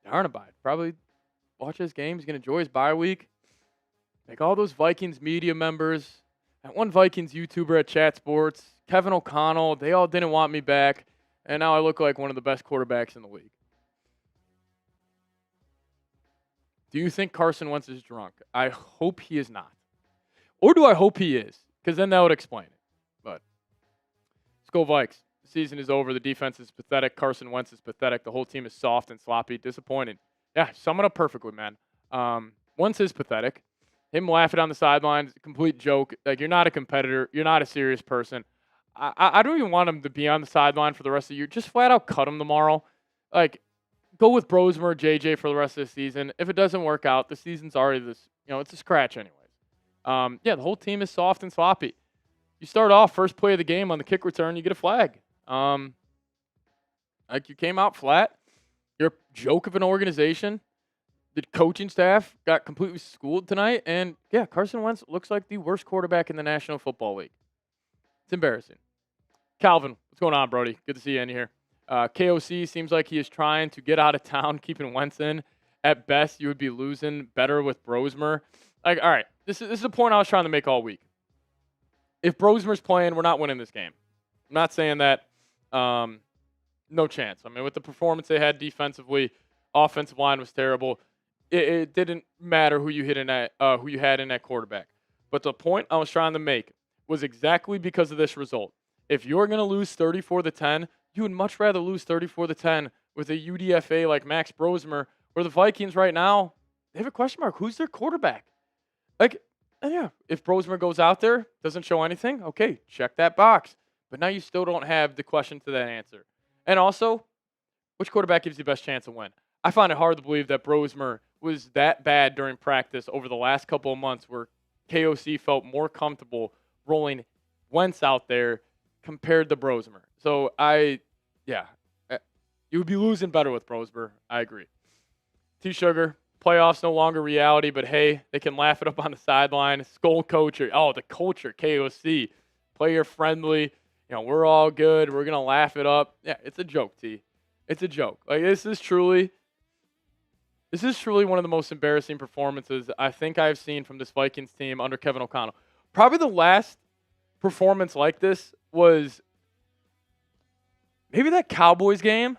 Darn about it. Probably watch his game. He's going to enjoy his bye week. Like all those Vikings media members, that one Vikings YouTuber at Chat Sports, Kevin O'Connell, they all didn't want me back, and now I look like one of the best quarterbacks in the league. Do you think Carson Wentz is drunk? I hope he is not. Or do I hope he is? Because then that would explain it. But let's go Vikes. The season is over. The defense is pathetic. Carson Wentz is pathetic. The whole team is soft and sloppy. Disappointed. Yeah, sum it up perfectly, man. Wentz is pathetic. Him laughing on the sidelines, complete joke. Like, you're not a competitor. You're not a serious person. I don't even want him to be on the sideline for the rest of the year. Just flat out cut him tomorrow. Like, go with Brosmer or JJ for the rest of the season. If it doesn't work out, the season's already it's a scratch anyways. Yeah, the whole team is soft and sloppy. You start off first play of the game on the kick return, you get a flag. Like, you came out flat. You're a joke of an organization. The coaching staff got completely schooled tonight. And, yeah, Carson Wentz looks like the worst quarterback in the National Football League. It's embarrassing. Calvin, what's going on, Brody? Good to see you in here. KOC seems like he is trying to get out of town, keeping Wentz in. At best, you would be losing better with Brosmer. Like, all right, this is the point I was trying to make all week. If Brosmer's playing, we're not winning this game. I'm not saying that. No chance. I mean, with the performance they had defensively, offensive line was terrible. It didn't matter who you had in that quarterback. But the point I was trying to make was exactly because of this result. If you're going to lose 34-10, you would much rather lose 34-10 with a UDFA like Max Brosmer, where the Vikings right now, they have a question mark. Who's their quarterback? Like, yeah, if Brosmer goes out there, doesn't show anything, okay, check that box. But now you still don't have the question to that answer. And also, which quarterback gives you the best chance to win? I find it hard to believe that Brosmer was that bad during practice over the last couple of months where KOC felt more comfortable rolling Wentz out there compared to Brosmer. So, you would be losing better with Brosmer. I agree. T-Sugar, playoffs no longer reality, but hey, they can laugh it up on the sideline. Skull culture. Oh, the culture, KOC. Player friendly. We're all good. We're going to laugh it up. Yeah, it's a joke, T. It's a joke. Like, this is truly one of the most embarrassing performances I think I've seen from this Vikings team under Kevin O'Connell. Probably the last performance like this was maybe that Cowboys game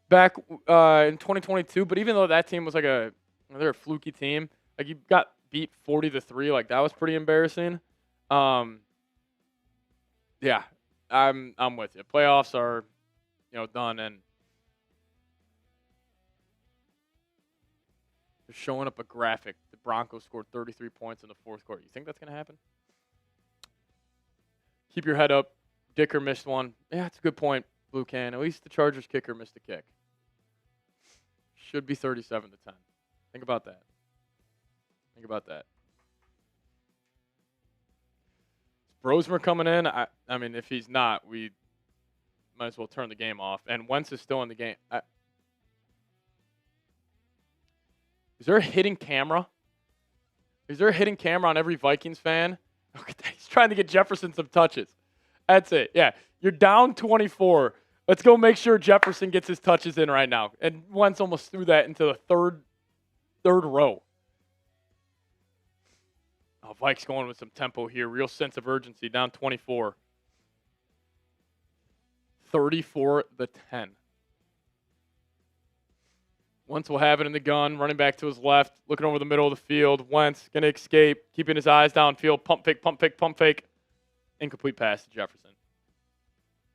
back in 2022. But even though that team was like they're a fluky team, like you got beat 40-3, like that was pretty embarrassing. Yeah, I'm with you. Playoffs are, done, and they're showing up a graphic. The Broncos scored 33 points in the fourth quarter. You think that's going to happen? Keep your head up. Dicker missed one. Yeah, that's a good point, Blue Can. At least the Chargers kicker missed a kick. Should be 37-10. Think about that. Brosmer coming in, I mean, if he's not, we might as well turn the game off. And Wentz is still in the game. Is there a hidden camera? Is there a hidden camera on every Vikings fan? Look at that. He's trying to get Jefferson some touches. That's it. Yeah, you're down 24. Let's go make sure Jefferson gets his touches in right now. And Wentz almost threw that into the third row. Oh, Vikes going with some tempo here. Real sense of urgency. Down 24. 34-10. Wentz will have it in the gun. Running back to his left. Looking over the middle of the field. Wentz going to escape. Keeping his eyes downfield. Pump fake, pump fake, pump fake. Incomplete pass to Jefferson.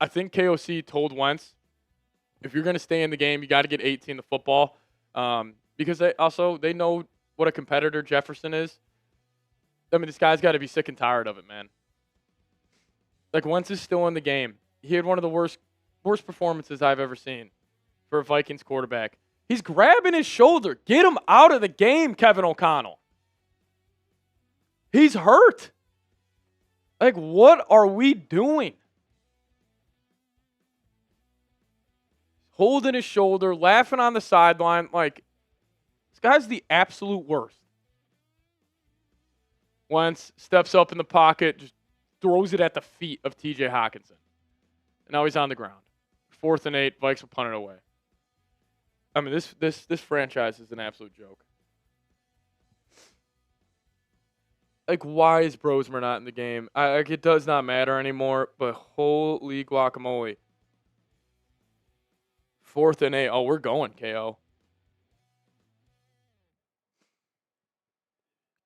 I think KOC told Wentz, if you're going to stay in the game, you got to get 18 the football, because they know what a competitor Jefferson is. I mean, this guy's got to be sick and tired of it, man. Like, Wentz is still in the game. He had one of the worst performances I've ever seen for a Vikings quarterback. He's grabbing his shoulder. Get him out of the game, Kevin O'Connell. He's hurt. Like, what are we doing? Holding his shoulder, laughing on the sideline. Like, this guy's the absolute worst. Wentz steps up in the pocket, just throws it at the feet of TJ Hawkinson. And now he's on the ground. 4th and 8, Vikes will punt it away. I mean, this franchise is an absolute joke. Like, why is Brosmer not in the game? It does not matter anymore, but holy guacamole. 4th and 8. Oh, we're going, KO.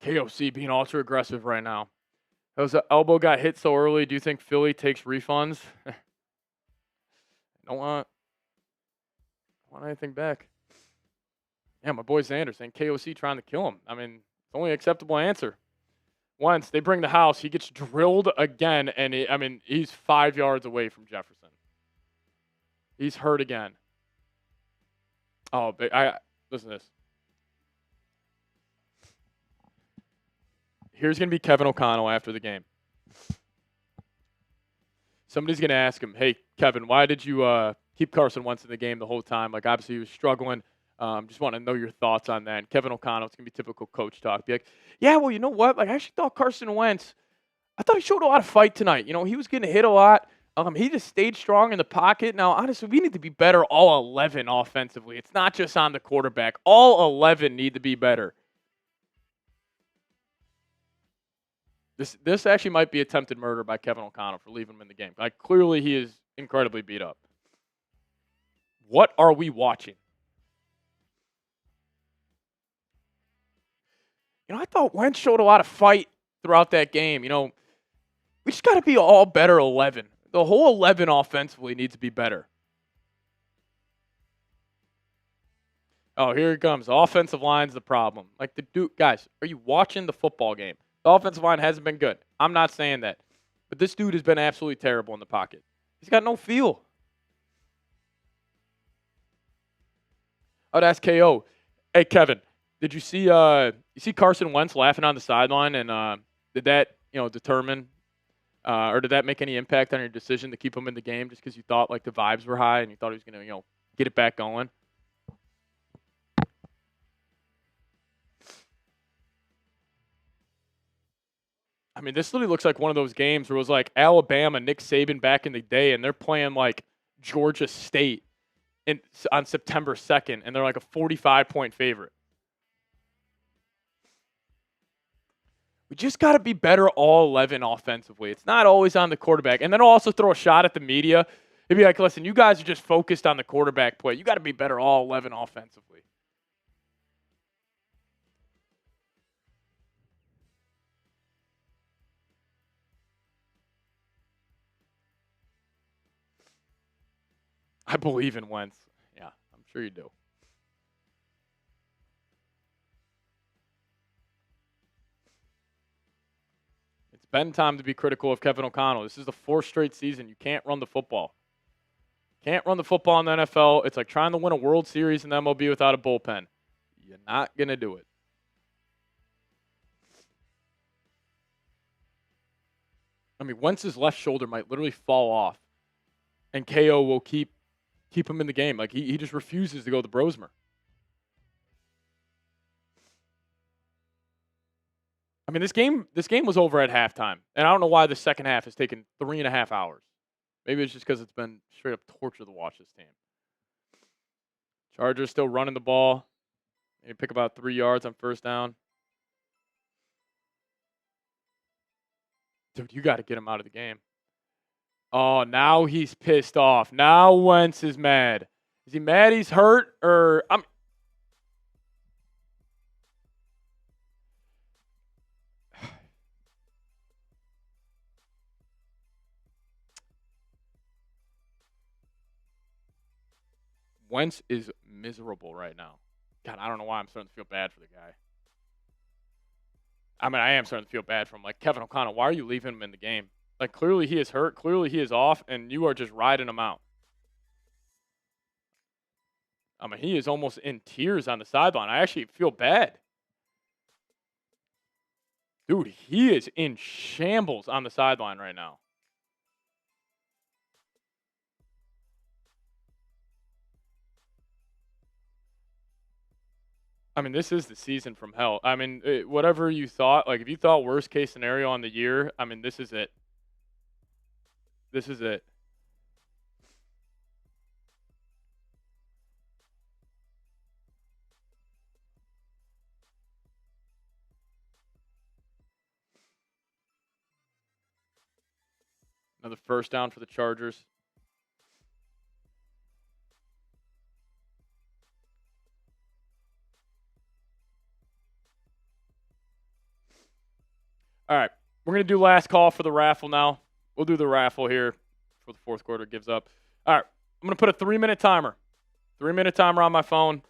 KOC being ultra aggressive right now. His elbow got hit so early. Do you think Philly takes refunds? Don't want anything back. Yeah, my boy Xander saying KOC trying to kill him. I mean, it's the only acceptable answer. Once they bring the house, he gets drilled again, and he's 5 yards away from Jefferson. He's hurt again. Oh, listen to this. Here's going to be Kevin O'Connell after the game. Somebody's going to ask him, hey, Kevin, why did you keep Carson Wentz in the game the whole time? Like, obviously, he was struggling. Just want to know your thoughts on that. And Kevin O'Connell, it's going to be typical coach talk. Be like, yeah, well, you know what? Like, I actually thought Carson Wentz, I thought he showed a lot of fight tonight. You know, he was getting hit a lot. He just stayed strong in the pocket. Now, honestly, we need to be better all 11 offensively. It's not just on the quarterback. All 11 need to be better. This actually might be attempted murder by Kevin O'Connell for leaving him in the game. Like, clearly he is incredibly beat up. What are we watching? You know, I thought Wentz showed a lot of fight throughout that game. You know, we just got to be all better 11. The whole 11 offensively needs to be better. Oh, here it comes. The offensive line's the problem. Like, guys, are you watching the football game? The offensive line hasn't been good. I'm not saying that. But this dude has been absolutely terrible in the pocket. He's got no feel. I'd ask KO, hey, Kevin, did you see Carson Wentz laughing on the sideline? And did that, determine or did that make any impact on your decision to keep him in the game just because you thought, like, the vibes were high and you thought he was going to, get it back going? I mean, this literally looks like one of those games where it was like Alabama, Nick Saban back in the day, and they're playing like Georgia State on September 2nd, and they're like a 45-point favorite. We just got to be better all 11 offensively. It's not always on the quarterback. And then I'll also throw a shot at the media. It'd be like, listen, you guys are just focused on the quarterback play. You got to be better all 11 offensively. I believe in Wentz. Yeah, I'm sure you do. It's been time to be critical of Kevin O'Connell. This is the 4th straight season. You can't run the football. Can't run the football in the NFL. It's like trying to win a World Series in the MLB without a bullpen. You're not going to do it. I mean, Wentz's left shoulder might literally fall off, and KO will keep him in the game. Like, he just refuses to go to Brosmer. I mean, this game was over at halftime, and I don't know why the second half has taken 3.5 hours. Maybe it's just because it's been straight up torture to watch this team. Chargers still running the ball. They pick about 3 yards on first down. Dude, you got to get him out of the game. Oh, now he's pissed off. Now Wentz is mad. Is he mad he's hurt? Or Wentz is miserable right now. God, I don't know why I'm starting to feel bad for the guy. I mean, I am starting to feel bad for him. Like, Kevin O'Connell, why are you leaving him in the game? Like, clearly he is hurt. Clearly he is off, and you are just riding him out. I mean, he is almost in tears on the sideline. I actually feel bad. Dude, he is in shambles on the sideline right now. I mean, this is the season from hell. I mean, whatever you thought, like if you thought worst case scenario on the year, I mean, this is it. This is it. Another first down for the Chargers. All right, we're going to do last call for the raffle now. We'll do the raffle here before the fourth quarter gives up. All right, I'm going to put a 3-minute timer. 3-minute timer on my phone.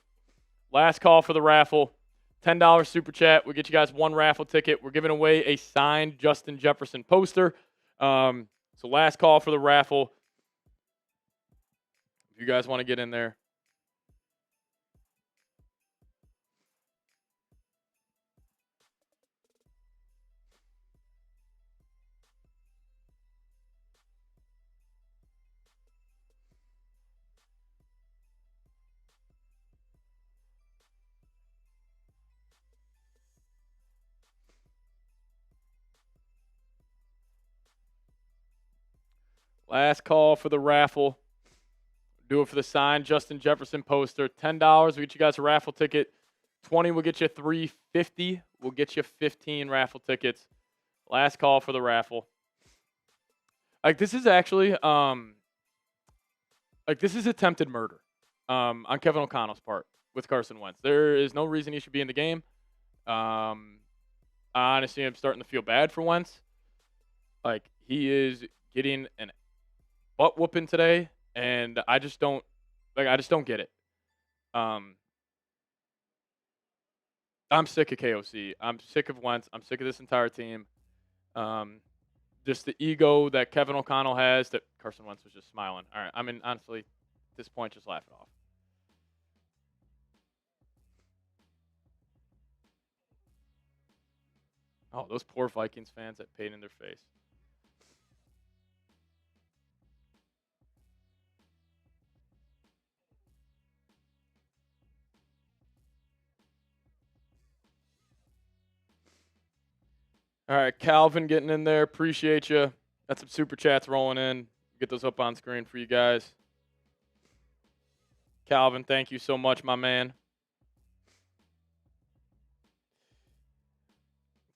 Last call for the raffle. $10 super chat. We'll get you guys one raffle ticket. We're giving away a signed Justin Jefferson poster. So last call for the raffle. If you guys want to get in there. Last call for the raffle. Do it for the signed Justin Jefferson poster. $10 will get you guys a raffle ticket. 20 will get you $350. We'll get you 15 raffle tickets. Last call for the raffle. Like this is actually this is attempted murder on Kevin O'Connell's part with Carson Wentz. There is no reason he should be in the game. Honestly, I'm starting to feel bad for Wentz. Like he is getting an butt whooping today, and I just don't get it. I'm sick of KOC. I'm sick of Wentz. I'm sick of this entire team. Just the ego that Kevin O'Connell has that Carson Wentz was just smiling. All right, I mean, honestly, at this point, just laugh it off. Oh, those poor Vikings fans that paid in their face. All right, Calvin getting in there. Appreciate you. Got some super chats rolling in. Get those up on screen for you guys. Calvin, thank you so much, my man.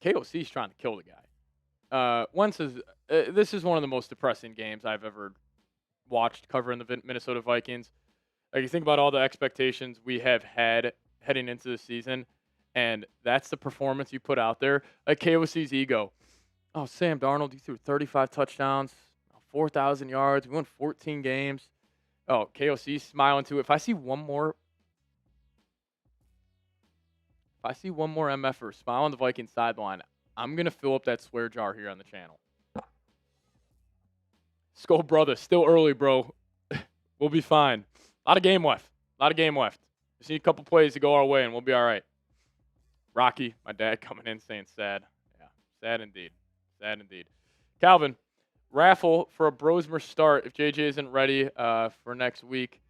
KOC's trying to kill the guy. Wentz is. This is one of the most depressing games I've ever watched covering the Minnesota Vikings. Like you think about all the expectations we have had heading into the season, and that's the performance you put out there. Like KOC's ego. Oh, Sam Darnold, you threw 35 touchdowns, 4,000 yards. We won 14 games. Oh, KOC's smiling too. If I see one more MFer smile on the Vikings sideline, I'm going to fill up that swear jar here on the channel. Skull brother, still early, bro. We'll be fine. A lot of game left. Just need a couple plays to go our way, and we'll be all right. Rocky, my dad coming in saying sad. Yeah, sad indeed. Calvin, raffle for a Brosmer start if JJ isn't ready for next week.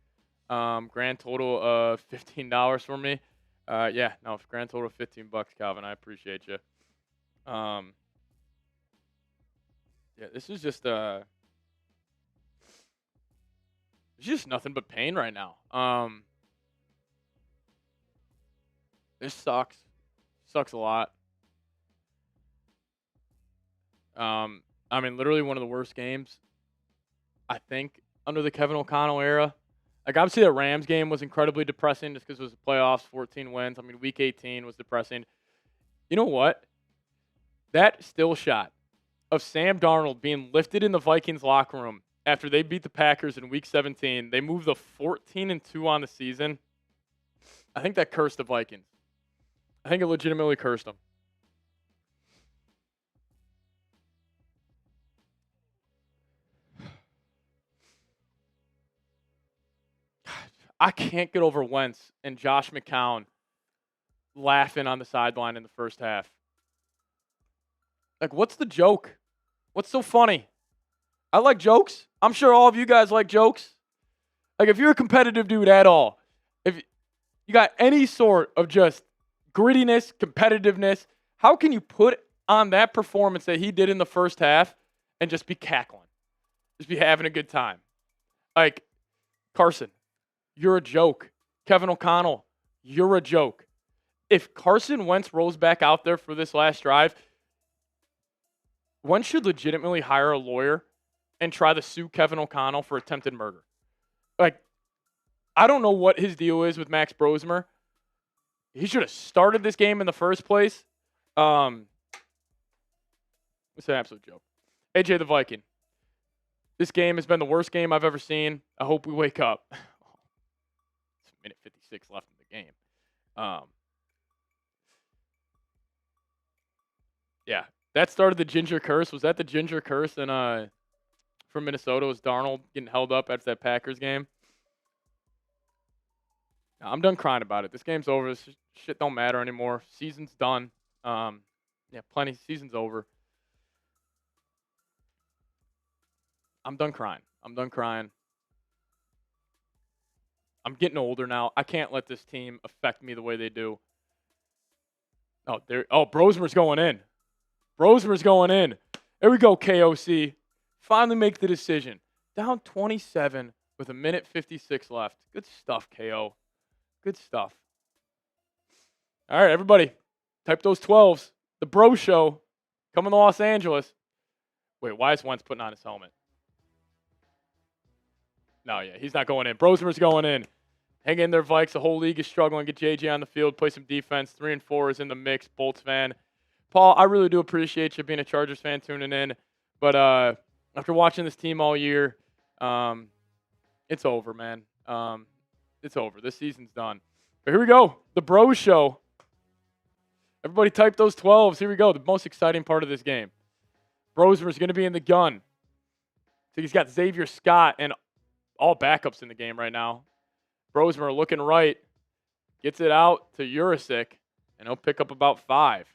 Grand total of $15 for me. Grand total of $15, Calvin. I appreciate you. This is just it's just nothing but pain right now. This sucks. Sucks a lot. I mean, literally one of the worst games, I think, under the Kevin O'Connell era. Like, obviously, the Rams game was incredibly depressing just because it was the playoffs, 14 wins. I mean, Week 18 was depressing. You know what? That still shot of Sam Darnold being lifted in the Vikings locker room after they beat the Packers in Week 17. They moved the 14-2 on the season. I think that cursed the Vikings. I think it legitimately cursed them. I can't get over Wentz and Josh McCown laughing on the sideline in the first half. Like, what's the joke? What's so funny? I like jokes. I'm sure all of you guys like jokes. Like, if you're a competitive dude at all, if you got any sort of just grittiness, competitiveness, how can you put on that performance that he did in the first half and just be cackling? Just be having a good time. Like, Carson, you're a joke. Kevin O'Connell, you're a joke. If Carson Wentz rolls back out there for this last drive, one should legitimately hire a lawyer and try to sue Kevin O'Connell for attempted murder. Like, I don't know what his deal is with Max Brosmer. He should have started this game in the first place. It's an absolute joke. AJ the Viking. This game has been the worst game I've ever seen. I hope we wake up. It's minute 56 left in the game. Yeah, that started the ginger curse. Was that the ginger curse from Minnesota? Was Darnold getting held up after that Packers game? No, I'm done crying about it. This game's over. This shit don't matter anymore. Season's done. Plenty. Season's over. I'm done crying. I'm getting older now. I can't let this team affect me the way they do. Brosmer's going in. There we go, KOC. Finally make the decision. Down 27 with a minute 56 left. Good stuff, KO. Good stuff. All right, everybody. Type those 12s. The Bro Show coming to Los Angeles. Wait, why is Wentz putting on his helmet? No, yeah, he's not going in. Brosmer's going in. Hang in there, Vikes. The whole league is struggling. Get JJ on the field. Play some defense. 3-4 is in the mix. Bolts fan. Paul, I really do appreciate you being a Chargers fan tuning in. But after watching this team all year, it's over, man. It's over. This season's done. But here we go. The Bros Show. Everybody type those 12s. Here we go. The most exciting part of this game. Brosmer's going to be in the gun. So he's got Xavier Scott and all backups in the game right now. Brosmer looking right. Gets it out to Urisic, and he'll pick up about 5.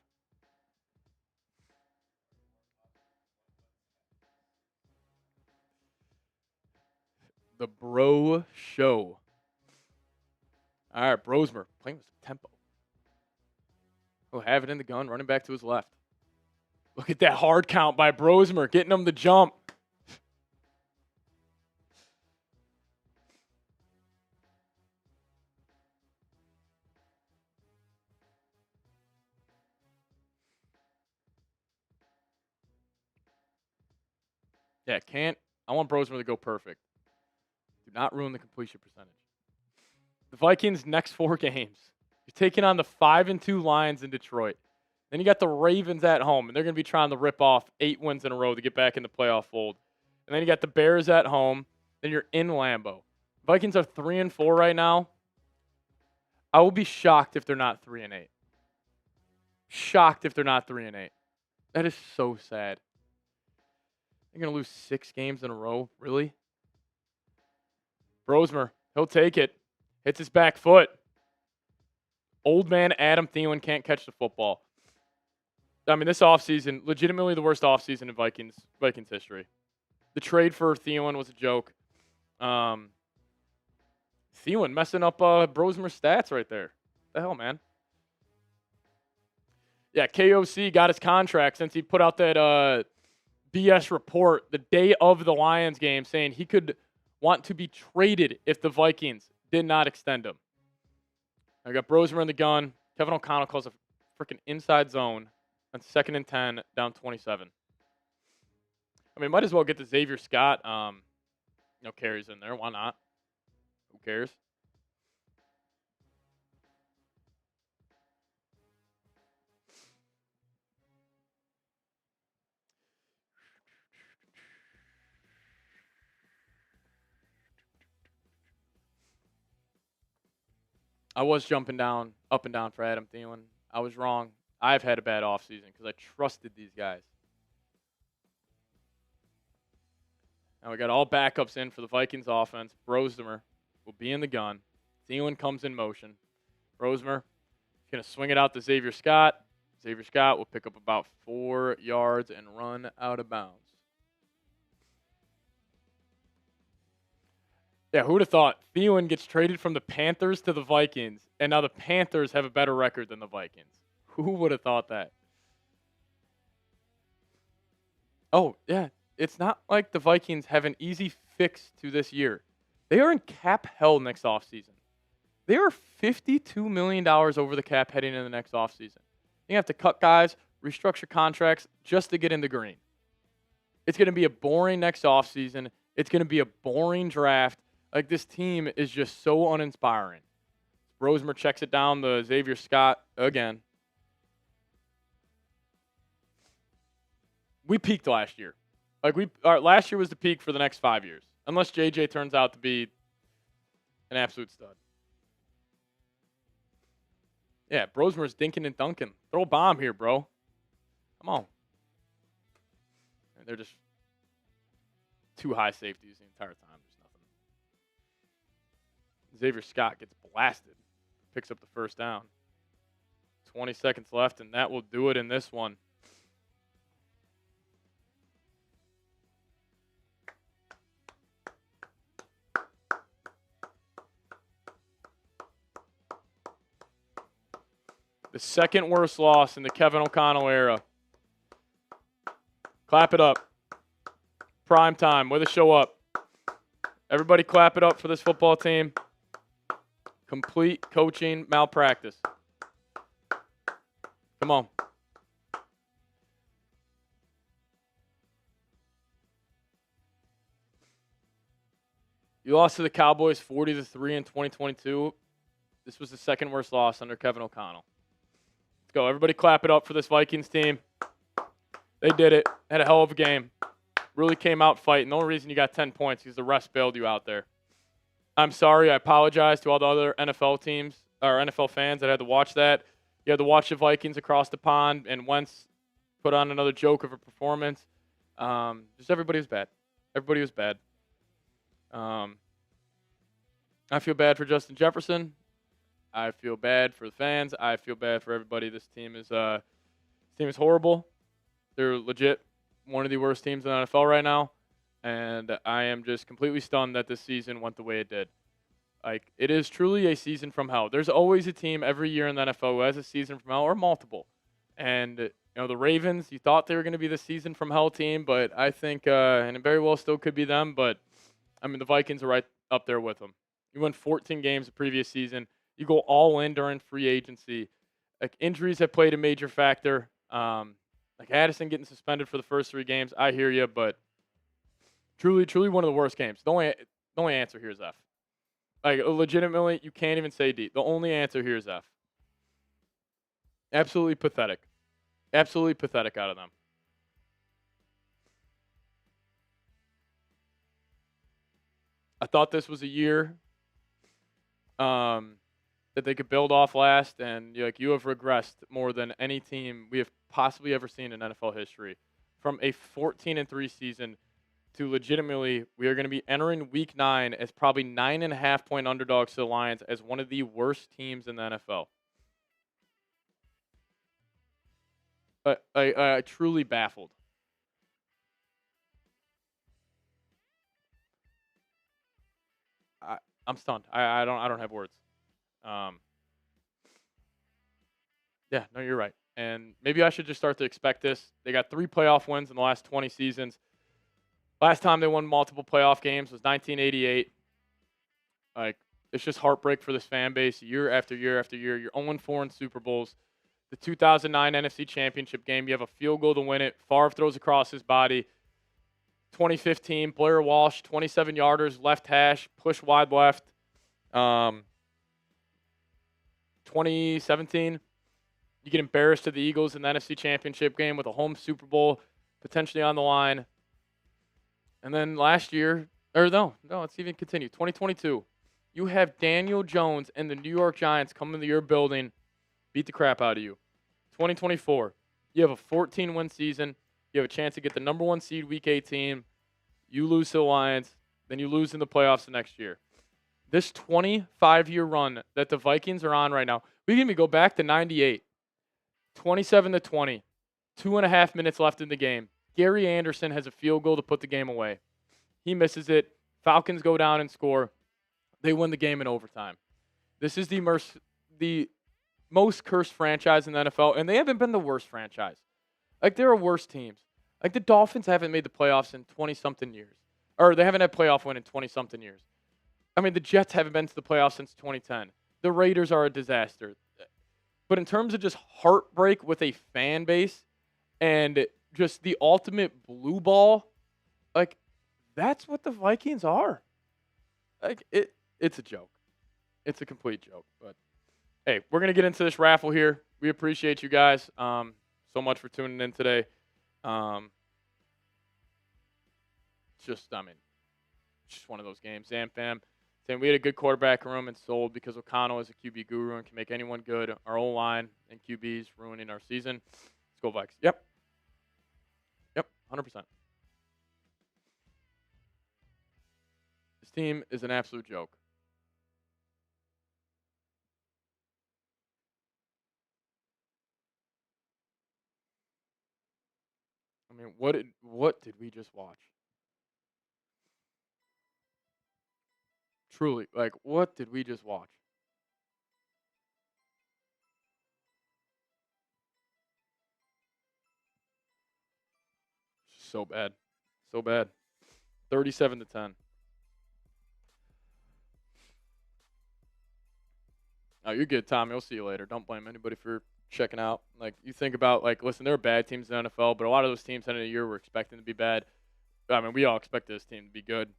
The Bro Show. All right, Brosmer playing with some tempo. He'll have it in the gun, running back to his left. Look at that hard count by Brosmer, getting him the jump. Yeah, I want Brosmer to go perfect. Do not ruin the completion percentage. The Vikings' next 4 games. You're taking on the 5-2 Lions in Detroit. Then you got the Ravens at home, and they're going to be trying to rip off 8 wins in a row to get back in the playoff fold. And then you got the Bears at home. Then you're in Lambeau. Vikings are 3-4 right now. I will be shocked if they're not 3-8. Shocked if they're not 3-8. That is so sad. They're going to lose 6 games in a row? Really? Brosmer, he'll take it. Hits his back foot. Old man Adam Thielen can't catch the football. I mean, this offseason, legitimately the worst offseason in Vikings history. The trade for Thielen was a joke. Thielen messing up Brosmer's stats right there. What the hell, man? Yeah, KOC got his contract since he put out that BS report the day of the Lions game saying he could want to be traded if the Vikings did not extend him. I got Brosmer in the gun. Kevin O'Connell calls a freaking inside zone on 2nd and 10, down 27. I mean, might as well get the Xavier Scott carries in there. Why not? Who cares? I was jumping down, up and down for Adam Thielen. I was wrong. I've had a bad offseason because I trusted these guys. Now we got all backups in for the Vikings offense. Brosmer will be in the gun. Thielen comes in motion. Brosmer is going to swing it out to Xavier Scott. Xavier Scott will pick up about 4 yards and run out of bounds. Yeah, who would have thought Thielen gets traded from the Panthers to the Vikings, and now the Panthers have a better record than the Vikings? Who would have thought that? Oh, yeah. It's not like the Vikings have an easy fix to this year. They are in cap hell next offseason. They are $52 million over the cap heading into the next offseason. You have to cut guys, restructure contracts just to get in the green. It's going to be a boring next offseason. It's going to be a boring draft. Like, this team is just so uninspiring. Brosmer checks it down to Xavier Scott again. We peaked last year. Last year was the peak for the next 5 years, unless JJ turns out to be an absolute stud. Yeah, Brosmer's dinking and dunking. Throw a bomb here, bro. Come on. And they're just two high safeties the entire time. There's nothing. Xavier Scott gets blasted. Picks up the first down. 20 seconds left, and that will do it in this one. The second worst loss in the Kevin O'Connell era. Clap it up. Prime time. Way to show up. Everybody clap it up for this football team. Complete coaching malpractice. Come on. You lost to the Cowboys 40-3 in 2022. This was the second worst loss under Kevin O'Connell. Let's go. Everybody clap it up for this Vikings team. They did it. Had a hell of a game. Really came out fighting. The only reason you got 10 points is the refs bailed you out there. I'm sorry. I apologize to all the other NFL teams or NFL fans that had to watch that. You had to watch the Vikings across the pond, and Wentz put on another joke of a performance. Just everybody was bad. Everybody was bad. I feel bad for Justin Jefferson. I feel bad for the fans. I feel bad for everybody. This team is horrible. They're legit one of the worst teams in the NFL right now, and I am just completely stunned that this season went the way it did. Like, it is truly a season from hell. There's always a team every year in the NFL who has a season from hell or multiple. And the Ravens, you thought they were going to be the season from hell team, but I think, and it very well still could be them, but I mean, the Vikings are right up there with them. You won 14 games the previous season. You go all in during free agency. Like, injuries have played a major factor. Like Addison getting suspended for the first 3 games. I hear you, but truly one of the worst games. The only answer here is F. Like, legitimately, you can't even say D. The only answer here is F. Absolutely pathetic. Absolutely pathetic out of them. I thought this was a year that they could build off last, and you have regressed more than any team we have possibly ever seen in NFL history. From a 14-3 season to legitimately, we are going to be entering Week 9 as probably 9.5-point underdogs to the Lions as one of the worst teams in the NFL. I truly baffled. I'm stunned. I don't have words. Yeah, no, you're right. And maybe I should just start to expect this. They got 3 playoff wins in the last 20 seasons. Last time they won multiple playoff games was 1988. Like, it's just heartbreak for this fan base year after year after year. You're 0-4 in Super Bowls. The 2009 NFC Championship game, you have a field goal to win it. Favre throws across his body. 2015, Blair Walsh, 27-yarders, left hash, push wide left. 2017, you get embarrassed to the Eagles in the NFC Championship game with a home Super Bowl potentially on the line. And then last year, it's even continued. 2022, You have Daniel Jones and the New York Giants come into your building, beat the crap out of you. 2024, you have a 14-win season. You have a chance to get the number 1 seed week 18. You lose to the Lions, then you lose in the playoffs the next year. This 25-year run that the Vikings are on right now, we can even go back to 98. 27-20, 2.5 minutes left in the game. Gary Anderson has a field goal to put the game away. He misses it. Falcons go down and score. They win the game in overtime. This is the most cursed franchise in the NFL, and they haven't been the worst franchise. Like, there are worse teams. Like, the Dolphins haven't made the playoffs in 20-something years. Or they haven't had playoff win in 20-something years. I mean, the Jets haven't been to the playoffs since 2010. The Raiders are a disaster. But in terms of just heartbreak with a fan base and just the ultimate blue ball, like, that's what the Vikings are. Like, it's a joke. It's a complete joke. But, hey, we're going to get into this raffle here. We appreciate you guys so much for tuning in today. Just one of those games. Zam fam saying we had a good quarterback room and sold because O'Connell is a QB guru and can make anyone good. Our O-line and QBs ruining our season. Let's go Vikes. Yep, 100%. This team is an absolute joke. I mean, what did we just watch? Truly, like, what did we just watch? So bad. So bad. 37-10. Oh, you're good, Tommy. I'll see you later. Don't blame anybody for checking out. Like, you think about, like, listen, there are bad teams in the NFL, but a lot of those teams heading into the year were expecting to be bad. I mean, we all expect this team to be good,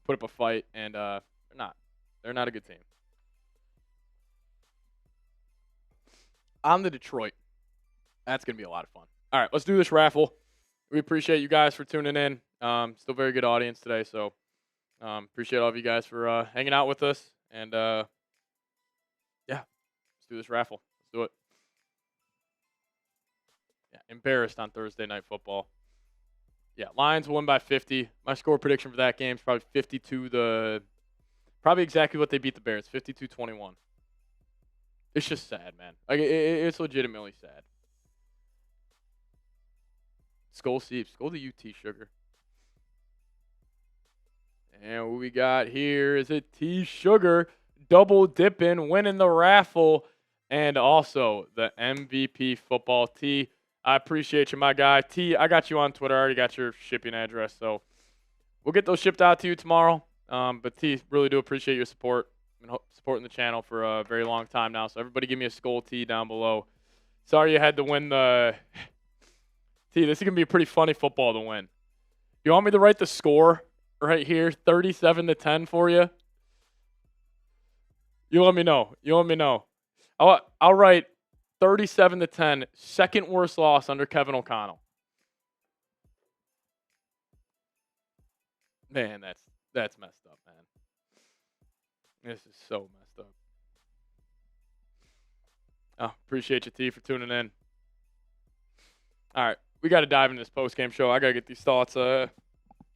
put up a fight, and they're not. They're not a good team. On to Detroit. That's going to be a lot of fun. All right, let's do this raffle. We appreciate you guys for tuning in. Still very good audience today, so appreciate all of you guys for hanging out with us. And, yeah, let's do this raffle. Let's do it. Yeah, embarrassed on Thursday Night Football. Yeah, Lions won by 50. My score prediction for that game is probably 52 probably exactly what they beat the Bears, 52-21. It's just sad, man. Like, it's legitimately sad. Skull Seeps. Go to UT Sugar. And what we got here is a T Sugar double dipping, winning the raffle, and also the MVP football T. I appreciate you, my guy. T, I got you on Twitter. I already got your shipping address, so we'll get those shipped out to you tomorrow. But T, really do appreciate your support. I've been supporting the channel for a very long time now, so everybody give me a Skull T down below. Sorry you had to win the T, this is going to be a pretty funny football to win. You want me to write the score right here, 37-10 for you? You let me know. I'll write 37-10, second worst loss under Kevin O'Connell. Man, that's messed up, man. This is so messed up. Oh, appreciate you, T, for tuning in. All right, we got to dive into this post-game show. I got to get these thoughts out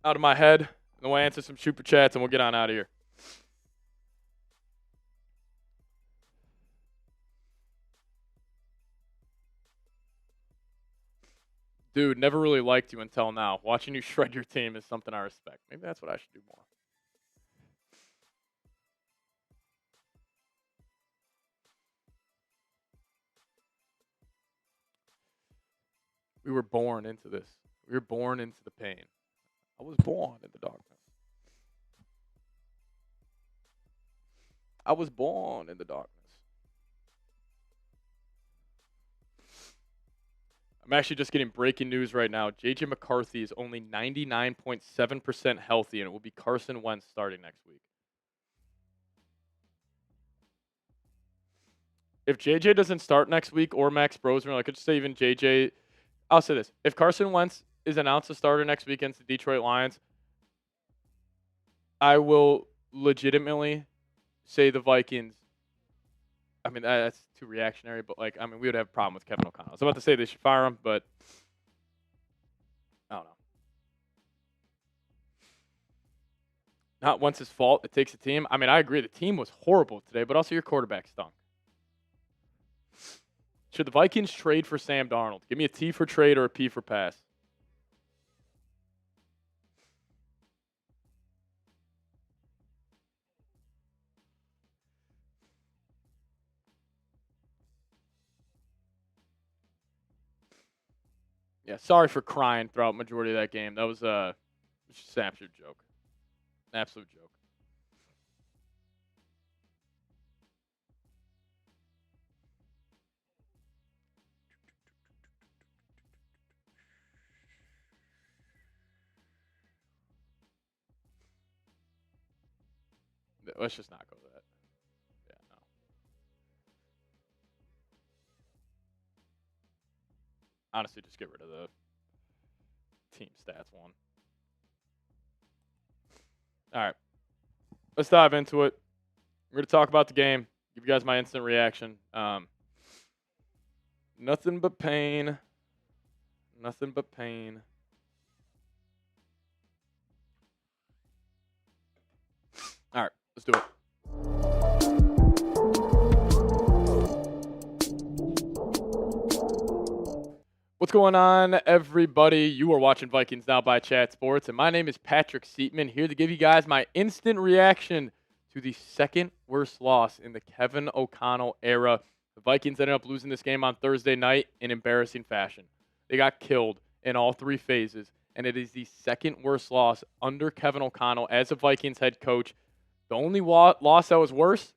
of my head, and then we'll answer some super chats, and we'll get on out of here. Dude, never really liked you until now. Watching you shred your team is something I respect. Maybe that's what I should do more. We were born into this. We were born into the pain. I was born in the darkness. I was born in the darkness. I'm actually just getting breaking news right now. J.J. McCarthy is only 99.7% healthy, and it will be Carson Wentz starting next week. If J.J. doesn't start next week or Max Brosmer, I could just say even J.J. I'll say this. If Carson Wentz is announced a starter next week against the Detroit Lions, I will legitimately say the Vikings. I mean, that's too reactionary, but we would have a problem with Kevin O'Connell. I was about to say they should fire him, but I don't know. Not Wentz's fault. It takes a team. I mean, I agree. The team was horrible today, but also your quarterback stunk. Should the Vikings trade for Sam Darnold? Give me a T for trade or a P for pass. Yeah, sorry for crying throughout majority of that game. That was just an absolute joke. An absolute joke. Let's just not go to that. Yeah, no. Honestly, just get rid of the team stats one. All right. Let's dive into it. We're going to talk about the game, give you guys my instant reaction. Nothing but pain. Nothing but pain. All right, let's do it. What's going on, everybody? You are watching Vikings Now by Chat Sports, and my name is Patrick Seatman, here to give you guys my instant reaction to the second worst loss in the Kevin O'Connell era. The Vikings ended up losing this game on Thursday night in embarrassing fashion. They got killed in all three phases, and it is the second worst loss under Kevin O'Connell as a Vikings head coach. The only loss that was worse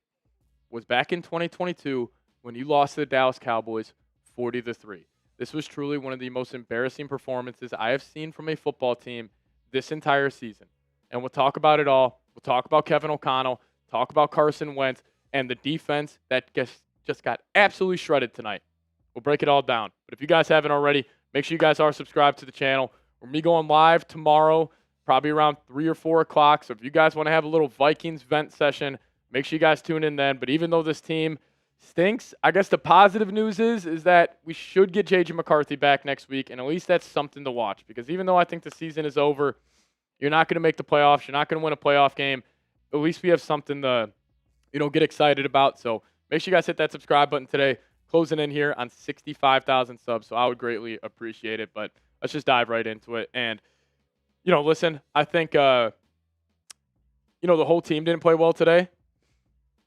was back in 2022 when you lost to the Dallas Cowboys 40-3. This was truly one of the most embarrassing performances I have seen from a football team this entire season. And we'll talk about it all. We'll talk about Kevin O'Connell, talk about Carson Wentz, and the defense that just got absolutely shredded tonight. We'll break it all down. But if you guys haven't already, make sure you guys are subscribed to the channel. We're going to be going live tomorrow, probably around 3 or 4 o'clock. So if you guys want to have a little Vikings vent session, make sure you guys tune in then. But even though this team stinks, I guess the positive news is that we should get J.J. McCarthy back next week, and at least that's something to watch. Because even though I think the season is over, you're not going to make the playoffs, you're not going to win a playoff game, at least we have something to, get excited about. So make sure you guys hit that subscribe button today. Closing in here on 65,000 subs, so I would greatly appreciate it. But let's just dive right into it. And, listen, I think, the whole team didn't play well today.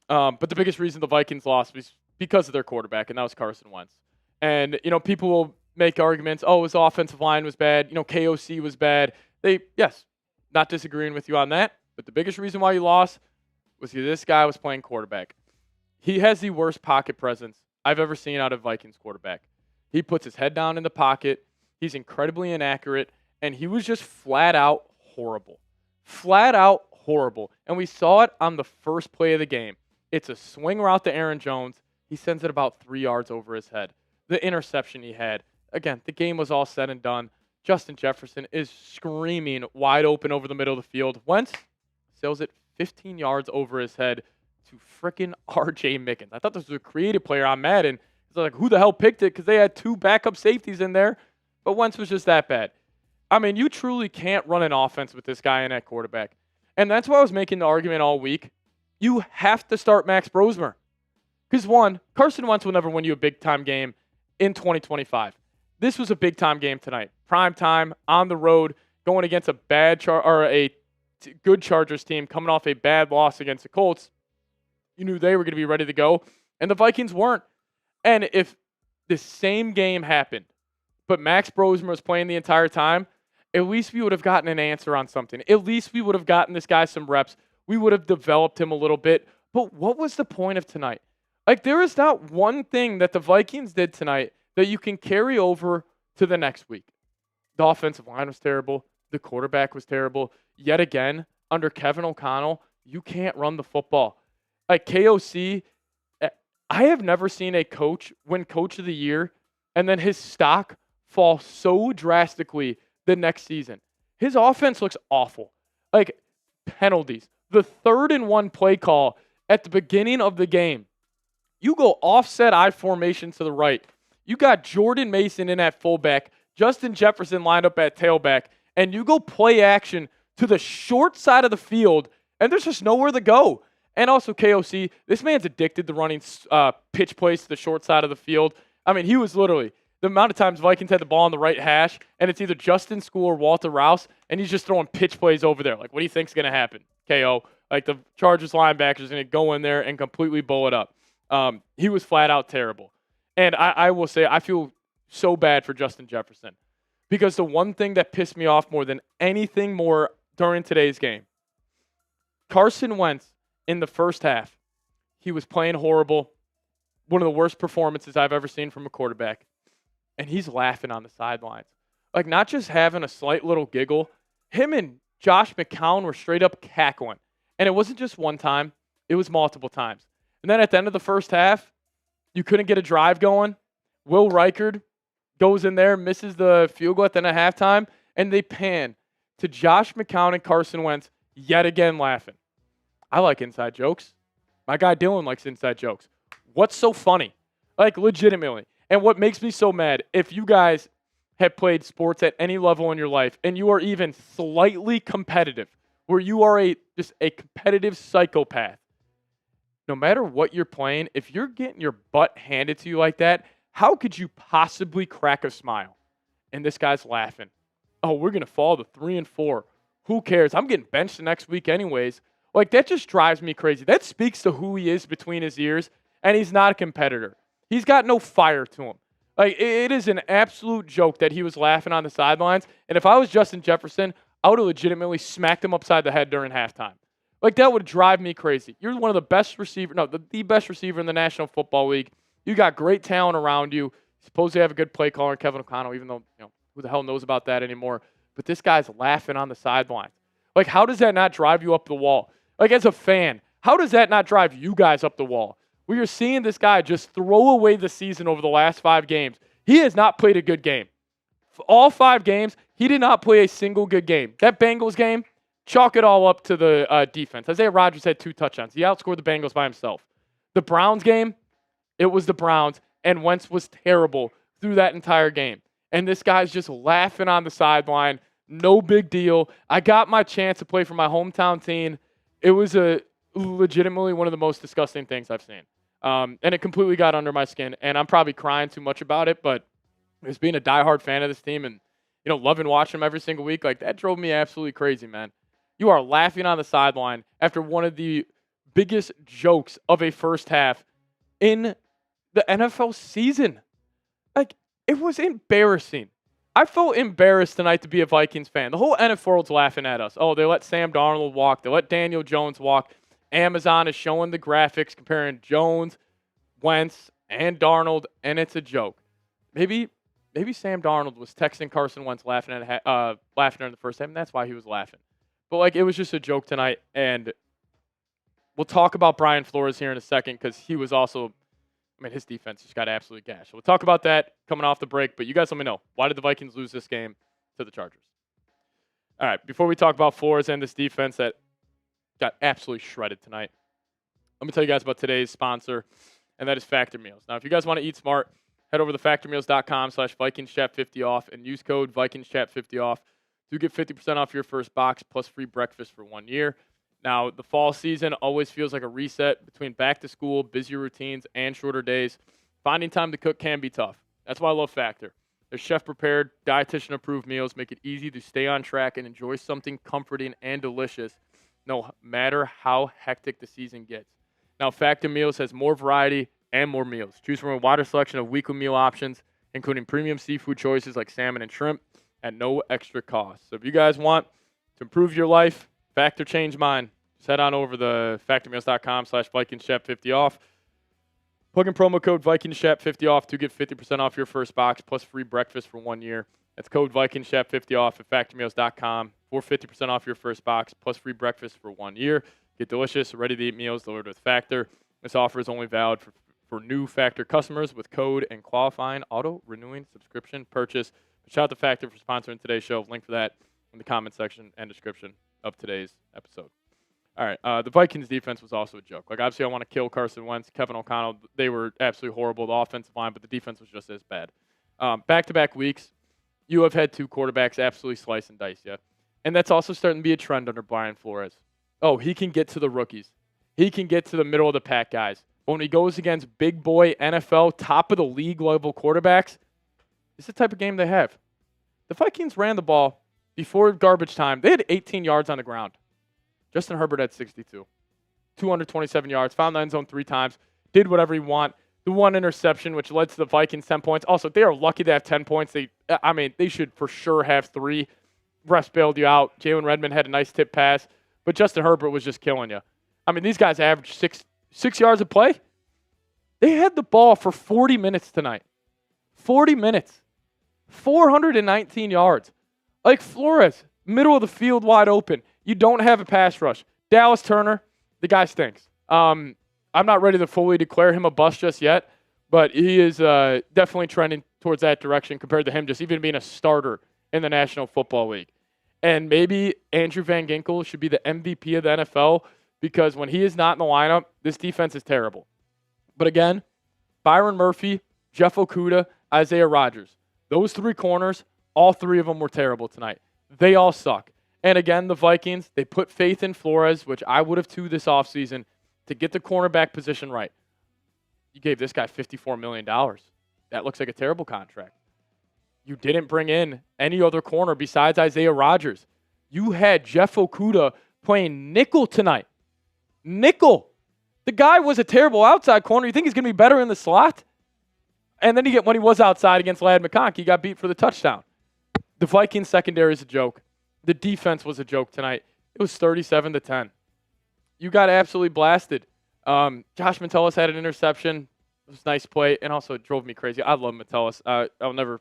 But the biggest reason the Vikings lost was because of their quarterback, and that was Carson Wentz. And, people will make arguments, his offensive line was bad, KOC was bad. Yes, not disagreeing with you on that, but the biggest reason why you lost was because this guy was playing quarterback. He has the worst pocket presence I've ever seen out of Vikings quarterback. He puts his head down in the pocket, he's incredibly inaccurate, and he was just flat out horrible. Flat out horrible. And we saw it on the first play of the game. It's a swing route to Aaron Jones. He sends it about 3 yards over his head. The interception he had. Again, the game was all said and done. Justin Jefferson is screaming wide open over the middle of the field. Wentz sails it 15 yards over his head to frickin' R.J. Mickens. I thought this was a creative player on Madden. It's like, who the hell picked it? Because they had 2 backup safeties in there. But Wentz was just that bad. I mean, you truly can't run an offense with this guy in at quarterback. And that's why I was making the argument all week. You have to start Max Brosmer. Because, one, Carson Wentz will never win you a big-time game in 2025. This was a big-time game tonight. Prime time, on the road, going against a good Chargers team, coming off a bad loss against the Colts. You knew they were going to be ready to go, and the Vikings weren't. And if the same game happened, but Max Brosmer was playing the entire time, at least we would have gotten an answer on something. At least we would have gotten this guy some reps. We would have developed him a little bit. But what was the point of tonight? There is not one thing that the Vikings did tonight that you can carry over to the next week. The offensive line was terrible. The quarterback was terrible. Yet again, under Kevin O'Connell, you can't run the football. KOC, I have never seen a coach win Coach of the Year and then his stock fall so drastically the next season. His offense looks awful. Penalties. The 3rd and 1 play call at the beginning of the game. You go offset I formation to the right. You got Jordan Mason in at fullback, Justin Jefferson lined up at tailback, and you go play action to the short side of the field, and there's just nowhere to go. And also KOC, this man's addicted to running pitch plays to the short side of the field. I mean, he was literally the amount of times Vikings had the ball on the right hash, and it's either Justin School or Walter Rouse, and he's just throwing pitch plays over there. Like, what do you think's going to happen, KO? Like, the Chargers linebacker's going to go in there and completely blow it up. He was flat out terrible. And I will say, I feel so bad for Justin Jefferson because the one thing that pissed me off more than anything more during today's game, Carson Wentz in the first half, he was playing horrible, one of the worst performances I've ever seen from a quarterback, and he's laughing on the sidelines. Like, not just having a slight little giggle, him and Josh McCown were straight up cackling. And it wasn't just one time, it was multiple times. And then at the end of the first half, you couldn't get a drive going. Will Reichard goes in there, misses the field goal at the end of halftime, and they pan to Josh McCown and Carson Wentz yet again laughing. I like inside jokes. My guy Dylan likes inside jokes. What's so funny? Like, legitimately. And what makes me so mad, if you guys have played sports at any level in your life and you are even slightly competitive, where you are just a competitive psychopath, no matter what you're playing, if you're getting your butt handed to you like that, how could you possibly crack a smile? And this guy's laughing. Oh, we're going to fall to 3-4. Who cares? I'm getting benched the next week anyways. Like, that just drives me crazy. That speaks to who he is between his ears, and he's not a competitor. He's got no fire to him. Like, it is an absolute joke that he was laughing on the sidelines. And if I was Justin Jefferson, I would have legitimately smacked him upside the head during halftime. Like, that would drive me crazy. You're one of the best receivers, the best receiver in the National Football League. You got great talent around you. Supposedly have a good play caller, Kevin O'Connell, even though, who the hell knows about that anymore. But this guy's laughing on the sidelines. Like, how does that not drive you up the wall? Like, as a fan, how does that not drive you guys up the wall? We are seeing this guy just throw away the season over the last 5 games. He has not played a good game. For all 5 games, he did not play a single good game. That Bengals game, chalk it all up to the defense. Isaiah Rodgers had 2 touchdowns. He outscored the Bengals by himself. The Browns game, it was the Browns, and Wentz was terrible through that entire game. And this guy's just laughing on the sideline. No big deal. I got my chance to play for my hometown team. It was legitimately one of the most disgusting things I've seen. And it completely got under my skin. And I'm probably crying too much about it, but as being a diehard fan of this team and, loving watching them every single week, like, that drove me absolutely crazy, man. You are laughing on the sideline after one of the biggest jokes of a first half in the NFL season. Like, it was embarrassing. I felt embarrassed tonight to be a Vikings fan. The whole NFL world's laughing at us. Oh, they let Sam Darnold walk. They let Daniel Jones walk. Amazon is showing the graphics comparing Jones, Wentz, and Darnold, and it's a joke. Maybe Sam Darnold was texting Carson Wentz laughing during the first half, and that's why he was laughing. But, like, it was just a joke tonight, and we'll talk about Brian Flores here in a second because he was also – his defense just got absolutely gashed. So we'll talk about that coming off the break, but you guys let me know. Why did the Vikings lose this game to the Chargers? All right, before we talk about Flores and this defense that got absolutely shredded tonight, let me tell you guys about today's sponsor, and that is Factor Meals. Now, if you guys want to eat smart, head over to factormeals.com/VikingsChat50off and use code VikingsChat50off to get 50% off your first box plus free breakfast for 1 year. Now, the fall season always feels like a reset between back to school, busier routines, and shorter days. Finding time to cook can be tough. That's why I love Factor. Their chef-prepared, dietitian-approved meals make it easy to stay on track and enjoy something comforting and delicious no matter how hectic the season gets. Now, Factor Meals has more variety and more meals. Choose from a wider selection of weekly meal options, including premium seafood choices like salmon and shrimp at no extra cost. So if you guys want to improve your life, Factor changed mine. Just head on over to factormeals.com/VikingsChat50off. Plug in promo code VikingsChat50off to get 50% off your first box plus free breakfast for 1 year. That's code VikingsChat50off at factormeals.com for 50% off your first box plus free breakfast for 1 year. Get delicious, ready-to-eat meals delivered with Factor. This offer is only valid for new Factor customers with code and qualifying auto-renewing subscription purchase. Shout out to Factor for sponsoring today's show. Link for that in the comment section and description of today's episode. All right. The Vikings defense was also a joke. Like, obviously, I want to kill Carson Wentz, Kevin O'Connell. They were absolutely horrible. The offensive line, but the defense was just as bad. Back-to-back weeks, you have had two quarterbacks absolutely slice and dice you. And that's also starting to be a trend under Brian Flores. Oh, he can get to the rookies. He can get to the middle of the pack guys. But when he goes against big boy NFL, top of the league level quarterbacks, it's the type of game they have. The Vikings ran the ball before garbage time. They had 18 yards on the ground. Justin Herbert had 62. 227 yards, found the end zone 3 times, did whatever he want. The one interception, which led to the Vikings 10 points. Also, they are lucky to have 10 points. They should for sure have 3. Refs bailed you out. Jalen Redmond had a nice tip pass, but Justin Herbert was just killing you. I mean, these guys averaged six yards a play. They had the ball for 40 minutes tonight. 40 minutes. 419 yards. Like Flores, middle of the field wide open. You don't have a pass rush. Dallas Turner, the guy stinks. I'm not ready to fully declare him a bust just yet, but he is definitely trending towards that direction compared to him just even being a starter in the National Football League. And maybe Andrew Van Ginkel should be the MVP of the NFL because when he is not in the lineup, this defense is terrible. But again, Byron Murphy, Jeff Okudah, Isaiah Rodgers. Those 3 corners, all 3 of them were terrible tonight. They all suck. And again, the Vikings, they put faith in Flores, which I would have too this offseason, to get the cornerback position right. You gave this guy $54 million. That looks like a terrible contract. You didn't bring in any other corner besides Isaiah Rodgers. You had Jeff Okudah playing nickel tonight. Nickel. The guy was a terrible outside corner. You think he's going to be better in the slot? And then when he was outside against Ladd McConkey, he got beat for the touchdown. The Vikings secondary is a joke. The defense was a joke tonight. It was 37-10. You got absolutely blasted. Josh Metellus had an interception. It was a nice play, and also it drove me crazy. I love Metellus. I'll never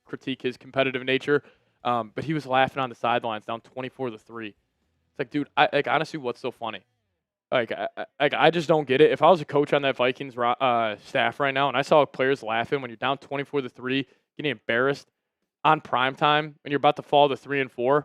critique his competitive nature, but he was laughing on the sidelines down 24-3. It's like, dude, honestly, what's so funny? I just don't get it. If I was a coach on that Vikings staff right now and I saw players laughing when you're down 24-3, getting embarrassed on primetime when you're about to fall to 3-4,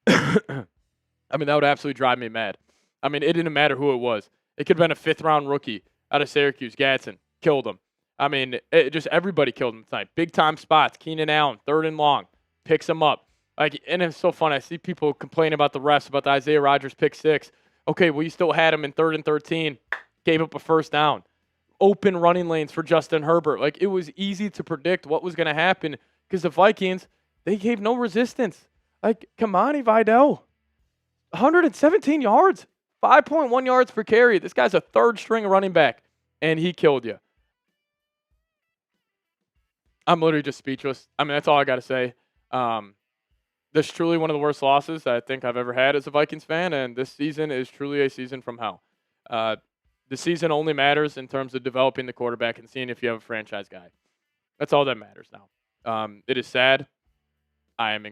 I mean, that would absolutely drive me mad. I mean, it didn't matter who it was. It could have been a 5th-round rookie out of Syracuse, Gadsden, killed him. I mean, just everybody killed him tonight. Big-time spots. Keenan Allen, 3rd and long, picks him up. And it's so fun. I see people complain about the refs, about the Isaiah Rodgers pick 6. Okay, well, you still had him in 3rd and 13. Gave up a 1st down. Open running lanes for Justin Herbert. It was easy to predict what was going to happen because the Vikings, they gave no resistance. Kamani Vidal, 117 yards, 5.1 yards per carry. This guy's a 3rd-string running back, and he killed you. I'm literally just speechless. I mean, that's all I got to say. This is truly one of the worst losses I think I've ever had as a Vikings fan, and this season is truly a season from hell. The season only matters in terms of developing the quarterback and seeing if you have a franchise guy. That's all that matters now. It is sad. I am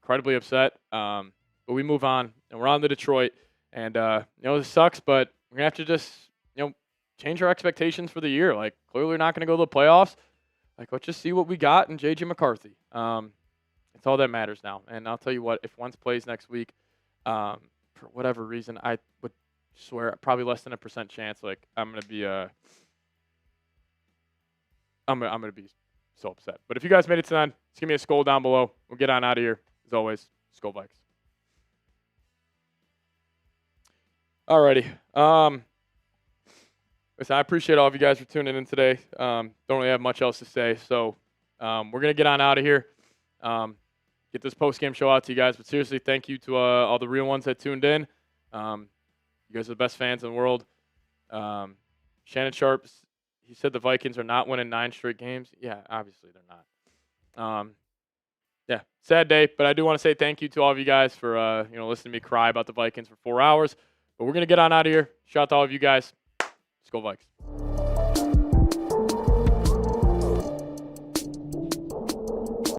incredibly upset, but we move on, and we're on to Detroit. And, this sucks, but we're going to have to just, change our expectations for the year. Clearly we're not going to go to the playoffs. Let's just see what we got in J.J. McCarthy. It's all that matters now. And I'll tell you what, if Wentz plays next week, for whatever reason, I would swear probably less than a % chance. I'm going to be I'm going to be so upset. But if you guys made it to the end, just give me a skull down below. We'll get on out of here. As always, Skull Vikes. Alrighty. Listen, I appreciate all of you guys for tuning in today. Don't really have much else to say, so we're going to get on out of here. Get this post-game show out to you guys. But seriously, thank you to all the real ones that tuned in. You guys are the best fans in the world. Shannon Sharp, he said the Vikings are not winning 9 straight games. Yeah, obviously they're not. Yeah, sad day, but I do want to say thank you to all of you guys for listening to me cry about the Vikings for 4 hours. But we're going to get on out of here. Shout out to all of you guys. Let's go Vikes.